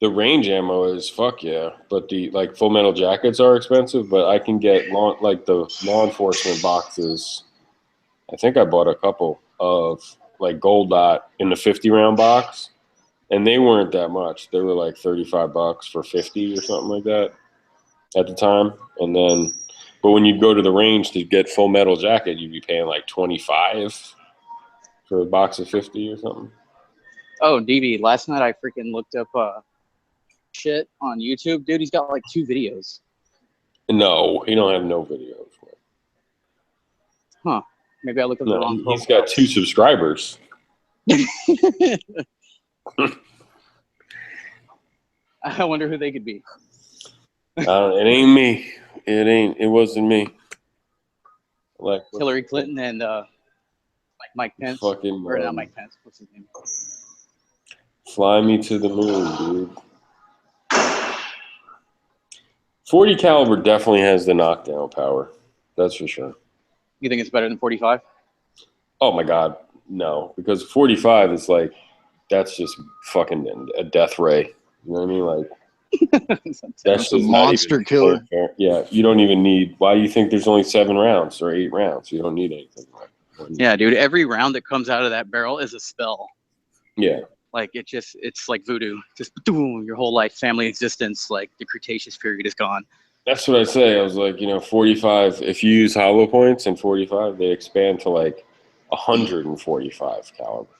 The range ammo is fuck yeah, but the like Full Metal Jackets are expensive. But I can get the law enforcement boxes. I think I bought a couple of like Gold Dot in the 50 round box, and they weren't that much. They were like $35 for 50 or something like that at the time. And then, but when you go to the range to get Full Metal Jacket, you'd be paying like $25 for a box of 50 or something. Oh, DB, last night I freaking looked up shit on YouTube. Dude, he's got like 2 videos. No, he don't have no videos. Huh. Maybe I looked up the No, wrong he's got 2 subscribers. I wonder who they could be. It ain't me. It wasn't me. Like Hillary Clinton and Mike Pence. fucking Or not Mike Pence. What's his name? fly me to the moon, dude. 40 caliber definitely has the knockdown power. That's for sure. You think it's better than 45? Oh my god, no, because 45 is like that's just fucking a death ray. You know what I mean? Like that's a just monster killer. Yeah, you don't even need. Why do you think there's only 7 rounds or 8 rounds? You don't need anything. Yeah, dude. Every round that comes out of that barrel is a spell. Yeah. Like it's like voodoo. Just boom, your whole life, family existence, like the Cretaceous period is gone. That's what I say. I was like, 45. If you use hollow points in 45, they expand to like 145 caliber.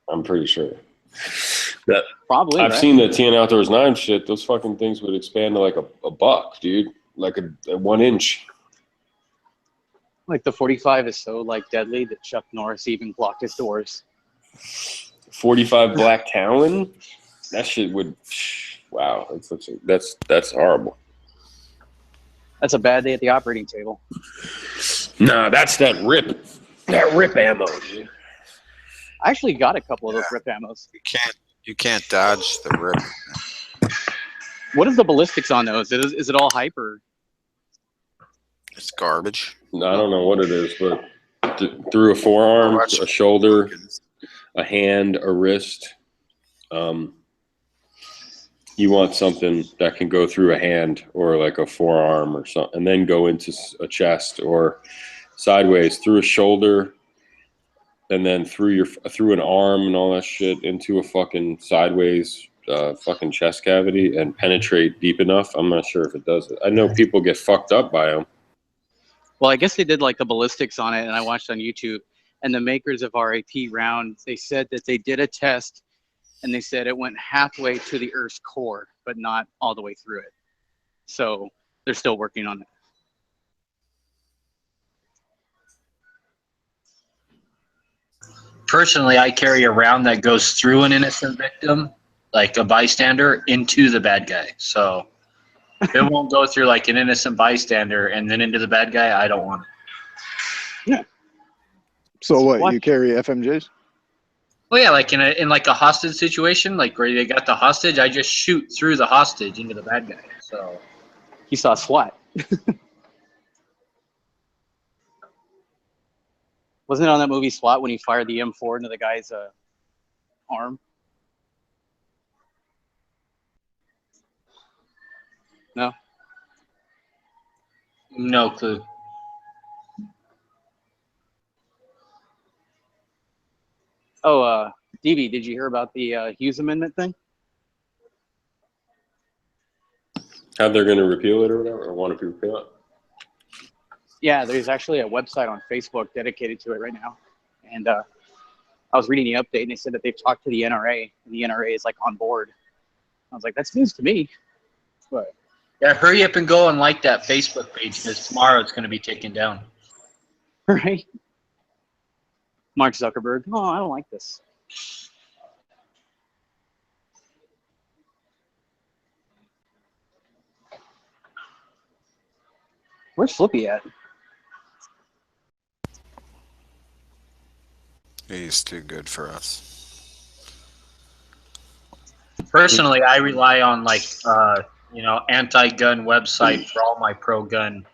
I'm pretty sure. That Probably. I've right? seen the TN Outdoors 9 shit. Those fucking things would expand to like a buck, dude. Like a 1 inch. Like the 45 is so like deadly that Chuck Norris even blocked his doors. 45 Black Talon. That shit would. Wow, that's horrible. That's a bad day at the operating table. Nah, that's that rip ammo, dude. I actually got a couple of those rip ammos. You can't dodge the rip. What is the ballistics on those? Is it all hype or? It's garbage. I don't know what it is, but through a forearm, a shoulder, a hand, a wrist. You want something that can go through a hand or like a forearm or something, and then go into a chest or sideways through a shoulder, and then through an arm and all that shit into a fucking sideways fucking chest cavity and penetrate deep enough. I'm not sure if it does it. I know people get fucked up by them. Well, I guess they did like the ballistics on it, and I watched on YouTube. And the makers of RAP rounds, they said that they did a test, and they said it went halfway to the Earth's core, but not all the way through it. So they're still working on it. Personally, I carry a round that goes through an innocent victim, like a bystander, into the bad guy. So if it won't go through like an innocent bystander and then into the bad guy, I don't want it. Yeah. So what? You carry FMJs? Well, yeah, like in like a hostage situation, like where they got the hostage, I just shoot through the hostage into the bad guy. So he saw SWAT. Wasn't it on that movie SWAT when he fired the M4 into the guy's arm? No. No clue. Oh, DB, did you hear about the Hughes Amendment thing? How they're going to repeal it or whatever, or want to repeal it? Yeah, there's actually a website on Facebook dedicated to it right now. And I was reading the update, and they said that they've talked to the NRA, and the NRA is like on board. I was like, that's news to me. But Yeah, hurry up and go and like that Facebook page because tomorrow it's going to be taken down. right? Mark Zuckerberg. Oh, I don't like this. Where's Flippy at? He's too good for us. Personally, I rely on like anti-gun website for all my pro-gun,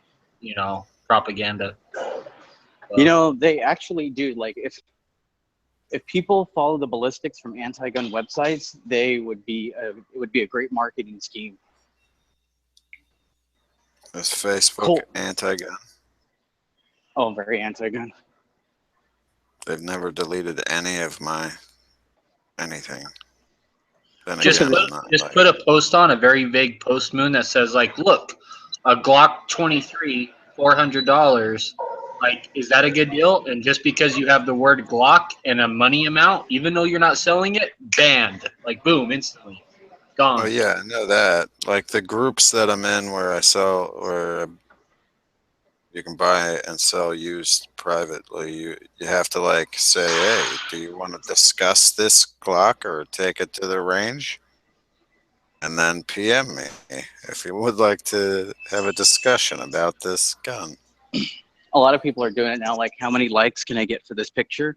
propaganda. You know, they actually do. Like, if people follow the ballistics from anti-gun websites, it would be a great marketing scheme. Is Facebook Cool. anti-gun? Oh, very anti-gun. They've never deleted any of my anything. Then Just again, I'm not like- put a post on a very vague post moon that says like, look, a Glock 23, $400, Like, is that a good deal? And just because you have the word Glock and a money amount, even though you're not selling it, banned. Like, boom, instantly. Gone. Oh yeah, I know that. Like the groups that I'm in where I sell, where you can buy and sell used privately, you have to like say, hey, do you want to discuss this Glock or take it to the range? And then PM me if you would like to have a discussion about this gun. A lot of people are doing it now. Like, how many likes can I get for this picture?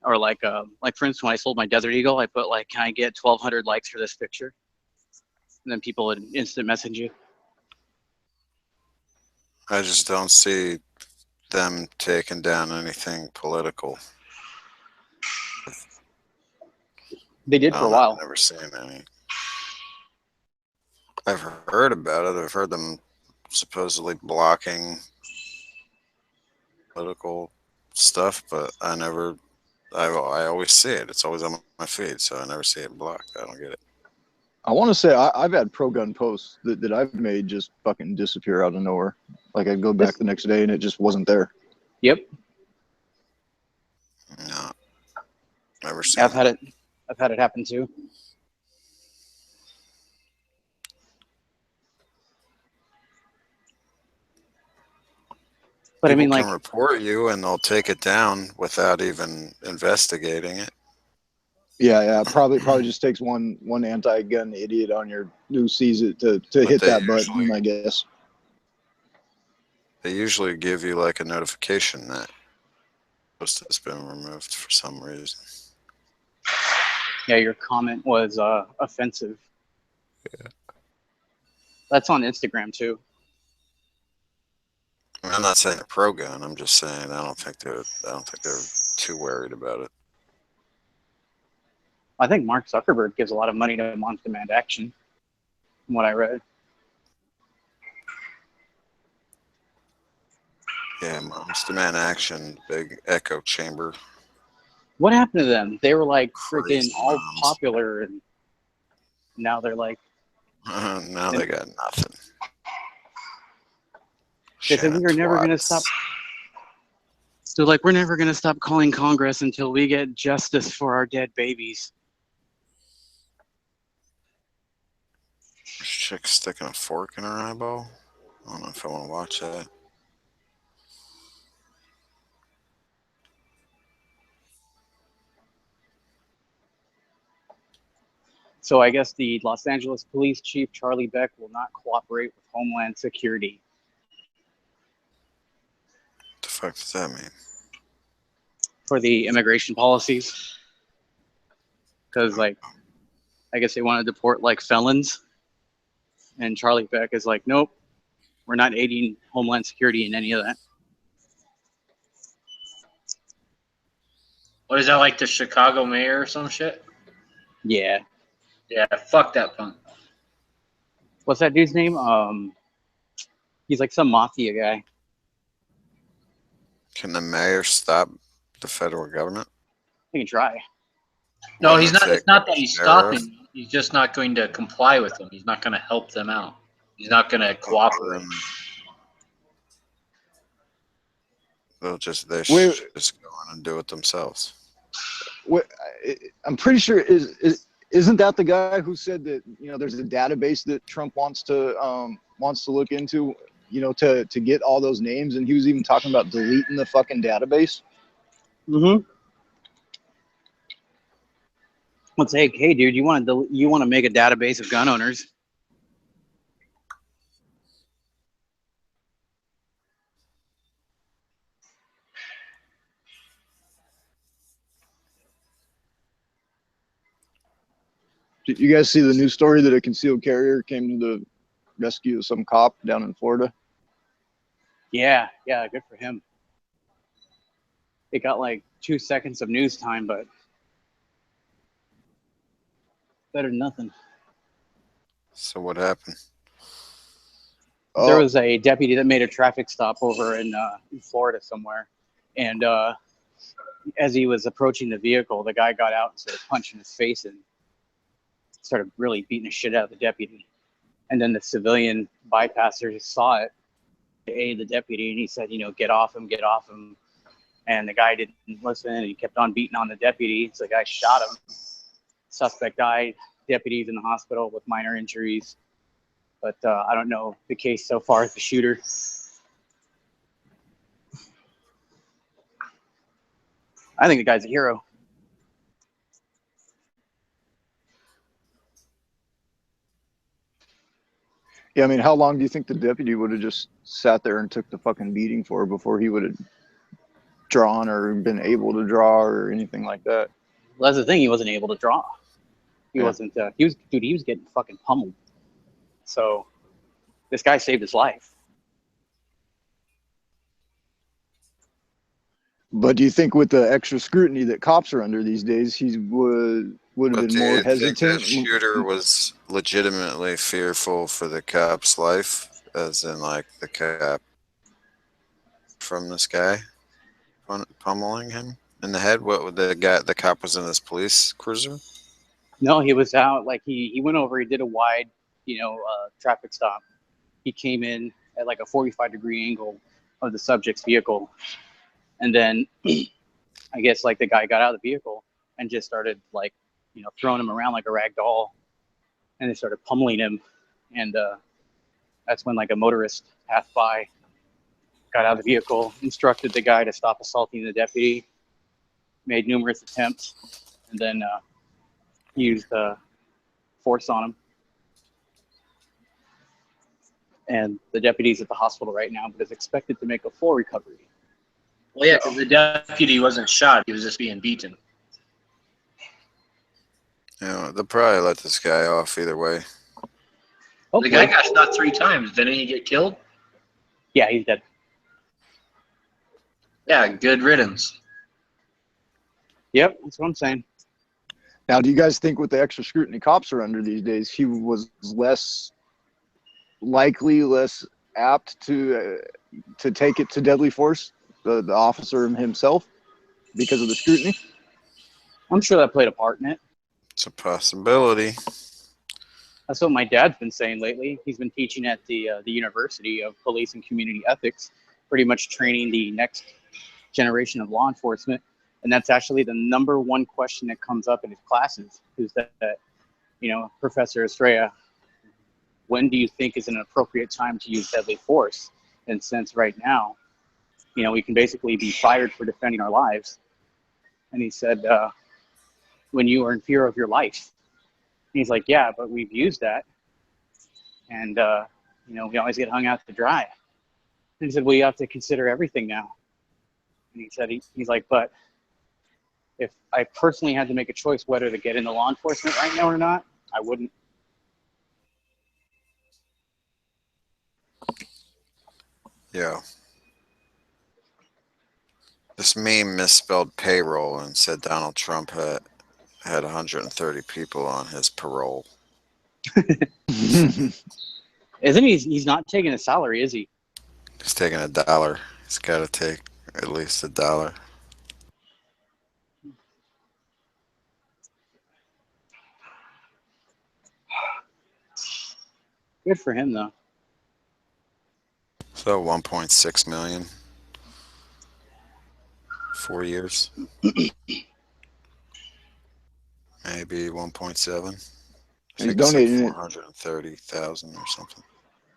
Or like for instance, when I sold my Desert Eagle, I put like, can I get 1,200 likes for this picture? And then people would instant message you. I just don't see them taking down anything political. They did for a while. I've never seen any. I've heard about it. I've heard them supposedly blocking political stuff, but I always see it. It's always on my feed, so I never see it blocked. I don't get it. I want to say I've had pro-gun posts that I've made just fucking disappear out of nowhere. Like I'd go back the next day and it just wasn't there. Yep. No. Never seen I've had it happen too. But I mean, People like, can report you and they'll take it down without even investigating it. Yeah. Probably just takes one anti-gun idiot on your who sees it to hit that button, I guess. They usually give you like a notification that post has been removed for some reason. yeah, your comment was offensive. Yeah. That's on Instagram too. I'm not saying a pro gun. I'm just saying I don't think they're too worried about it. I think Mark Zuckerberg gives a lot of money to Moms Demand Action, from what I read. Yeah, Moms Demand Action, big echo chamber. What happened to them? They were like freaking Crazy all moms. popular, and now they're like. Now they got nothing. They said we are never going to twats. stop. So like, we're never going to stop calling Congress until we get justice for our dead babies. This chick sticking a fork in her eyeball. I don't know if I want to watch that. So I guess the Los Angeles Police Chief Charlie Beck will not cooperate with Homeland Security. What the fuck does that mean? For the immigration policies. Because, like, I guess they want to deport, like, felons. And Charlie Beck is like, nope, we're not aiding Homeland Security in any of that. What is that, like the Chicago mayor or some shit? Yeah. Yeah, fuck that punk. What's that dude's name? He's like some mafia guy. Can the mayor stop the federal government? He can try. No, he's not. It's not that he's Sheriff. stopping. He's just not going to comply with them. He's not going to help them out. He's not going to cooperate. They should just go on and do it themselves. I'm pretty sure isn't that the guy who said that there's a database that Trump wants to look into, to get all those names, and he was even talking about deleting the fucking database. Mm-hmm. Let's say, hey, dude, you want to make a database of gun owners? Did you guys see the news story that a concealed carrier came to the rescue of some cop down in Florida? Yeah, good for him. It got like 2 seconds of news time, but better than nothing. So what happened? There was a deputy that made a traffic stop over in Florida somewhere, and as he was approaching the vehicle, the guy got out and started punching his face and started really beating the shit out of the deputy. And then the civilian bypasser just saw it the deputy, and he said, get off him, get off him. And the guy didn't listen, and he kept on beating on the deputy. So the guy shot him. Suspect died. Deputy's in the hospital with minor injuries. But I don't know the case so far as the shooter. I think the guy's a hero. Yeah, I mean, how long do you think the deputy would have just sat there and took the fucking beating for before he would have drawn or been able to draw or anything like that? Well, that's the thing. He wasn't able to draw. He wasn't. He was getting fucking pummeled. So this guy saved his life. But do you think with the extra scrutiny that cops are under these days, he would have been more I think hesitant? the shooter was legitimately fearful for the cop's life, as in like the cop from this guy pummeling him in the head. What would the cop was in this police cruiser? No, he was out. Like he went over. He did a wide, traffic stop. He came in at like a 45-degree angle of the subject's vehicle, and then I guess like the guy got out of the vehicle and just started like, throwing him around like a rag doll, and they started pummeling him. And that's when like a motorist passed by, got out of the vehicle, instructed the guy to stop assaulting the deputy, made numerous attempts, and then used force on him. And the deputy's at the hospital right now, but is expected to make a full recovery. Well, yeah, because the deputy wasn't shot; he was just being beaten. They'll probably let this guy off either way. The guy got shot 3 times. Didn't he get killed? Yeah, he's dead. Yeah, good riddance. Yep, that's what I'm saying. Now, do you guys think with the extra scrutiny cops are under these days, he was less likely, less apt to take it to deadly force, the officer himself, because of the scrutiny? I'm sure that played a part in it. It's a possibility. That's what my dad's been saying lately. He's been teaching at the University of Police and Community Ethics, pretty much training the next generation of law enforcement. And that's actually the number one question that comes up in his classes, is that Professor Estrella, when do you think is an appropriate time to use deadly force? And since right now, we can basically be fired for defending our lives. And he said, when you are in fear of your life. And he's like, yeah, but we've used that. And, we always get hung out to dry. And he said, well, you have to consider everything now. And he said, he's like, but if I personally had to make a choice whether to get into law enforcement right now or not, I wouldn't. Yeah. This meme misspelled payroll and said Donald Trump had 130 people on his parole. Isn't he? He's not taking a salary, is he? He's taking $1. He's got to take at least $1. Good for him, though. So 1.6 million. 4 years. Maybe 1.7. He's donating it. 430,000 or something.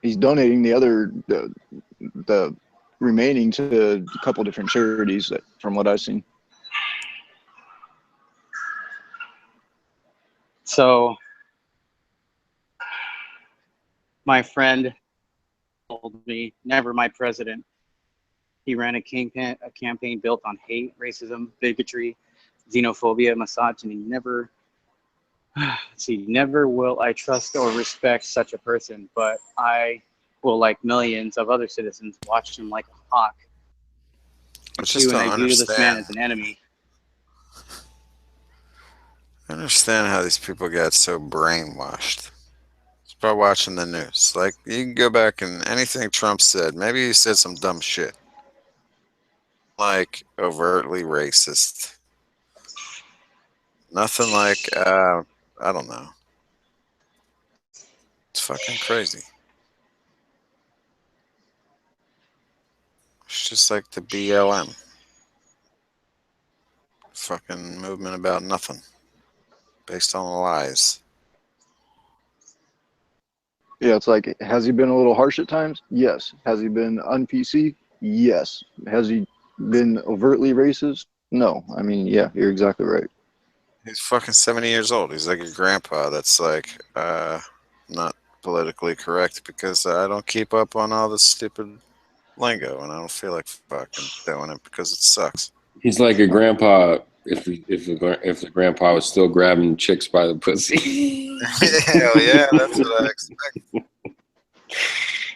He's donating the remaining to a couple different charities, from what I've seen. So my friend told me, never my president. He ran a campaign built on hate, racism, bigotry, xenophobia, misogyny. Never will I trust or respect such a person, but I will, like millions of other citizens, watch him like a hawk. I just don't I view this man understand. as an enemy. I understand how these people got so brainwashed. It's by watching the news. Like, you can go back and anything Trump said, maybe he said some dumb shit. Like, overtly racist. Nothing like, I don't know. It's fucking crazy. It's just like the BLM. Fucking movement about nothing. Based on lies. Yeah, it's like, has he been a little harsh at times? Yes. Has he been un-PC? Yes. Has he been overtly racist? No. I mean, yeah, you're exactly right. He's fucking 70 years old. He's like a grandpa that's like, not politically correct because I don't keep up on all this stupid lingo and I don't feel like fucking doing it because it sucks. He's like a grandpa if the grandpa was still grabbing chicks by the pussy. Hell yeah, that's what I expect.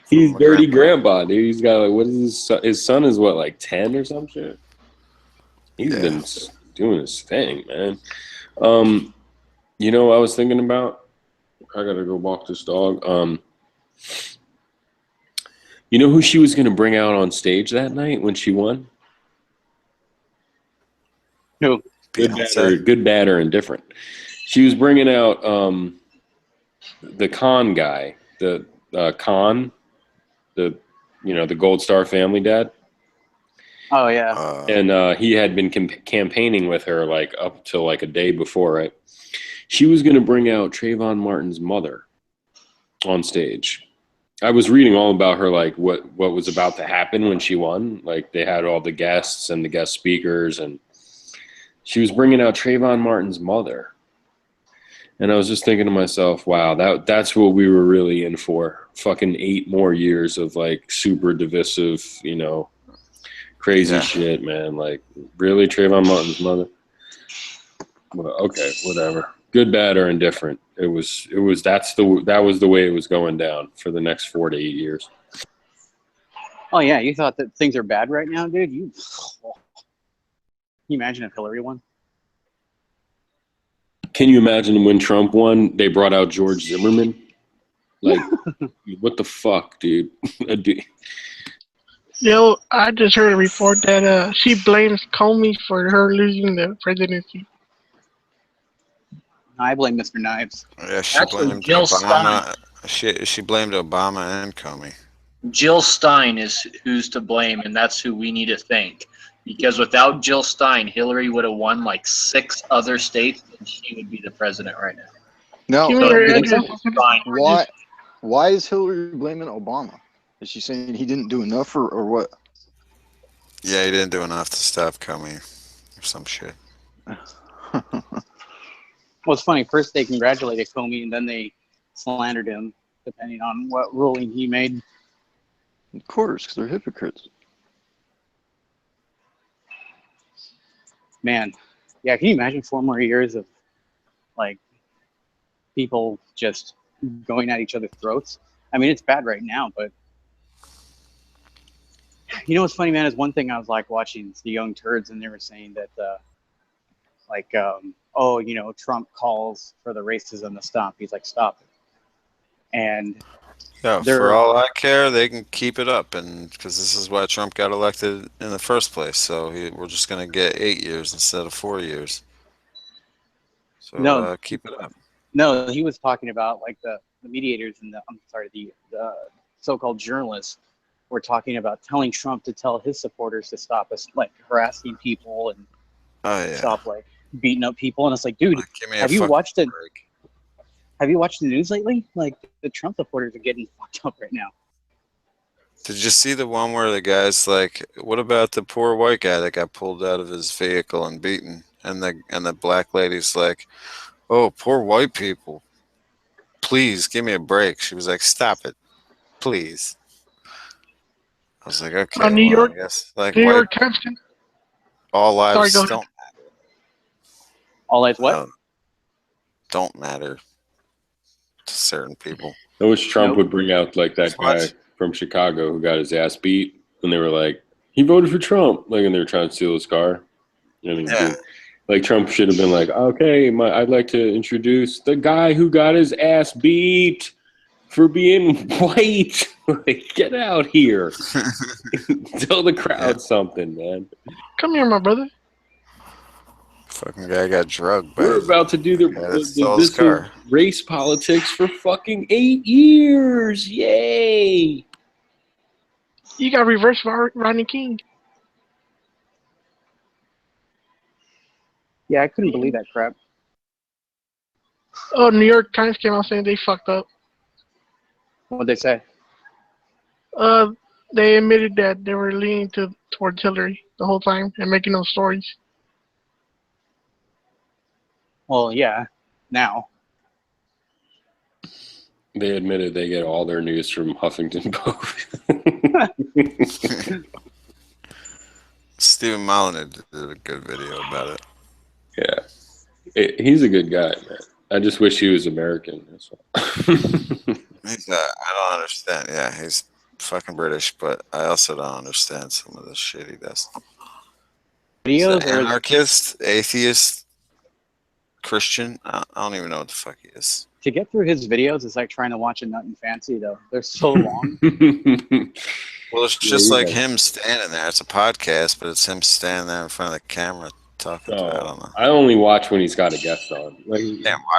He's dirty grandpa, dude. He's got like, what is his son is what, like 10 or some shit? He's been doing his thing, man. You know what I was thinking about? I gotta go walk this dog. You know who she was gonna bring out on stage that night when she won? No. Good, bad, or indifferent. She was bringing out the Khan guy, the Khan, the Gold Star family dad. Oh yeah. And he had been campaigning with her like up till like a day before, right? She was going to bring out Trayvon Martin's mother on stage. I was reading all about her, like what was about to happen when she won. Like they had all the guests and the guest speakers, and she was bringing out Trayvon Martin's mother. And I was just thinking to myself, wow, that's what we were really in for. Fucking 8 more years of like super divisive, crazy shit, man. Like, really, Trayvon Martin's mother? Well, okay, whatever. Good, bad, or indifferent. That was the way it was going down for the next 4 to 8 years. Oh yeah, you thought that things are bad right now, dude? Can you imagine if Hillary won? Can you imagine when Trump won, they brought out George Zimmerman? Like, what the fuck, dude? Yo, I just heard a report that she blames Comey for her losing the presidency. I blame Mr. Knives. Yeah, she Actually, blamed Jill Obama. She blamed Obama and Comey. Jill Stein is who's to blame, and that's who we need to thank. Because without Jill Stein, Hillary would have won like 6 other states, and she would be the president right now. No. Why is Hillary blaming Obama? Is she saying he didn't do enough or what? Yeah, he didn't do enough to stop Comey or some shit. Well, it's funny. First they congratulated Comey, and then they slandered him, depending on what ruling he made. Of course, because they're hypocrites. Man, yeah, can you imagine 4 more years of, like, people just going at each other's throats? I mean, it's bad right now, but you know what's funny, man, is one thing I was, like, watching the Young Turds, and they were saying that, Trump calls for the racism to stop. He's like, stop it. And Yeah, for all I care, they can keep it up, and because this is why Trump got elected in the first place. So we're just gonna get 8 years instead of 4 years. So keep it up. No, he was talking about like the mediators and the so-called journalists were talking about telling Trump to tell his supporters to stop us like harassing people and stop like beating up people. And it's like, dude, have you watched the news lately? Like the Trump supporters are getting fucked up right now. Did you see the one where the guy's like, "What about the poor white guy that got pulled out of his vehicle and beaten?" And the black lady's like, "Oh, poor white people. Please give me a break." She was like, "Stop it, please." I was like, "Okay, New York, I guess like New York Times. all lives Sorry, go don't ahead. matter. All lives what? Don't matter to certain people." I wish Trump would bring out like that guy from Chicago who got his ass beat, and they were like, he voted for Trump, like, and they were trying to steal his car. And like Trump should have been like, okay, I'd like to introduce the guy who got his ass beat for being white. Like, get out here. Tell the crowd something, man. Come here, my brother. Fucking guy got drugged. We're about to do his car. Race politics for fucking 8 years. Yay! You got reverse Rodney King. Yeah, I couldn't believe that crap. Oh, New York Times came out saying they fucked up. What'd they say? They admitted that they were leaning towards Hillary the whole time and making those stories. Well, yeah, now. They admitted they get all their news from Huffington Post. Stephen Molyneux did a good video about it. Yeah. He's a good guy, man. I just wish he was American. That's all. I don't understand. Yeah, he's fucking British, but I also don't understand some of the shit he does. He's an anarchist, atheist, Christian. I don't even know what the fuck he is. To get through his videos is like trying to watch a Nut and Fancy, though. They're so long. Well, it's just like him standing there. It's a podcast, but it's him standing there in front of the camera talking. I don't know. I only watch when he's got a guest on. Like,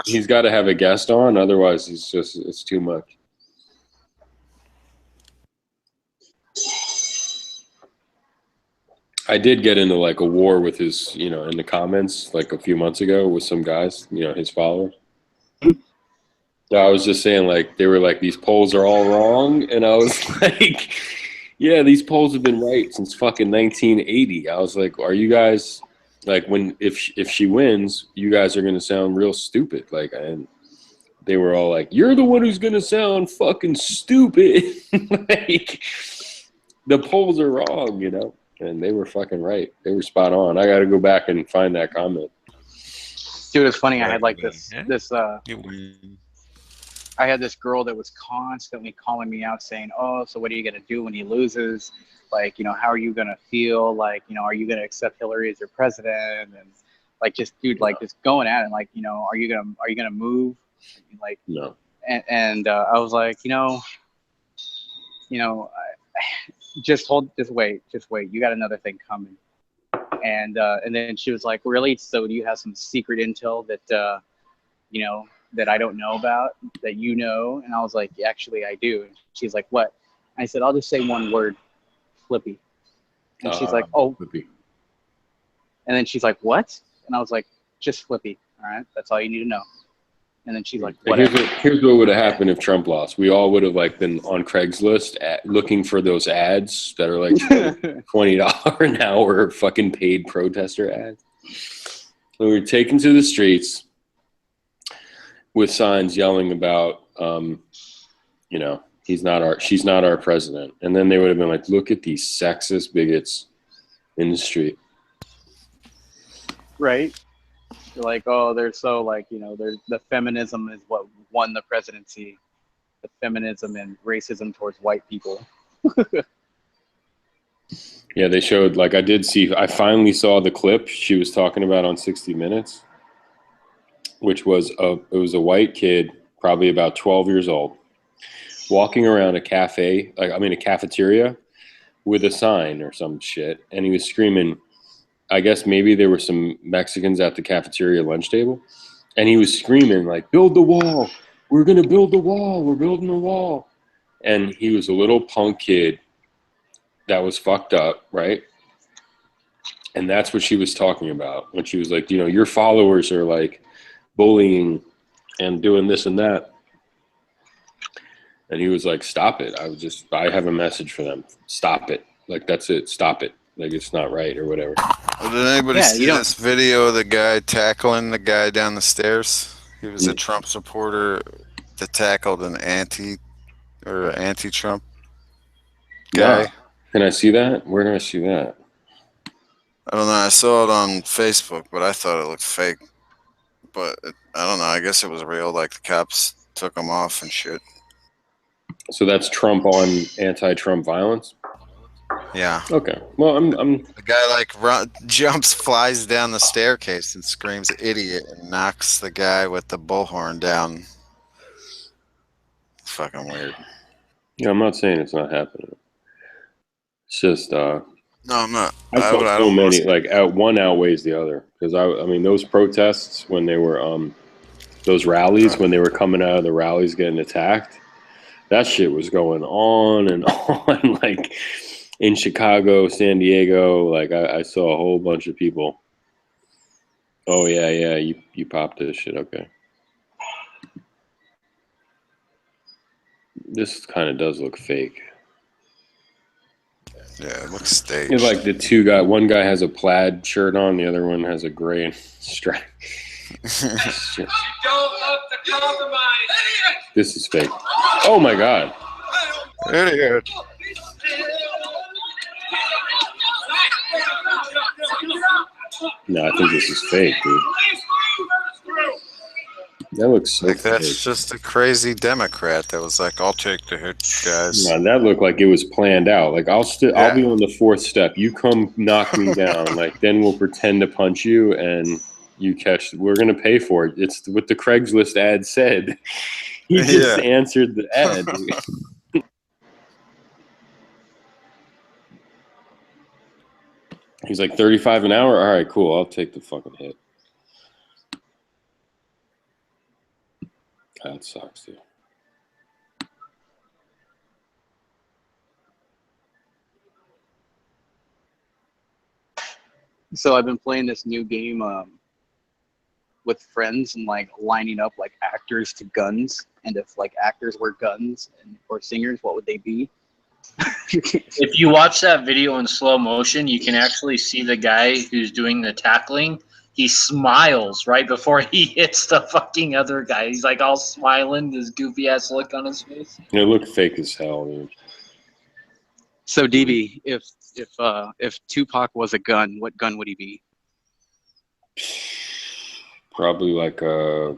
he's got to have a guest on, otherwise it's too much. I did get into like a war with his, in the comments like a few months ago with some guys, his followers. I was just saying, like, they were like, these polls are all wrong. And I was like, yeah, these polls have been right since fucking 1980. I was like, are you guys, like, if she wins, you guys are going to sound real stupid. Like, and they were all like, you're the one who's going to sound fucking stupid. Like, the polls are wrong, And they were fucking right. They were spot on. I got to go back and find that comment. Dude, it's funny. I had like I had this girl that was constantly calling me out saying, oh, so what are you going to do when he loses? Like, how are you going to feel? Like, are you going to accept Hillary as your president? And like, just, dude, like just going at it. Like, are you going to move? Like, no. And I was like, just wait. You got another thing coming. And then she was like, really? So do you have some secret intel that, that I don't know about, that you know? And I was like, actually, I do. And she's like, what? I said, I'll just say one word, Flippy. And she's like, oh. Flippy. And then she's like, what? And I was like, just Flippy. All right, that's all you need to know. And then she's like, whatever. Here's what would have happened if Trump lost. We all would have like been on Craigslist looking for those ads that are like $20 an hour fucking paid protester ads. We were taken to the streets with signs yelling about, she's not our president. And then they would have been like, look at these sexist bigots in the street. Right. They're like, oh, they're so like, the feminism is what won the presidency. The feminism and racism towards white people. Yeah, they showed, like, I finally saw the clip she was talking about on 60 Minutes, which was it was a white kid, probably about 12 years old, walking around a cafeteria with a sign or some shit. And he was screaming, I guess maybe there were some Mexicans at the cafeteria lunch table. And he was screaming like, build the wall. We're going to build the wall. We're building the wall. And he was a little punk kid that was fucked up, right? And that's what she was talking about when she was like, your followers are like bullying and doing this and that. And he was like, stop it. I have a message for them. Stop it. Like, that's it. Stop it. Like, it's not right or whatever. Well, did anybody see this video of the guy tackling the guy down the stairs? He was a Trump supporter that tackled an anti-Trump guy. Yeah. Can I see that? Where do I see that? I don't know. I saw it on Facebook, but I thought it looked fake. But I don't know. I guess it was real. Like, the cops took him off and shit. So that's Trump on anti-Trump violence? Yeah. Okay. Well, I'm the guy jumps, flies down the staircase and screams "idiot" and knocks the guy with the bullhorn down. It's fucking weird. Yeah, I'm not saying it's not happening. It's just no, I'm not. I saw so many, like, one outweighs the other, because I mean those protests when they were those rallies when they were coming out of the rallies getting attacked, that shit was going on and on. Like, in Chicago, San Diego. Like I saw a whole bunch of people. Oh yeah. You popped this shit. Okay. This kind of does look fake. Yeah, it looks staged. It's like the two guy. One guy has a plaid shirt on, the other one has a gray stripe. This is fake. Oh my god. Idiot. No, I think this is fake, dude. That looks so Like that's fake. just a crazy Democrat that was like, "I'll take the hit, guys." No, that looked like it was planned out. Like I'll be on the fourth step. You come knock me down. Like then we'll pretend to punch you and you catch. We're gonna pay for it. It's what the Craigslist ad said. He just answered the ad. Dude. He's like 35 an hour. All right, cool. I'll take the fucking hit. That sucks, dude. So I've been playing this new game with friends and like lining up like actors to guns, and if like actors were guns or singers, what would they be? If you watch that video in slow motion, you can actually see the guy who's doing the tackling. He smiles right before he hits the fucking other guy. He's like all smiling, this goofy ass look on his face. It looked fake as hell, dude. So DB, if Tupac was a gun, what gun would he be? Probably like a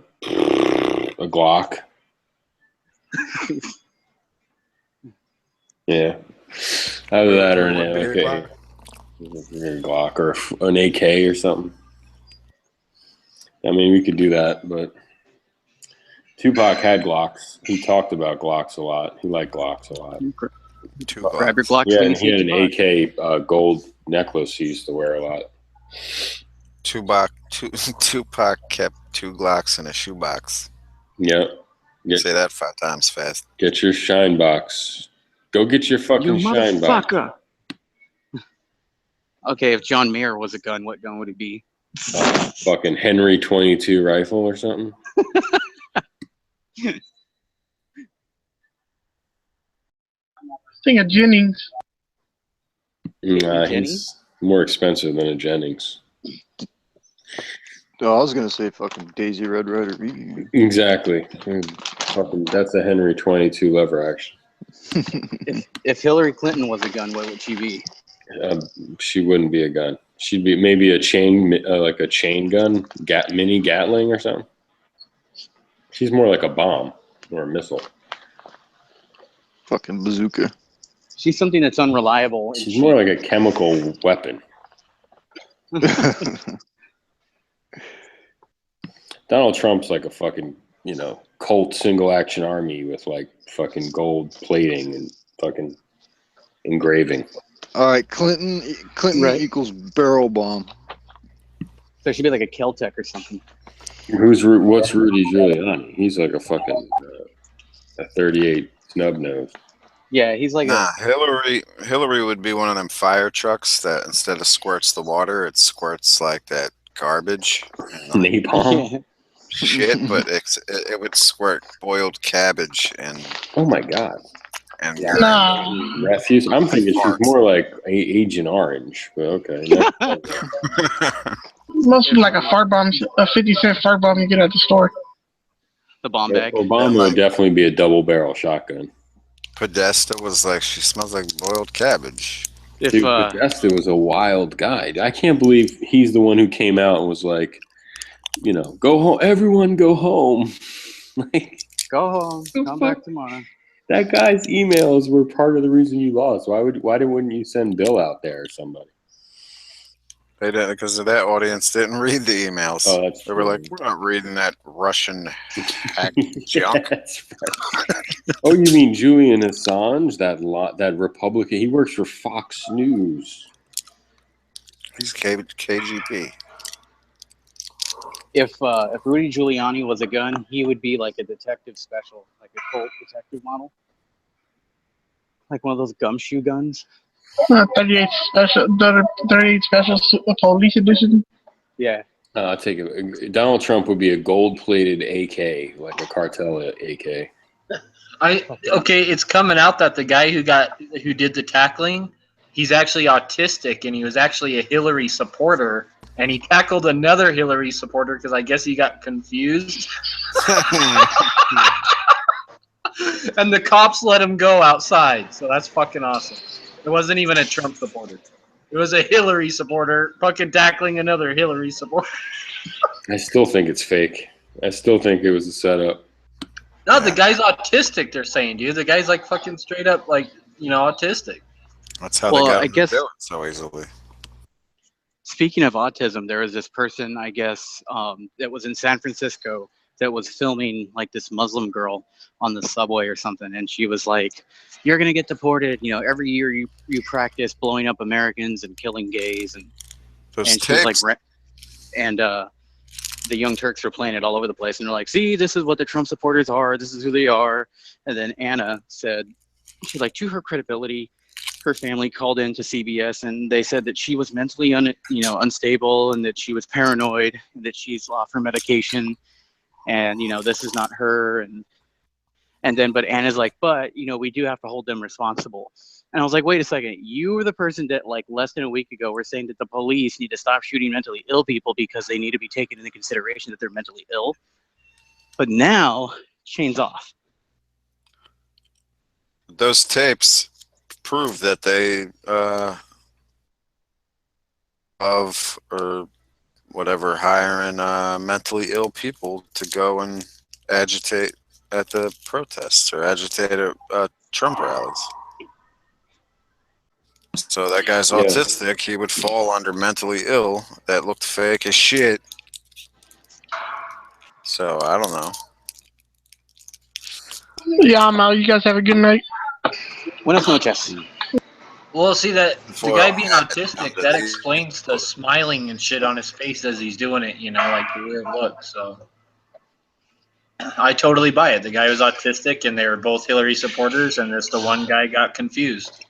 Glock. Yeah. Either that or an Glock or an AK or something. I mean, we could do that, but Tupac had Glocks. He talked about Glocks a lot. He liked Glocks a lot. Grab your Glocks. Yeah, and he had an AK gold necklace he used to wear a lot. Tupac kept 2 Glocks in a shoebox. Yep. Say that 5 times fast. Get your shine box. Go get your fucking shine box. Okay, if John Mayer was a gun, what gun would it be? Fucking Henry 22 rifle or something. I think a Jennings. Nah, he's more expensive than a Jennings. Oh, I was gonna say fucking Daisy Red Ryder. Exactly. Fucking, that's a Henry 22 lever action. If Hillary Clinton was a gun, what would she be? She wouldn't be a gun. She'd be maybe a chain, like a chain gun, mini Gatling or something. She's more like a bomb or a missile. Fucking bazooka. She's something that's unreliable. She's more like a chemical weapon. Donald Trump's like a fucking, Colt single action army with like fucking gold plating and fucking engraving. All right, Clinton Right. equals barrel bomb. So she'd be like a Keltec or something. What's Rudy Giuliani? He's like a fucking a 38 snub nose. Yeah, he's like Hillary would be one of them fire trucks that instead of squirts the water, it squirts like that garbage. Napalm. Shit, but it would squirt boiled cabbage and oh my god. And refuse. I'm thinking she's more like Agent Orange, but okay. Must be like a fart bomb, a 50-cent fart bomb you get at the store. The bomb bag. Obama would definitely be a double barrel shotgun. Podesta was like, she smells like boiled cabbage. Dude, Podesta was a wild guy. I can't believe he's the one who came out and was like, go home, everyone go home. Like, go home, come back tomorrow. That guy's emails were part of the reason you lost. Why wouldn't you send Bill out there or somebody? They didn't, because that audience didn't read the emails. Oh, that's they were like, we're not reading that Russian hack junk. That's right. Oh, you mean Julian Assange, that Republican? He works for Fox News. He's KGB. If Rudy Giuliani was a gun, he would be like a detective special, like a Colt detective model, like one of those gumshoe guns. 38 special, the 38 special police edition. Yeah. I'll take it. Donald Trump would be a gold-plated AK, like a cartel AK. Okay, it's coming out that the guy who did the tackling, he's actually autistic, and he was actually a Hillary supporter, and he tackled another Hillary supporter because I guess he got confused. And the cops let him go outside, so that's fucking awesome. It wasn't even a Trump supporter. It was a Hillary supporter fucking tackling another Hillary supporter. I still think it's fake. I still think it was a setup. No, the guy's autistic, they're saying, dude. The guy's like fucking straight up, like, autistic. That's how Well, they got I him to guess- do it so easily. Speaking of autism, there was this person, I guess, that was in San Francisco that was filming like this Muslim girl on the subway or something, and she was like, "You're gonna get deported. Every year you practice blowing up Americans and killing gays," and Those she was like, tapes. and the Young Turks were playing it all over the place, and they're like, "See, this is what the Trump supporters are. This is who they are." And then Anna said, she's like, to her credibility, her family called in to CBS and they said that she was mentally unstable and that she was paranoid and that she's off her medication and this is not her and then but Anna's like, but we do have to hold them responsible. And I was like, wait a second, you were the person that like less than a week ago were saying that the police need to stop shooting mentally ill people because they need to be taken into consideration that they're mentally ill, but now chains off. Those tapes prove that they of or whatever hiring mentally ill people to go and agitate at the protests or agitate at Trump rallies. So that guy's Yeah. autistic. He would fall under mentally ill. That looked fake as shit. So I don't know. Yeah, I'm out. You guys have a good night. Buenas noches. Well, see that the Well, guy being autistic, that explains the smiling and shit on his face as he's doing it, like the weird look. So I totally buy it. The guy was autistic and they were both Hillary supporters, and this the one guy got confused.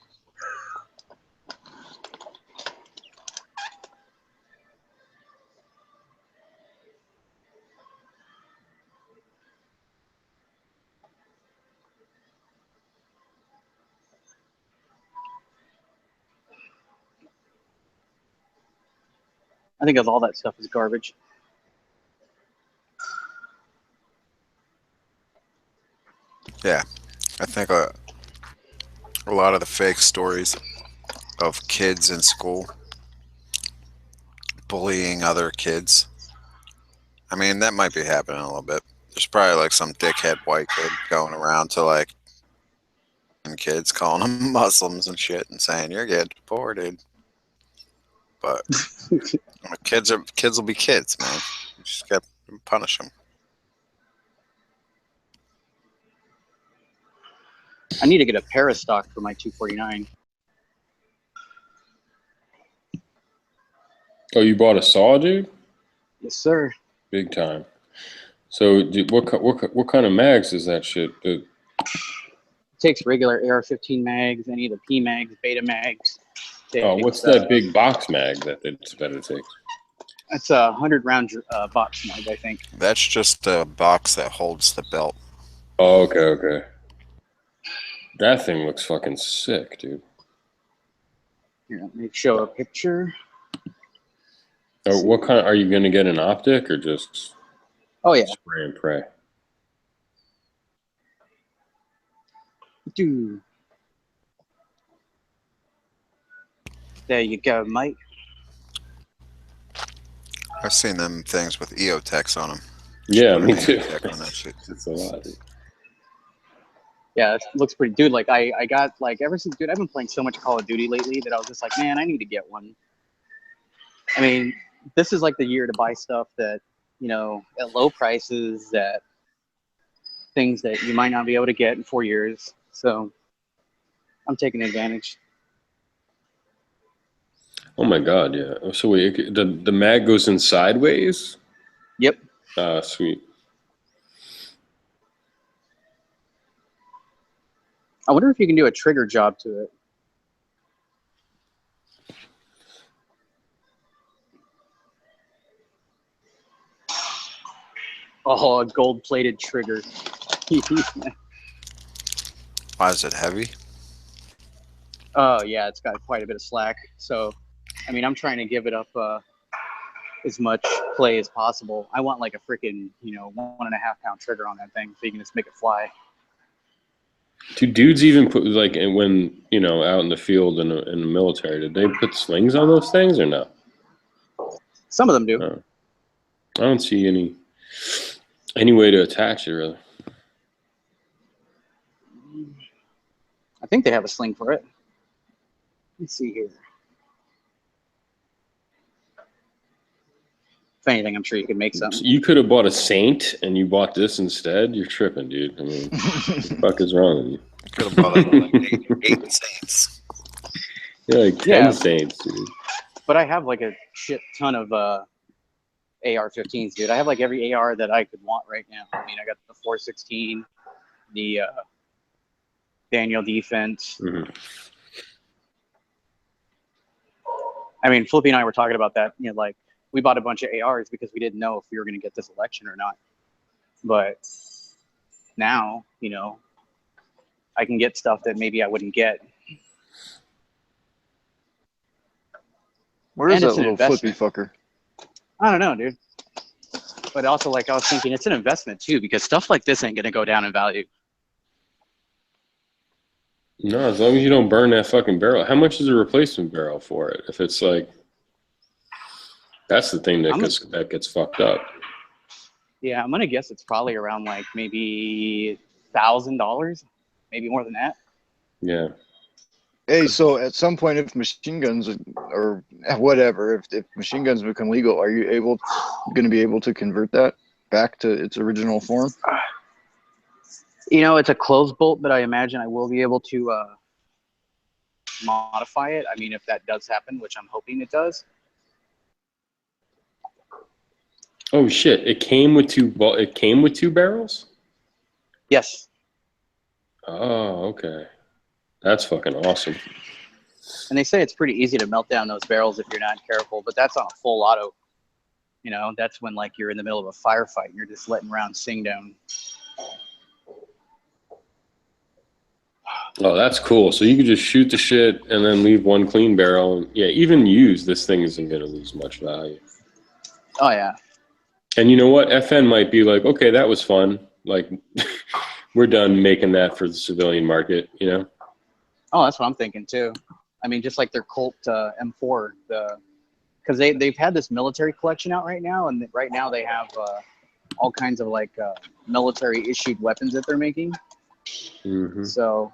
I think of all that stuff is garbage. Yeah, I think a lot of the fake stories of kids in school bullying other kids. I mean, that might be happening a little bit. There's probably like some dickhead white kid going around to like kids calling them Muslims and shit and saying you're getting deported. But kids will be kids, man. You just got to punish them. I need to get a Parastock for my 249. Oh, you bought a saw, dude? Yes, sir. Big time. So, what kind of mags is that shit? It takes regular AR-15 mags, any of the P mags, Beta mags. What's that big box mag that it takes? That's a 100-round box mag, I think. That's just a box that holds the belt. Oh, okay. That thing looks fucking sick, dude. Here, let me show a picture. Oh, what kind? Are you gonna get an optic or just? Oh yeah. Spray and pray. Dude. There you go, mate. I've seen them things with EOTechs on them. Yeah, me too. EOTech on that shit. It's a lot, dude. Yeah, it looks pretty. Dude, like I got like ever since, dude, I've been playing so much Call of Duty lately that I was just like, man, I need to get one. I mean, this is like the year to buy stuff that, at low prices, that things that you might not be able to get in 4 years. So I'm taking advantage. Oh my god, yeah. So wait, the mag goes in sideways? Yep. Ah, sweet. I wonder if you can do a trigger job to it. Oh, a gold-plated trigger. Why is it heavy? Oh yeah, it's got quite a bit of slack. So, I mean, I'm trying to give it up as much play as possible. I want like a freaking 1.5 pound trigger on that thing, so you can just make it fly. Do dudes even put like when out in the field in the military? Did they put slings on those things or no? Some of them do. I don't see any way to attach it really. I think they have a sling for it. Let's see here. If anything, I'm sure you could make something. You could have bought a Saint and you bought this instead. You're tripping, dude. I mean, what the fuck is wrong with you? Could have bought like 8 Saints. You're like 10 Saints, dude. But I have like a shit ton of AR-15s, dude. I have like every AR that I could want right now. I mean, I got the 416, the Daniel Defense. Mm-hmm. I mean, Flippy and I were talking about that. Like we bought a bunch of ARs because we didn't know if we were going to get this election or not. But now, I can get stuff that maybe I wouldn't get. Where is And that it's an little flippy investment. fucker? I don't know, dude. But also, like I was thinking, it's an investment too, because stuff like this ain't going to go down in value. No, as long as you don't burn that fucking barrel. How much is a replacement barrel for it? If it's like, that's the thing that gets fucked up. Yeah, I'm gonna guess it's probably around like maybe $1,000, maybe more than that. Yeah. Hey, so at some point, if machine guns or whatever, if machine guns become legal, are you going to be able to convert that back to its original form? It's a closed bolt, but I imagine I will be able to modify it. I mean, if that does happen, which I'm hoping it does. Oh shit! It came with two. Well, it came with 2 barrels. Yes. Oh, okay. That's fucking awesome. And they say it's pretty easy to melt down those barrels if you're not careful, but that's on a full auto. That's when like you're in the middle of a firefight and you're just letting rounds sing down. Oh, that's cool. So you can just shoot the shit and then leave one clean barrel. And yeah, even used, this thing isn't going to lose much value. Oh yeah. And you know what? FN might be like, okay, that was fun. Like, we're done making that for the civilian market, Oh, that's what I'm thinking too. I mean, just like their Colt M4, because they've had this military collection out right now, and right now they have all kinds of like military issued weapons that they're making. Mm-hmm. So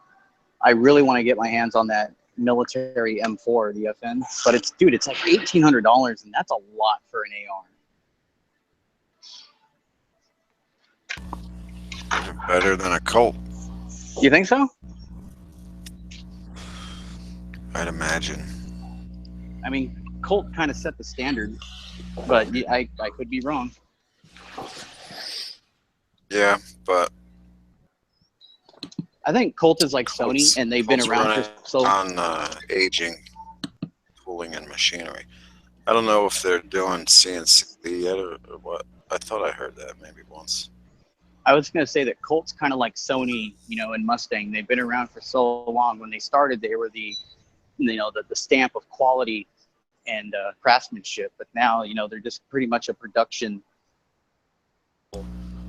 I really want to get my hands on that military M4, the FN. But it's like $1,800, and that's a lot for an AR. Better than a Colt, You think so? I'd imagine. I mean, Colt kind of set the standard, but I could be wrong. Yeah, but I think Colt is like Sony, and they've been Colt's around running for so long. on aging, tooling, and machinery. I don't know if they're doing CNC yet or what. I thought I heard that maybe once. I was going to say that Colt's kind of like Sony, and Mustang. They've been around for so long. When they started, they were the stamp of quality and craftsmanship. But now, they're just pretty much a production.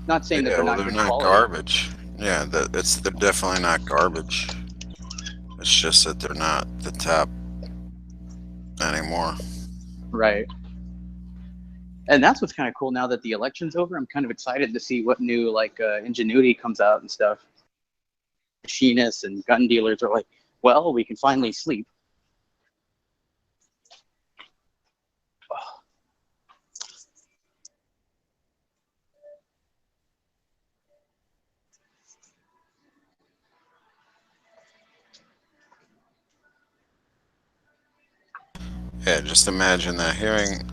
Not saying that Yeah, they're well, not they're good not quality. garbage. Yeah, they're definitely not garbage. It's just that they're not the top anymore. Right. And that's what's kind of cool now that the election's over. I'm kind of excited to see what new Ingenuity comes out and stuff. Machinists and gun dealers are like, well, we can finally sleep. Yeah, just imagine that Hearing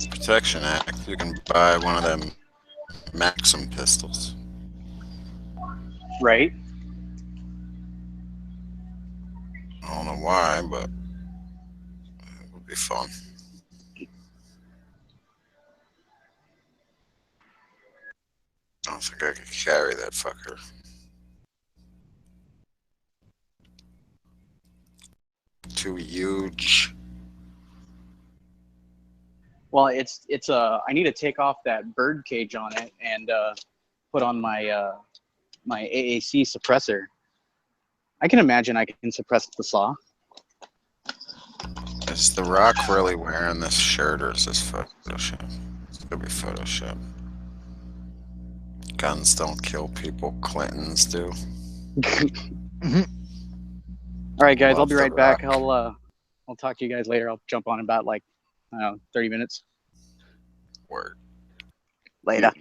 Protection Act, you can buy one of them Maxim pistols. Right. I don't know why, but it would be fun. I don't think I could carry that fucker. Too huge. Well, it's I need to take off that bird cage on it and put on my my AAC suppressor. I can imagine I can suppress the saw. Is The Rock really wearing this shirt, or is this Photoshop? It's gonna be Photoshop. Guns don't kill people. Clintons do. All right, guys, I'll Love be The right back. Rock. I'll talk to you guys later. I'll jump on in about like 30 minutes. Word. Later.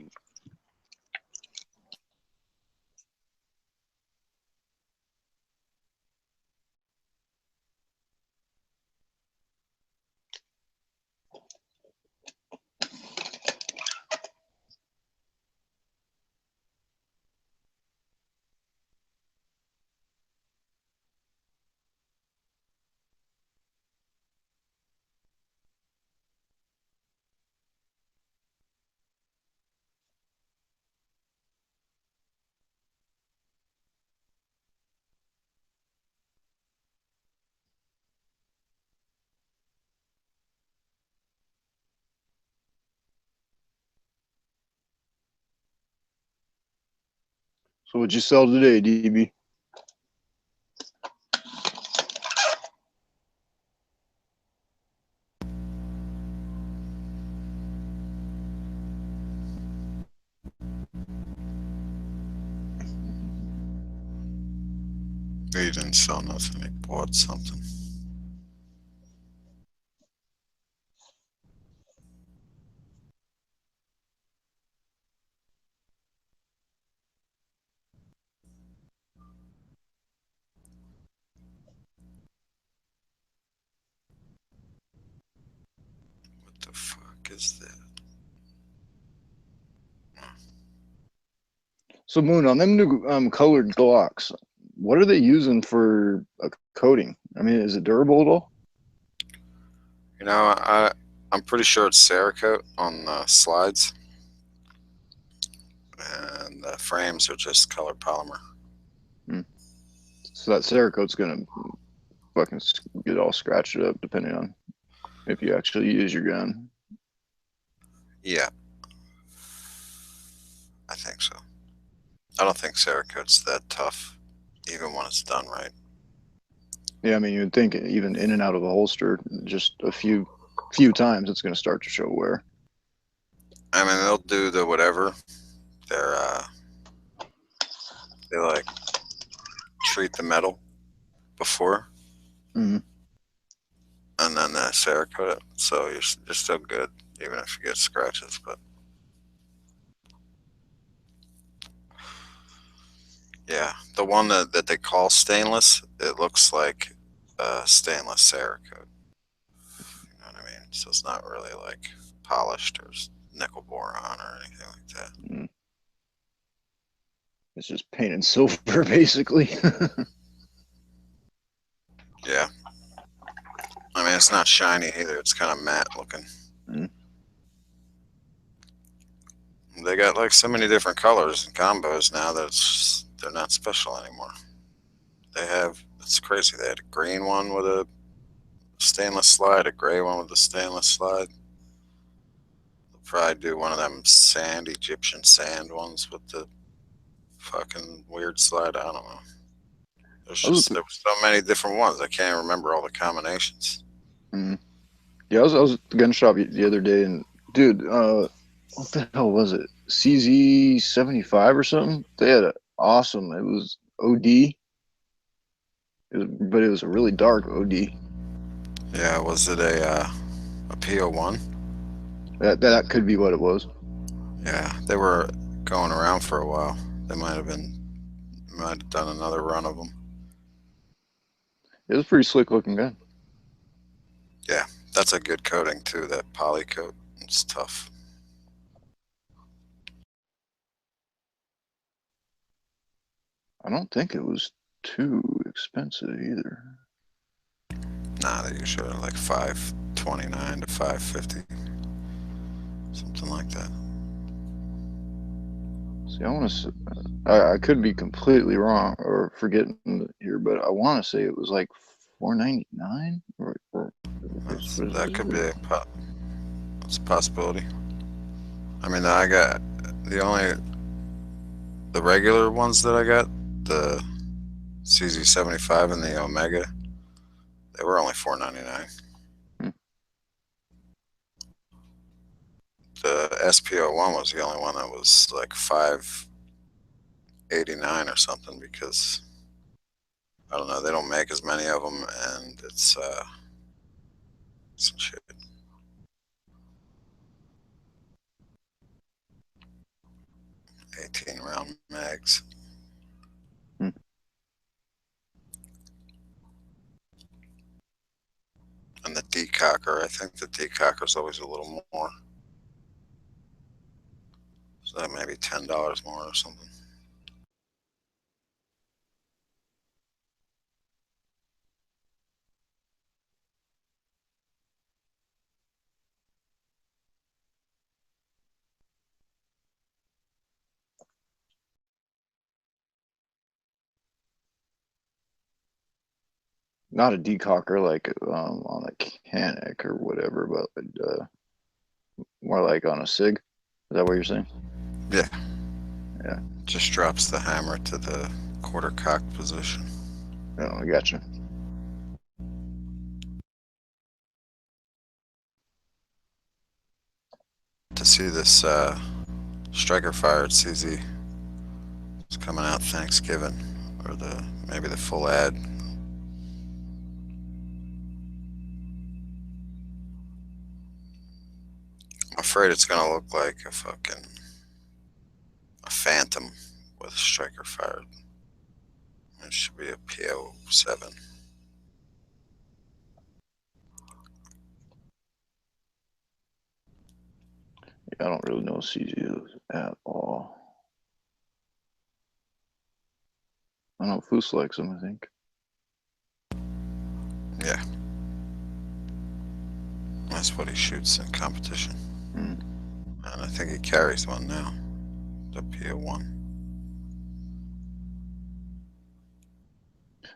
So what'd you sell today, DB? He didn't sell nothing. He bought something. What the fuck is that? So Moon, on them new colored Glocks, what are they using for a coating? I mean, is it durable at all? You know, I'm pretty sure it's Cerakote on the slides, and the frames are just colored polymer. So that Cerakote's gonna fucking get all scratched up, depending on if you actually use your gun. Yeah, I think so. I don't think Cerakote's that tough, even when it's done right. Yeah, I mean, you'd think even in and out of a holster, just a few times, it's gonna start to show wear. I mean, they'll do the whatever. They like treat the metal before, Mhm. and then they Cerakote it, so you're still good, even if you get scratches. But yeah, the one that they call stainless, it looks like stainless Cerakote. You know what I mean? So it's not really like polished or nickel boron or anything like that. It's just paint and silver, basically. Yeah. I mean, it's not shiny either. It's kind of matte looking. They got like so many different colors and combos now that they're not special anymore. It's crazy. They had a green one with a stainless slide, a gray one with a stainless slide. They'll probably do one of them Egyptian sand ones with the fucking weird slide. I don't know. There was so many different ones. I can't even remember all the combinations. Yeah, I was at the gun shop the other day, and dude, what the hell was it? CZ75 or something? They had awesome. It was OD. But it was a really dark OD. Yeah, was it a PO1? That could be what it was. Yeah, they were going around for a while. They might have done another run of them. It was a pretty slick looking gun. Yeah, that's a good coating too, that poly coat. It's tough. I don't think it was too expensive either. Nah, they usually are like $529 to $550. Something like that. See, I want to. I could be completely wrong or forgetting here, but I want to say it was like $4.99. That could be it's a possibility. I mean, I got the regular ones that I got, the CZ75 and the Omega. They were only $4.99. The SPO1 was the only one that was like $5.89 or something because I don't know, they don't make as many of them, and it's some shit. $18-round mags. And the decocker, I think the decocker's always a little more. So that may be $10 more or something. Not a decocker like on a Canic or whatever, but more like on a SIG. Is that what you're saying? Yeah. Yeah. Just drops the hammer to the quarter cock position. Oh, I gotcha. To see this striker fired CZ. It's coming out Thanksgiving, or maybe the full ad. I'm afraid it's gonna look like a Phantom with a striker fired. It should be a PO7. Yeah, I don't really know CZ at all. I know Foos likes them, I think. Yeah. That's what he shoots in competition. And I think he carries one now. The PO1.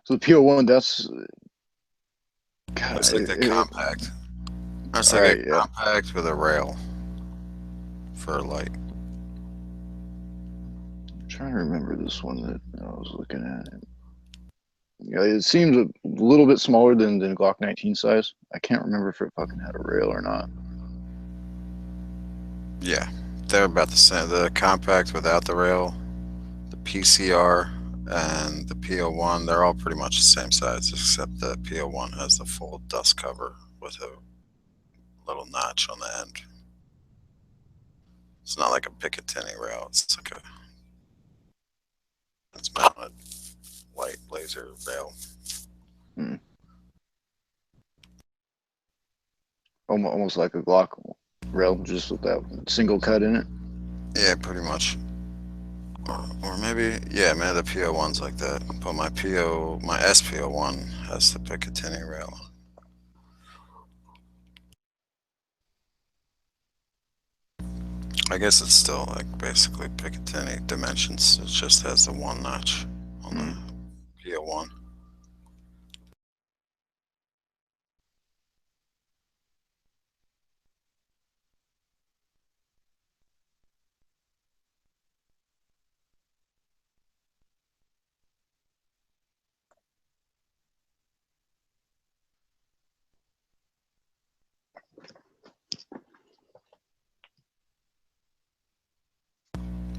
So the PO1, that's God, That's like the compact. That's like right, a compact with a rail for a light. I'm trying to remember this one that I was looking at. Yeah, it seems a little bit smaller than Glock 19 size. I can't remember if it fucking had a rail or not. Yeah, they're about the same. The compact without the rail, the PCR, and the PO1, they're all pretty much the same size, except the PO1 has the full dust cover with a little notch on the end. It's not like a Picatinny rail. It's like it's mounted white laser rail. Almost like a Glock rail, just with that single cut in it. Yeah, pretty much. Or maybe, yeah, maybe the PO1's like that. But my SPO1 has the Picatinny rail. I guess it's still like basically Picatinny dimensions. It just has the one notch on the PO1.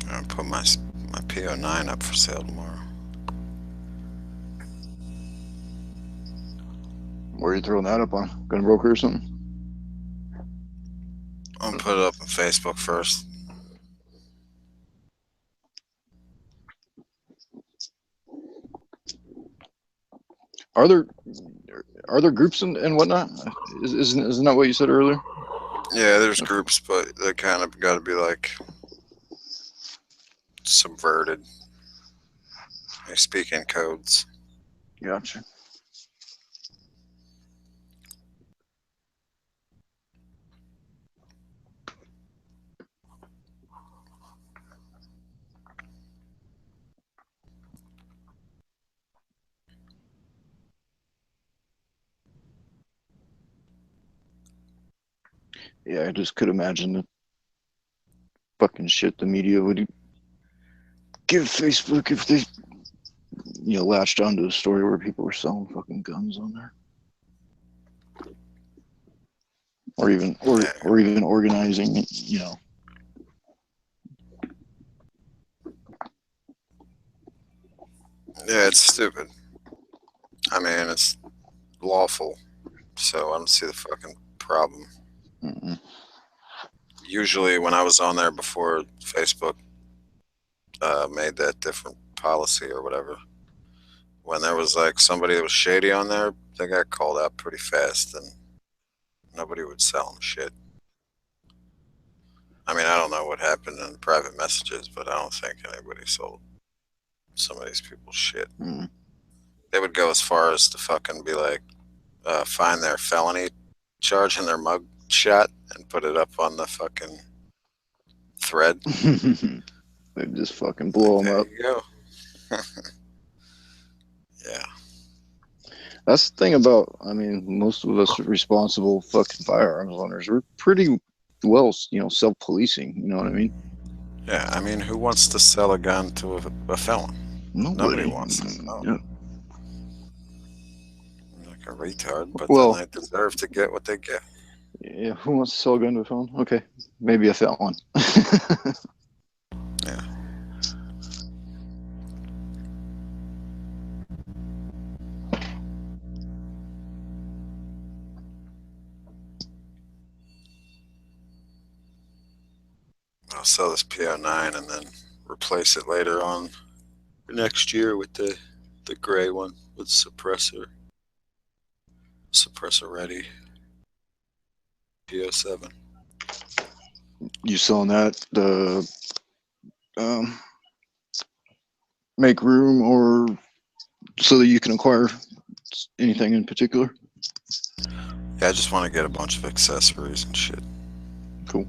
I'm gonna put my PO9 up for sale tomorrow. Where are you throwing that up on? Gun Broker or something? I'm gonna put it up on Facebook first. Are there groups and whatnot? Isn't that what you said earlier? Yeah, there's groups, but they kind of got to be like subverted. They speak in codes. Gotcha. Yeah, I just could imagine the fucking shit the media would give Facebook if they, latched onto a story where people were selling fucking guns on there, or even organizing it. Yeah, it's stupid. I mean, it's lawful, so I don't see the fucking problem. Mm-mm. Usually, when I was on there before Facebook made that different policy or whatever, when there was like somebody that was shady on there, they got called out pretty fast, and nobody would sell them shit. I mean, I don't know what happened in private messages, but I don't think anybody sold some of these people shit. Mm. They would go as far as to fucking be like, find their felony charge in their mug shot and put it up on the fucking thread. They just fucking blow them up. There you go. Yeah. That's the thing about, most of us responsible fucking firearms owners, we're pretty well, self-policing. You know what I mean? Yeah, I mean, who wants to sell a gun to a felon? Nobody wants to. No. Yeah. Like a retard, but Well- then they deserve to get what they get. Yeah, who wants to sell a gun to a felon? Okay, maybe a felon. Yeah. I'll sell this PO9 and then replace it later on next year with the gray one with suppressor ready PO7. You selling that? The make room, or so that you can acquire anything in particular? Yeah, I just want to get a bunch of accessories and shit. Cool.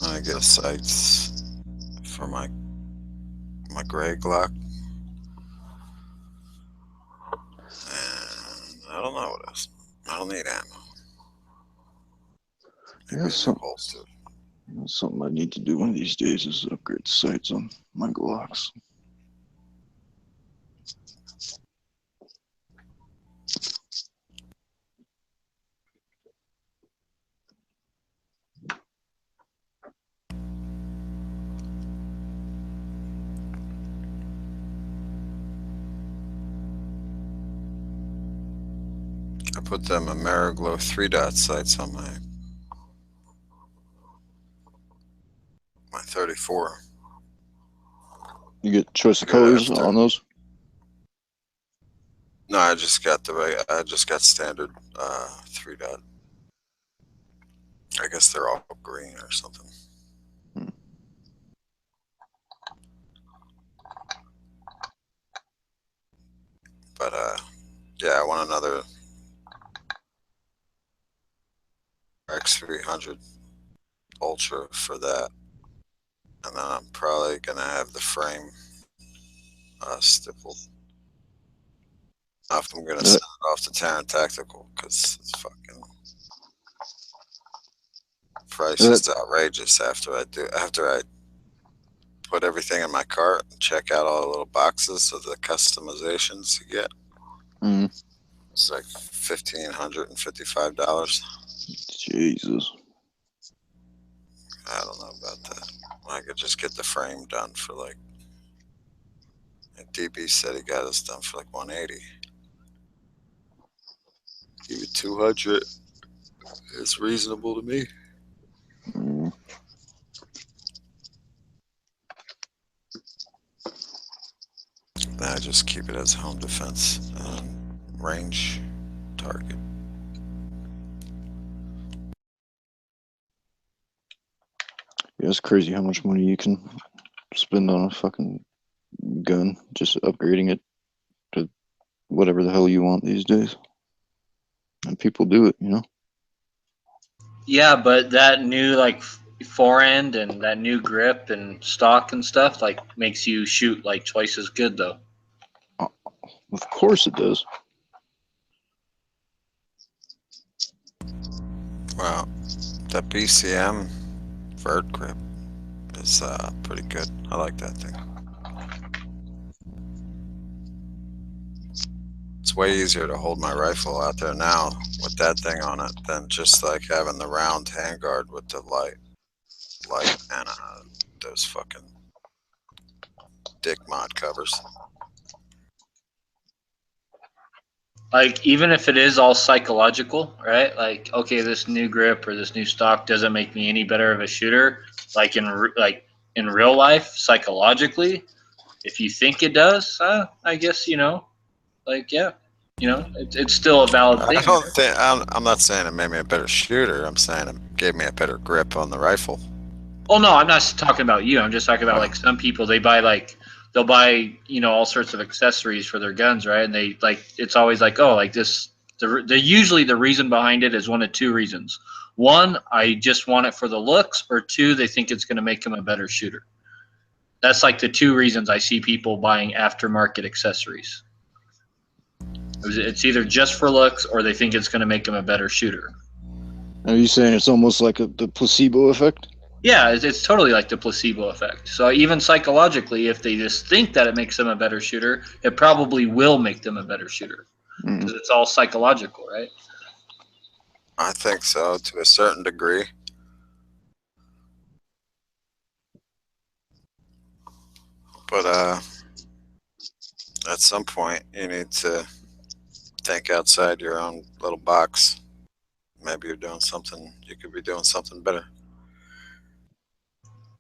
I'm gonna get sights for my gray Glock. And I don't know what else. I don't need ammo. Yeah, that's something I need to do one of these days is upgrade the sights on my Glocks. I put them Ameriglow 3-dot sights on my 34. You get choice of colors on those? No, I just got standard 3-dot. I guess they're all green or something. But yeah, I want another X300 Ultra for that, and then I'm probably gonna have the frame stippled. If I'm gonna send it off to Terran Tactical because it's fucking price is outrageous after I put everything in my cart and check out all the little boxes of the customizations you get. Mm. It's like $1,555. Jesus. I don't know about that. I could just get the frame done for like. DB said he got us done for like 180. Even 200 is reasonable to me. Mm. I just keep it as home defense range target. Yeah, it's crazy how much money you can spend on a fucking gun, just upgrading it to whatever the hell you want these days. And people do it, you know? Yeah, but that new like forend and that new grip and stock and stuff like makes you shoot like twice as good though. Of course it does. Well, the BCM vert grip is pretty good. I like that thing. It's way easier to hold my rifle out there now with that thing on it than just like having the round handguard with the light and those fucking dick mod covers. Like, even if it is all psychological, right? Like, okay, this new grip or this new stock doesn't make me any better of a shooter. Like in real life, psychologically, if you think it does, I guess, like, yeah, it's still a valid thing. I'm not saying it made me a better shooter. I'm saying it gave me a better grip on the rifle. Well, no, I'm not talking about you. I'm just talking about like some people, they'll buy, all sorts of accessories for their guns, right? And they it's always like, oh, like this, usually the reason behind it is one of two reasons. One, I just want it for the looks, or two, they think it's going to make them a better shooter. That's like the two reasons I see people buying aftermarket accessories. It's either just for looks or they think it's going to make them a better shooter. Are you saying it's almost like the placebo effect? Yeah, it's totally like the placebo effect. So even psychologically, if they just think that it makes them a better shooter, it probably will make them a better shooter. Because it's all psychological, right? I think so, to a certain degree. But at some point, you need to think outside your own little box. Maybe you could be doing something better.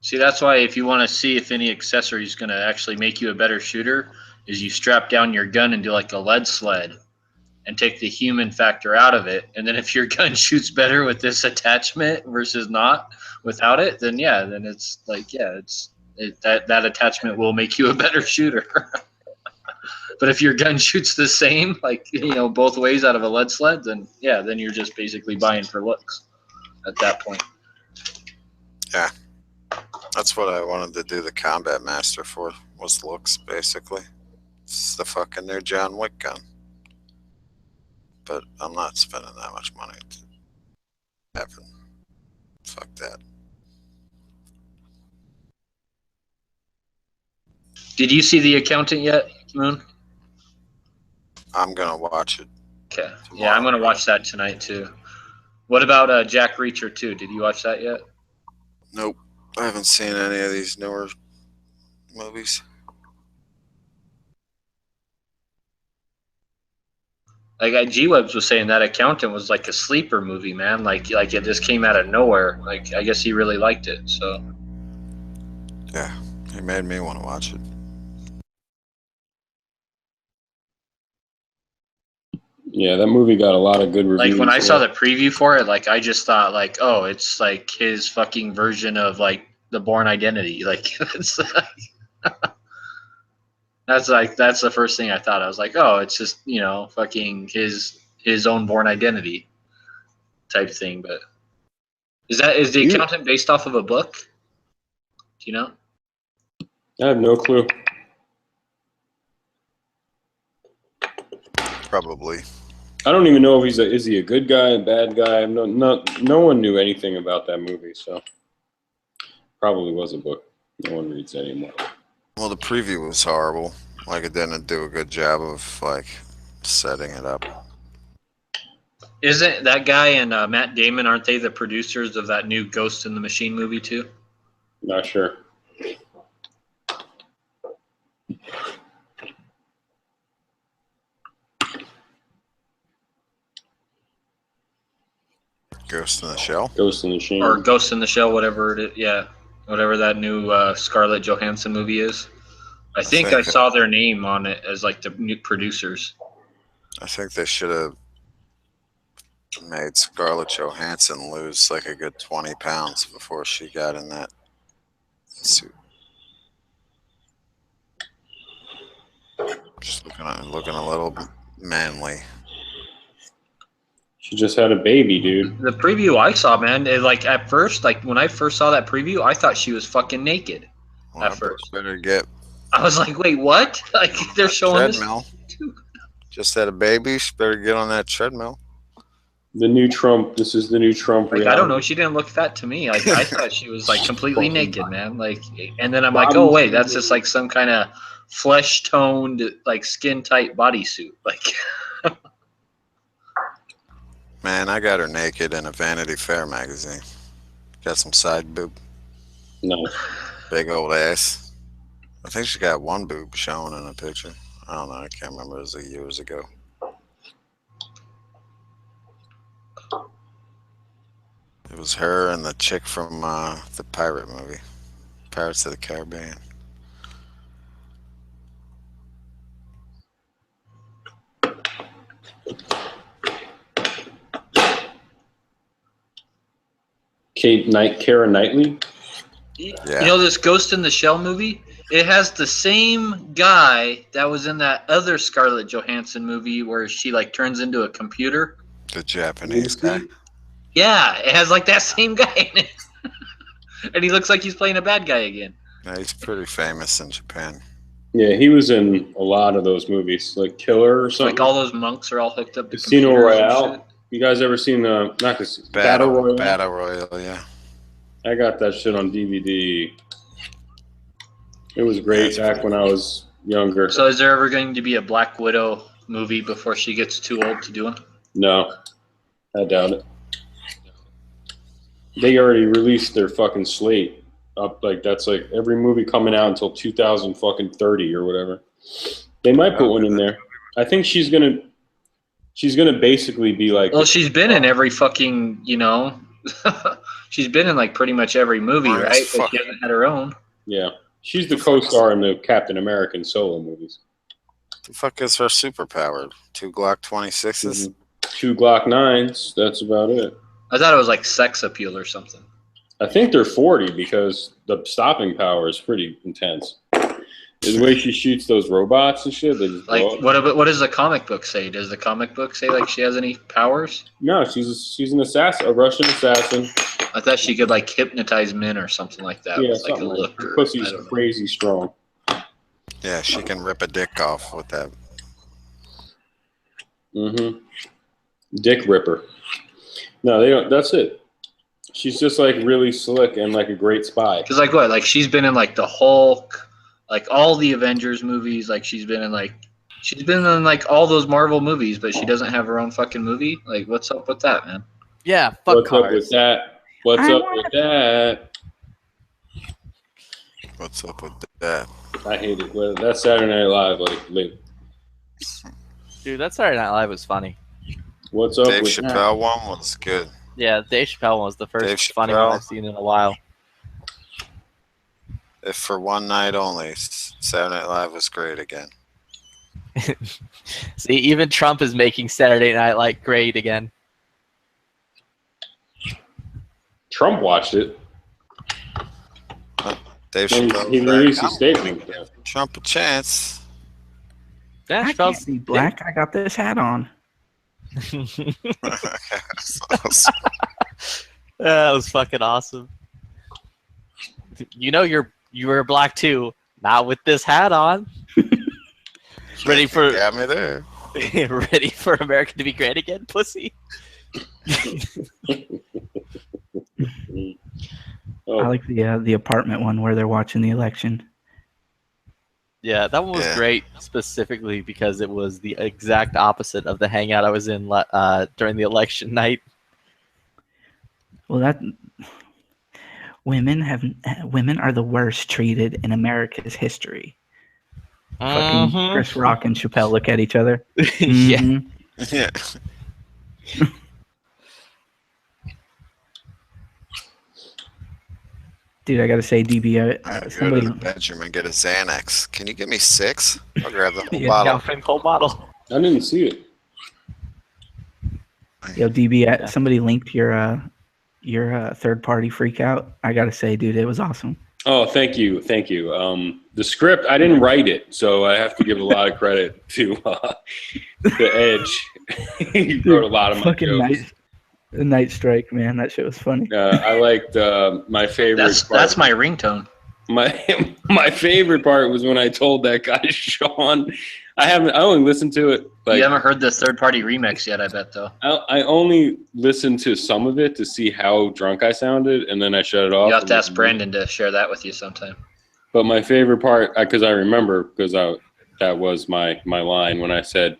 See, that's why if you want to see if any accessory is going to actually make you a better shooter, is you strap down your gun and do like a lead sled and take the human factor out of it. And then if your gun shoots better with this attachment versus not without it, then yeah, then it's like, yeah, that attachment will make you a better shooter. But if your gun shoots the same, like, both ways out of a lead sled, then yeah, then you're just basically buying for looks at that point. Yeah. That's what I wanted to do the Combat Master for, was looks, basically. It's the fucking new John Wick gun. But I'm not spending that much money to have it. Fuck that. Did you see The Accountant yet, Moon? I'm going to watch it. Okay. Yeah, I'm going to watch that tonight, too. What about Jack Reacher 2? Did you watch that yet? Nope. I haven't seen any of these newer movies. Like G-Webs was saying, that Accountant was like a sleeper movie, man. Like it just came out of nowhere. Like, I guess he really liked it. So yeah, he made me want to watch it. Yeah, that movie got a lot of good reviews. like when I saw the preview for it, like I just thought like, oh, it's like his fucking version of like The Bourne Identity. Like that's that's the first thing I thought. I was like, oh, it's just, fucking his own Bourne Identity type thing. But is The Accountant based off of a book? Do you know? I have no clue. Probably. I don't even know if is he a good guy, a bad guy. No one knew anything about that movie, so probably was a book. No one reads anymore. Well, the preview was horrible. Like, it didn't do a good job of like setting it up. Isn't that guy and Matt Damon, aren't they the producers of that new Ghost in the Machine movie too? Not sure. Ghost in the Shell? Ghost in the Shell. Or Ghost in the Shell, whatever it is. Yeah, whatever that new Scarlett Johansson movie is. I think I saw their name on it as like the new producers. I think they should have made Scarlett Johansson lose like a good 20 pounds before she got in that suit. Just looking a little manly. She just had a baby, dude. The preview I saw, man, like at first, like when I first saw that preview, I thought she was fucking naked. Well, at first, better get. I was like, wait, what? Like they're showing treadmill. Just had a baby. She better get on that treadmill. The new Trump. This is the new Trump. Like, I reality. don't know. She didn't look fat to me. Like, I thought she was like completely naked, man. Like, and then I'm like, oh wait, that's just like some kind of flesh toned, like skin tight bodysuit. Like, Man, I got her naked in a Vanity Fair magazine. Got some side boob. No. Big old ass. I think she got one boob shown in a picture. I don't know. I can't remember. It was like years ago. It was her and the chick from the pirate movie, Pirates of the Caribbean. Keira Knightley. you know this Ghost in the Shell movie? It has the same guy that was in that other Scarlett Johansson movie where she like turns into a computer. The Japanese guy. Yeah, it has like that same guy in it. And he looks like he's playing a bad guy again. Yeah, he's pretty famous in Japan. Yeah, he was in a lot of those movies, like Killer or something. Like all those monks are all hooked up to Casino computers and Royale. shit. You guys ever seen not Battle Royale? Battle Royale, yeah. I got that shit on DVD. It was great back when I was younger. So is there ever going to be a Black Widow movie before she gets too old to do one? No, I doubt it. They already released their fucking slate up. Like that's like every movie coming out until 2030 or whatever. They might put one in there. I think she's gonna basically be like. Well, she's been in every fucking, she's been in like pretty much every movie, right? But she hasn't had her own. Yeah, she's the co-star in the Captain American solo movies. The fuck is her superpower? 2 Glock 26s? 2 Glock 9s. That's about it. I thought it was like sex appeal or something. I think they're 40 because the stopping power is pretty intense. The way she shoots those robots and shit, they just Like, blow up. what does the comic book say? Does the comic book say like she has any powers? No, she's an assassin, a Russian assassin. I thought she could like hypnotize men or something like that. Yeah, with, like a something like look. that. Her Or, pussy's I don't know. crazy strong. Yeah, she can rip a dick off with that. Mm-hmm. Dick ripper. No, they don't. That's it. She's just like really slick and like a great spy. Cause like what? Like she's been in like the Hulk, like all the Avengers movies. Like she's been in like all those Marvel movies, but she doesn't have her own fucking movie. Like what's up with that, man? Yeah, fuck What's cars. up with that? What's up with that? What's up with that? I hate it. Well, that's Saturday Night Live. Like Dude, that Saturday Night Live was funny. what's up Dave with Chappelle one was good. Yeah, Dave Chappelle one was the Dave first funny one Chappelle. I've seen in a while. If for one night only, Saturday Night Live was great again. See, even Trump is making Saturday Night like great again. Trump watched it. Dave When Chappelle. he released his statement. Trump a chance. Yeah, I can't be black. I got this hat on. That was fucking awesome. You know you were black too, not with this hat on. Ready for Got me there. ready for America to be great again, pussy. Oh. I like the apartment one where they're watching the election. Yeah, that one was great specifically because it was the exact opposite of the hangout I was in during the election night. Well, women are the worst treated in America's history. Fucking Chris Rock and Chappelle look at each other. Yeah. Yeah. Dude, I gotta say, DB, Go to somebody, the bedroom and get a Xanax. Can you give me 6? I'll grab the whole Yeah, bottle. Whole bottle. I didn't see it. yo, DB, somebody linked your third party freak out. I gotta say, dude, it was awesome. Oh, thank you. The script, I didn't write it, so I have to give a lot of credit to the Edge. He wrote a lot of my jokes. Night Strike, man, that shit was funny. I liked my favorite. That's my ringtone. My favorite part was when I told that guy Sean, I only listened to it. You haven't heard the third-party remix yet, I bet, though. I only listened to some of it to see how drunk I sounded, and then I shut it off. You have to ask Brandon to share that with you sometime. But my favorite part, because I remember, because that was my line when I said,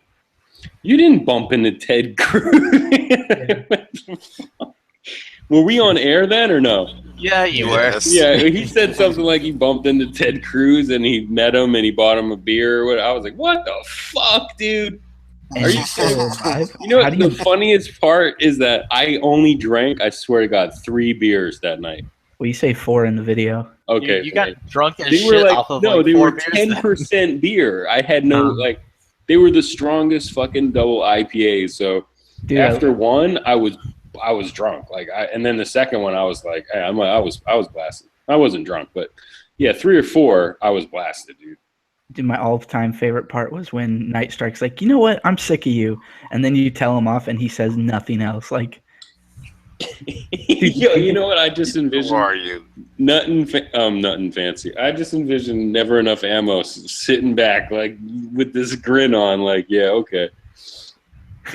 "You didn't bump into Ted Cruz." Were we on air then or no? Yeah, you were. Yeah, he said something like he bumped into Ted Cruz and he met him and he bought him a beer. I was like, what the fuck, dude? Are you serious? You know what? The funniest part is that I only drank, I swear to God, 3 beers that night. Well, you say 4 in the video. Okay. You got drunk as They shit were like, off of no, like they 4 were beers. 10% beer. I had no, like, they were the strongest fucking double IPAs. So Dude, after one, I was drunk. Like, and then the second one, I was like, hey, I was blasted. I wasn't drunk, but yeah, 3 or 4, I was blasted, dude. Dude, my all-time favorite part was when Night Strike's like, you know what? I'm sick of you. And then you tell him off and he says nothing else. Like, Yo, you know what? I just envisioned. Who are you? Nothing fancy. I just envisioned Never Enough Ammo sitting back, like with this grin on, like, yeah, okay.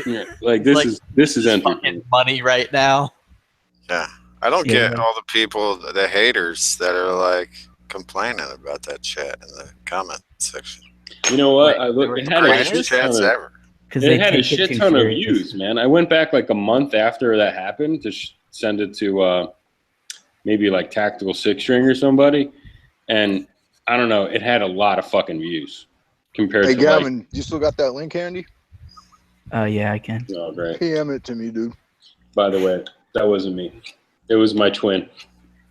Yeah, like this is entertaining. Fucking money right now. Yeah. I don't get all the people, the haters that are like complaining about that chat in the comment section. You know what? It had a shit ton of views, man. I went back like a month after that happened to send it to maybe like Tactical Six String or somebody, and I don't know. It had a lot of fucking views compared Hey, to Gavin, you still got that link handy? Yeah, I can. Oh, great. PM it to me, dude. By the way, that wasn't me. It was my twin.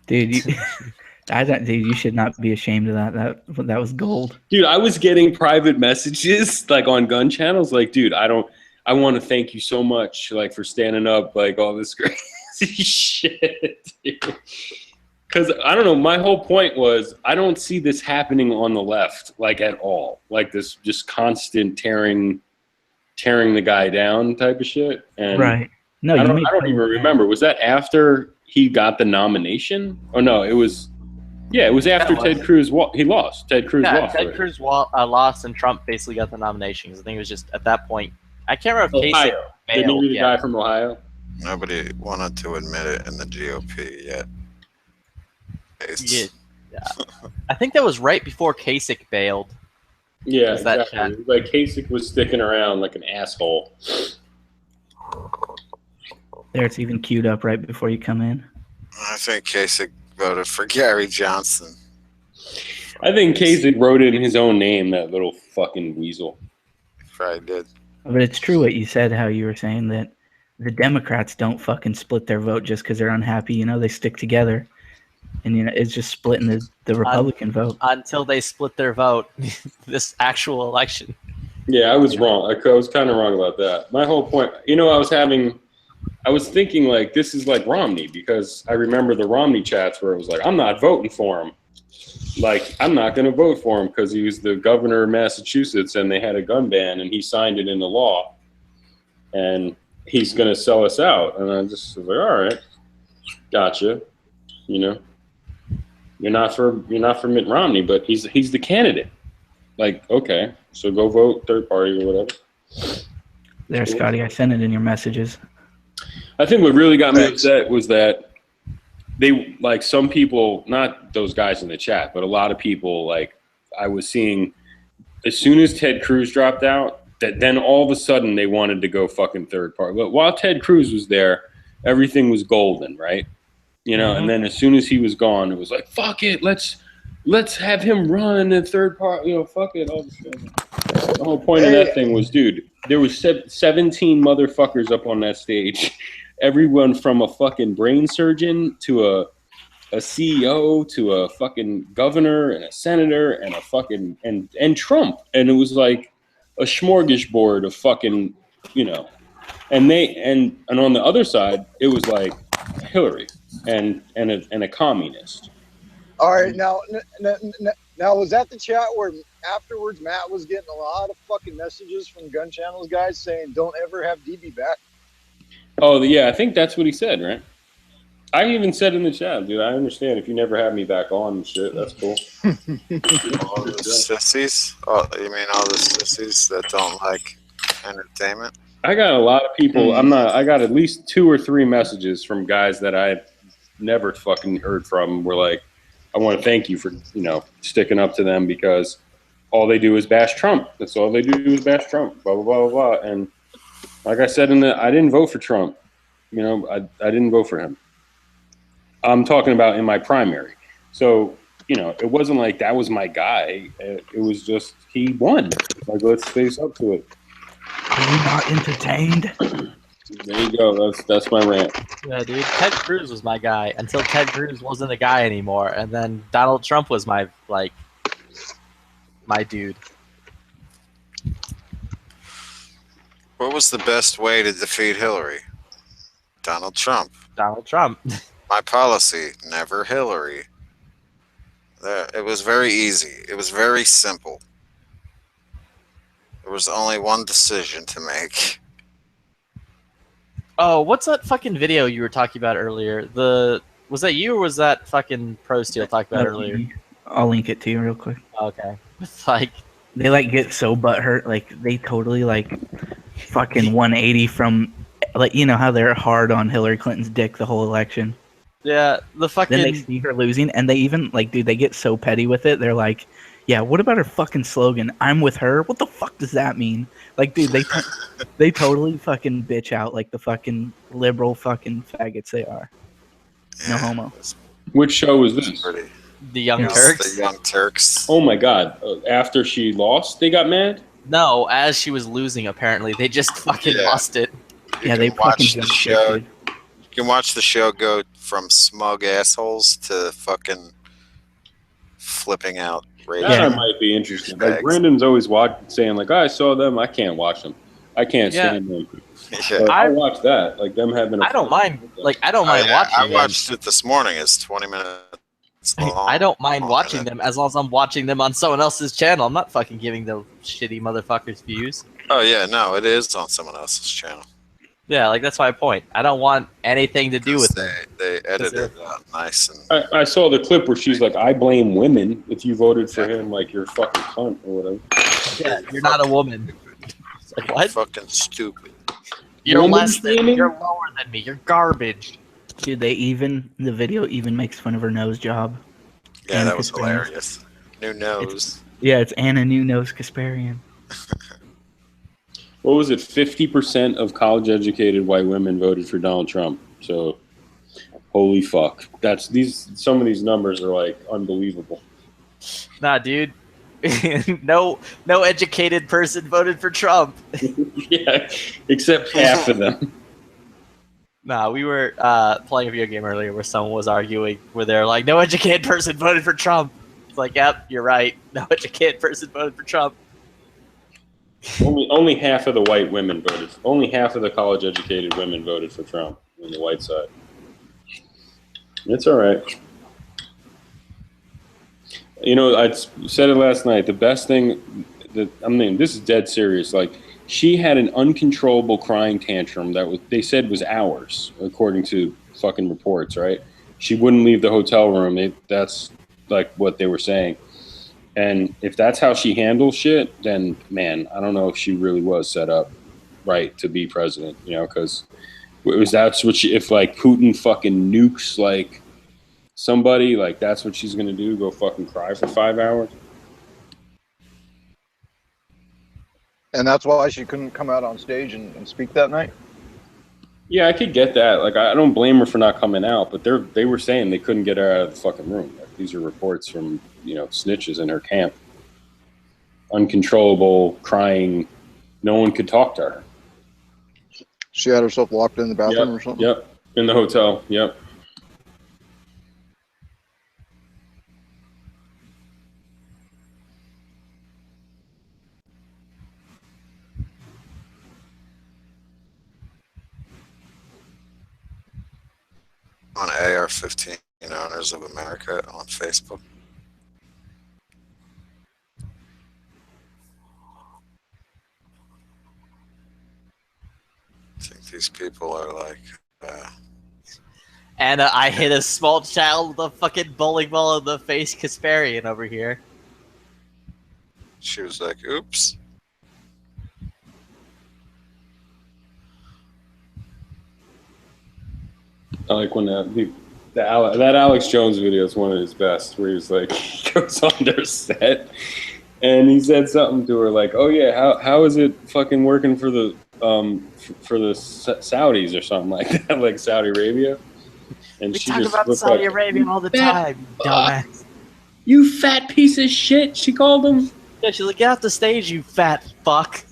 Dude, you should not be ashamed of that. That was gold. Dude, I was getting private messages like on gun channels, like, dude, I want to thank you so much, like, for standing up, like, all this crazy shit. Because I don't know, my whole point was I don't see this happening on the left, like, at all. Like this just constant tearing the guy down type of shit. And Right. No, I don't even remember. Was that after he got the nomination? Oh no, it was. Yeah, it was after Ted Cruz. He lost. Ted Cruz lost. Ted Cruz lost, and Trump basically got the nomination. 'Cause I think it was just at that point. I can't remember if Kasich Didn't he bailed. be the guy from Ohio? Nobody wanted to admit it in the GOP yet. Yeah. I think that was right before Kasich bailed. Yeah, Was that exactly. Like Kasich was sticking around like an asshole. There, it's even queued up right before you come in. I think Kasich voted for Gary Johnson. I think Kasich wrote it in his own name, that little fucking weasel. Probably did. But it's true what you said, how you were saying that the Democrats don't fucking split their vote just because they're unhappy. You know, they stick together. And, you know, it's just splitting the Republican vote. Until they split their vote this actual election. Yeah, I was wrong. I was kind of wrong about that. My whole point, you know, I was thinking like this is like Romney, because I remember the Romney chats where it was like, I'm not voting for him. Like, I'm not going to vote for him because he was the governor of Massachusetts and they had a gun ban and he signed it into law. And he's going to sell us out. And I just was like, all right, gotcha. You know, you're not for Mitt Romney, but he's the candidate. Like, okay, so go vote third party or whatever. There, Scotty, I sent it in your messages. I think what really got me upset was that they, like, some people, not those guys in the chat, but a lot of people, like, I was seeing as soon as Ted Cruz dropped out, that then all of a sudden they wanted to go fucking third party. But while Ted Cruz was there, everything was golden, right? You know, and then as soon as he was gone, it was like, fuck it, let's have him run the third part, you know, fuck it. All this stuff. The whole point of that thing was, dude, there was 17 motherfuckers up on that stage. Everyone from a fucking brain surgeon to a CEO to a fucking governor and a senator and a fucking and Trump. And it was like a smorgasbord of fucking, you know, and on the other side, it was like Hillary and a communist. All right, now was that the chat where afterwards Matt was getting a lot of fucking messages from gun channels guys saying don't ever have DB back? Oh yeah, I think that's what he said, right? I even said in the chat, dude, I understand if you never have me back on and shit. That's cool. All the sissies? Oh, you mean all the sissies that don't like entertainment? I got a lot of people. I got at least 2 or 3 messages from guys that I never fucking heard from. Were like, I want to thank you for, sticking up to them because all they do is bash Trump. That's all they do is bash Trump. Blah blah blah blah blah. And like I said I didn't vote for Trump. I didn't vote for him. I'm talking about in my primary. So, it wasn't like that was my guy. It was just he won. Like, let's face up to it. Are you not entertained? There you go. That's my rant. Yeah, dude. Ted Cruz was my guy until Ted Cruz wasn't a guy anymore, and then Donald Trump was my dude. What was the best way to defeat Hillary? Donald Trump. Donald Trump. My policy, never Hillary. It was very easy. It was very simple. There was only one decision to make. Oh, what's that fucking video you were talking about earlier? Was that you or was that fucking Pro Steel talking about earlier? I'll link it to you real quick. Okay. It's like they get so butthurt, they totally fucking 180 from how they're hard on Hillary Clinton's dick the whole election. Yeah, the fucking. Then they see her losing, and they even dude, they get so petty with it. They're like, "Yeah, what about her fucking slogan? I'm with her. What the fuck does that mean?" Dude, they totally fucking bitch out like the fucking liberal fucking faggots they are. No homo. Which show was this? The Young Turks. The Young Turks. Oh my God! After she lost, they got mad. No, as she was losing, apparently they just fucking lost it. Yeah, they watch the show. You can watch the show go from smug assholes to fucking flipping out. That might be interesting. Like Brandon's always saying I saw them. I can't watch them. I can't stand them. Yeah. I watch that. Like them having. I don't mind. I don't mind watching. I watched it this morning. It's 20 minutes long. I don't mind watching them as long as I'm watching them on someone else's channel. I'm not fucking giving the shitty motherfuckers views. Oh yeah, no, it is on someone else's channel. Yeah, that's my point. I don't want anything to do with it. They edited it out nice. And I saw the clip where she's like, "I blame women. If you voted for him, you're a fucking cunt or whatever." Yeah, you're not a woman. It's like, what? Fucking stupid. You're Woman less than. shaming? You're lower than me. You're garbage. Dude, the video even makes fun of her nose job. Yeah, Anna that was Kasparian. hilarious. New nose. It's Anna New Nose Kasparian. What was it? 50% of college-educated white women voted for Donald Trump. So, holy fuck! Some of these numbers are unbelievable. Nah, dude. No educated person voted for Trump. Yeah, except half of them. Nah, we were playing a video game earlier where someone was arguing where they're like, no educated person voted for Trump. It's like, yep, you're right. No educated person voted for Trump. Only half of the white women voted. Only half of the college-educated women voted for Trump on the white side. It's all right. I said it last night. The best thing this is dead serious. She had an uncontrollable crying tantrum they said was hours, according to fucking reports. Right? She wouldn't leave the hotel room. That's what they were saying. And if that's how she handles shit, then man, I don't know if she really was set up right to be president. Because that's what if Putin fucking nukes somebody, that's what she's gonna do? Go fucking cry for 5 hours? And that's why she couldn't come out on stage and speak that night? Yeah, I could get that. I don't blame her for not coming out, but they were saying they couldn't get her out of the fucking room. These are reports from, snitches in her camp. Uncontrollable, crying. No one could talk to her. She had herself locked in the bathroom or something? Yep, in the hotel, yep. On AR-15 Owners of America on Facebook. I think these people are And I hit a small child with a fucking bowling ball in the face, Kasparian over here. She was like, "Oops." I like when that Alex Jones video is one of his best, where he's like, he goes on their set, and he said something to her like, "Oh yeah, how is it fucking working for the Saudis or something like that, like Saudi Arabia?" And We she talk just about looked Saudi like, Arabia all the time, you dumbass. "You fat piece of shit," she called him. Yeah, she's like, get off the stage, you fat fuck.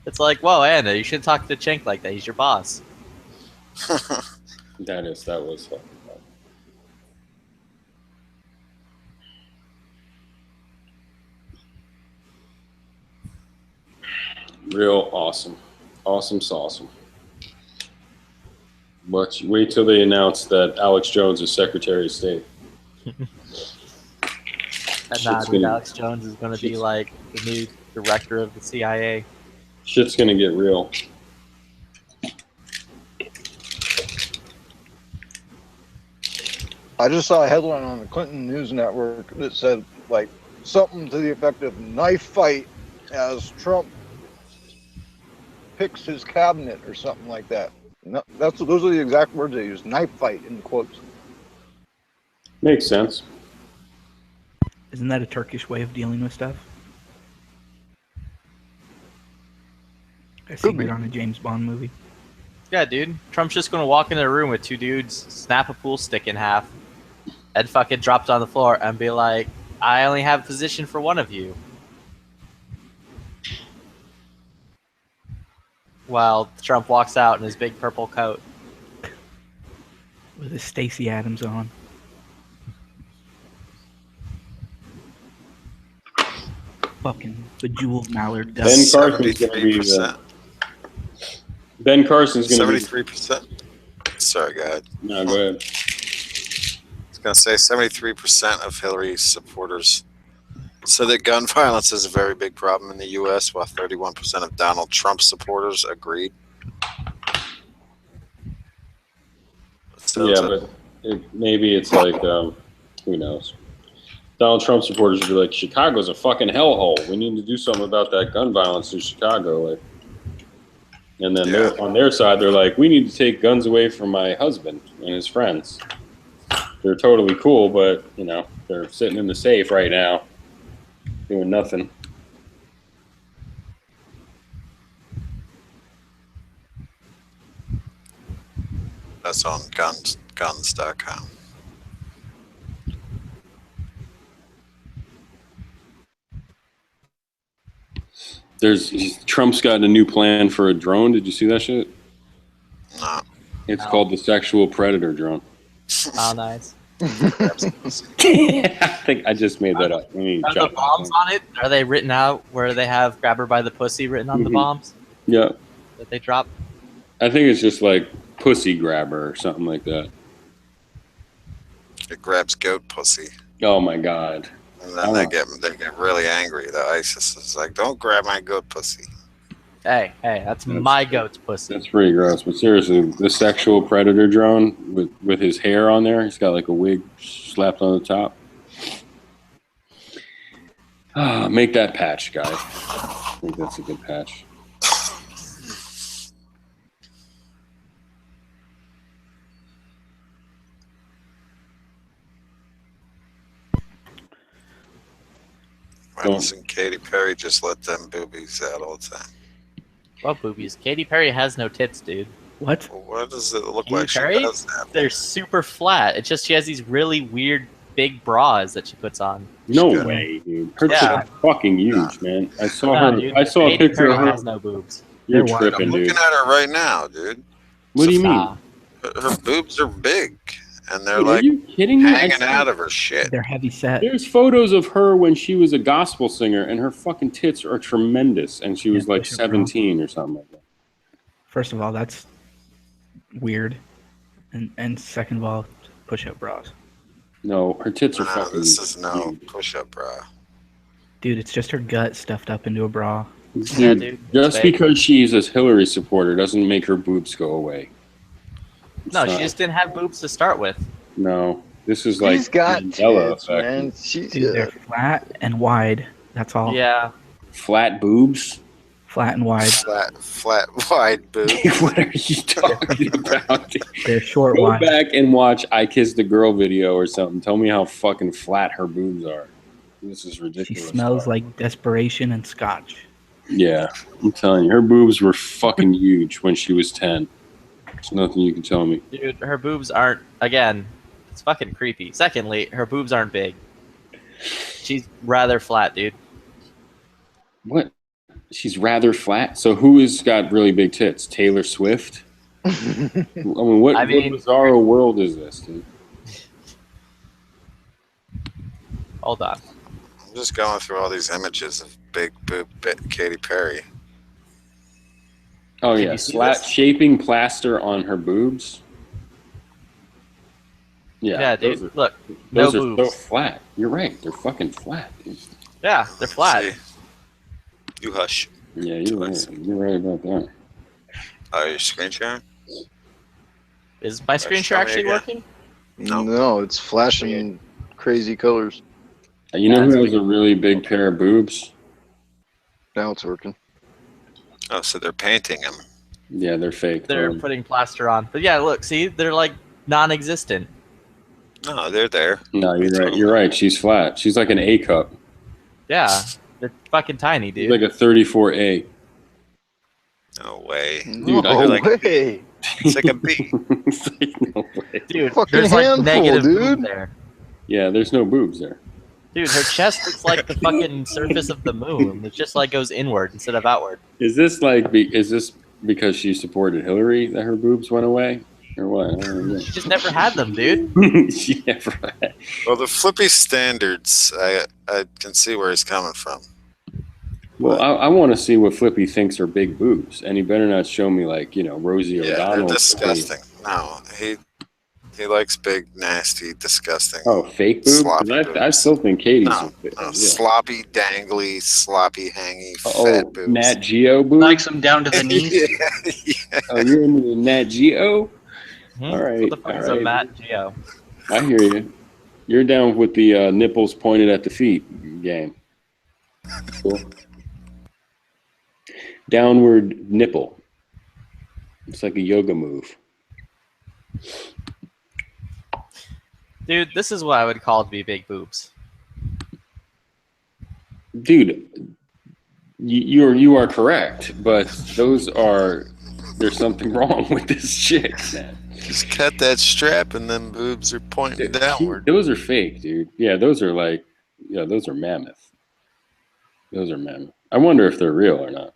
It's like, whoa, Anna, you shouldn't talk to Cenk like that. He's your boss. That was fucking fun. Real awesome. Awesome sauceum. But wait till they announce that Alex Jones is Secretary of State. And dude, Alex Jones is going to be like the new director of the CIA. Shit's gonna get real. I just saw a headline on the Clinton News Network that said like something to the effect of "knife fight" as Trump picks his cabinet or something like that. No, those are the exact words they use. Knife fight in quotes. Makes sense. Isn't that a Turkish way of dealing with stuff? I seen it on a James Bond movie. Yeah, dude. Trump's just going to walk into a room with two dudes, snap a pool stick in half, and fucking drop it on the floor and be like, I only have a position for one of you. While Trump walks out in his big purple coat. With his Stacey Adams on. Fucking bejeweled mallard duck. Ben Carson's gonna be the, Ben Carson's gonna be 73%. Sorry, go ahead. No, go ahead. I was gonna say 73% of Hillary supporters said that gun violence is a very big problem in the U.S., while 31% of Donald Trump supporters agreed. So Yeah, but maybe it's like, who knows? Donald Trump supporters would be like, Chicago's a fucking hellhole. We need to do something about that gun violence in Chicago. Like, and then they're, on their side, they're like, we need to take guns away from my husband and his friends. They're totally cool, but, you know, they're sitting in the safe right now doing nothing. That's on guns.com. Trump's got a new plan for a drone. Did you see that shit? No. It's called the Sexual Predator drone. Oh, nice. I think I just made that up. Are the bombs on it? Are they written out where they have "grab her by the pussy" written on the bombs Yeah. that they drop? I think it's just like pussy grabber or something like that. It grabs goat pussy. Oh my god. And then they get really angry. The ISIS is like, don't grab my goat pussy. Hey, that's my goat's pussy. That's pretty gross. But seriously, the Sexual Predator drone with his hair on there, he's got like a wig slapped on the top. Make that patch, guys. I think that's a good patch. Why doesn't Katy Perry just let them boobies out all the time? What boobies? Katy Perry has no tits, dude. What? Well, what does it look Katy like Perry? she does that? They're super flat. It's just she has these really weird big bras that she puts on. No way, dude. Her tits are fucking huge, man. I saw No, her. dude, I saw a Katy picture of Perry her. has no boobs. You're I'm tripping, looking dude. at her right now, dude. What do you mean? Her boobs are big, and they're Dude, are like you kidding me? hanging out of her shit. They're heavy set. There's photos of her when she was a gospel singer, and her fucking tits are tremendous, and she was like push-up bra. 17 or something like that. First of all, that's weird. And second of all, push-up bras. No, her tits are No, fucking. this is no push-up bra. Dude, it's just her gut stuffed up into a bra. Dude, just because she's a Hillary supporter doesn't make her boobs go away. No, she just didn't have boobs to start with. No, this is like She's got Mandela tits, effect. man. She's Dude, they're flat and wide. That's all. Yeah. Flat boobs. Flat and wide. Flat, wide boob. What are you talking about? They're short, Go wide. back and watch "I Kissed a Girl" video or something. Tell me how fucking flat her boobs are. This is She ridiculous. smells like desperation and scotch. Yeah, I'm telling you, her boobs were fucking huge when she was 10. There's nothing you can tell me. Dude, her boobs aren't, again, it's fucking creepy. Secondly, her boobs aren't big. She's rather flat, dude. What? She's rather flat. So who has got really big tits? Taylor Swift? I mean, what bizarro world is this, dude? Hold on. I'm just going through all these images of big boob Katy Perry. Oh Can yeah, you see flat this? shaping plaster on her boobs. Yeah, Yeah, dude, those are- look, no those are so boobs. flat. You're right. They're fucking flat, dude. Yeah, they're flat. You hush. Yeah, you're right. You're right about that. Oh, you're screen sharing? Is my screen share show me actually again. working? No, it's flashing crazy colors. You know who has a really big pair of boobs? Now it's working. Oh, so they're painting him. Yeah, they're fake. They're putting plaster on. But yeah, look, see, they're like non-existent. No, they're there. No, you're right. You're right. She's flat. She's like an A cup. Yeah, they're fucking tiny, dude. She's like a 34A. No way. Dude, no I like way. It's like a B. It's like, no way. Dude, Fucking there's like handful, negative dude. boob there. Yeah, there's no boobs there. Dude, her chest looks like the fucking surface of the moon. It just like goes inward instead of outward. Is this like? Is this because she supported Hillary that her boobs went away, or what? I don't know. She just never had them, dude. She never had. Well, the Flippy standards, I can see where he's coming from. Well, I want to see what Flippy thinks are big boobs, and he better not show me like Rosie Yeah, O'Donnell. they're disgusting. No, he likes big, nasty, disgusting. Oh, fake boobs? Sloppy 'Cause I still think Katie's. No, sloppy, dangly, sloppy, hangy, Oh, fat boobs. Nat Geo boobs. Likes them down to the knees. Oh, you're into the Nat Geo? Hmm? All right. What the fuck is a all right. Matt Geo? I hear you. You're down with the nipples pointed at the feet game. Cool. Downward nipple. It's like a yoga move. Dude, this is what I would call to be big boobs. Dude, you are correct, but there's something wrong with this chick, man. Just cut that strap and then boobs are pointing downward. Those are fake, dude. Yeah, those are mammoth. Those are mammoth. I wonder if they're real or not.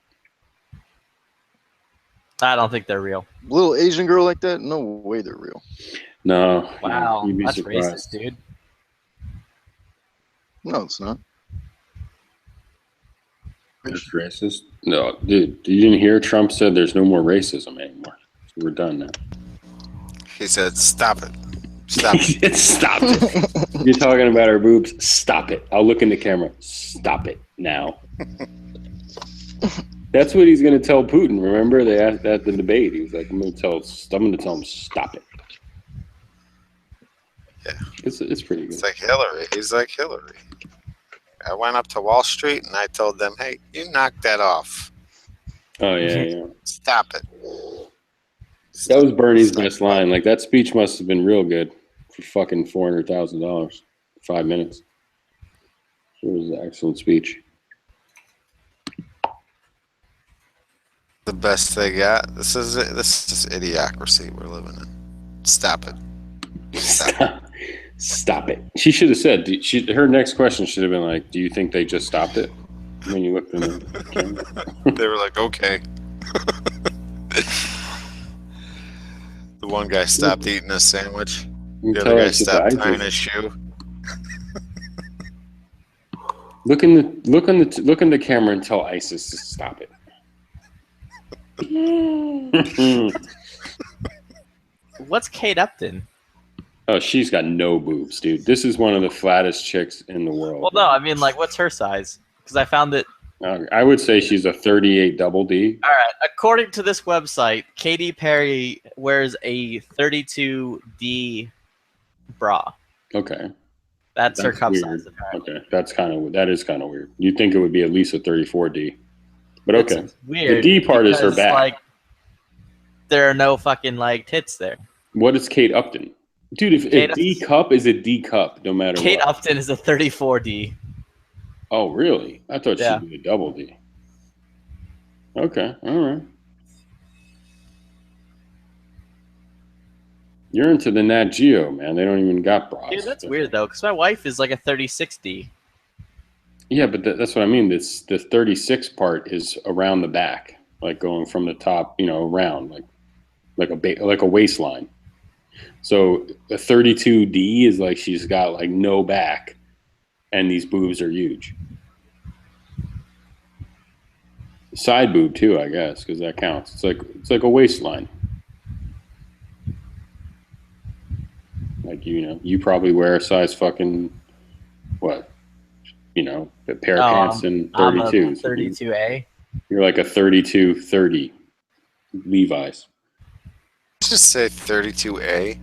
I don't think they're real. Little Asian girl like that? No way they're real. No. Wow, you'd be that's surprised. racist, dude. No, it's not. It's racist? No, dude, you didn't hear Trump said there's no more racism anymore. So we're done now. He said, "Stop it, stop it, Stop it." You're talking about our boobs. Stop it. I'll look in the camera. Stop it now. That's what he's going to tell Putin. Remember, they asked at the debate. He was like, "I'm going to tell him, stop it." Yeah, it's pretty good. It's like Hillary. He's like Hillary. I went up to Wall Street and I told them, "Hey, you knock that off. Oh yeah. Stop it." That was Bernie's best line. Like that speech must have been real good for fucking $400,000. 5 minutes. It was an excellent speech. The best they got. This is idiocracy we're living in. Stop it. Stop it. She should have said. Her next question should have been like, "Do you think they just stopped it?" When you looked in the camera. They were like, "Okay." The one guy stopped eating a sandwich. You The tell other guy us stopped about tying ISIS. his shoe. Look in the camera and tell ISIS to stop it. What's Kate Upton? Oh, she's got no boobs, dude. This is one of the flattest chicks in the world. Well, no, I mean, like, what's her size? Because I found that I would say she's a 38 double D. All right. According to this website, Katy Perry wears a 32D bra. Okay. That's her cup weird. size, apparently. Okay, that is kind of weird. You'd think it would be at least a 34D, but okay. It's weird. The D part is her because, back. Like, there are no fucking like tits there. What is Kate Upton? Dude, if a D cup is a D cup, no matter Kate what. Upton is a 34D. Oh, really? I thought Yeah. she'd be a double D. Okay, all right. You're into the Nat Geo, man. They don't even got bras. Dude, that's weird though, because my wife is like a 36D. Yeah, but that's what I mean. The 36 part is around the back, like going from the top, around, like a waistline. So a 32D is like she's got like no back, and these boobs are huge. Side boob too, I guess, because that counts. It's like a waistline. Like you probably wear a size fucking what? A pair of pants and 32s. I'm a 32A. You're like a 32-30 Levi's. Let's just say 32A.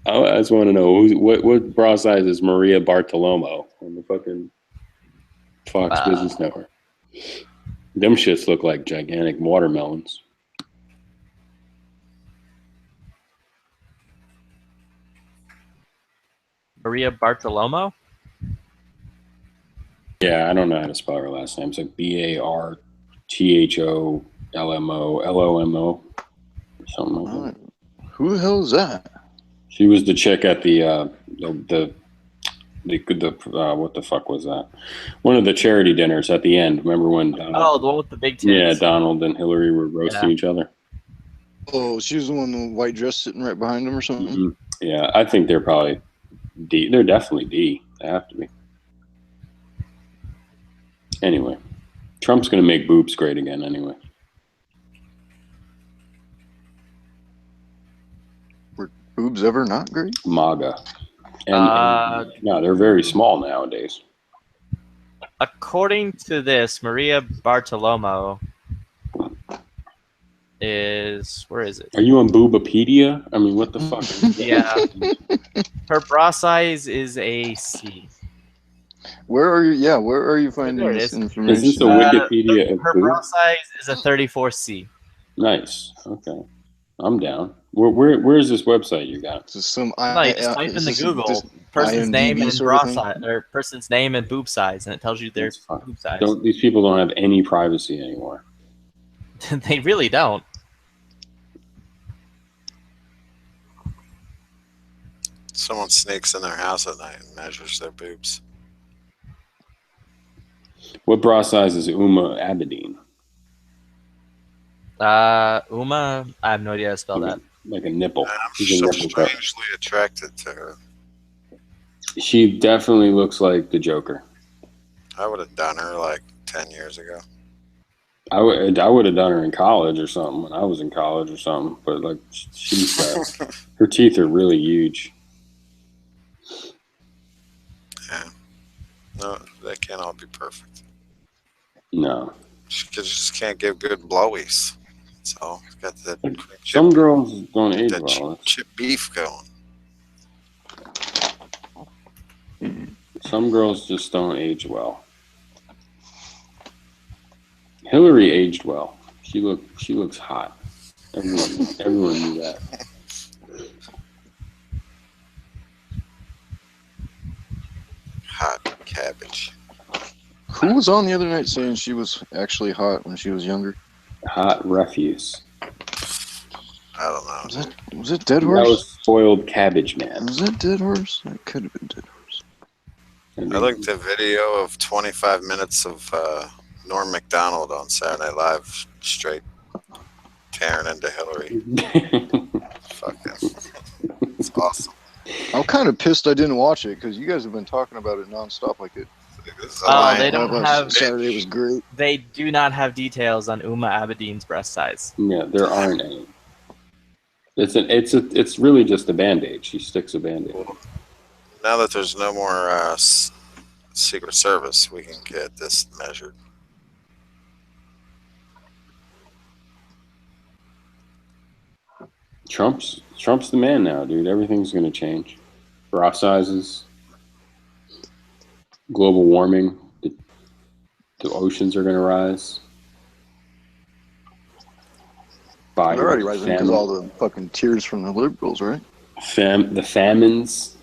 I just want to know what bra size is Maria Bartiromo on the fucking Fox Business Network. Them shits look like gigantic watermelons. Maria Bartiromo? Yeah, I don't know how to spell her last name. It's like Bartholmo, something like that. Who the hell is that? She was the chick at the what the fuck was that? One of the charity dinners at the end. Remember when? Oh, the one with the big tits. Yeah, Donald and Hillary were roasting each other. Oh, she was the one in the white dress sitting right behind him or something? Mm-hmm. Yeah, I think they're probably D. They're definitely D. They have to be. Anyway, Trump's going to make boobs great again anyway. Were boobs ever not great? MAGA. And no, they're very small nowadays. According to this, Maria Bartiromo is... Where is it? Are you on Boobapedia? I mean, what the fuck? Yeah. Her bra size is a C. Where are you? Yeah, where are you finding There it this is. information? Is this a Wikipedia? Her bra size is a 34C. Nice. Okay. I'm down. Where is this website you got? Some No, you just type in the Google person's name and bra size, or person's name and boob size, and it tells you their boob size. These people don't have any privacy anymore. They really don't. Someone sneaks in their house at night and measures their boobs. What bra size is Uma Abedin? Uma, I have no idea how to spell that. Like a nipple. I'm She's a so nipple cup. strangely attracted to her. She definitely looks like the Joker. I would have done her like 10 years ago. I would have done her in college or something when I was in college or something. But like she's her teeth are really huge. Yeah. No, they can't all be perfect. No. She just can't give good blowies. So got that Some girls don't age well. chip beef going. Some girls just don't age well. Hillary aged well. She looks hot. Everyone knew that. Hot cabbage. Who was on the other night saying she was actually hot when she was younger? Hot refuse. I don't know. Was it Dead Horse? That was spoiled cabbage man. Was that Dead Horse? That could have been Dead Horse. I looked at video of 25 minutes of Norm Macdonald on Saturday Night Live, straight tearing into Hillary. Fucking, it's awesome. I'm kind of pissed I didn't watch it because you guys have been talking about it nonstop like it. Oh, they don't have. Saturday was great. They do not have details on Uma Abedin's breast size. Yeah, there aren't any. It's really just a Band-Aid. She sticks a Band-Aid. Now that there's no more Secret Service, we can get this measured. Trump's the man now, dude. Everything's gonna change. Bra sizes, global warming, the oceans are gonna rise. They're already rising because famine. all the fucking tears from the liberals, right? The famines.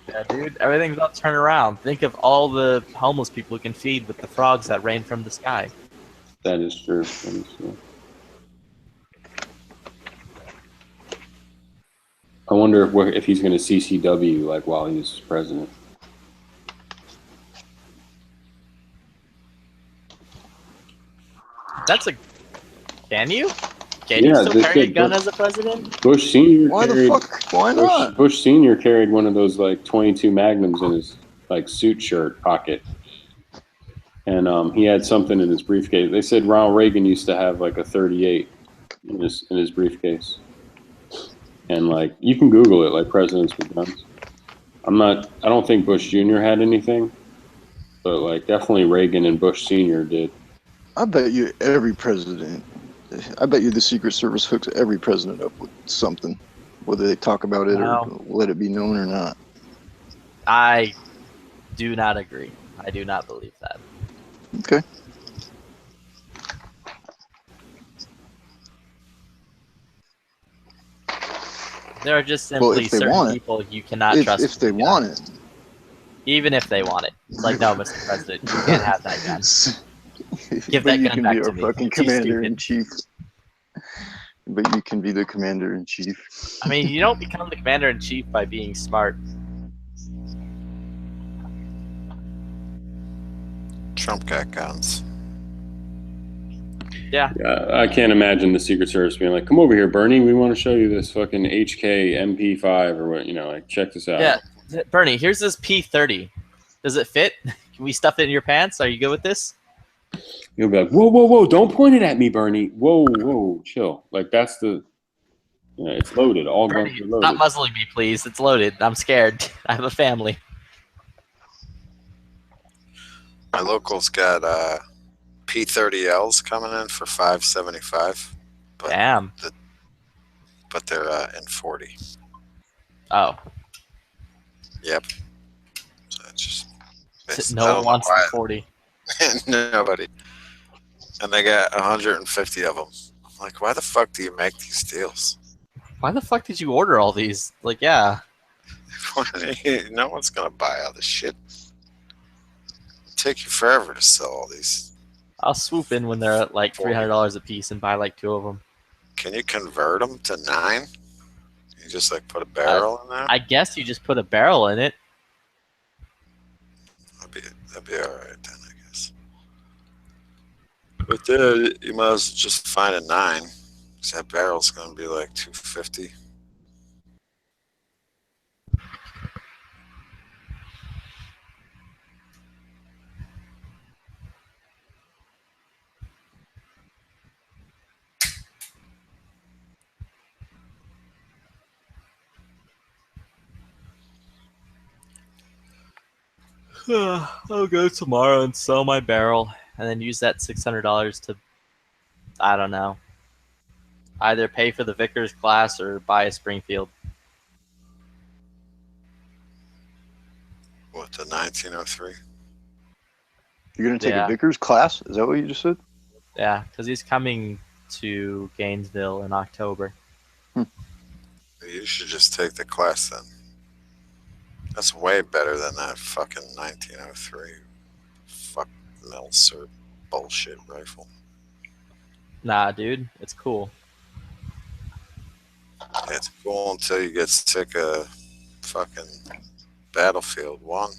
Yeah, dude, everything's about to turn around. Think of all the homeless people who can feed with the frogs that rain from the sky. That is true. That is true. I wonder if he's going to CCW like while he's president. That's a. Can you? Can you still carry a gun as a president? Bush Senior. Why the fuck? Why not? Bush Senior carried one of those like 22 Magnums in his like suit shirt pocket, and he had something in his briefcase. They said Ronald Reagan used to have like a 38 in his briefcase, and like you can Google it, like presidents with guns. I don't think Bush Jr. had anything, but like definitely Reagan and Bush Senior did. I bet you every president. I bet you the Secret Service hooks every president up with something, whether they talk about it or let it be known or not. I do not agree. I do not believe that. Okay. There are just Well, simply if they certain want it. people you cannot trust. If they want it. Even if they want it. It's like, no, Mr. President, you can't have that gun. Give that you gun can back be to our me. fucking You're too commander stupid. in chief. But you can be the commander in chief. I mean, you don't become the commander in chief by being smart. Trump got guns. Yeah. I can't imagine the Secret Service being like, "Come over here, Bernie. We want to show you this fucking HK MP5 or what? You know, like check this out." Yeah, Bernie, here's this P30. Does it fit? Can we stuff it in your pants? Are you good with this? You'll be like, "Whoa, whoa, whoa! Don't point it at me, Bernie. Whoa, whoa, chill." Like that's it's loaded. All guns are loaded. Stop muzzling me, please. It's loaded. I'm scared. I have a family. My local's got P30Ls coming in for $575. But Damn. But they're in 40. Oh. Yep. So it's I No don't one know wants why. the 40. Nobody. And they got 150 of them. I'm like, why the fuck do you make these deals? Why the fuck did you order all these? Like, yeah. No one's gonna buy all this shit. Take you forever to sell all these. I'll swoop in when they're at like $300 a piece and buy like 2 of them. Can you convert them to 9? You just like put a barrel in there. I guess you just put a barrel in it. That'd be all right then, I guess. But then you might as well just find a 9, because that barrel's gonna be like $250. I'll go tomorrow and sell my barrel and then use that $600 to, I don't know, either pay for the Vickers class or buy a Springfield. What, the 1903? You're gonna take Yeah. a Vickers class? Is that what you just said? Yeah, because he's coming to Gainesville in October. You should just take the class then. That's way better than that fucking 1903 fuck Milser bullshit rifle. Nah, dude, it's cool. It's cool until you get sick of fucking Battlefield 1.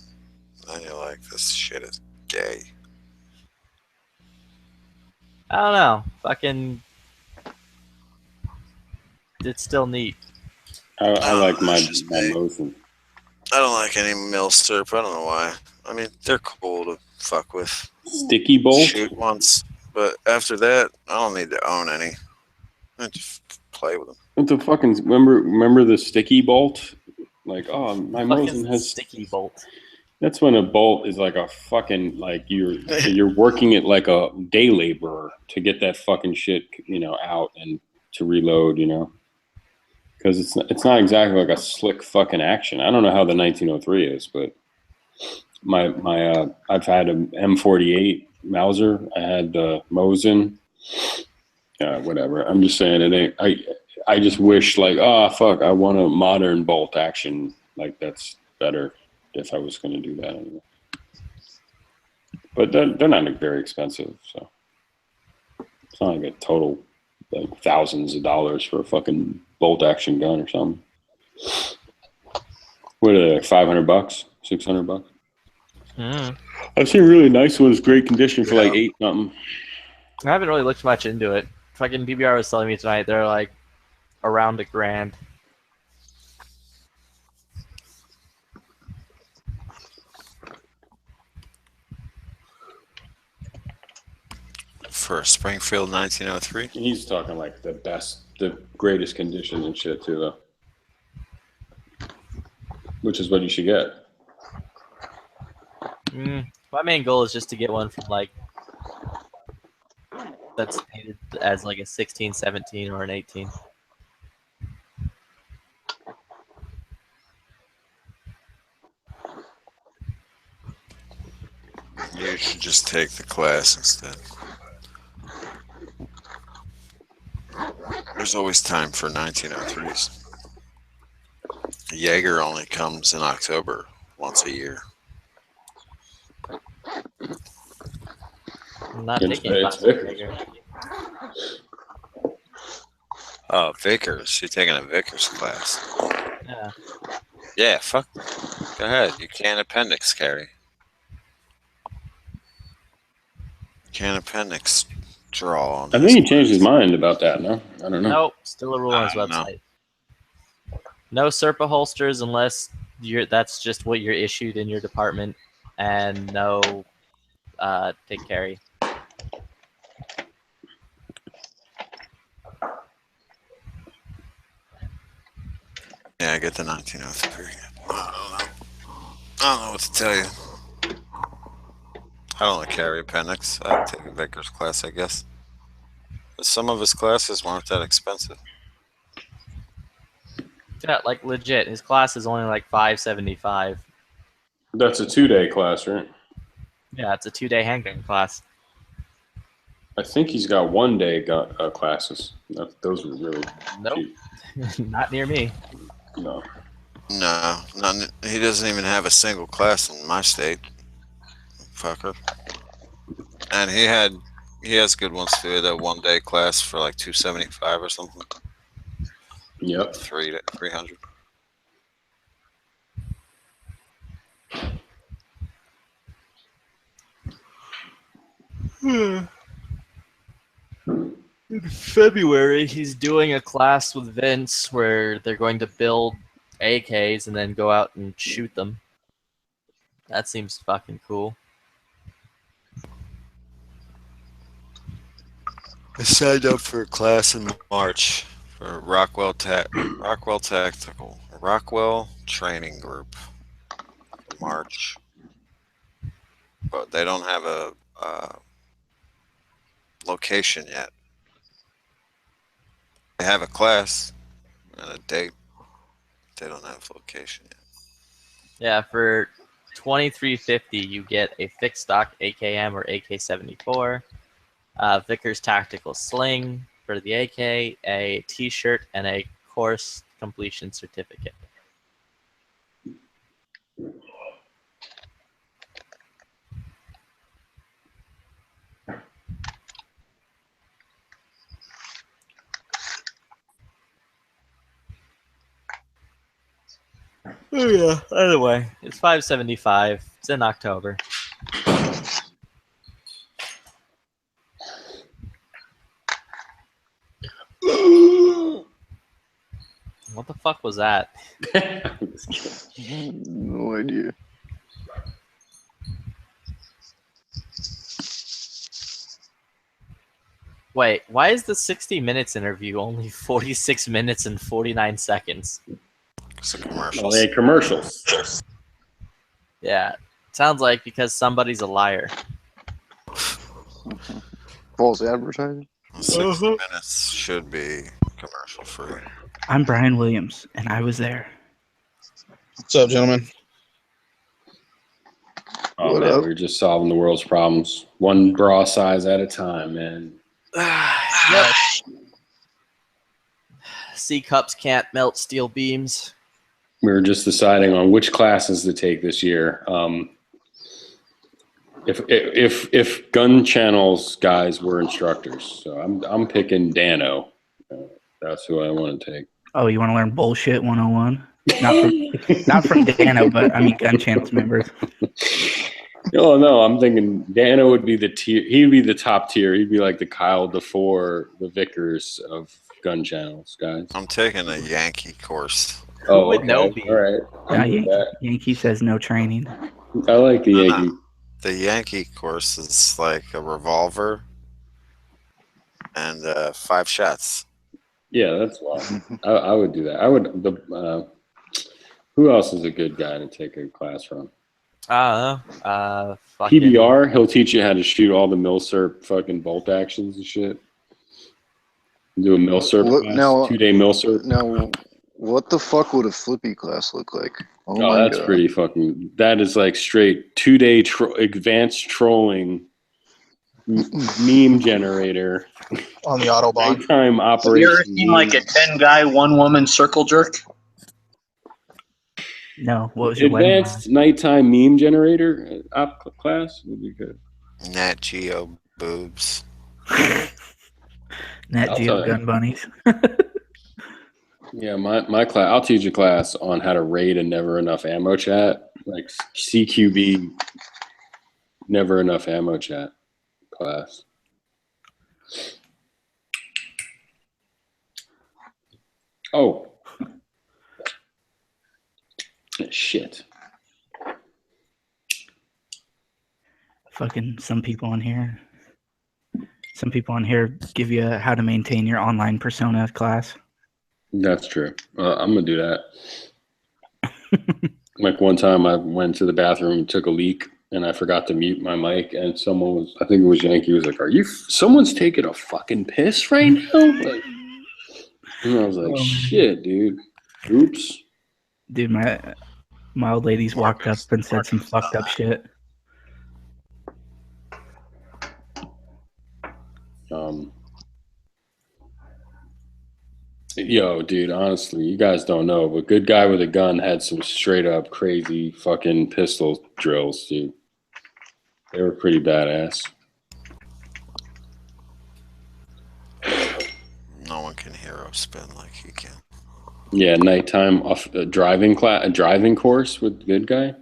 Then you're like, this shit is gay. I don't know. Fucking, it's still neat. I like my Mosin. I don't like any Milsurp. I don't know why. I mean, they're cool to fuck with. Sticky bolt? Shoot once. But after that, I don't need to own any. I just play with them. What the fucking remember the sticky bolt? Like, oh, my Mosin has sticky bolt. That's when a bolt is like a fucking like you're working it like a day laborer to get that fucking shit, out and to reload, because it's not exactly like a slick fucking action. I don't know how the 1903 is, but my I've had an M48 Mauser. I had the Mosin. Whatever. I'm just saying it ain't. I just wish like, oh fuck, I want a modern bolt action. Like that's better if I was going to do that anyway. But they're not very expensive, so it's not like a total like thousands of dollars for a fucking bolt action gun or something. What are they, like $500, $600? I've seen really nice ones, great condition for like $8 something. I haven't really looked much into it. Fucking BBR was telling me tonight they're like around $1,000. For a Springfield 1903? He's talking like the greatest condition and shit too, though. Which is what you should get. My main goal is just to get one from like that's painted as like a 16, 17, or an 18. You should just take the class instead. There's always time for 1903s. Jaeger only comes in October once a year. I'm not It's taking Vickers. Oh, Vickers. You're taking a Vickers class. Yeah. Yeah, fuck. Go ahead. You can't appendix carry. Can't appendix draw on I think he changed his mind about that, no? I don't know. Nope, still a rule on his I don't know. website. No Serpa holsters unless that's just what you're issued in your department, and no take carry. Yeah, I get the 1903. I don't know what to tell you. I don't like carry appendix. I'd take a Vickers class, I guess. But some of his classes weren't that expensive. Yeah, like legit. His class is only like $575. That's a 2-day class, right? Yeah, it's a 2-day handgun class. I think he's got 1-day classes. Those are really Nope. cheap. Not near me. No. No, he doesn't even have a single class in my state. Fucker. And he has good ones too. That 1-day class for like $275 or something. Yep. 300. In February, he's doing a class with Vince where they're going to build AKs and then go out and shoot them. That seems fucking cool. I signed up for a class in March for Rockwell Training Group. March. But they don't have a location yet. They have a class and a date. They don't have a location yet. Yeah, for $23.50, you get a fixed stock AKM or AK-74, Vickers Tactical Sling for the AK, a T-shirt, and a course completion certificate. Oh yeah. Either way, it's $575. It's in October. What the fuck was that? No idea. Wait, why is the 60 Minutes interview only 46 minutes and 49 seconds? It's a commercial. Well, they had commercials. Yeah, sounds like because somebody's a liar. False advertising. 60 minutes should be commercial free. I'm Brian Williams, and I was there. What's up, gentlemen? Oh, What man, up? we're just solving the world's problems one bra size at a time, man. Yep. C cups can't melt steel beams. We were just deciding on which classes to take this year. If gun channels guys were instructors, so I'm picking Dano. That's who I want to take. Oh, you want to learn bullshit 101? Not from Dano, but I mean gun channels members. Oh no, I'm thinking Dano would be the tier. He'd be the top tier. He'd be like the Kyle DeFore, the Vickers of gun channels, guys. I'm taking a Yankee course. Oh, would know me? All right. Yankee says no training. I like the Yankee. The Yankee course is like a revolver and 5 shots. Yeah, that's wild. I would do that. I would. Who else is a good guy to take a class from? I don't know. Fucking, PBR, he'll teach you how to shoot all the milsurp fucking bolt actions and shit. Do a milsurp What- class, now- 2-day milsurp. Now, what the fuck would a flippy class look like? Oh, Oh, my that's god. pretty fucking. That is like straight 2-day advanced trolling meme generator. On the Autobahn. Nighttime Have you ever operation. seen like a 10-guy, 1-woman circle jerk? No, what was your wedding line? Advanced nighttime meme generator class would be good. Nat Geo boobs. Nat I'll Geo tell you. gun bunnies. Yeah, my class. I'll teach a class on how to raid a never enough ammo chat, like CQB, never enough ammo chat class. Oh, shit. Fucking some people on here. Some people on here give you a how to maintain your online persona class. That's true. I'm gonna do that. Like one time, I went to the bathroom and took a leak, and I forgot to mute my mic, and someone was, I think it was Yankee, was like, "Are you? Someone's taking a fucking piss right now?" Like, and I was like, "Shit, dude. Oops." Dude, my old ladies walked up and said some fucked up shit. Yo, dude, honestly, you guys don't know, but Good Guy with a Gun had some straight up crazy fucking pistol drills, dude. They were pretty badass. No one can hero spin like he can. Yeah, nighttime off a driving course with Good Guy.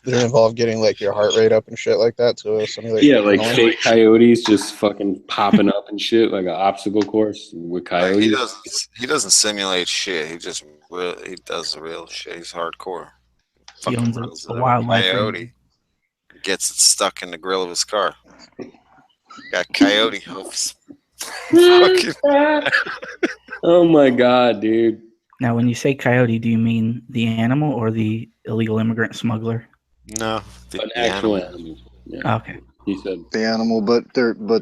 Did it involve getting like your heart rate up and shit like that to simulate? Yeah, like noise? fake coyotes just fucking popping up and shit, like an obstacle course with coyotes. He doesn't simulate shit. He just he does the real shit. He's hardcore. He owns Runs a the wildlife. coyote. Gets it stuck in the grill of his car. Got coyote hoofs. Fucking- Oh my god, dude. Now, when you say coyote, do you mean the animal or the illegal immigrant smuggler? No, An actual animal. Yeah. Okay. He said The animal, but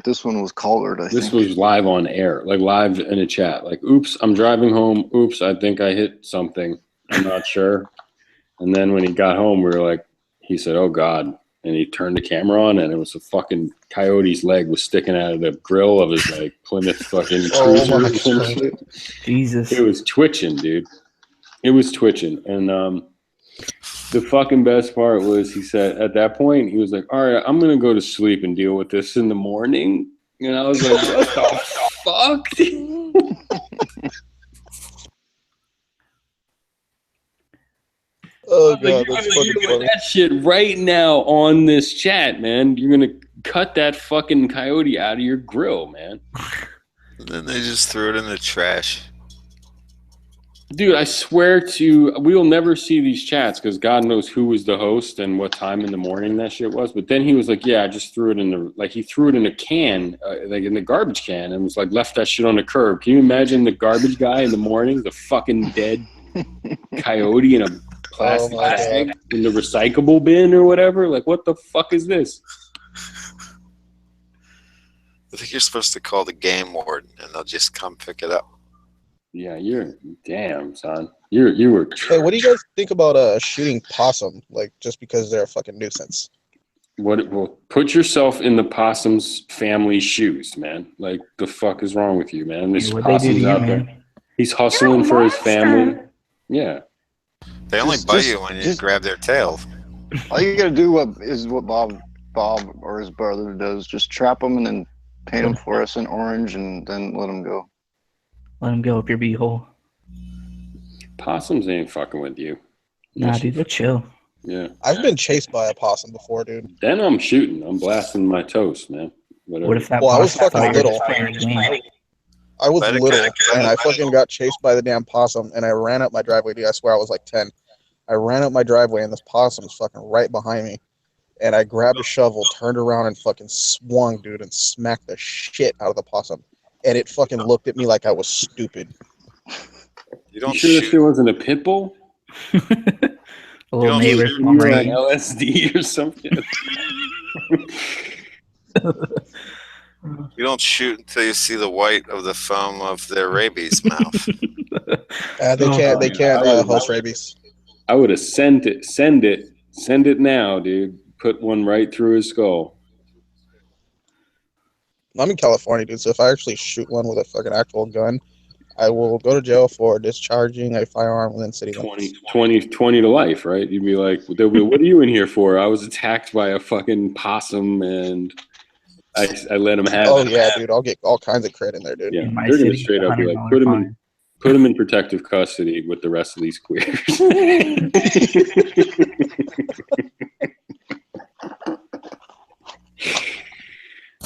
this one was collared, I this think. was live on air, like live in a chat. Like, oops, I'm driving home. Oops, I think I hit something. I'm not sure. And then when he got home, we were like, he said, "Oh God." And he turned the camera on, and it was a fucking coyote's leg was sticking out of the grill of his like Plymouth fucking Oh cruiser. my or some God. shit. Jesus. It was twitching, dude. It was twitching. And the fucking best part was he said at that point, he was like, "All right, I'm going to go to sleep and deal with this in the morning." And I was like, what the fuck? Oh Like, god, you're that's gonna fucking do funny. that shit right now on this chat, man. You're going to cut that fucking coyote out of your grill, man. And then they just threw it in the trash. Dude, I swear to, we will never see these chats because God knows who was the host and what time in the morning that shit was. But then he was like, "Yeah, I just threw it in the he threw it in a can, like in the garbage can, and was like left that shit on the curb." Can you imagine the garbage guy in the morning, the fucking dead coyote in a plastic bag in the recyclable bin or whatever? Like, what the fuck is this? I think you're supposed to call the game warden, and they'll just come pick it up. Yeah, you're damn son. You were. Hey, what do you guys think about shooting possum? Like just because they're a fucking nuisance? Well, put yourself in the possum's family's shoes, man. Like, the fuck is wrong with you, man? This What'd they do to possum's you, out man? there. He's hustling for his family. Yeah. They only bite you when you grab their tail. All you gotta do is what Bob or his brother does. Just trap them and then paint them fluorescent orange and then let them go. Let him go up your beehole. Possums ain't fucking with you. Nah, dude, they're chill. Yeah. I've been chased by a possum before, dude. Then I'm shooting. I'm blasting my toast, man. Whatever. What if that Well, I was possum fucking thought you were little. just playing his game? I was Let it little, go. and I fucking got chased by the damn possum, and I ran up my driveway. Dude, I swear I was like 10. I ran up my driveway, and this possum was fucking right behind me. And I grabbed a shovel, turned around, and fucking swung, dude, and smacked the shit out of the possum. And it fucking looked at me like I was stupid. You sure this shit wasn't a pit bull? A little neighbor You from were on Rain. LSD or something. You don't shoot until you see the white of the foam of their rabies mouth. They can't host rabies. I would have sent it now, dude. Put one right through his skull. I'm in California, dude, so if I actually shoot one with a fucking actual gun, I will go to jail for discharging a firearm within city limits. 20 to life, right? You'd be like, they'll be, what are you in here for? I was attacked by a fucking possum and I let him have Oh it. yeah, dude, I'll get all kinds of credit in there, dude. Yeah, they're gonna straight up be like, put him in protective custody with the rest of these queers.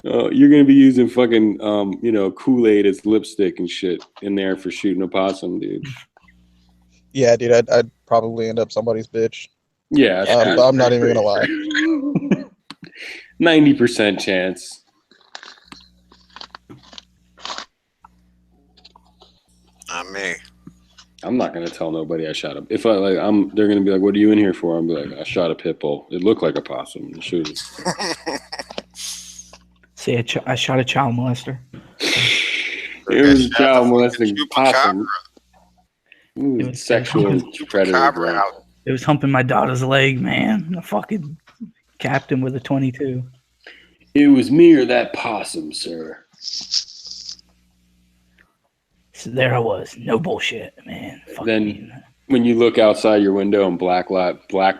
Oh, you're gonna be using fucking Kool-Aid as lipstick and shit in there for shooting a possum, dude. Yeah, dude, I'd probably end up somebody's bitch. Yeah, but I'm not even gonna lie. 90% chance. Not me. I'm not gonna tell nobody I shot a. If they're gonna be like, "What are you in here for?" I'm be like, "I shot a pit bull. It looked like a possum. Shoot it." See, I shot a child molester. It was a child molesting possum. It was sexual predator. Bro. It was humping my daughter's leg, man. I fucking capped him with a 22. It was me or that possum, sir. So there I was. No bullshit, man. Fuck then me. When you look outside your window and black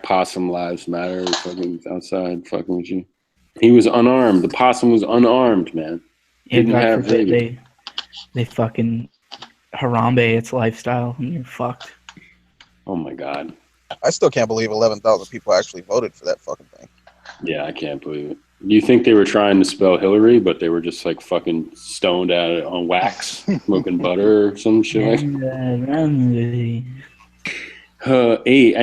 possum lives matter, fucking outside fucking with you. He was unarmed. The possum was unarmed, man. Yeah, God forbid they fucking Harambe its lifestyle and you're fucked. Oh my god. I still can't believe 11,000 people actually voted for that fucking thing. Yeah, I can't believe it. Do you think they were trying to spell Hillary, but they were just like fucking stoned at it on wax, smoking butter or some shit? I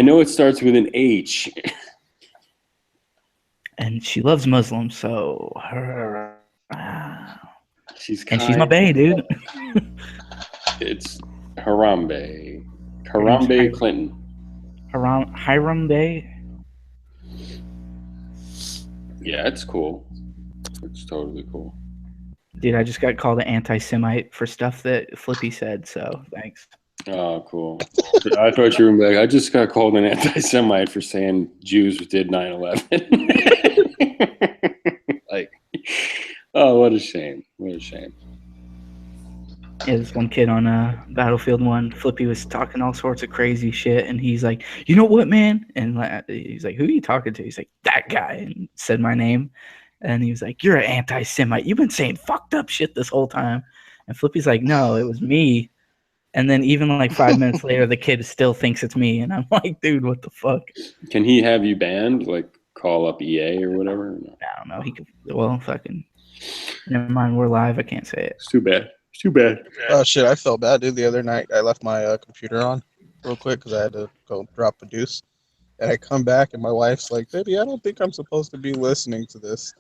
know it starts with an H. And she loves Muslims, so her. She's my bae, dude. It's Harambe. Harambe Clinton. Harambe. Yeah, it's cool. It's totally cool. Dude, I just got called an anti-Semite for stuff that Flippy said, so thanks. Oh, cool. I thought you were like, I just got called an anti-Semite for saying Jews did 9/11. Like, oh, what a shame. What a shame. Yeah, this one kid on Battlefield 1, Flippy was talking all sorts of crazy shit, and he's like, you know what, man? And he's like, who are you talking to? He's like, that guy, and said my name. And he was like, you're an anti-Semite. You've been saying fucked up shit this whole time. And Flippy's like, no, it was me. And then even like 5 minutes later, the kid still thinks it's me. And I'm like, dude, what the fuck? Can he have you banned? Like, call up EA or whatever? No. I don't know. He could, well, fucking, never mind. We're live. I can't say it. It's too bad. It's too bad. Oh shit, I felt bad, dude. The other night, I left my computer on real quick because I had to go drop a deuce, and I come back and my wife's like, "Baby, I don't think I'm supposed to be listening to this."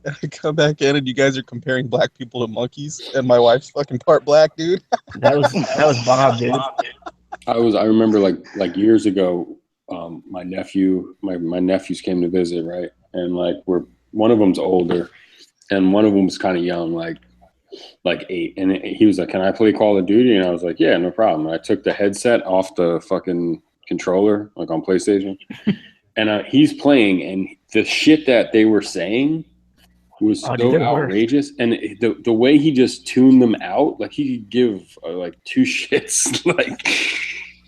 And I come back in and you guys are comparing black people to monkeys, and my wife's fucking part black, dude. That was Bob, dude. I remember like years ago, my nephews came to visit, right? And like one of them's older and one of them was kind of young, like 8. And he was like, "Can I play Call of Duty?" And I was like, "Yeah, no problem." I took the headset off the fucking controller, like on PlayStation, and he's playing, and the shit that they were saying was so outrageous. And the way he just tuned them out, like he could give like 2 shits, like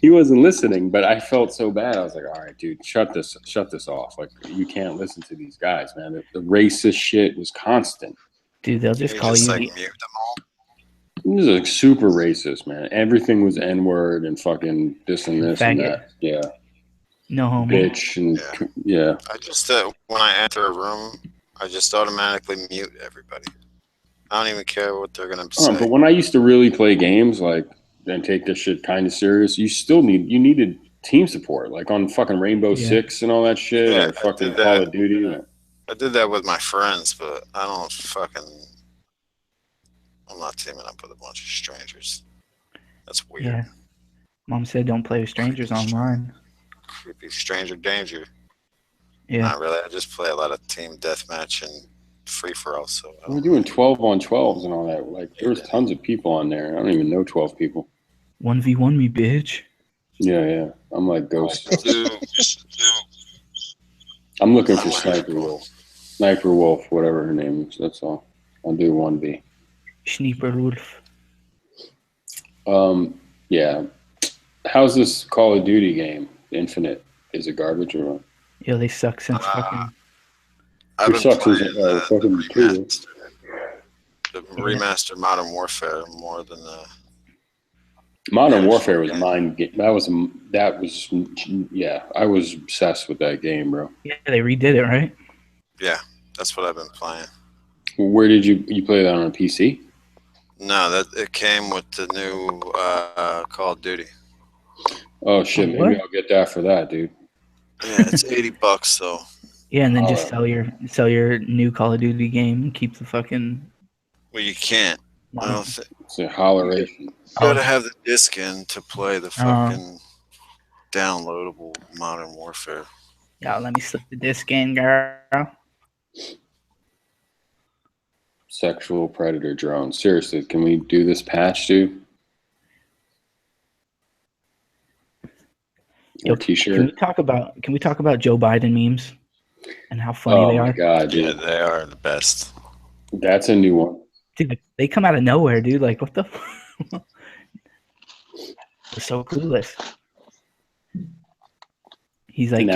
he wasn't listening. But I felt so bad. I was like, "All right, dude, shut this off. Like you can't listen to these guys, man." The racist shit was constant. Dude, they'll just call you. Like mute them all. It was like super racist, man. Everything was N-word and fucking this and this and that. Yeah. No homo. Bitch and yeah. I just when I enter a room, I just automatically mute everybody. I don't even care what they're gonna say. But when I used to really play games, like, and take this shit kind of serious, you needed team support, like on fucking Rainbow Six and all that shit, or fucking Call of Duty. I did that with my friends, but I don't I'm not teaming up with a bunch of strangers. That's weird. Yeah. Mom said don't play with strangers online. Creepy stranger danger. Yeah. Not really. I just play a lot of team deathmatch and free for all. So we're doing 12-on-12s and all that. Like, there's tons of people on there. I don't even know 12 people. 1v1 me, bitch. Yeah. I'm like Ghost. I'm looking for Sniper Wolf, whatever her name is. That's all. I'll do 1v. Sniper Wolf. Yeah. How's this Call of Duty game? Infinite. Is it garbage or what? Yeah, they suck since fucking. I've been sucks playing fucking the remastered Modern Warfare more than the Modern Warfare was mine. That was yeah. I was obsessed with that game, bro. Yeah, they redid it, right? Yeah, that's what I've been playing. Where did you play that on a PC? No, it came with the new Call of Duty. Oh shit, maybe I'll get that for that, dude. Yeah, it's $80 though. Yeah, and then just sell your new Call of Duty game and keep the fucking. Well, you can't. I don't think. It's a holleration. You gotta have the disc in to play the fucking downloadable Modern Warfare. Yeah, let me slip the disc in, girl. Sexual predator drone. Seriously, can we do this patch, dude? Yo, T-shirt. Can we talk about Joe Biden memes and how funny they are? Oh my god, dude. Yeah, they are the best. That's a new one. Dude, they come out of nowhere, dude. Like, what the? They're so clueless. He's like,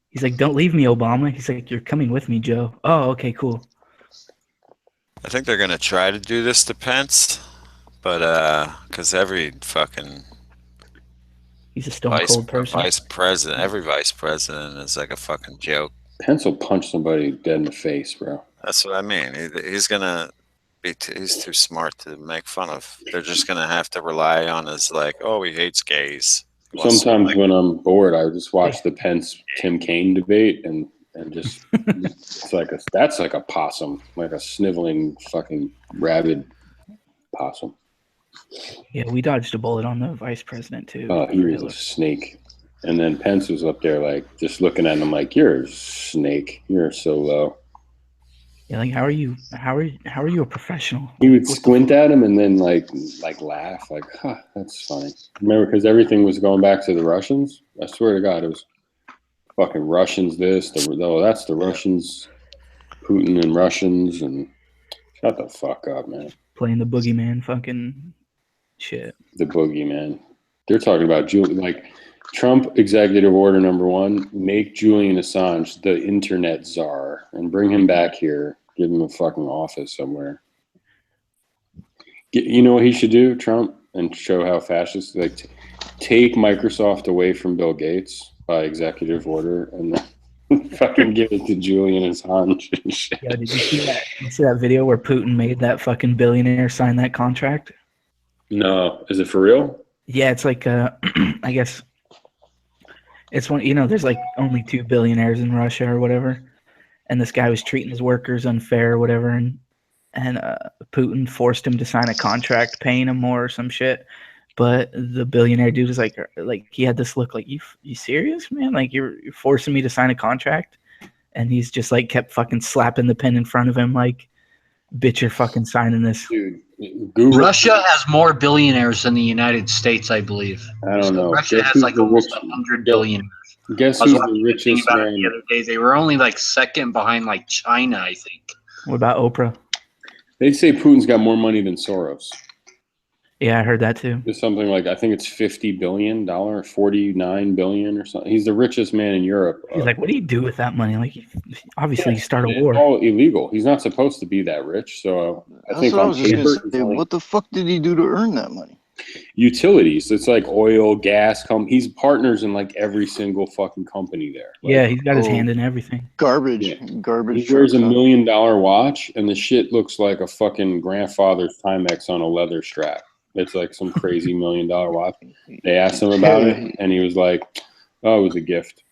he's like, don't leave me, Obama. He's like, you're coming with me, Joe. Oh, okay, cool. I think they're gonna try to do this to Pence, but because every fucking he's a stone cold person. Every vice president is like a fucking joke. Pence will punch somebody dead in the face, bro. That's what I mean. He's gonna be. He's too smart to make fun of. They're just gonna have to rely on his like, oh, he hates gays. Sometimes when I'm bored, I just watch the Pence Tim Kaine debate and just it's like that's like a possum, like a sniveling fucking rabid possum. Yeah, we dodged a bullet on the vice president too. Oh, he was a snake. And then Pence was up there like just looking at him like, you're a snake. You're so low. Yeah, like how are you a professional? He would squint at him and then like laugh, like, huh, that's funny. Remember, because everything was going back to the Russians? I swear to God, it was fucking Russians that's the Russians, Putin and Russians, and shut the fuck up, man. Playing the boogeyman fucking shit. The boogeyman. They're talking about like Trump executive order number 1, make Julian Assange the internet czar and bring him back here, give him a fucking office somewhere. You know what he should do, Trump, and show how fascist, like take Microsoft away from Bill Gates by executive order, and Fucking give it to Julian Assange and shit. Yo, did you see that? You see that video where Putin made that fucking billionaire sign that contract? No, is it for real? Yeah, it's like I guess it's one. There's like only 2 billionaires in Russia or whatever, and this guy was treating his workers unfair or whatever, and Putin forced him to sign a contract paying him more or some shit. But the billionaire dude was like he had this look like, you serious, man? Like you're forcing me to sign a contract? And he's just like kept fucking slapping the pen in front of him like, bitch, you're fucking signing this. Dude, Russia has more billionaires than the United States, I believe. I don't know. Russia has like almost 100 billionaires. Guess I was who's watching the a thing richest about it man? the other day. They were only like second behind like China, I think. What about Oprah? They say Putin's got more money than Soros. Yeah, I heard that too. There's something like, I think it's $50 billion, $49 billion or something. He's the richest man in Europe. He's like, what do you do with that money? Like, obviously, you start a It's war. all illegal. He's not supposed to be that rich. So I That's think what I on was just paper, gonna say. What the fuck did he do to earn that money? utilities. It's like oil, gas. He's partners in like every single fucking company there. Like, Yeah, he's got his hand in everything. Garbage. Garbage. he wears a trucks, huh? $1 million watch, and the shit looks like a fucking grandfather's Timex on a leather strap. It's like some crazy $1 million watch. They asked him about it, and he was like, "Oh, it was a gift."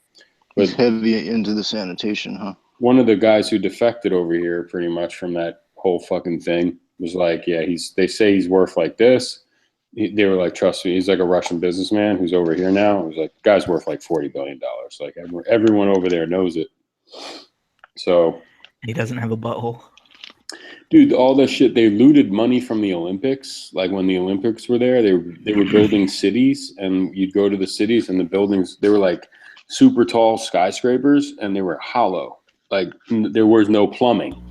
He's heavy into the sanitation, huh? One of the guys who defected over here, pretty much from that whole fucking thing, was like, "Yeah, they say he's worth like this." They were like, "Trust me, he's like a Russian businessman who's over here now." It was like, "Guy's worth like $40 billion." Like everyone over there knows it. So He doesn't have a butthole. dude, all the shit, they looted money from the Olympics. Like when the Olympics were there, they were building cities, and you'd go to the cities, and the buildings, they were like super tall skyscrapers, and they were hollow. Like there was no plumbing.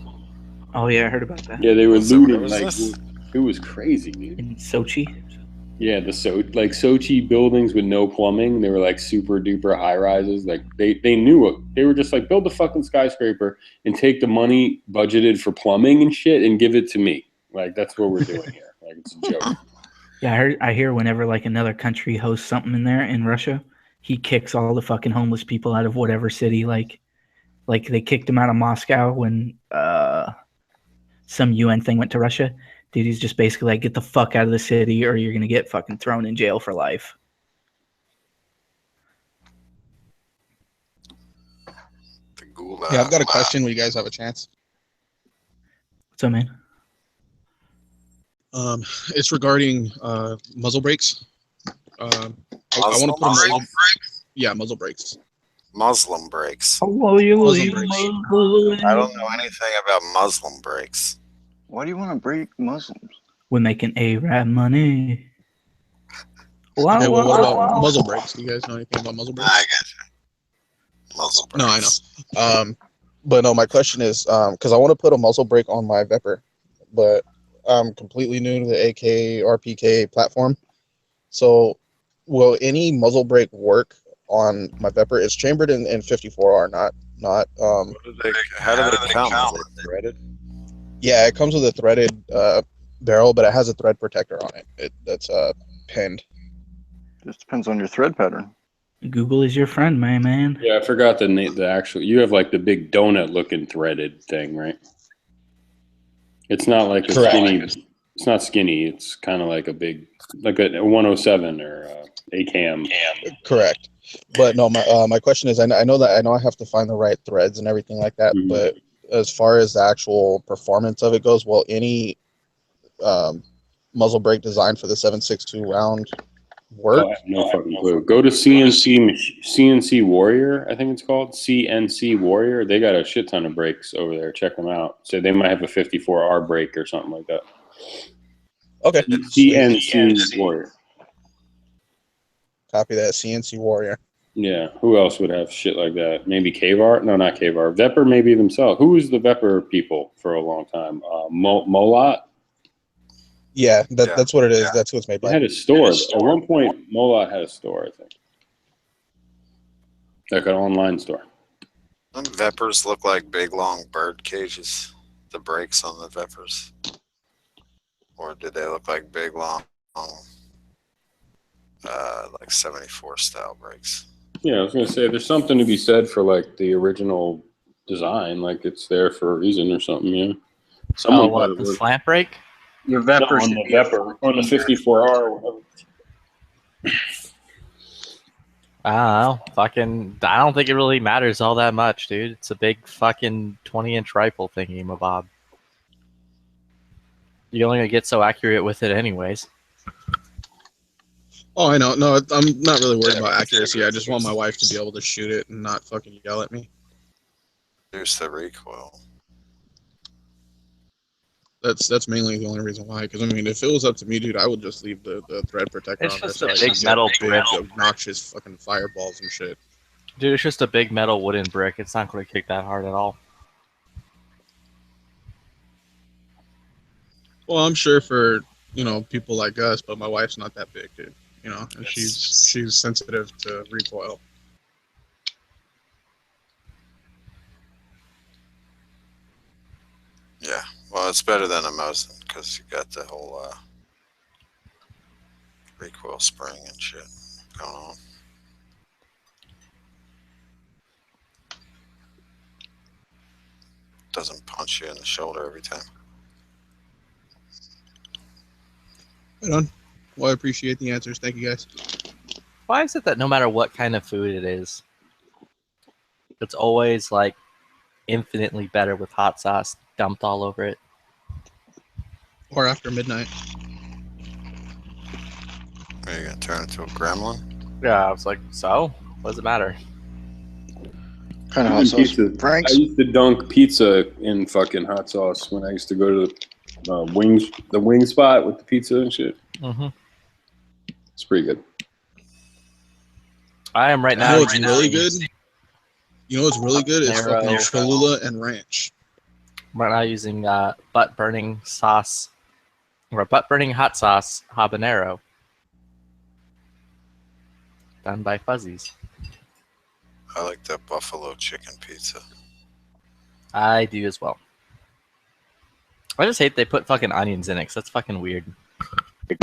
Oh yeah, I heard about that. Yeah, they were So where looting. was Like this? it was crazy, dude. In Sochi. Yeah, like Sochi buildings with no plumbing. They were like super duper high rises. Like they knew it. They were just like, build the fucking skyscraper and take the money budgeted for plumbing and shit and give it to me. Like that's what we're doing here. Like it's a joke. Yeah, I hear whenever like another country hosts something in there in Russia, he kicks all the fucking homeless people out of whatever city. Like they kicked him out of Moscow when some UN thing went to Russia. Dude, he's just basically like, get the fuck out of the city or you're gonna get fucking thrown in jail for life. Yeah, I've got a question when you guys have a chance. What's up, man? It's regarding muzzle brakes. I want to put a muzzle brakes. Yeah, muzzle brakes. Muslim brakes. Muslim brakes. I don't know anything about Muslim brakes. Why do you want to break Muslims? We're making A-Rap money. Wow, Okay, well, what wow, about wow. muzzle brakes? Do you guys know anything about muzzle brakes? I got you. Muzzle brakes. No, I know. But no, my question is, because I want to put a muzzle brake on my Vepr, but I'm completely new to the AK RPK platform. So, will any muzzle brake work on my Vepr? It's chambered in 54R, not. How do they count? Is it threaded? Yeah, it comes with a threaded barrel, but it has a thread protector on it. That's pinned. Just depends on your thread pattern. Google is your friend, my man. Yeah, I forgot the actual. You have like the big donut looking threaded thing, right? It's not like a Correct. skinny. It's not skinny. It's kind of like a big, like a 107 or AKM. Correct. But no, my question is, I know I have to find the right threads and everything like that. Mm-hmm. But as far as the actual performance of it goes, will any muzzle brake design for the 7.62 round work? I have no fucking clue. Go to CNC Warrior, I think it's called CNC Warrior. They got a shit ton of brakes over there. Check them out. So they might have a 54R brake or something like that. Okay. CNC Warrior. Copy that. CNC Warrior. Yeah. Who else would have shit like that? Maybe K-Var? No, not K-Var. Vepr maybe themselves. Who was the Vepr people for a long time? Molat? Yeah, that's what it is. That's what's made They by. had a store. At one point, Molat had a store, I think. Like an online store. Don't Veprs look like big long bird cages? The brakes on the Veprs? Or did they look like big long like 74 style brakes? Yeah, I was gonna say there's something to be said for like the original design, like it's there for a reason or something. Yeah. Oh, what, the slant brake? Your No, Vepper on should the be a Vepper, on the 54R. Or whatever. I don't know. Fucking, I don't think it really matters all that much, dude. It's a big fucking 20-inch rifle thingy, mabob. You're only gonna get so accurate with it, anyways. Oh, I know. No, I'm not really worried about accuracy. I just want my wife to be able to shoot it and not fucking yell at me. There's the recoil. That's mainly the only reason why. Because I mean, if it was up to me, dude, I would just leave the thread protector It's on there just so a I big can get metal big, brick. obnoxious fucking fireballs and shit. Dude, it's just a big metal wooden brick. It's not gonna kick that hard at all. Well, I'm sure for people like us, but my wife's not that big, dude. And she's sensitive to recoil. Yeah, well, it's better than a Mosin because you got the whole recoil spring and shit going on. Doesn't punch you in the shoulder every time. Right on. Well, I appreciate the answers. Thank you, guys. Why is it that no matter what kind of food it is, it's always like infinitely better with hot sauce dumped all over it? Or after midnight. Are you gonna turn into a gremlin? Yeah, I was like, so? What does it matter? Kind of hot Even sauce. pizza. Frank's. I used to dunk pizza in fucking hot sauce when I used to go to the wing spot with the pizza and shit. Mm-hmm. It's pretty good. I am right You now. know what's really good? You know what's really good is Habanero. fucking Cholula and ranch. Right now using butt burning sauce or butt burning hot sauce habanero done by Fuzzies. I like that buffalo chicken pizza. I do as well. I just hate they put fucking onions in it, 'cause that's fucking weird. I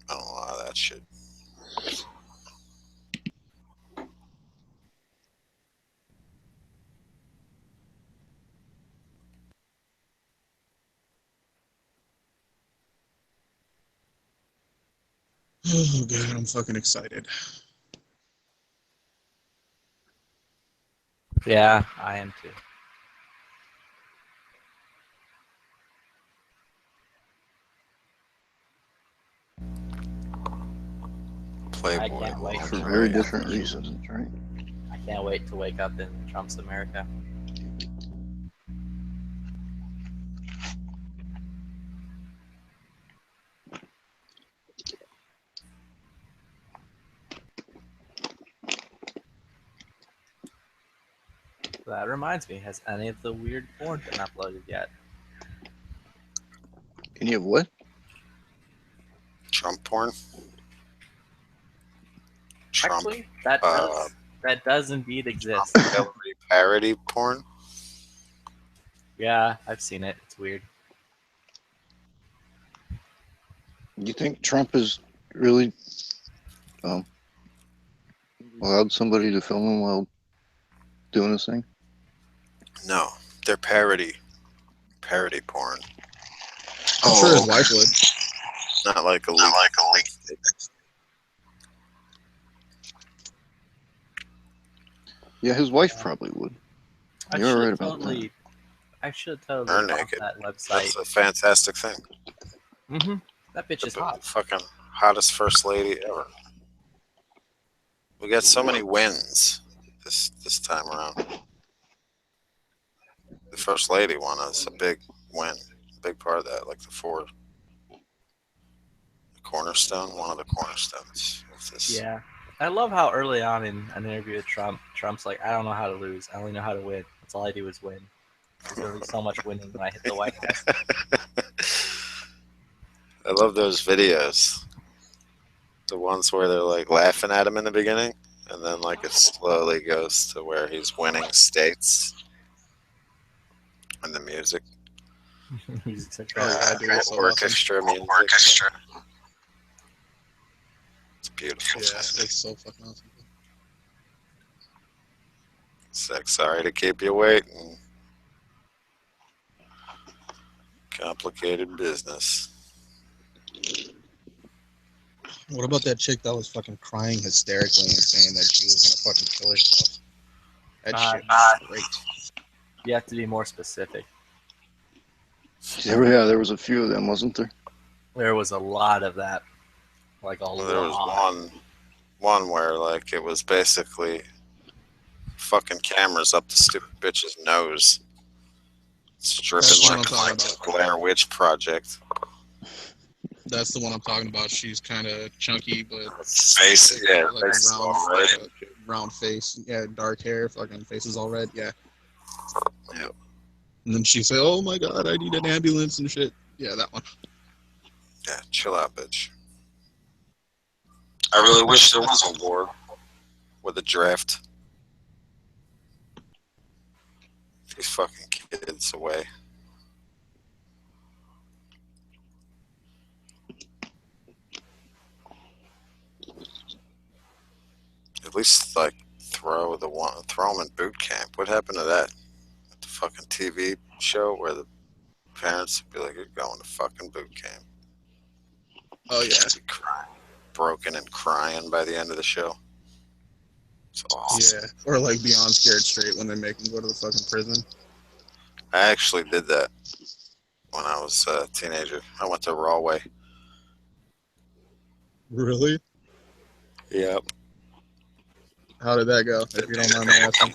don't allow that shit. Oh god, I'm fucking excited. Yeah, I am too. I Playboy. can't wait. For very different reasons, right? I can't wait to wake up in Trump's America. That reminds me, has any of the weird porn been uploaded yet? Any of what? Trump porn. Trump. Actually, that does indeed exist. Hillary parody porn. Yeah, I've seen it. It's weird. You think Trump has really allowed somebody to film him while doing this thing? No, they're parody porn. I'm sure his wife would. Not like a leak. Yeah, his wife probably would. You're right about that. I should totally They're off naked. that website. That's a fantastic thing. Mm-hmm. That bitch is hot. Fucking hottest first lady ever. We got so many wins this time around. The first lady one is a big win, a big part of that. Like the cornerstone, one of the cornerstones of this. Yeah. I love how early on in an interview with Trump's like, I don't know how to lose. I only know how to win. That's all I do is win. There's really so much winning when I hit the White House. I love those videos. The ones where they're like laughing at him in the beginning, and then like it slowly goes to where he's winning states. And the music. Music's like, Oh, yeah, dude, it's so Orchestra music. It's beautiful. Yeah, it's so fucking awesome. Sick. Sorry to keep you waiting. Complicated business. What about that chick that was fucking crying hysterically and saying that she was gonna fucking kill herself? That shit was great. You have to be more specific. Yeah, there was a few of them, wasn't there? There was a lot of that. Like a There was lot. one where like it was basically fucking cameras up the stupid bitch's nose. It's dripping That's what like, I'm talking about. the Blair Witch Project. That's the one I'm talking about. She's kind of chunky, but Face, yeah, like face is all red. round face, yeah, dark hair, fucking face is all red, yeah. Yep. And then she said, "Oh my god, I need an ambulance and shit." Yeah, that one. Yeah, chill out, bitch. I really wish there was a war with a draft. These fucking kids away. At least like throw them in boot camp. What happened to that? The fucking TV show where the parents would be like, "You're going to fucking boot camp." Oh yeah. Be crying, broken and crying by the end of the show. It's awesome. Yeah, or like Beyond Scared Straight when they make them go to the fucking prison. I actually did that when I was a teenager. I went to Rawway. Really? Yep. How did that go? If you don't mind me asking.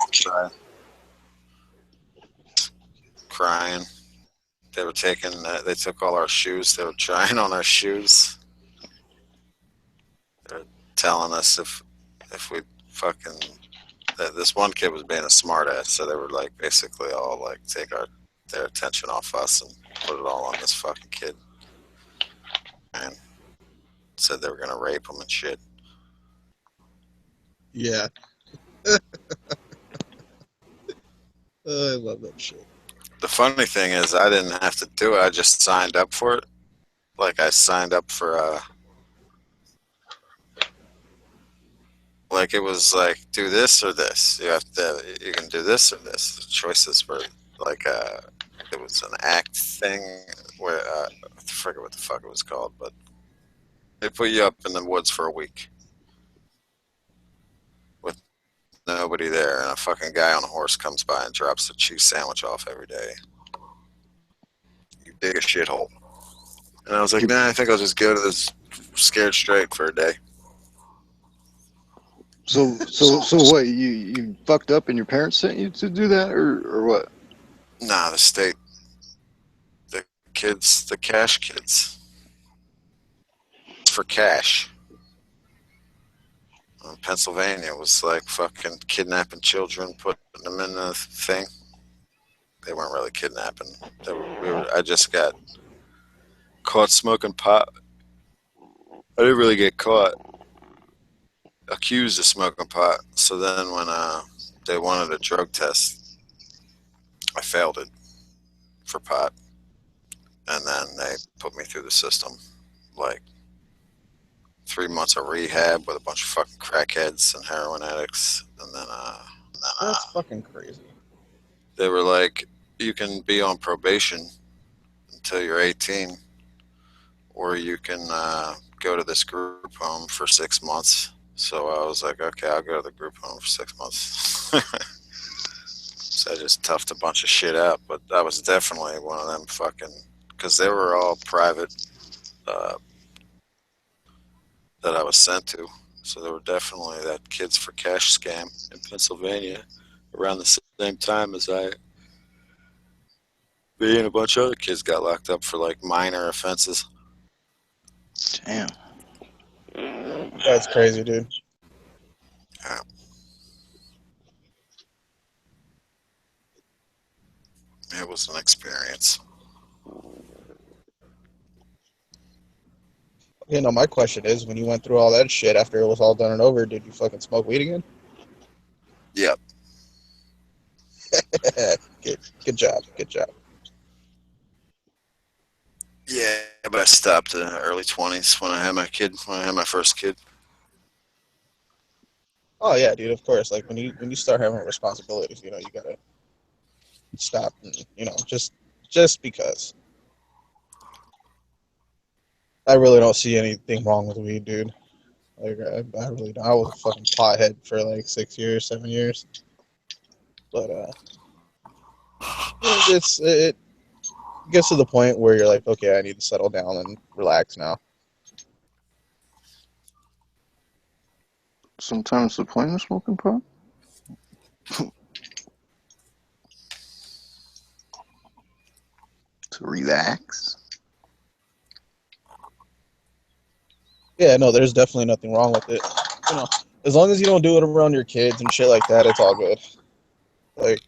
Crying. They were taking. They took all our shoes. They were trying on our shoes. They were telling us if we fucking. This one kid was being a smartass, so they were like basically all like take their attention off us and put it all on this fucking kid. And said they were gonna rape him and shit. Yeah. I love that shit. The funny thing is, I didn't have to do it. I just signed up for it. Like I signed up for like it was like do this or this. You can do this or this. The choices were like it was an act thing where I forget what the fuck it was called, but they put you up in the woods for a week with nobody there, and a fucking guy on a horse comes by and drops a cheese sandwich off every day. You dig a shithole. And I was like, nah, I think I'll just go to this Scared Straight for a day. So what? You fucked up and your parents sent you to do that, or what? Nah, the state, the kids, the cash kids, for cash. Pennsylvania was like fucking kidnapping children, putting them in the thing. They weren't really kidnapping. I just got caught smoking pot. I didn't really get caught. Accused of smoking pot. So then when they wanted a drug test, I failed it for pot. And then they put me through the system. Like 3 months of rehab with a bunch of fucking crackheads and heroin addicts. And then That's fucking crazy. they were like, you can be on probation until you're 18, or you can go to this group home for 6 months. So I was like, okay, I'll go to the group home for 6 months. So I just toughed a bunch of shit out, but that was definitely one of them fucking, because they were all private that I was sent to. So there were definitely that Kids for Cash scam in Pennsylvania around the same time as me and a bunch of other kids got locked up for like minor offenses. Damn. That's crazy, dude. Yeah. It was an experience. You know, my question is, when you went through all that shit after it was all done and over, did you fucking smoke weed again? Yep. Good job. Good job. Yeah, but I stopped in the early 20s when I had my first kid. Oh yeah, dude. Of course. Like when you start having responsibilities, you know, you gotta stop. And, you know, just because. I really don't see anything wrong with weed, dude. Like I really don't. I was a fucking pothead for like 6 years, 7 years. But it gets to the point where you're like, okay, I need to settle down and relax now. Sometimes the point of smoking pot. To relax. Yeah, no, there's definitely nothing wrong with it. You know, as long as you don't do it around your kids and shit like that, it's all good. Like,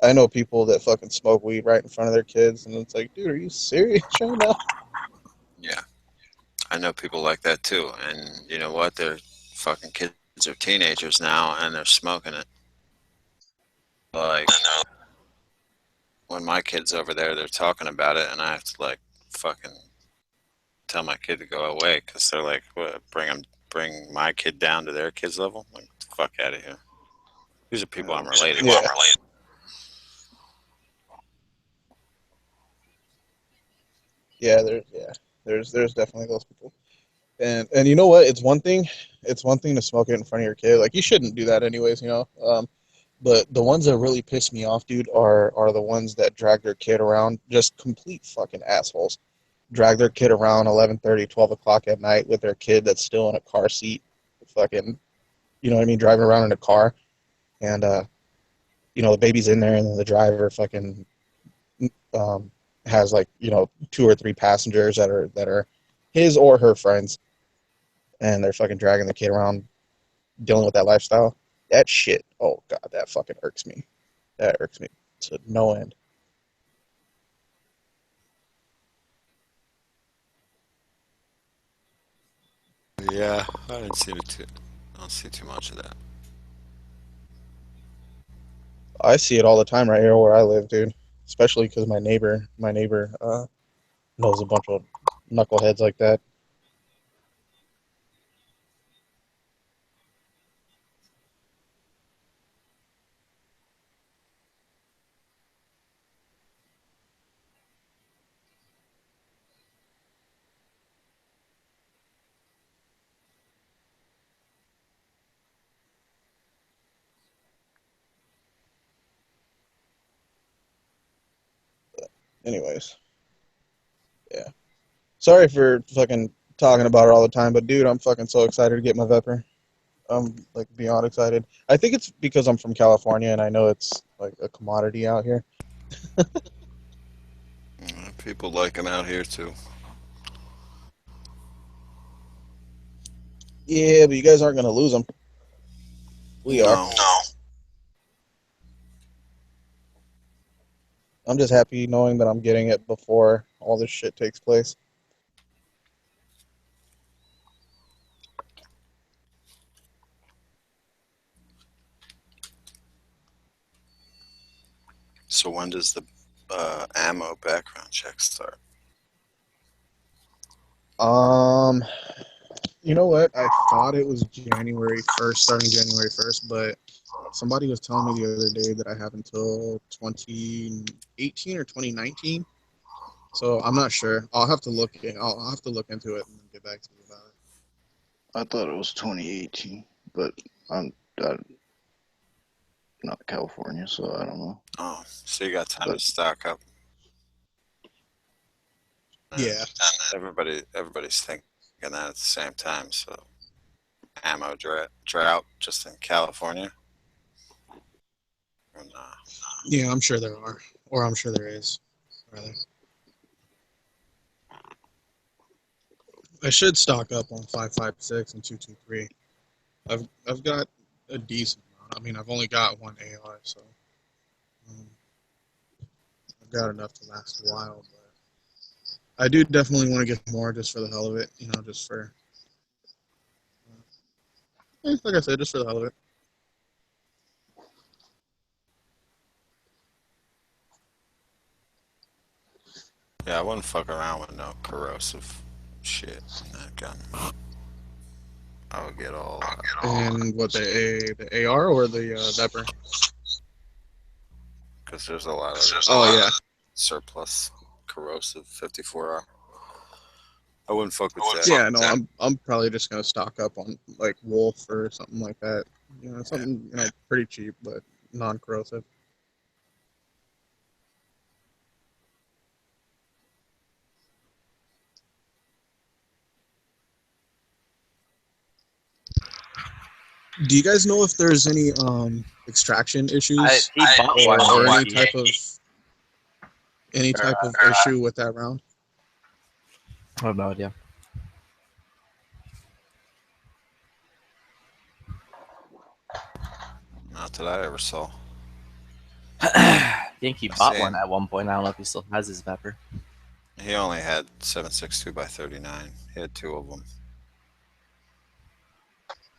I know people that fucking smoke weed right in front of their kids, and it's like, dude, are you serious right now? Yeah, I know people like that too. And you know what? Their fucking kids are teenagers now, and they're smoking it. Like, when my kid's over there, they're talking about it, and I have to like fucking tell my kid to go away because they're like, what, bring my kid down to their kid's level? Like, get the fuck out of here. These are people I'm related Yeah. with. Yeah, there's definitely those people. And you know what? It's one thing to smoke it in front of your kid. Like you shouldn't do that anyways, you know. But the ones that really piss me off, dude, are the ones that drag their kid around, just complete fucking assholes. Drag their kid around 11:30, 12 o'clock at night with their kid that's still in a car seat, fucking, you know what I mean, driving around in a car, and you know the baby's in there, and then the driver fucking has like, you know, 2 or 3 passengers that are his or her friends, and they're fucking dragging the kid around, dealing with that lifestyle. That shit, oh god, that fucking irks me. That irks me to no end. Yeah, I didn't see I don't see too much of that. I see it all the time right here where I live, dude. Especially because my neighbor knows a bunch of knuckleheads like that. Anyways, yeah. Sorry for fucking talking about it all the time, but dude, I'm fucking so excited to get my Vepper. I'm like beyond excited. I think it's because I'm from California and I know it's like a commodity out here. People like them out here too. Yeah, but you guys aren't gonna lose them. We are. No. I'm just happy knowing that I'm getting it before all this shit takes place. So when does the ammo background check start? You know what? I thought it was January 1st, starting January 1st, but somebody was telling me the other day that I have until 2018 or 2019. So I'm not sure. I'll have to look into it and get back to you about it. I thought it was 2018, but I'm not California, so I don't know. Oh, so you got time to stock up. Yeah. Everybody's thinking that at the same time. So ammo drought just in California. Or nah. Yeah, I'm sure there are, or I'm sure there is. Rather, I should stock up on 5.56 and 2.23. I've got a decent amount. I mean, I've only got one AR, so I've got enough to last a while. But I do definitely want to get more just for the hell of it. You know, just for like I said, just for the hell of it. Yeah, I wouldn't fuck around with no corrosive shit in that gun. I would get all. And what the AR or the Viper? Because there's a lot of surplus corrosive 54R. I wouldn't fuck with that. Yeah, no, I'm probably just gonna stock up on like Wolf or something like that. You know, something pretty cheap but non-corrosive. Do you guys know if there's any extraction issues he bought one. or Yeah. any type of issue with that round? I have no idea. Not that I ever saw. I think he bought seen- one at one point. I don't know if he still has his Viper. He only had 7.62 by 39. He had 2 of them.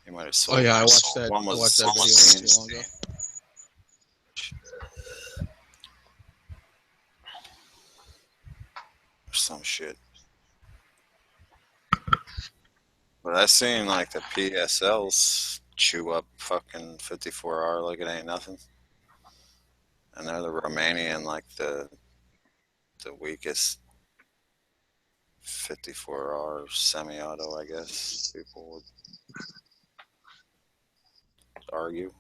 He might have sold. Oh yeah, I watched that. One I was watched that video not too long ago. or some shit. But I seen like the PSLs chew up fucking 54R like it ain't nothing. And they're the Romanian, like the weakest 54R semi-auto, I guess people would argue.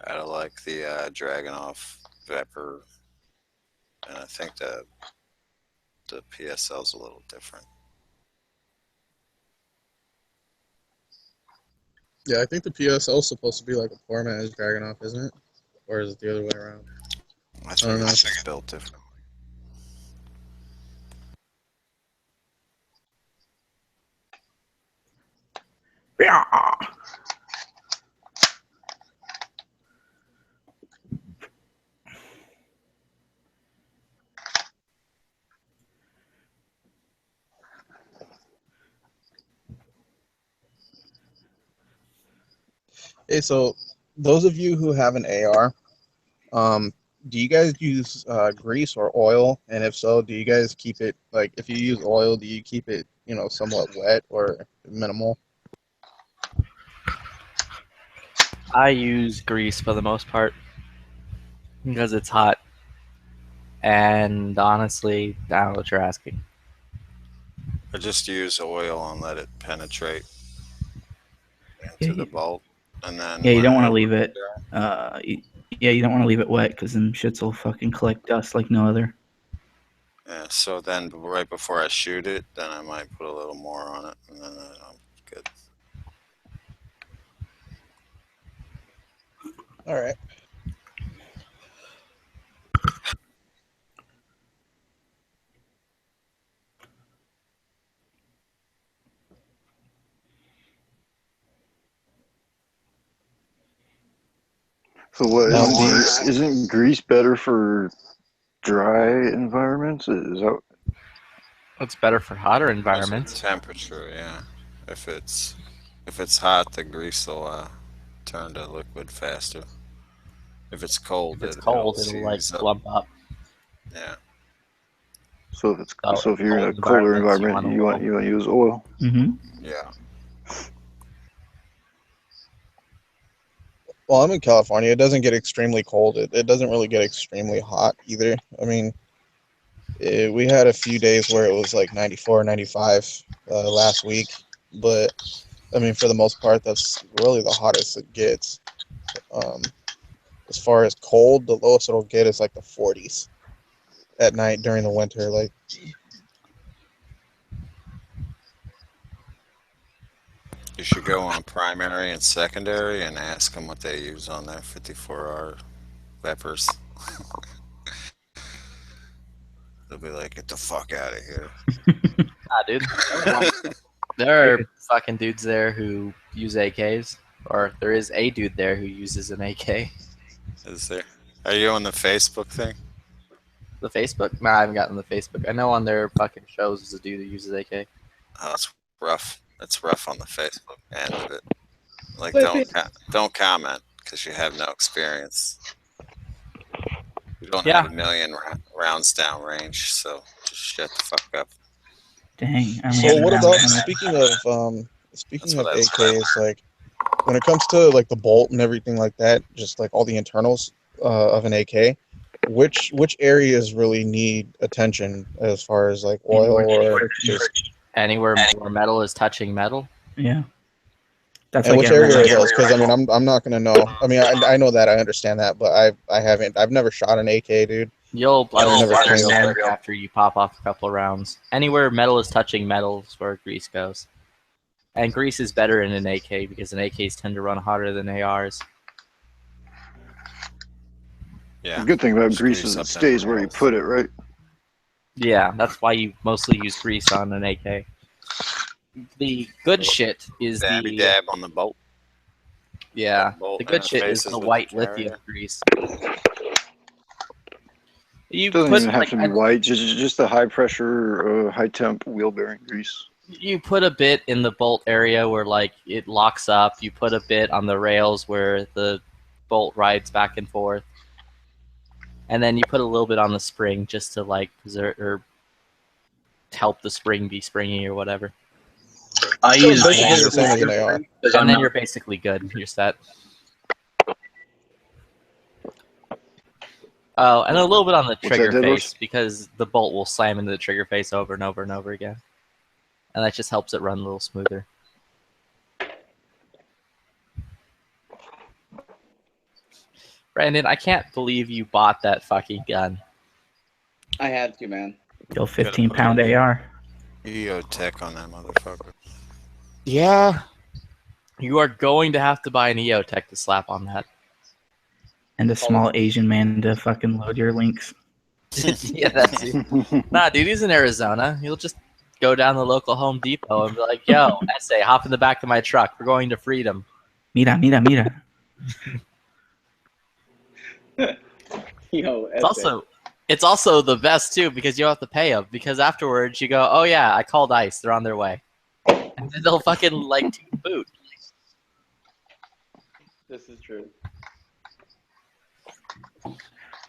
I like the Dragunov Viper, and I think the PSL's a little different. Yeah, I think the PSL is supposed to be like a poor man's Dragunov, isn't it? Or is it the other way around? I don't think know. it's built different. Hey, so those of you who have an AR, do you guys use grease or oil? And if so, do you guys keep it like if you use oil, do you keep it somewhat wet or minimal? I use grease for the most part because it's hot. And honestly, I don't know what you're asking. I just use oil and let it penetrate into the bolt, and then Yeah, you don't want to when leave it. Yeah, you don't want to leave it wet because them shits will fucking collect dust like no other. Yeah, so then right before I shoot it, then I might put a little more on it, and then I'm good. All right. So what? No. Isn't grease better for dry environments? Is that? It's better for hotter Because of the environments. temperature, yeah. If it's hot, the grease will turn to liquid faster. If it's cold, If it's cold, it'll like seize up. clump up. Yeah. So if it's Oh, so if you're in a cold colder environments, environment, you want you want to use oil. Mm-hmm. Yeah. Well, I'm in California. It doesn't get extremely cold. It doesn't really get extremely hot either. I mean, we had a few days where it was like 94, 95 last week. But, I mean, for the most part, that's really the hottest it gets. As far as cold, the lowest it'll get is like the 40s at night during the winter. Like, You should go on primary and secondary and ask them what they use on their 54R Vipers. They'll be like, "Get the fuck out of here." Ah, dude. There are fucking dudes there who use AKs, or there is a dude there who uses an AK. Is there? Are you on the Facebook thing? The Facebook? Nah, I haven't gotten the Facebook. I know on their fucking shows is a dude who uses AK. Oh, it's rough. It's rough on the Facebook end of it. Like, But don't comment because you have no experience. You don't Yeah. have a million rounds down range, so just shut the fuck up. Dang. I So mean, what I'm about kinda- speaking of AKs? Like when it comes to like the bolt and everything like that, just like all the internals of an AK, which areas really need attention as far as like oil or just Anywhere where metal is touching metal. Yeah. That's and like which area are everywhere. those? Because I mean, I'm not gonna know. I mean, I know that, I understand that, but I've never shot an AK, dude. You'll I've never understand trained that after you pop off a couple rounds. Anywhere metal is touching metal is where grease goes. And grease is better in an AK because an AKs tend to run hotter than ARs. Yeah. The good thing about grease is it stays where you put it, right? Yeah, that's why you mostly use grease on an AK. The good shit is Dabby the dab on the bolt. yeah. Bolt The good in shit is faces the with white the lithium carrier. grease. You Doesn't put even have like to be white, just the high pressure, high temp wheel bearing grease. you put a bit in the bolt area where like it locks up. You put a bit on the rails where the bolt rides back and forth, and then you put a little bit on the spring just to like preserve or help the spring be springy or whatever. I So use it's basically the same as an water AR. because And I'm then not- you're basically good. You're set. Oh, and a little bit on the that, trigger Deadlift? face because the bolt will slam into the trigger face over and over and over again. And that just helps it run a little smoother. Brandon, I can't believe you bought that fucking gun. I had to, man. Yo, 15-pound AR. EO tech on that motherfucker. Yeah. You are going to have to buy an EOTech to slap on that. And a small Asian man to fucking load your links. Yeah, that's it. Nah, dude, he's in Arizona. He'll just go down the local Home Depot and be like, yo, essay, hop in the back of my truck. We're going to Freedom. Mira, mira, mira. Yo, It's also the best, too, because you don't have to pay them. Because afterwards, you go, oh, yeah, I called ICE. They're on their way. And then they'll fucking, like, take the boot. This is true.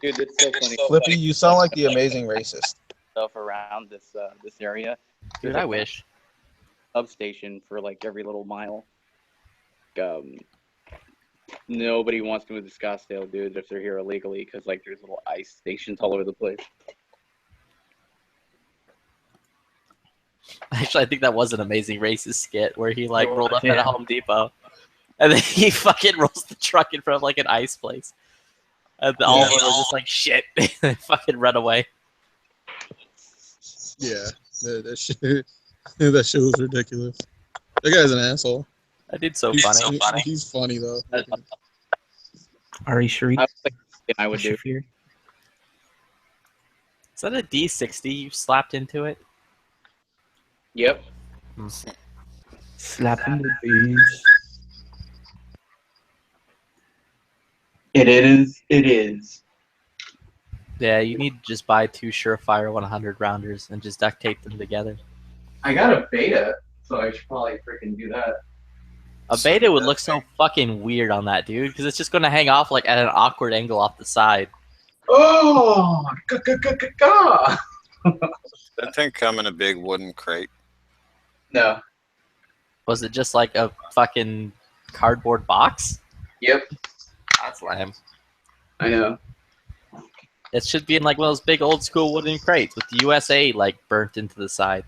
Dude, it's so funny. Flippy, you sound like the amazing racist. Stuff around this area. Dude, There's I like wish. a substation for like every little mile. Nobody wants to move to Scottsdale, dude, if they're here illegally, because like there's little ICE stations all over the place. Actually, I think that was an amazing racist skit where he, like, rolled up at a Home Depot. And then he fucking rolls the truck in front of, like, an ice place. And all of them were just like, shit. They fucking run away. Yeah, that shit, that shit was ridiculous. That guy's an asshole. That dude's so He's funny. He's funny though. Ari Sharif. I would do. Shafir. Is that a D60 you slapped into it? Yep. Slapping the bees. It is. It is. Yeah, you need to just buy 2 Surefire 100 rounders and just duct tape them together. I got a beta, so I should probably freaking do that. A beta would look so fucking weird on that, dude, because it's just going to hang off like at an awkward angle off the side. Oh, That thing come in a big wooden crate. No. Was it just like a fucking cardboard box? Yep. That's lame. I know. It should be in like one of those big old school wooden crates with the USA like burnt into the side.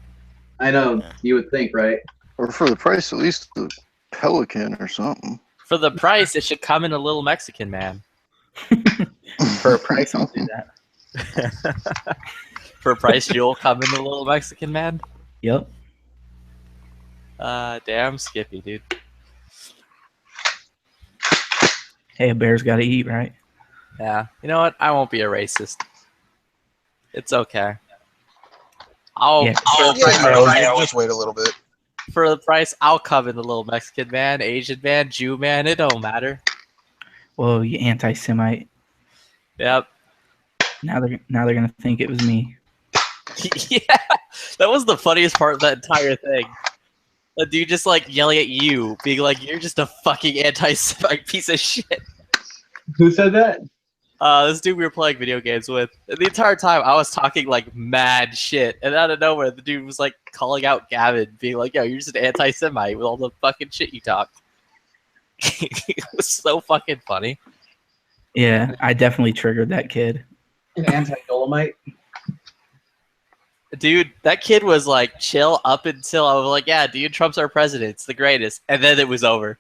I know. You would think, right? Or for the price, at least the Pelican or something. For the price, it should come in a little Mexican man. For a price, I'll do that. For a price, you'll come in a little Mexican man. Yep. Damn Skippy, dude. Hey, a bear's got to eat, right? Yeah. You know what? I won't be a racist. It's okay. I'll Just wait a little bit. for the price, I'll come in the little Mexican man, Asian man, Jew man. It don't matter. Whoa, you anti-Semite. Yep. Now they're gonna think it was me. Yeah, that was the funniest part of that entire thing. The dude just like yelling at you, being like, "You're just a fucking anti-Semite piece of shit." Who said that? This dude we were playing video games with. And the entire time I was talking like mad shit, and out of nowhere the dude was like calling out Gavin, being like, "Yo, you're just an anti-Semite with all the fucking shit you talk." It was so fucking funny. Yeah, I definitely triggered that kid. An anti-Dolomite. Dude, that kid was like chill up until I was like, "Yeah, dude, Trump's our president. It's the greatest." And then it was over.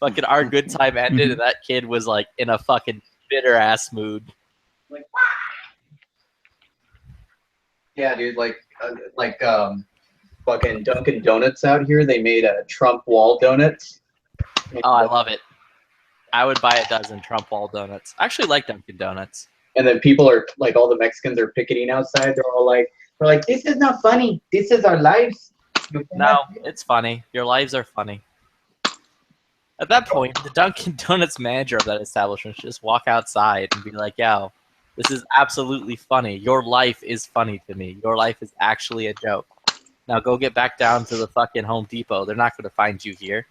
Fucking our good time ended, and that kid was like in a fucking bitter ass mood. Like, yeah, dude. Fucking Dunkin' Donuts out here. They made a Trump wall donuts. Oh, I love it. I would buy a dozen Trump wall donuts. I actually like Dunkin' Donuts. And then people are like, all the Mexicans are picketing outside. They're like, this is not funny. This is our lives. No, it's funny. Your lives are funny. At that point, the Dunkin' Donuts manager of that establishment should just walk outside and be like, "Yo, this is absolutely funny. Your life is funny to me. Your life is actually a joke. Now go get back down to the fucking Home Depot. They're not going to find you here."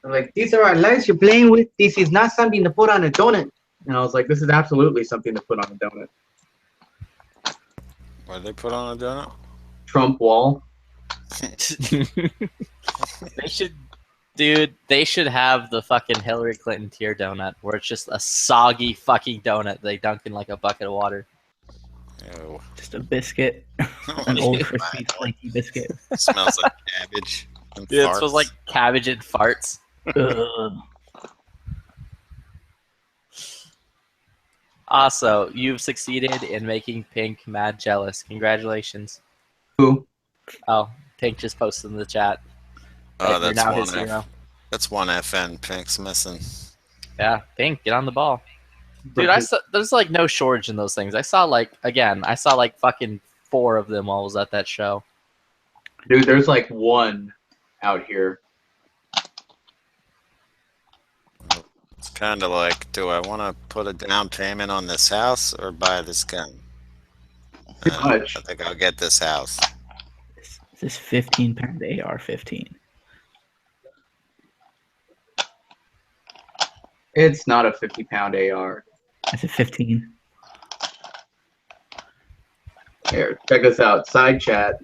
They're like, these are our lives you're playing with. This is not something to put on a donut. And I was like, this is absolutely something to put on a donut. What did they put on a donut? Trump wall. They should, dude. They should have the fucking Hillary Clinton tier donut, where it's just a soggy fucking donut they dunk in like a bucket of water. Ew. Just a biscuit, an old crispy flaky biscuit. Smells like cabbage. And Yeah, it farts. smells like cabbage and farts. Ugh. Also, you've succeeded in making Pink mad jealous. Congratulations. Who? Oh, Pink just posted in the chat. Oh, You're that's now one his hero. That's one FN. Pink's missing. Yeah, Pink, get on the ball. Dude, I saw, there's like no shortage in those things. I saw like fucking 4 of them while I was at that show. Dude, there's like one out here. It's kind of like, do I want to put a down payment on this house or buy this gun? I think I'll get this house. This 15-pound AR-15. It's not a 50-pound AR. It's a 15. Here, check this out. Side chat.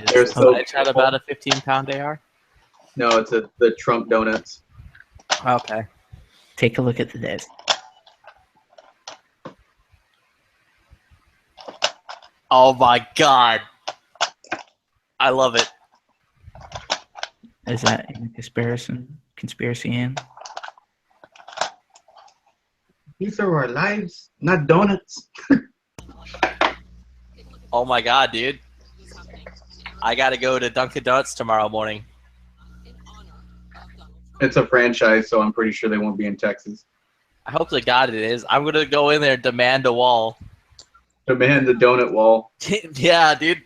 There's So I chat about a 15-pound AR. No, it's the Trump donuts. Okay. Take a look at this. Oh my god. I love it. Is that in conspiracy in? These are our lives, not donuts. Oh my god, dude. I gotta go to Dunkin' Donuts tomorrow morning. It's a franchise, so I'm pretty sure they won't be in Texas. I hope to god it is. I'm gonna go in there and demand a wall. Demand the donut wall. Yeah, dude.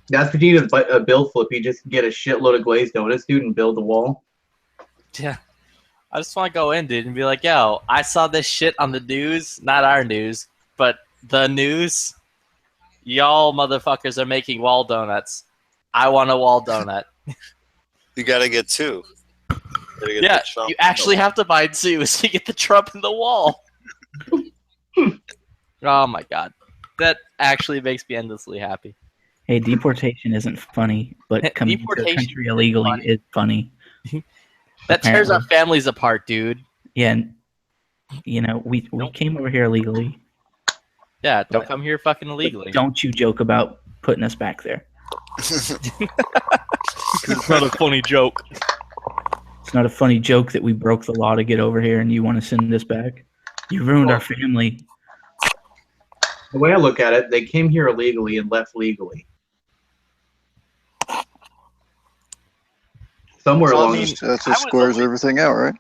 That's what you need a bill flip. You just get a shitload of glazed donuts, dude, and build the wall. Yeah. I just want to go in, dude, and be like, yo, I saw this shit on the news. Not our news, but the news. Y'all motherfuckers are making wall donuts. I want a wall donut. You gotta get 2. Gotta get Yeah, the Trump you actually have to buy 2 so you get the Trump in the wall. Oh my god. That actually makes me endlessly happy. Hey, deportation isn't funny, but coming into the Deportation country illegally is funny. That tears our Apparently. families apart, dude. Yeah, and, you know, we came over here illegally. Yeah, don't come here fucking illegally. Don't you joke about putting us back there. It's not a funny joke. It's not a funny joke that we broke the law to get over here and you want to send us back. You ruined our family. The way I look at it, they came here illegally and left legally. Somewhere Well, I along mean, the That just squares everything out, right?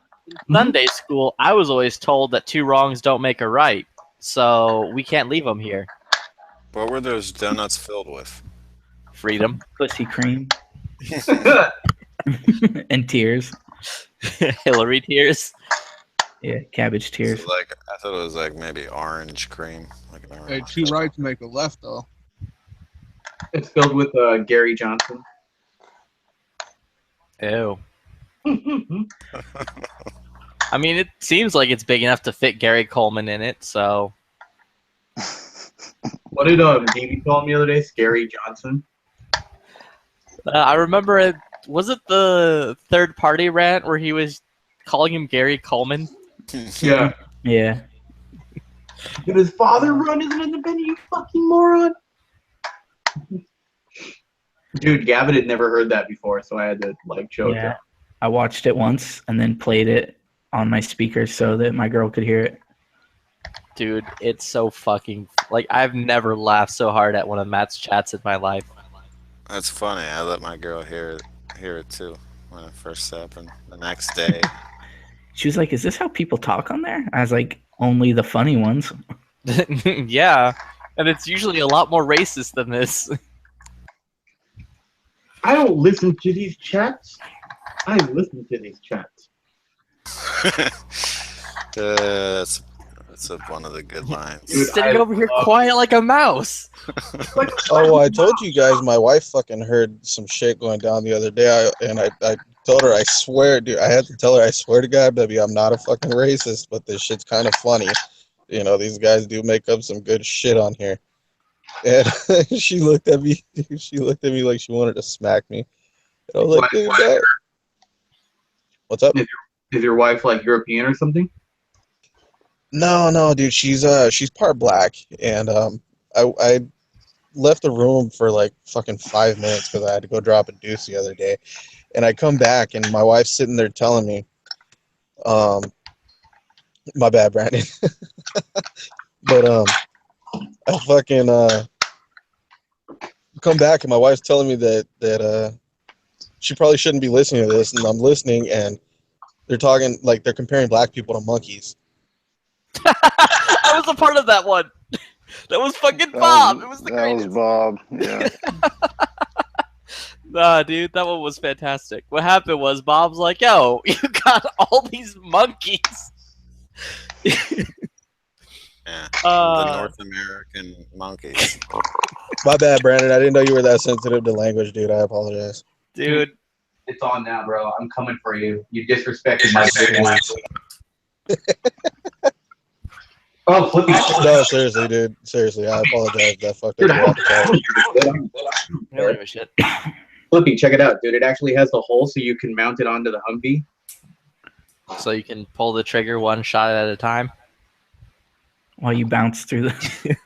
Sunday school, I was always told that 2 wrongs don't make a right, so we can't leave them here. What were those donuts filled with? Freedom. Pussy cream. And tears. Hillary tears. Yeah, cabbage tears. Like I thought it was like maybe orange cream. Like an Hey, orange. 2 rights make a left, though. It's filled with Gary Johnson. Ew. I mean, it seems like it's big enough to fit Gary Coleman in it. So What did Davey call him the other day? Scary Johnson. I remember it. Was it the third party rant where he was calling him Gary Coleman? Yeah. Yeah. Did his father run as an independent, you fucking moron? Dude, Gavin had never heard that before, so I had to like show it to Yeah. him. I watched it once and then played it on my speaker so that my girl could hear it. Dude, it's so fucking like I've never laughed so hard at one of Matt's chats in my life. That's funny. I let my girl hear it too when it first happened. The next day, She was like, "Is this how people talk on there?" I was like, "Only the funny ones." Yeah, and it's usually a lot more racist than this. I don't listen to these chats. I listen to these chats. that's one of the good lines. He's sitting over here quiet like a mouse. Oh, I told you guys my wife fucking heard some shit going down the other day, I told her, I swear, dude, I had to tell her, I swear to God, baby, I'm not a fucking racist, but this shit's kind of funny. You know, these guys do make up some good shit on here. And she looked at me, she looked at me like she wanted to smack me. And I was like, dude, that. What's up? Is your wife like European or something? No, dude, she's part black, and I left the room for like fucking 5 minutes because I had to go drop a deuce the other day, and I come back and my wife's sitting there telling me, my bad, Brandon, but I fucking come back and my wife's telling me that she probably shouldn't be listening to this, and I'm listening, and they're talking like they're comparing black people to monkeys. I was a part of that one. That was fucking Bob. It was the greatest. That was Bob. Yeah. Nah, dude, that one was fantastic. What happened was Bob's like, "Yo, you got all these monkeys." Yeah, the North American monkeys. My bad, Brandon. I didn't know you were that sensitive to language, dude. I apologize. Dude, it's on now, bro. I'm coming for you. You disrespected my big boy. Oh, Flippy. No, seriously, dude. Seriously, I apologize. That fucked up. I don't give a shit. Flippy, check it out, dude. It actually has the hole so you can mount it onto the Humvee. So you can pull the trigger one shot at a time while you bounce through the.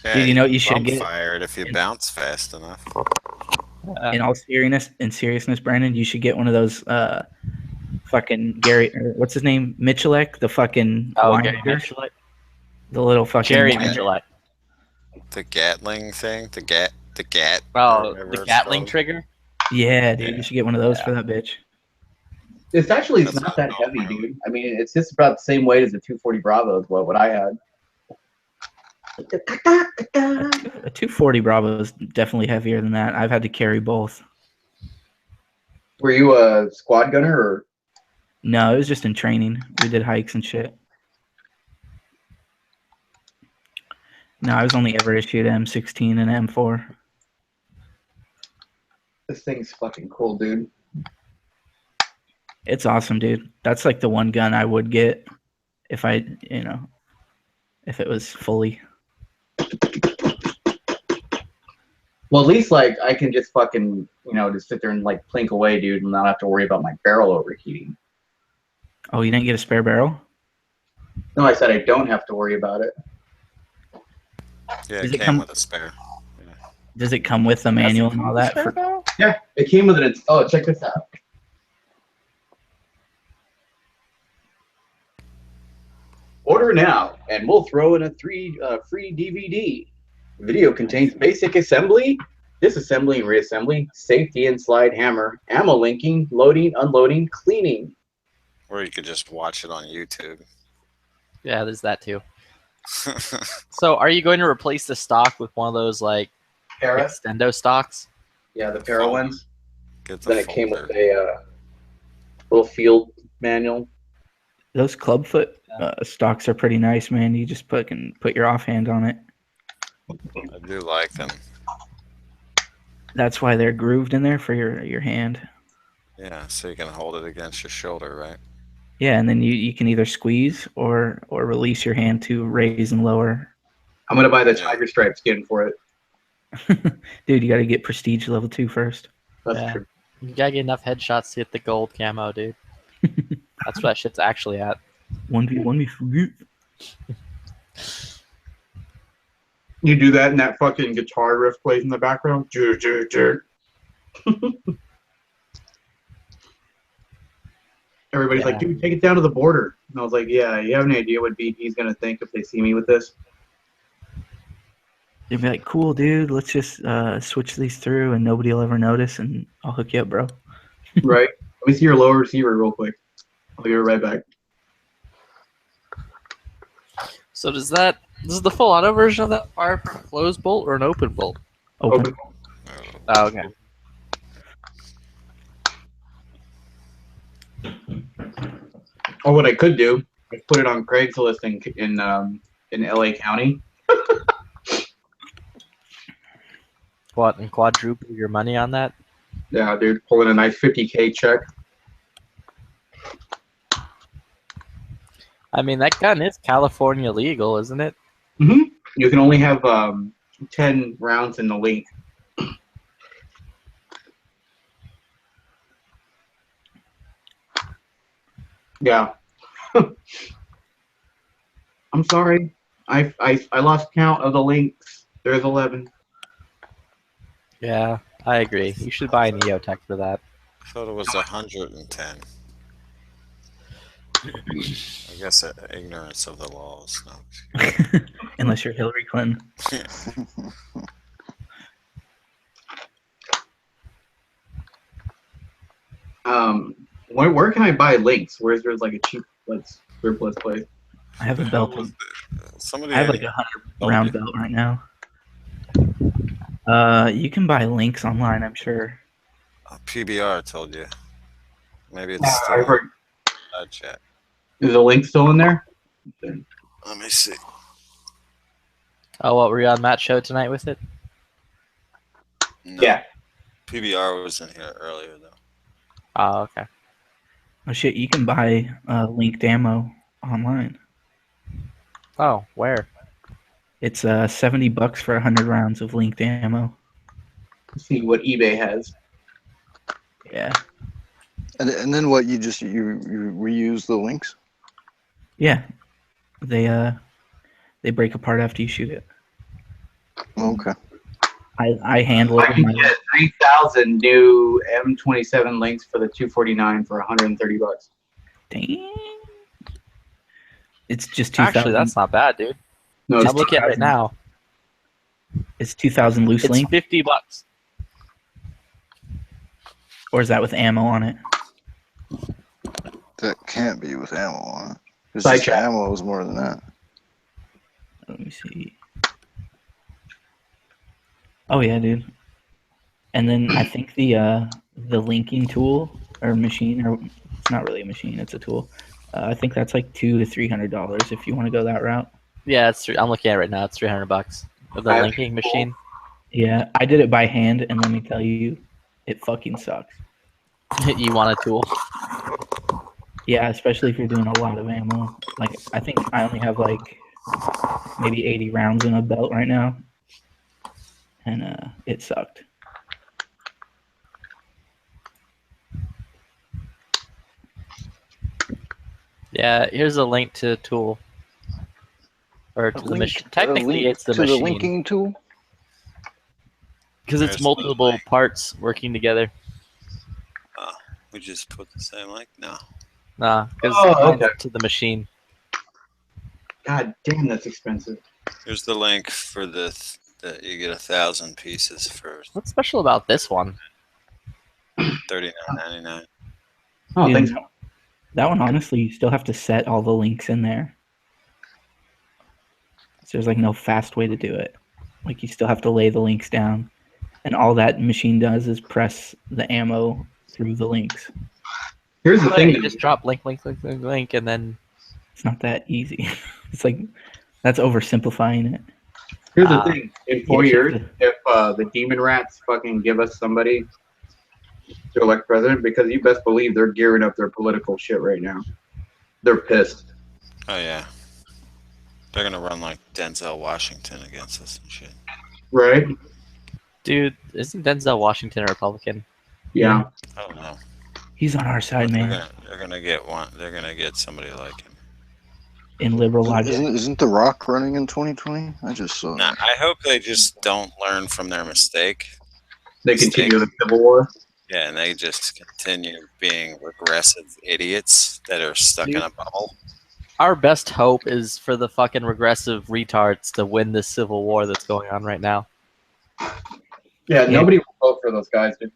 Yeah, Dude, you know what you should bump get? fired if you bounce fast enough. In all seriousness, Brandon, you should get one of those fucking Gary, or what's his name, Michalek, the fucking Gary winder. Michalek. The little fucking Jerry winder. Michalek. The Gatling thing, the gat. Oh, whatever the it's Gatling called. trigger. Yeah, dude, you should get one of those for that bitch. It's actually not that heavy, dude. I mean, it's just about the same weight as the 240 Bravo is what I had. A 240 Bravo is definitely heavier than that. I've had to carry both. Were you a squad gunner or? No, it was just in training. We did hikes and shit. No, I was only ever issued M16 and M4. This thing's fucking cool, dude. It's awesome, dude. That's like the one gun I would get if I, if it was fully. Well, at least like I can just fucking, just sit there and like plink away, dude, and not have to worry about my barrel overheating. Oh, you didn't get a spare barrel? No, I said I don't have to worry about it. Yeah, Does it it came come- with a spare. Does it come with the manual and all that? Yeah, it came with an. Oh, check this out. Order now, and we'll throw in a free DVD. Video contains basic assembly, disassembly and reassembly, safety and slide hammer, ammo linking, loading, unloading, cleaning. Or you could just watch it on YouTube. Yeah, there's that too. So, are you going to replace the stock with one of those like Para? extendo stocks? Yeah, the Para ones. Get Then it came with a little field manual. Those clubfoot stocks are pretty nice, man. You just put your offhand on it. I do like them. That's why they're grooved in there for your hand. Yeah, so you can hold it against your shoulder, right? Yeah, and then you can either squeeze or release your hand to raise and lower. I'm gonna buy the tiger stripe skin for it. Dude, you got to get prestige level 2 first. Yeah. You gotta get enough headshots to get the gold camo, dude. That's what that shit's actually at. 1v1 me forget. You do that and that fucking guitar riff plays in the background. Jerk, jerk, jerk. Everybody's like, dude, take it down to the border. And I was like, yeah, you have any idea what BP's gonna think if they see me with this? They'd be like, cool, dude, let's just switch these through and nobody will ever notice and I'll hook you up, bro. Right? Let me see your lower receiver real quick. I'll be right back. So this is the full auto version of that fire closed bolt or an open bolt? Open. Oh, okay. Or what I could do is put it on Craigslist in LA County. What, and quadruple your money on that? Yeah, dude, pulling a nice 50K check. I mean, that gun is California legal, isn't it? Mm-hmm. You can only have 10 rounds in the link. Yeah. I'm sorry. I lost count of the links. There's 11. Yeah, I agree. You should buy a Neotech for that. I thought it was 110. I guess ignorance of the laws. No. Unless you're Hillary Clinton. Where can I buy links? Where's there's like a cheap surplus place? I have a belt. Somebody I have like a 100 round belt right now. You can buy links online, I'm sure. PBR told you. Maybe it's Yeah, still I heard. not yet. Is the link still in there? Let me see. Oh, what, were you on Matt's show tonight with it? No. Yeah. PBR was in here earlier though. Oh, okay. Oh shit, you can buy linked ammo online. Oh, where? It's $70 for 100 rounds of linked ammo. Let's see what eBay has. Yeah. And then what? You reuse the links? Yeah. They break apart after you shoot it. Okay. I handle it. I can get 3,000 new M27 links for the 249 for $130. Dang. It's just 2,000. Actually, that's not bad, dude. No, I'm looking at it right now. It's 2,000 loose It's link, $50. or is that with ammo on it? That can't be with ammo on it. Because Side the chat. ammo is more than that. Let me see. Oh yeah, dude. And then I think the linking tool or machine, or it's not really a machine, it's a tool. I think that's like $200 to $300 if you want to go that route. Yeah, I'm looking at it right now. It's $300 with the linking machine. Yeah, I did it by hand, and let me tell you, it fucking sucks. You want a tool? Yeah, especially if you're doing a lot of ammo. Like, I think I only have like maybe 80 rounds in a belt right now, and it sucked. Yeah, here's a link to the tool. Or to the machine. Technically, it's the machine. The linking tool? Because it's multiple parts working together. We just put the same link? No. Nah, because okay. to the machine. God damn, that's expensive. Here's the link for the you get 1,000 pieces for What's special about this one? $39.99. Oh, Dude, thanks. that one, honestly, you still have to set all the links in there. So there's like no fast way to do it. Like, you still have to lay the links down, and all that machine does is press the ammo through the links. Here's the thing. You just drop link, and then It's not that easy. It's like, that's oversimplifying it. Here's the thing. In 4 you years, have if the demon rats fucking give us somebody, to elect president because you best believe they're gearing up their political shit right now. They're pissed. Oh yeah, they're gonna run like Denzel Washington against us and shit. Right? Dude, isn't Denzel Washington a Republican? Yeah. I don't know. He's on our side, man. They're gonna get one. They're gonna get somebody like him. In liberal logic. Isn't The Rock running in 2020? I just saw. Nah, I hope they just don't learn from their mistake. They continue the Civil War. Yeah, and they just continue being regressive idiots that are stuck in a bubble. Our best hope is for the fucking regressive retards to win this civil war that's going on right now. Yeah, nobody will vote for those guys, dude.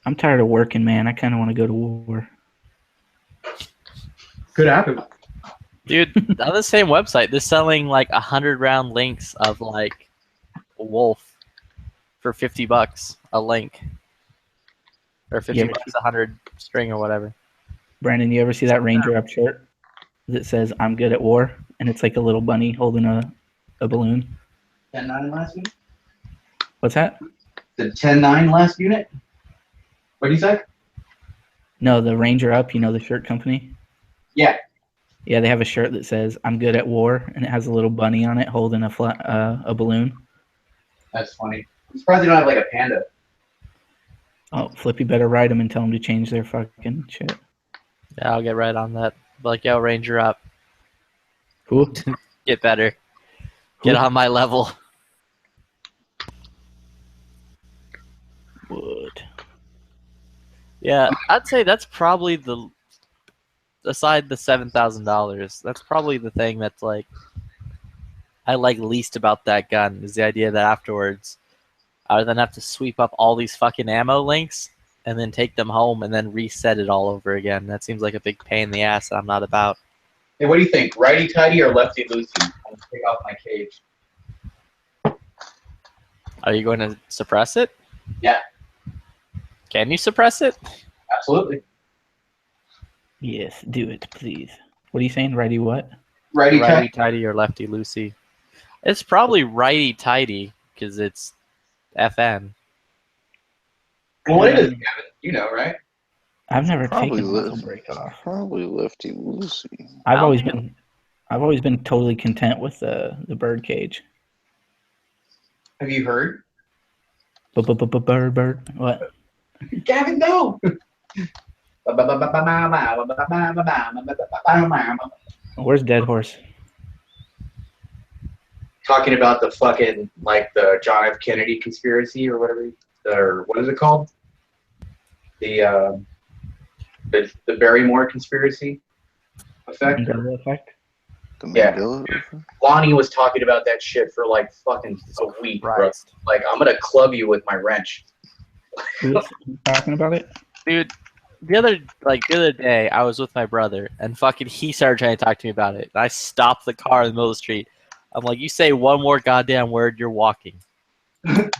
I'm tired of working, man. I kind of want to go to war. Could happen. Dude, on the same website, they're selling like 100-round links of like a wolf for $50 a link. Or $50 Yeah. 100 string or whatever. Brandon, you ever see that Ranger Up shirt that says "I'm good at war" and it's like a little bunny holding a balloon? 10-9 last unit? What's that? The 10-9 last unit? What do you say? No, the Ranger Up. You know the shirt company? Yeah. Yeah, they have a shirt that says "I'm good at war" and it has a little bunny on it holding a balloon. That's funny. I'm surprised they don't have like a panda. Oh, Flippy better write them and tell them to change their fucking shit. Yeah, I'll get right on that. Like, yo, Ranger Up. Cool. Get better. Get on my level. Wood. Yeah, I'd say that's probably aside the $7,000, that's probably the thing that's like I like least about that gun is the idea that afterwards I would then have to sweep up all these fucking ammo links and then take them home and then reset it all over again. That seems like a big pain in the ass that I'm not about. Hey, what do you think? Righty tighty or lefty loosey? I'm gonna take off my cage. Are you going to suppress it? Yeah. Can you suppress it? Absolutely. Yes, do it, please. What are you saying? Righty what? Righty tighty or lefty loosey? It's probably righty tighty because it's FN. Well, what is it, Kevin? You know, right? I've never Probably taken a muscle break off. Probably lefty loosey. I've always been totally content with the bird cage. Have you heard? Bird. What? Gavin, no. Where's Dead Horse? Talking about the fucking like the John F. Kennedy conspiracy or whatever, or what is it called? The Barrymore conspiracy effect. Mandela effect. The Yeah. Mandela effect? Lonnie was talking about that shit for like fucking a week, bro. Like, I'm gonna club you with my wrench. Who's talking about it? Dude, the other day I was with my brother and fucking he started trying to talk to me about it. And I stopped the car in the middle of the street. I'm like, you say one more goddamn word, you're walking. And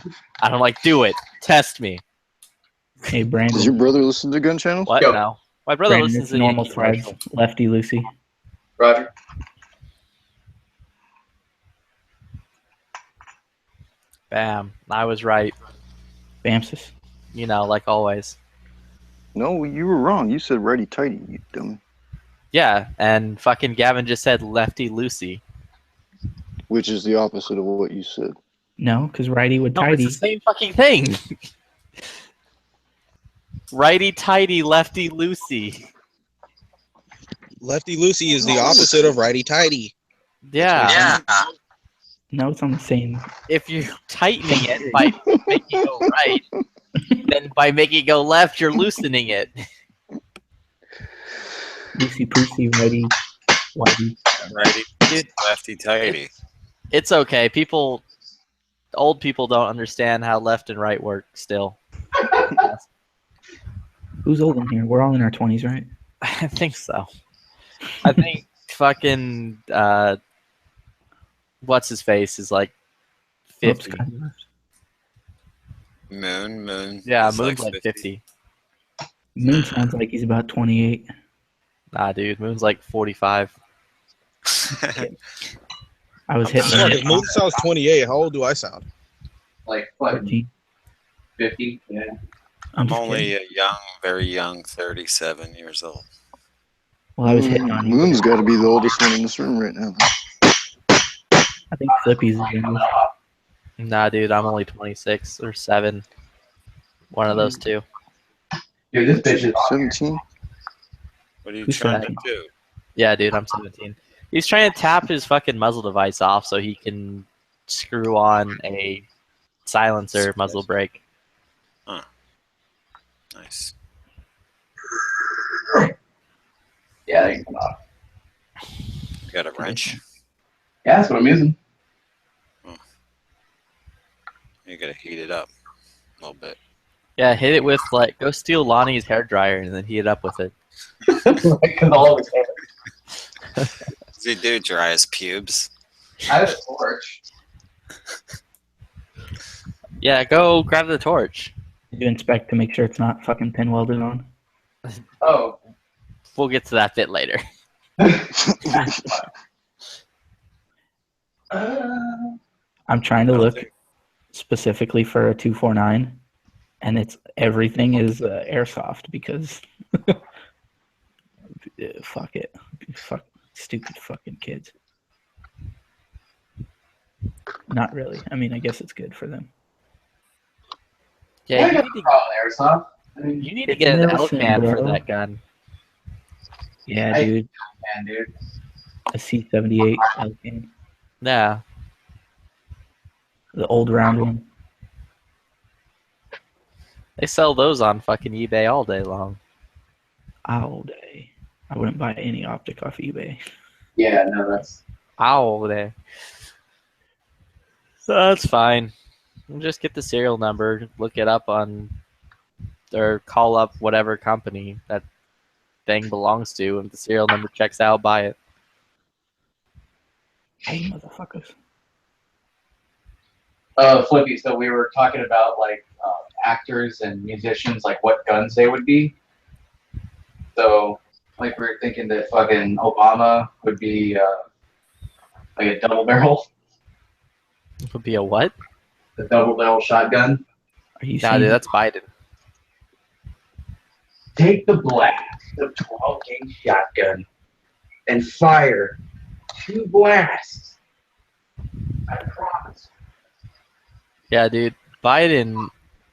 I'm like, do it. Test me. Hey, Brandon. Does your brother listen to Gun Channel? What? No. My brother Brandon, listens it's to normal Yankee threads. commercial. Lefty Lucy. Roger. Bam. I was right. Bamsis. You know, like always. No, you were wrong. You said righty tighty, you dummy. Yeah, and fucking Gavin just said lefty loosey. Which is the opposite of what you said. No, because righty would No, tidy. it's the same fucking thing. Righty tighty, lefty loosey. Lefty loosey is the opposite of righty tighty. Yeah. No, it's on the same. If you're tightening it by making it go right, then by making it go left, you're loosening it. Loosey poosey, righty, whitey. Righty, Dude, lefty tighty. it's okay. Old people don't understand how left and right work still. Who's old in here? We're all in our 20s, right? I think so. I think fucking what's his face is like 50. Moon. Yeah, is Moon's like 50. Moon sounds like he's about 28. Nah, dude, Moon's like 45. I was hitting If Moon sounds 28, how old do I sound? Like what? 13. 50? Yeah. I'm just only kidding. a young, very young, 37 years old. Well, I was hitting on you. Moon's got to be the oldest one in this room right now. I think Flippy's the youngest. Nah, dude, I'm only 26 or 7. One of those two. Dude, this bitch is 17. What are you Who's trying to 17? do? Yeah, dude, I'm 17. He's trying to tap his fucking muzzle device off so he can screw on a silencer muzzle brake. Huh. Nice. Yeah, they can come out. You got a wrench? Yeah, that's what I'm using. You gotta heat it up a little bit. Yeah, hit it with, like, go steal Lonnie's hair dryer and then heat it up with it. Because all of his hair. Does he do dry his pubes? I have a torch. Yeah, go grab the torch. Did you inspect to make sure it's not fucking pin welded on? Oh. We'll get to that bit later. I'm trying to look specifically for a 249, and it's everything is airsoft because fuck it, fuck stupid fucking kids. Not really. I mean, I guess it's good for them. Yeah, you need to, airsoft. you need to get an Elkman for that gun. Yeah, dude. Man, dude. A C78 Elkin, Yeah. the old round one. They sell those on fucking eBay all day long. All day. I wouldn't buy any optic off eBay. Yeah, no, that's. All day. So that's fine. Just get the serial number, look it up on, or call up whatever company that thing belongs to, and if the serial number checks out, buy it. Hey, motherfuckers. Flippy, so we were talking about like actors and musicians, like what guns they would be. So, like we were thinking that fucking Obama would be like a double barrel. It would be a what? The double barrel shotgun. Are you Nah, dude, that's Biden. Take the blast of 12 gauge shotgun and fire 2 blasts. I promise. Yeah, dude, Biden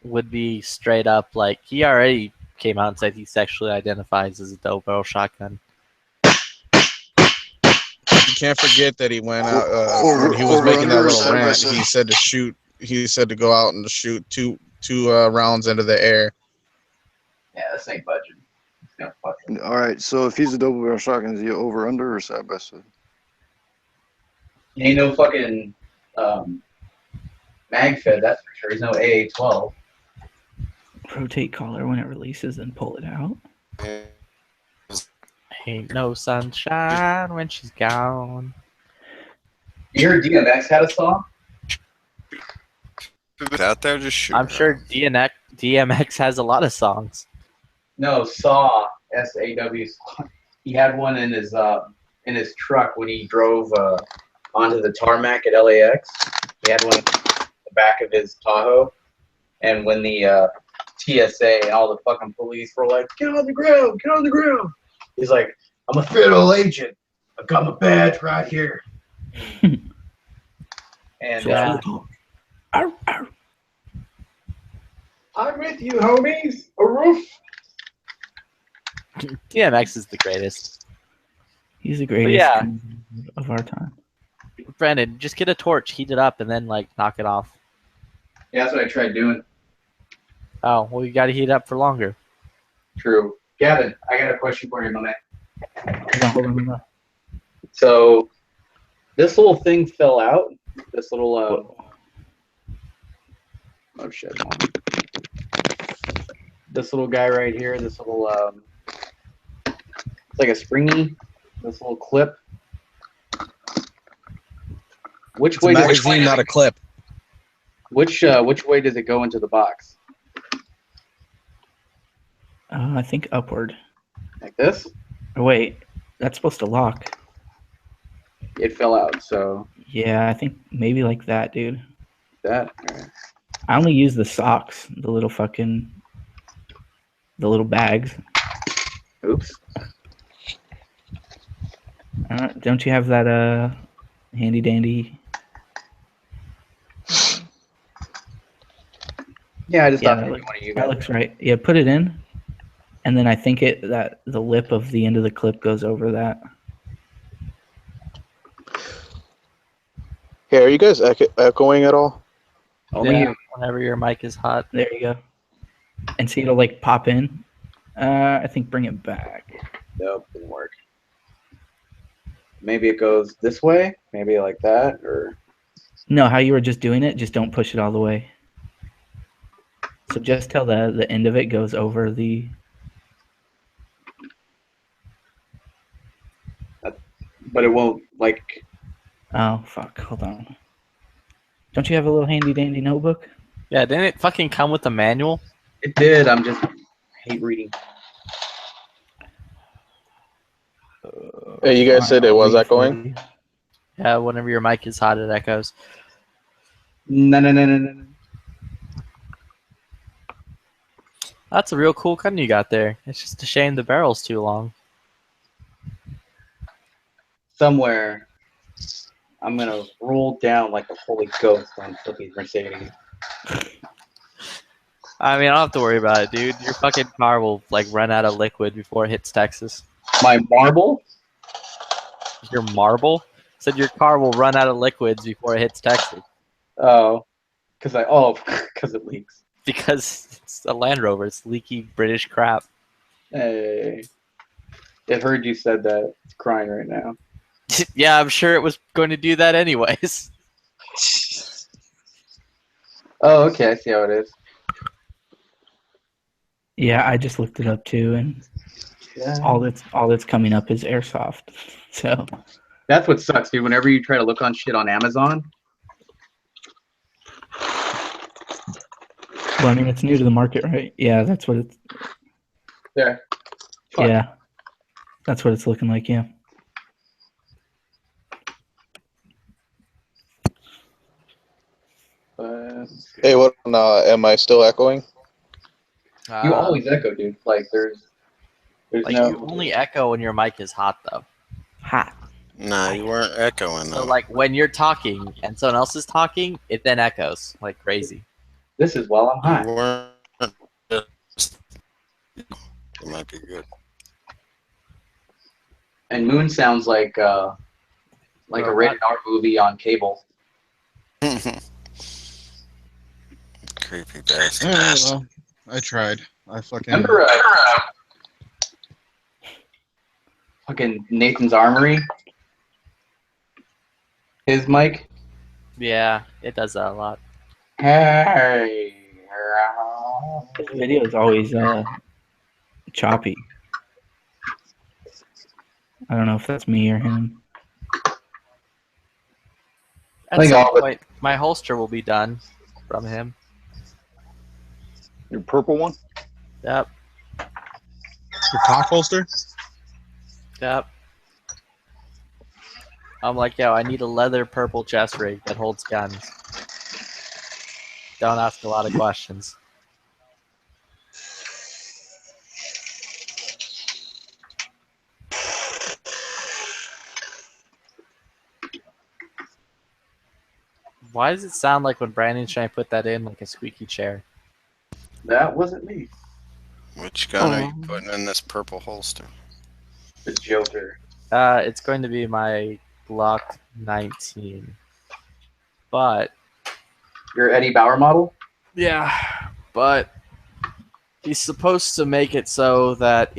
would be straight up like, he already came out and said he sexually identifies as a double barrel shotgun. You can't forget that he went out when he was making that little rant. He said to shoot. He said to go out and to shoot two rounds into the air. Yeah, this ain't budget. It's gonna fucking. All right, so if he's a double barrel shotgun, is he over under or side by side? He ain't no fucking mag fed, that's for sure. He's no AA-12. Rotate collar when it releases and pull it out. Ain't no sunshine when she's gone. You heard DMX had a song? Out there, just shoot. I'm sure DMX has a lot of songs. No, Saw, S-A-W. He had one in his truck when he drove onto the tarmac at LAX. He had one in the back of his Tahoe. And when the TSA and all the fucking police were like, get on the ground, get on the ground. He's like, I'm a federal agent. I've got my badge right here. And I'm with you, homies. A roof. DMX is the greatest. He's the But greatest yeah, of our time. Brandon, just get a torch, heat it up, and then like knock it off. Yeah, that's what I tried doing. Oh, well, you got to heat it up for longer. True. Gavin, I got a question for you, my man. Hold on. So, this little thing fell out. This little, oh shit. This little guy right here, this little, it's like a springy, this little clip. Which way? It's a magazine, not a clip. Which way does it go into the box? I think upward. Like this? Oh, wait, that's supposed to lock. It fell out, so. Yeah, I think maybe like that, dude. That? All right. I only use the socks, the little fucking the little bags. Oops. Don't you have that handy dandy? Yeah, I just Yeah, thought that, maybe one of you that guys. looks right. Yeah, put it in, and then I think that the lip of the end of the clip goes over that. Hey, are you guys echoing at all? Yeah. Whenever your mic is hot. There you go. And see, it'll like pop in. I think bring it back. Nope, didn't work. Maybe it goes this way, maybe like that, or No, how you were just doing it, just don't push it all the way. So just till the end of it goes over the. but it won't like. Oh fuck! Hold on. Don't you have a little handy dandy notebook? Yeah, didn't it fucking come with a manual? It did. I'm just hate reading. Hey, you guys said it was echoing? Yeah, whenever your mic is hot, it echoes. No. That's a real cool gun you got there. It's just a shame the barrel's too long. Somewhere, I'm gonna roll down like a holy ghost on Flippy's Mercedes. I mean, I don't have to worry about it, dude. Your fucking car will like run out of liquid before it hits Texas. My marble? Your marble? Said your car will run out of liquids before it hits Texas. Oh, because it leaks. Because it's a Land Rover. It's leaky British crap. Hey, it heard you said that. It's crying right now. Yeah, I'm sure it was going to do that anyways. Oh, okay. I see how it is. Yeah, I just looked it up too, and Yeah. all that's coming up is airsoft. So That's what sucks, dude. Whenever you try to look on shit on Amazon, well, I mean, it's new to the market, right? Yeah, that's what it's. there. Fuck. Yeah, that's what it's looking like. Yeah. Hey, what? Am I still echoing? You always echo, dude. Like there's Like no. you only echo when your mic is hot, though. Hot. No, you weren't echoing So though. like when you're talking and someone else is talking, it then echoes like crazy. This is while I'm hot. You weren't. It might be good. And Moon sounds like a rated R movie on cable. Creepy bastard. Yeah, well, I tried. I fucking. Remember fucking Nathan's Armory? His mic? Yeah, it does that a lot. Hey. This video is always choppy. I don't know if that's me or him. At think some all of it- point, my holster will be done from him. Your purple one? Yep. Your cock holster? Yep. I'm like, yo, I need a leather purple chest rig that holds guns. Don't ask a lot of questions. Why does it sound like when Brandon's trying to put that in like a squeaky chair? That wasn't me. Which gun are you putting in this purple holster? The Joker. It's going to be my Glock 19. But Your Eddie Bauer model? yeah, but he's supposed to make it so that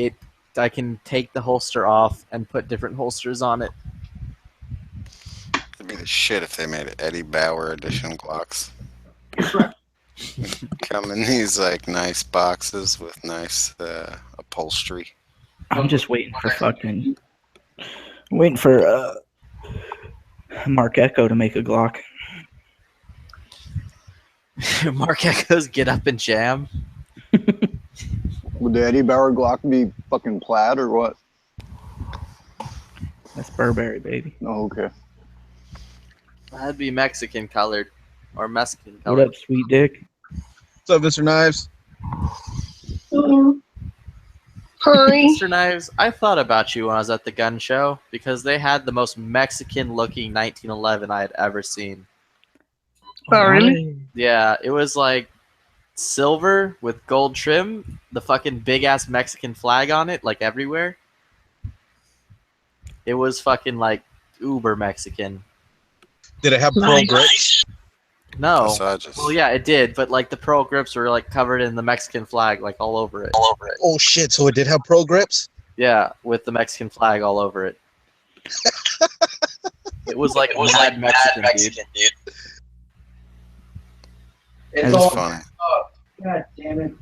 I can take the holster off and put different holsters on it. It'd be the shit if they made Eddie Bauer edition Glocks. Come in these like nice boxes with nice upholstery. I'm just waiting for Mark Echo to make a Glock. Mark Echo's Get Up and Jam. Would the Eddie Bauer Glock be fucking plaid or what? That's Burberry, baby. Oh, okay. That'd be Mexican colored or Mexican What colored. up, sweet dick? What's up, Mr. Knives? Mr. Knives, I thought about you when I was at the gun show because they had the most Mexican-looking 1911 I had ever seen. Oh, really? Yeah, it was like silver with gold trim, the fucking big-ass Mexican flag on it, like everywhere. It was fucking like uber Mexican. Did it have pearl grips? No. Massages. Well, yeah, it did, but like the pearl grips were like covered in the Mexican flag, like all over it. Oh shit! So it did have pearl grips? Yeah, with the Mexican flag all over it. It was like mad Mexican, dude. It's all funny. God damn it.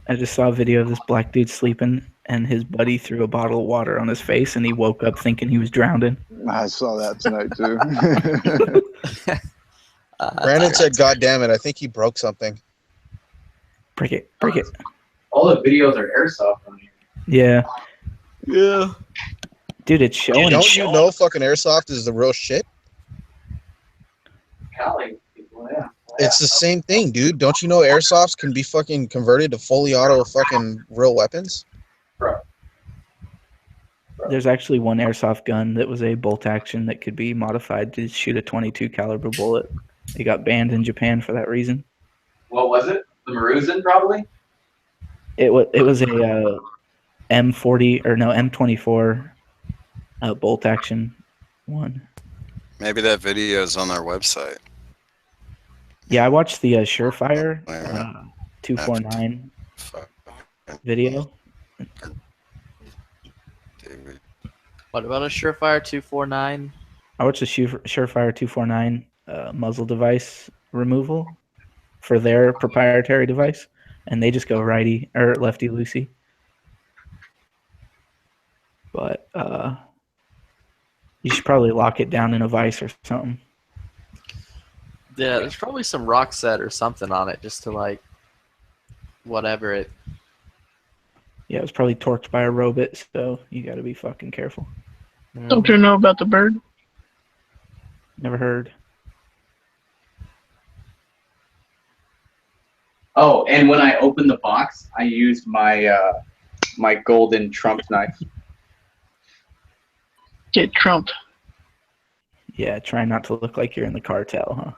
I just saw a video of this black dude sleeping, and his buddy threw a bottle of water on his face, and he woke up thinking he was drowning. I saw that tonight too. Brandon said, "God damn it! I think he broke something." Break it, break it. All the videos are airsoft on here. Yeah, yeah. Dude, it's showing. Don't you know fucking airsoft is the real shit? Cali people, yeah. It's the same thing, dude. Don't you know airsofts can be fucking converted to fully auto fucking real weapons? There's actually one airsoft gun that was a bolt action that could be modified to shoot a 22 caliber bullet. It got banned in Japan for that reason. What was it? The Maruzen, probably? It was a M40 or no M24 bolt action one. Maybe that video is on their website. Yeah, I watched the Surefire 249 video. What about a Surefire 249? I watched the Surefire 249 muzzle device removal for their proprietary device, and they just go righty or lefty loosey. But you should probably lock it down in a vise or something. Yeah, there's probably some rock set or something on it just to like whatever it. Yeah, it was probably torqued by a robot, so you got to be fucking careful. Don't you know about the bird? Never heard. Oh, and when I opened the box, I used my my golden Trump knife. Get Trump. Yeah, try not to look like you're in the cartel, huh?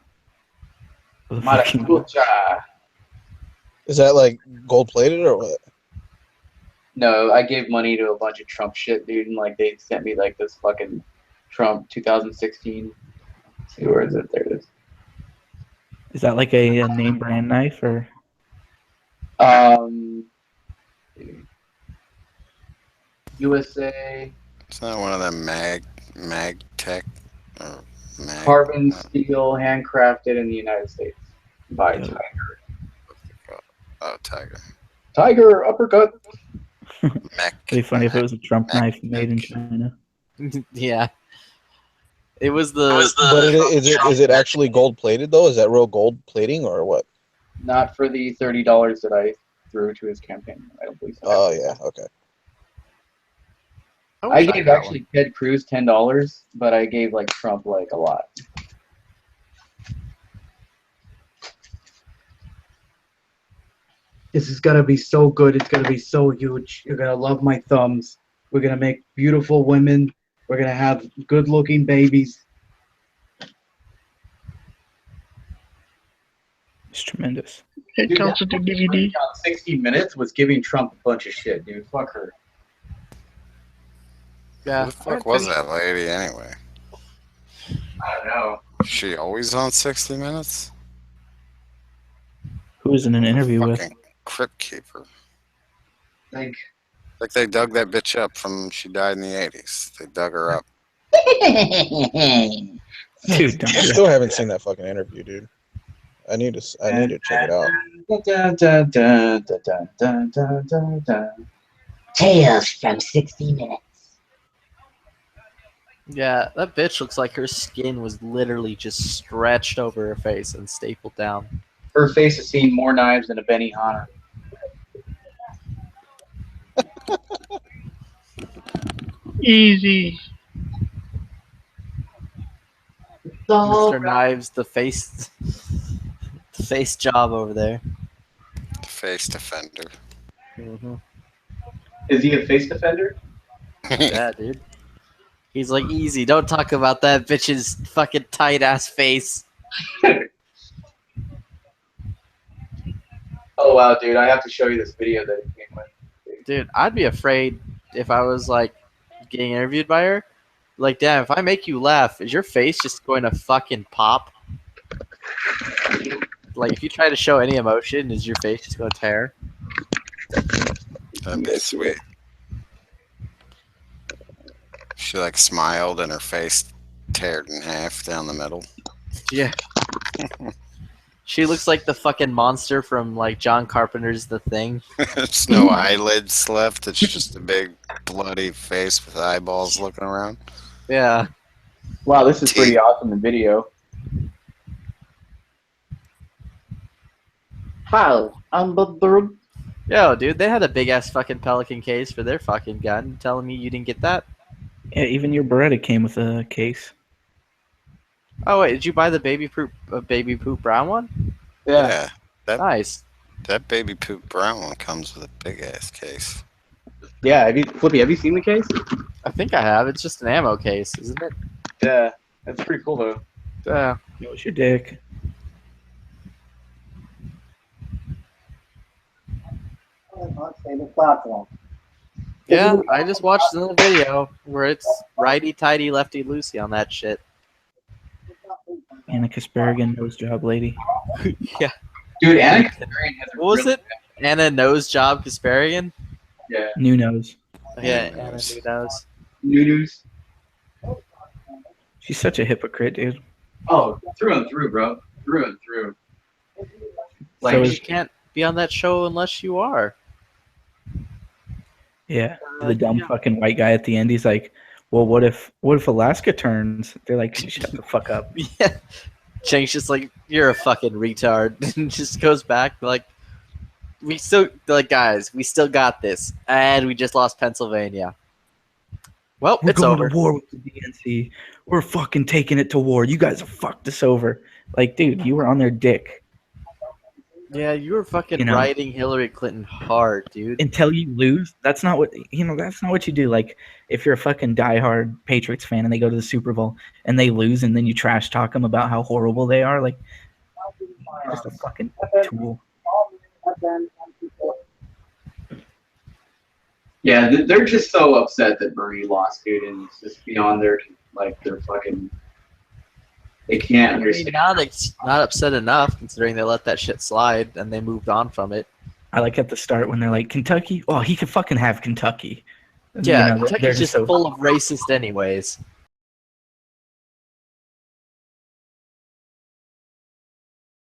With a fucking- Maracuja. Is that like gold plated or what? No, I gave money to a bunch of Trump shit, dude, and like they sent me like this fucking Trump 2016. Let's see, where is it? There it is. Is that like a name brand knife or? USA It's not one of them mag tech or mag. carbon steel, handcrafted in the United States by Tiger. Oh, Tiger. Tiger uppercut. It'd be funny if it was a Trump knife made in China. Yeah. It was the. But is it actually gold plated though? Is that real gold plating or what? Not for the $30 that I threw to his campaign. I don't believe so. Oh yeah, okay. I gave actually Ted Cruz $10, but I gave like Trump like a lot. This is gonna be so good. It's gonna be so huge. You're gonna love my thumbs. We're gonna make beautiful women. We're gonna have good-looking babies. It's tremendous. It comes with the DVD. 60 Minutes was giving Trump a bunch of shit, dude. Fuck her. Yeah. Who the fuck was that lady anyway? I don't know. Is she always on 60 Minutes? Who was in an interview with? Fucking Crypt Keeper. Like they dug that bitch up from she died in the 80s. They dug her up. Dude, I still haven't seen that fucking interview, dude. I need to check it out. Tales from 60 Minutes. Yeah, that bitch looks like her skin was literally just stretched over her face and stapled down. Her face has seen more knives than a Benihana. Easy. Mr. Knives, the face job over there. The face defender. Is he a face defender? Yeah, dude. He's like, easy. Don't talk about that bitch's fucking tight ass face. Oh wow, dude! I have to show you this video that he came with. Dude, I'd be afraid if I was like getting interviewed by her. Like, damn, if I make you laugh, is your face just going to fucking pop? Like, if you try to show any emotion, is your face just going to tear? That'd be sweet. She like smiled and her face teared in half down the middle. Yeah. She looks like the fucking monster from like John Carpenter's The Thing. There's no eyelids left. It's just a big bloody face with eyeballs looking around. Yeah. Wow, this is pretty awesome in video. Hi, I'm the bird. Yo, dude, they had a big ass fucking Pelican case for their fucking gun. Telling me you didn't get that? Yeah, even your Beretta came with a case. Oh wait, did you buy the baby poop brown one? Yeah. That, Nice. That baby poop brown one comes with a big ass case. Yeah, Flippy, have you seen the case? I think I have. It's just an ammo case, isn't it? Yeah, that's pretty cool though. Yeah. What's your dick? Yeah, I just watched another video where it's righty tighty lefty loosey on that shit. Anna Kasparian nose job lady. Yeah. Dude, Anna Kasparian has a What was really it? Anna Nose Job Kasparian? Yeah. New nose. Yeah, Anna New Nose. New news. She's such a hypocrite, dude. Oh, through and through, bro. Through and through. Like, So you is- can't be on that show unless you are. Yeah. The dumb fucking white guy at the end, he's like, well, what if Alaska turns? They're like, shut the fuck up. Yeah. Chang's just like, you're a fucking retard. And just goes back like, guys, we still got this. And we just lost Pennsylvania. Well, We're it's going over. to war with the DNC. We're fucking taking it to war. You guys have fucked us over. Like, dude, you were on their dick. Yeah, you were fucking You know. riding Hillary Clinton hard, dude. Until you lose, that's not what that's not what you do. Like, if you're a fucking diehard Patriots fan and they go to the Super Bowl and they lose, and then you trash talk them about how horrible they are, like, you're just a fucking tool. Yeah, they're just so upset that Bernie lost, dude, and it's just beyond their fucking. They can't I mean, understand. not upset enough considering they let that shit slide and they moved on from it. I like at the start when they're like, Kentucky? Oh, he could fucking have Kentucky. Yeah, You know, they're Kentucky's just just so full of racist anyways.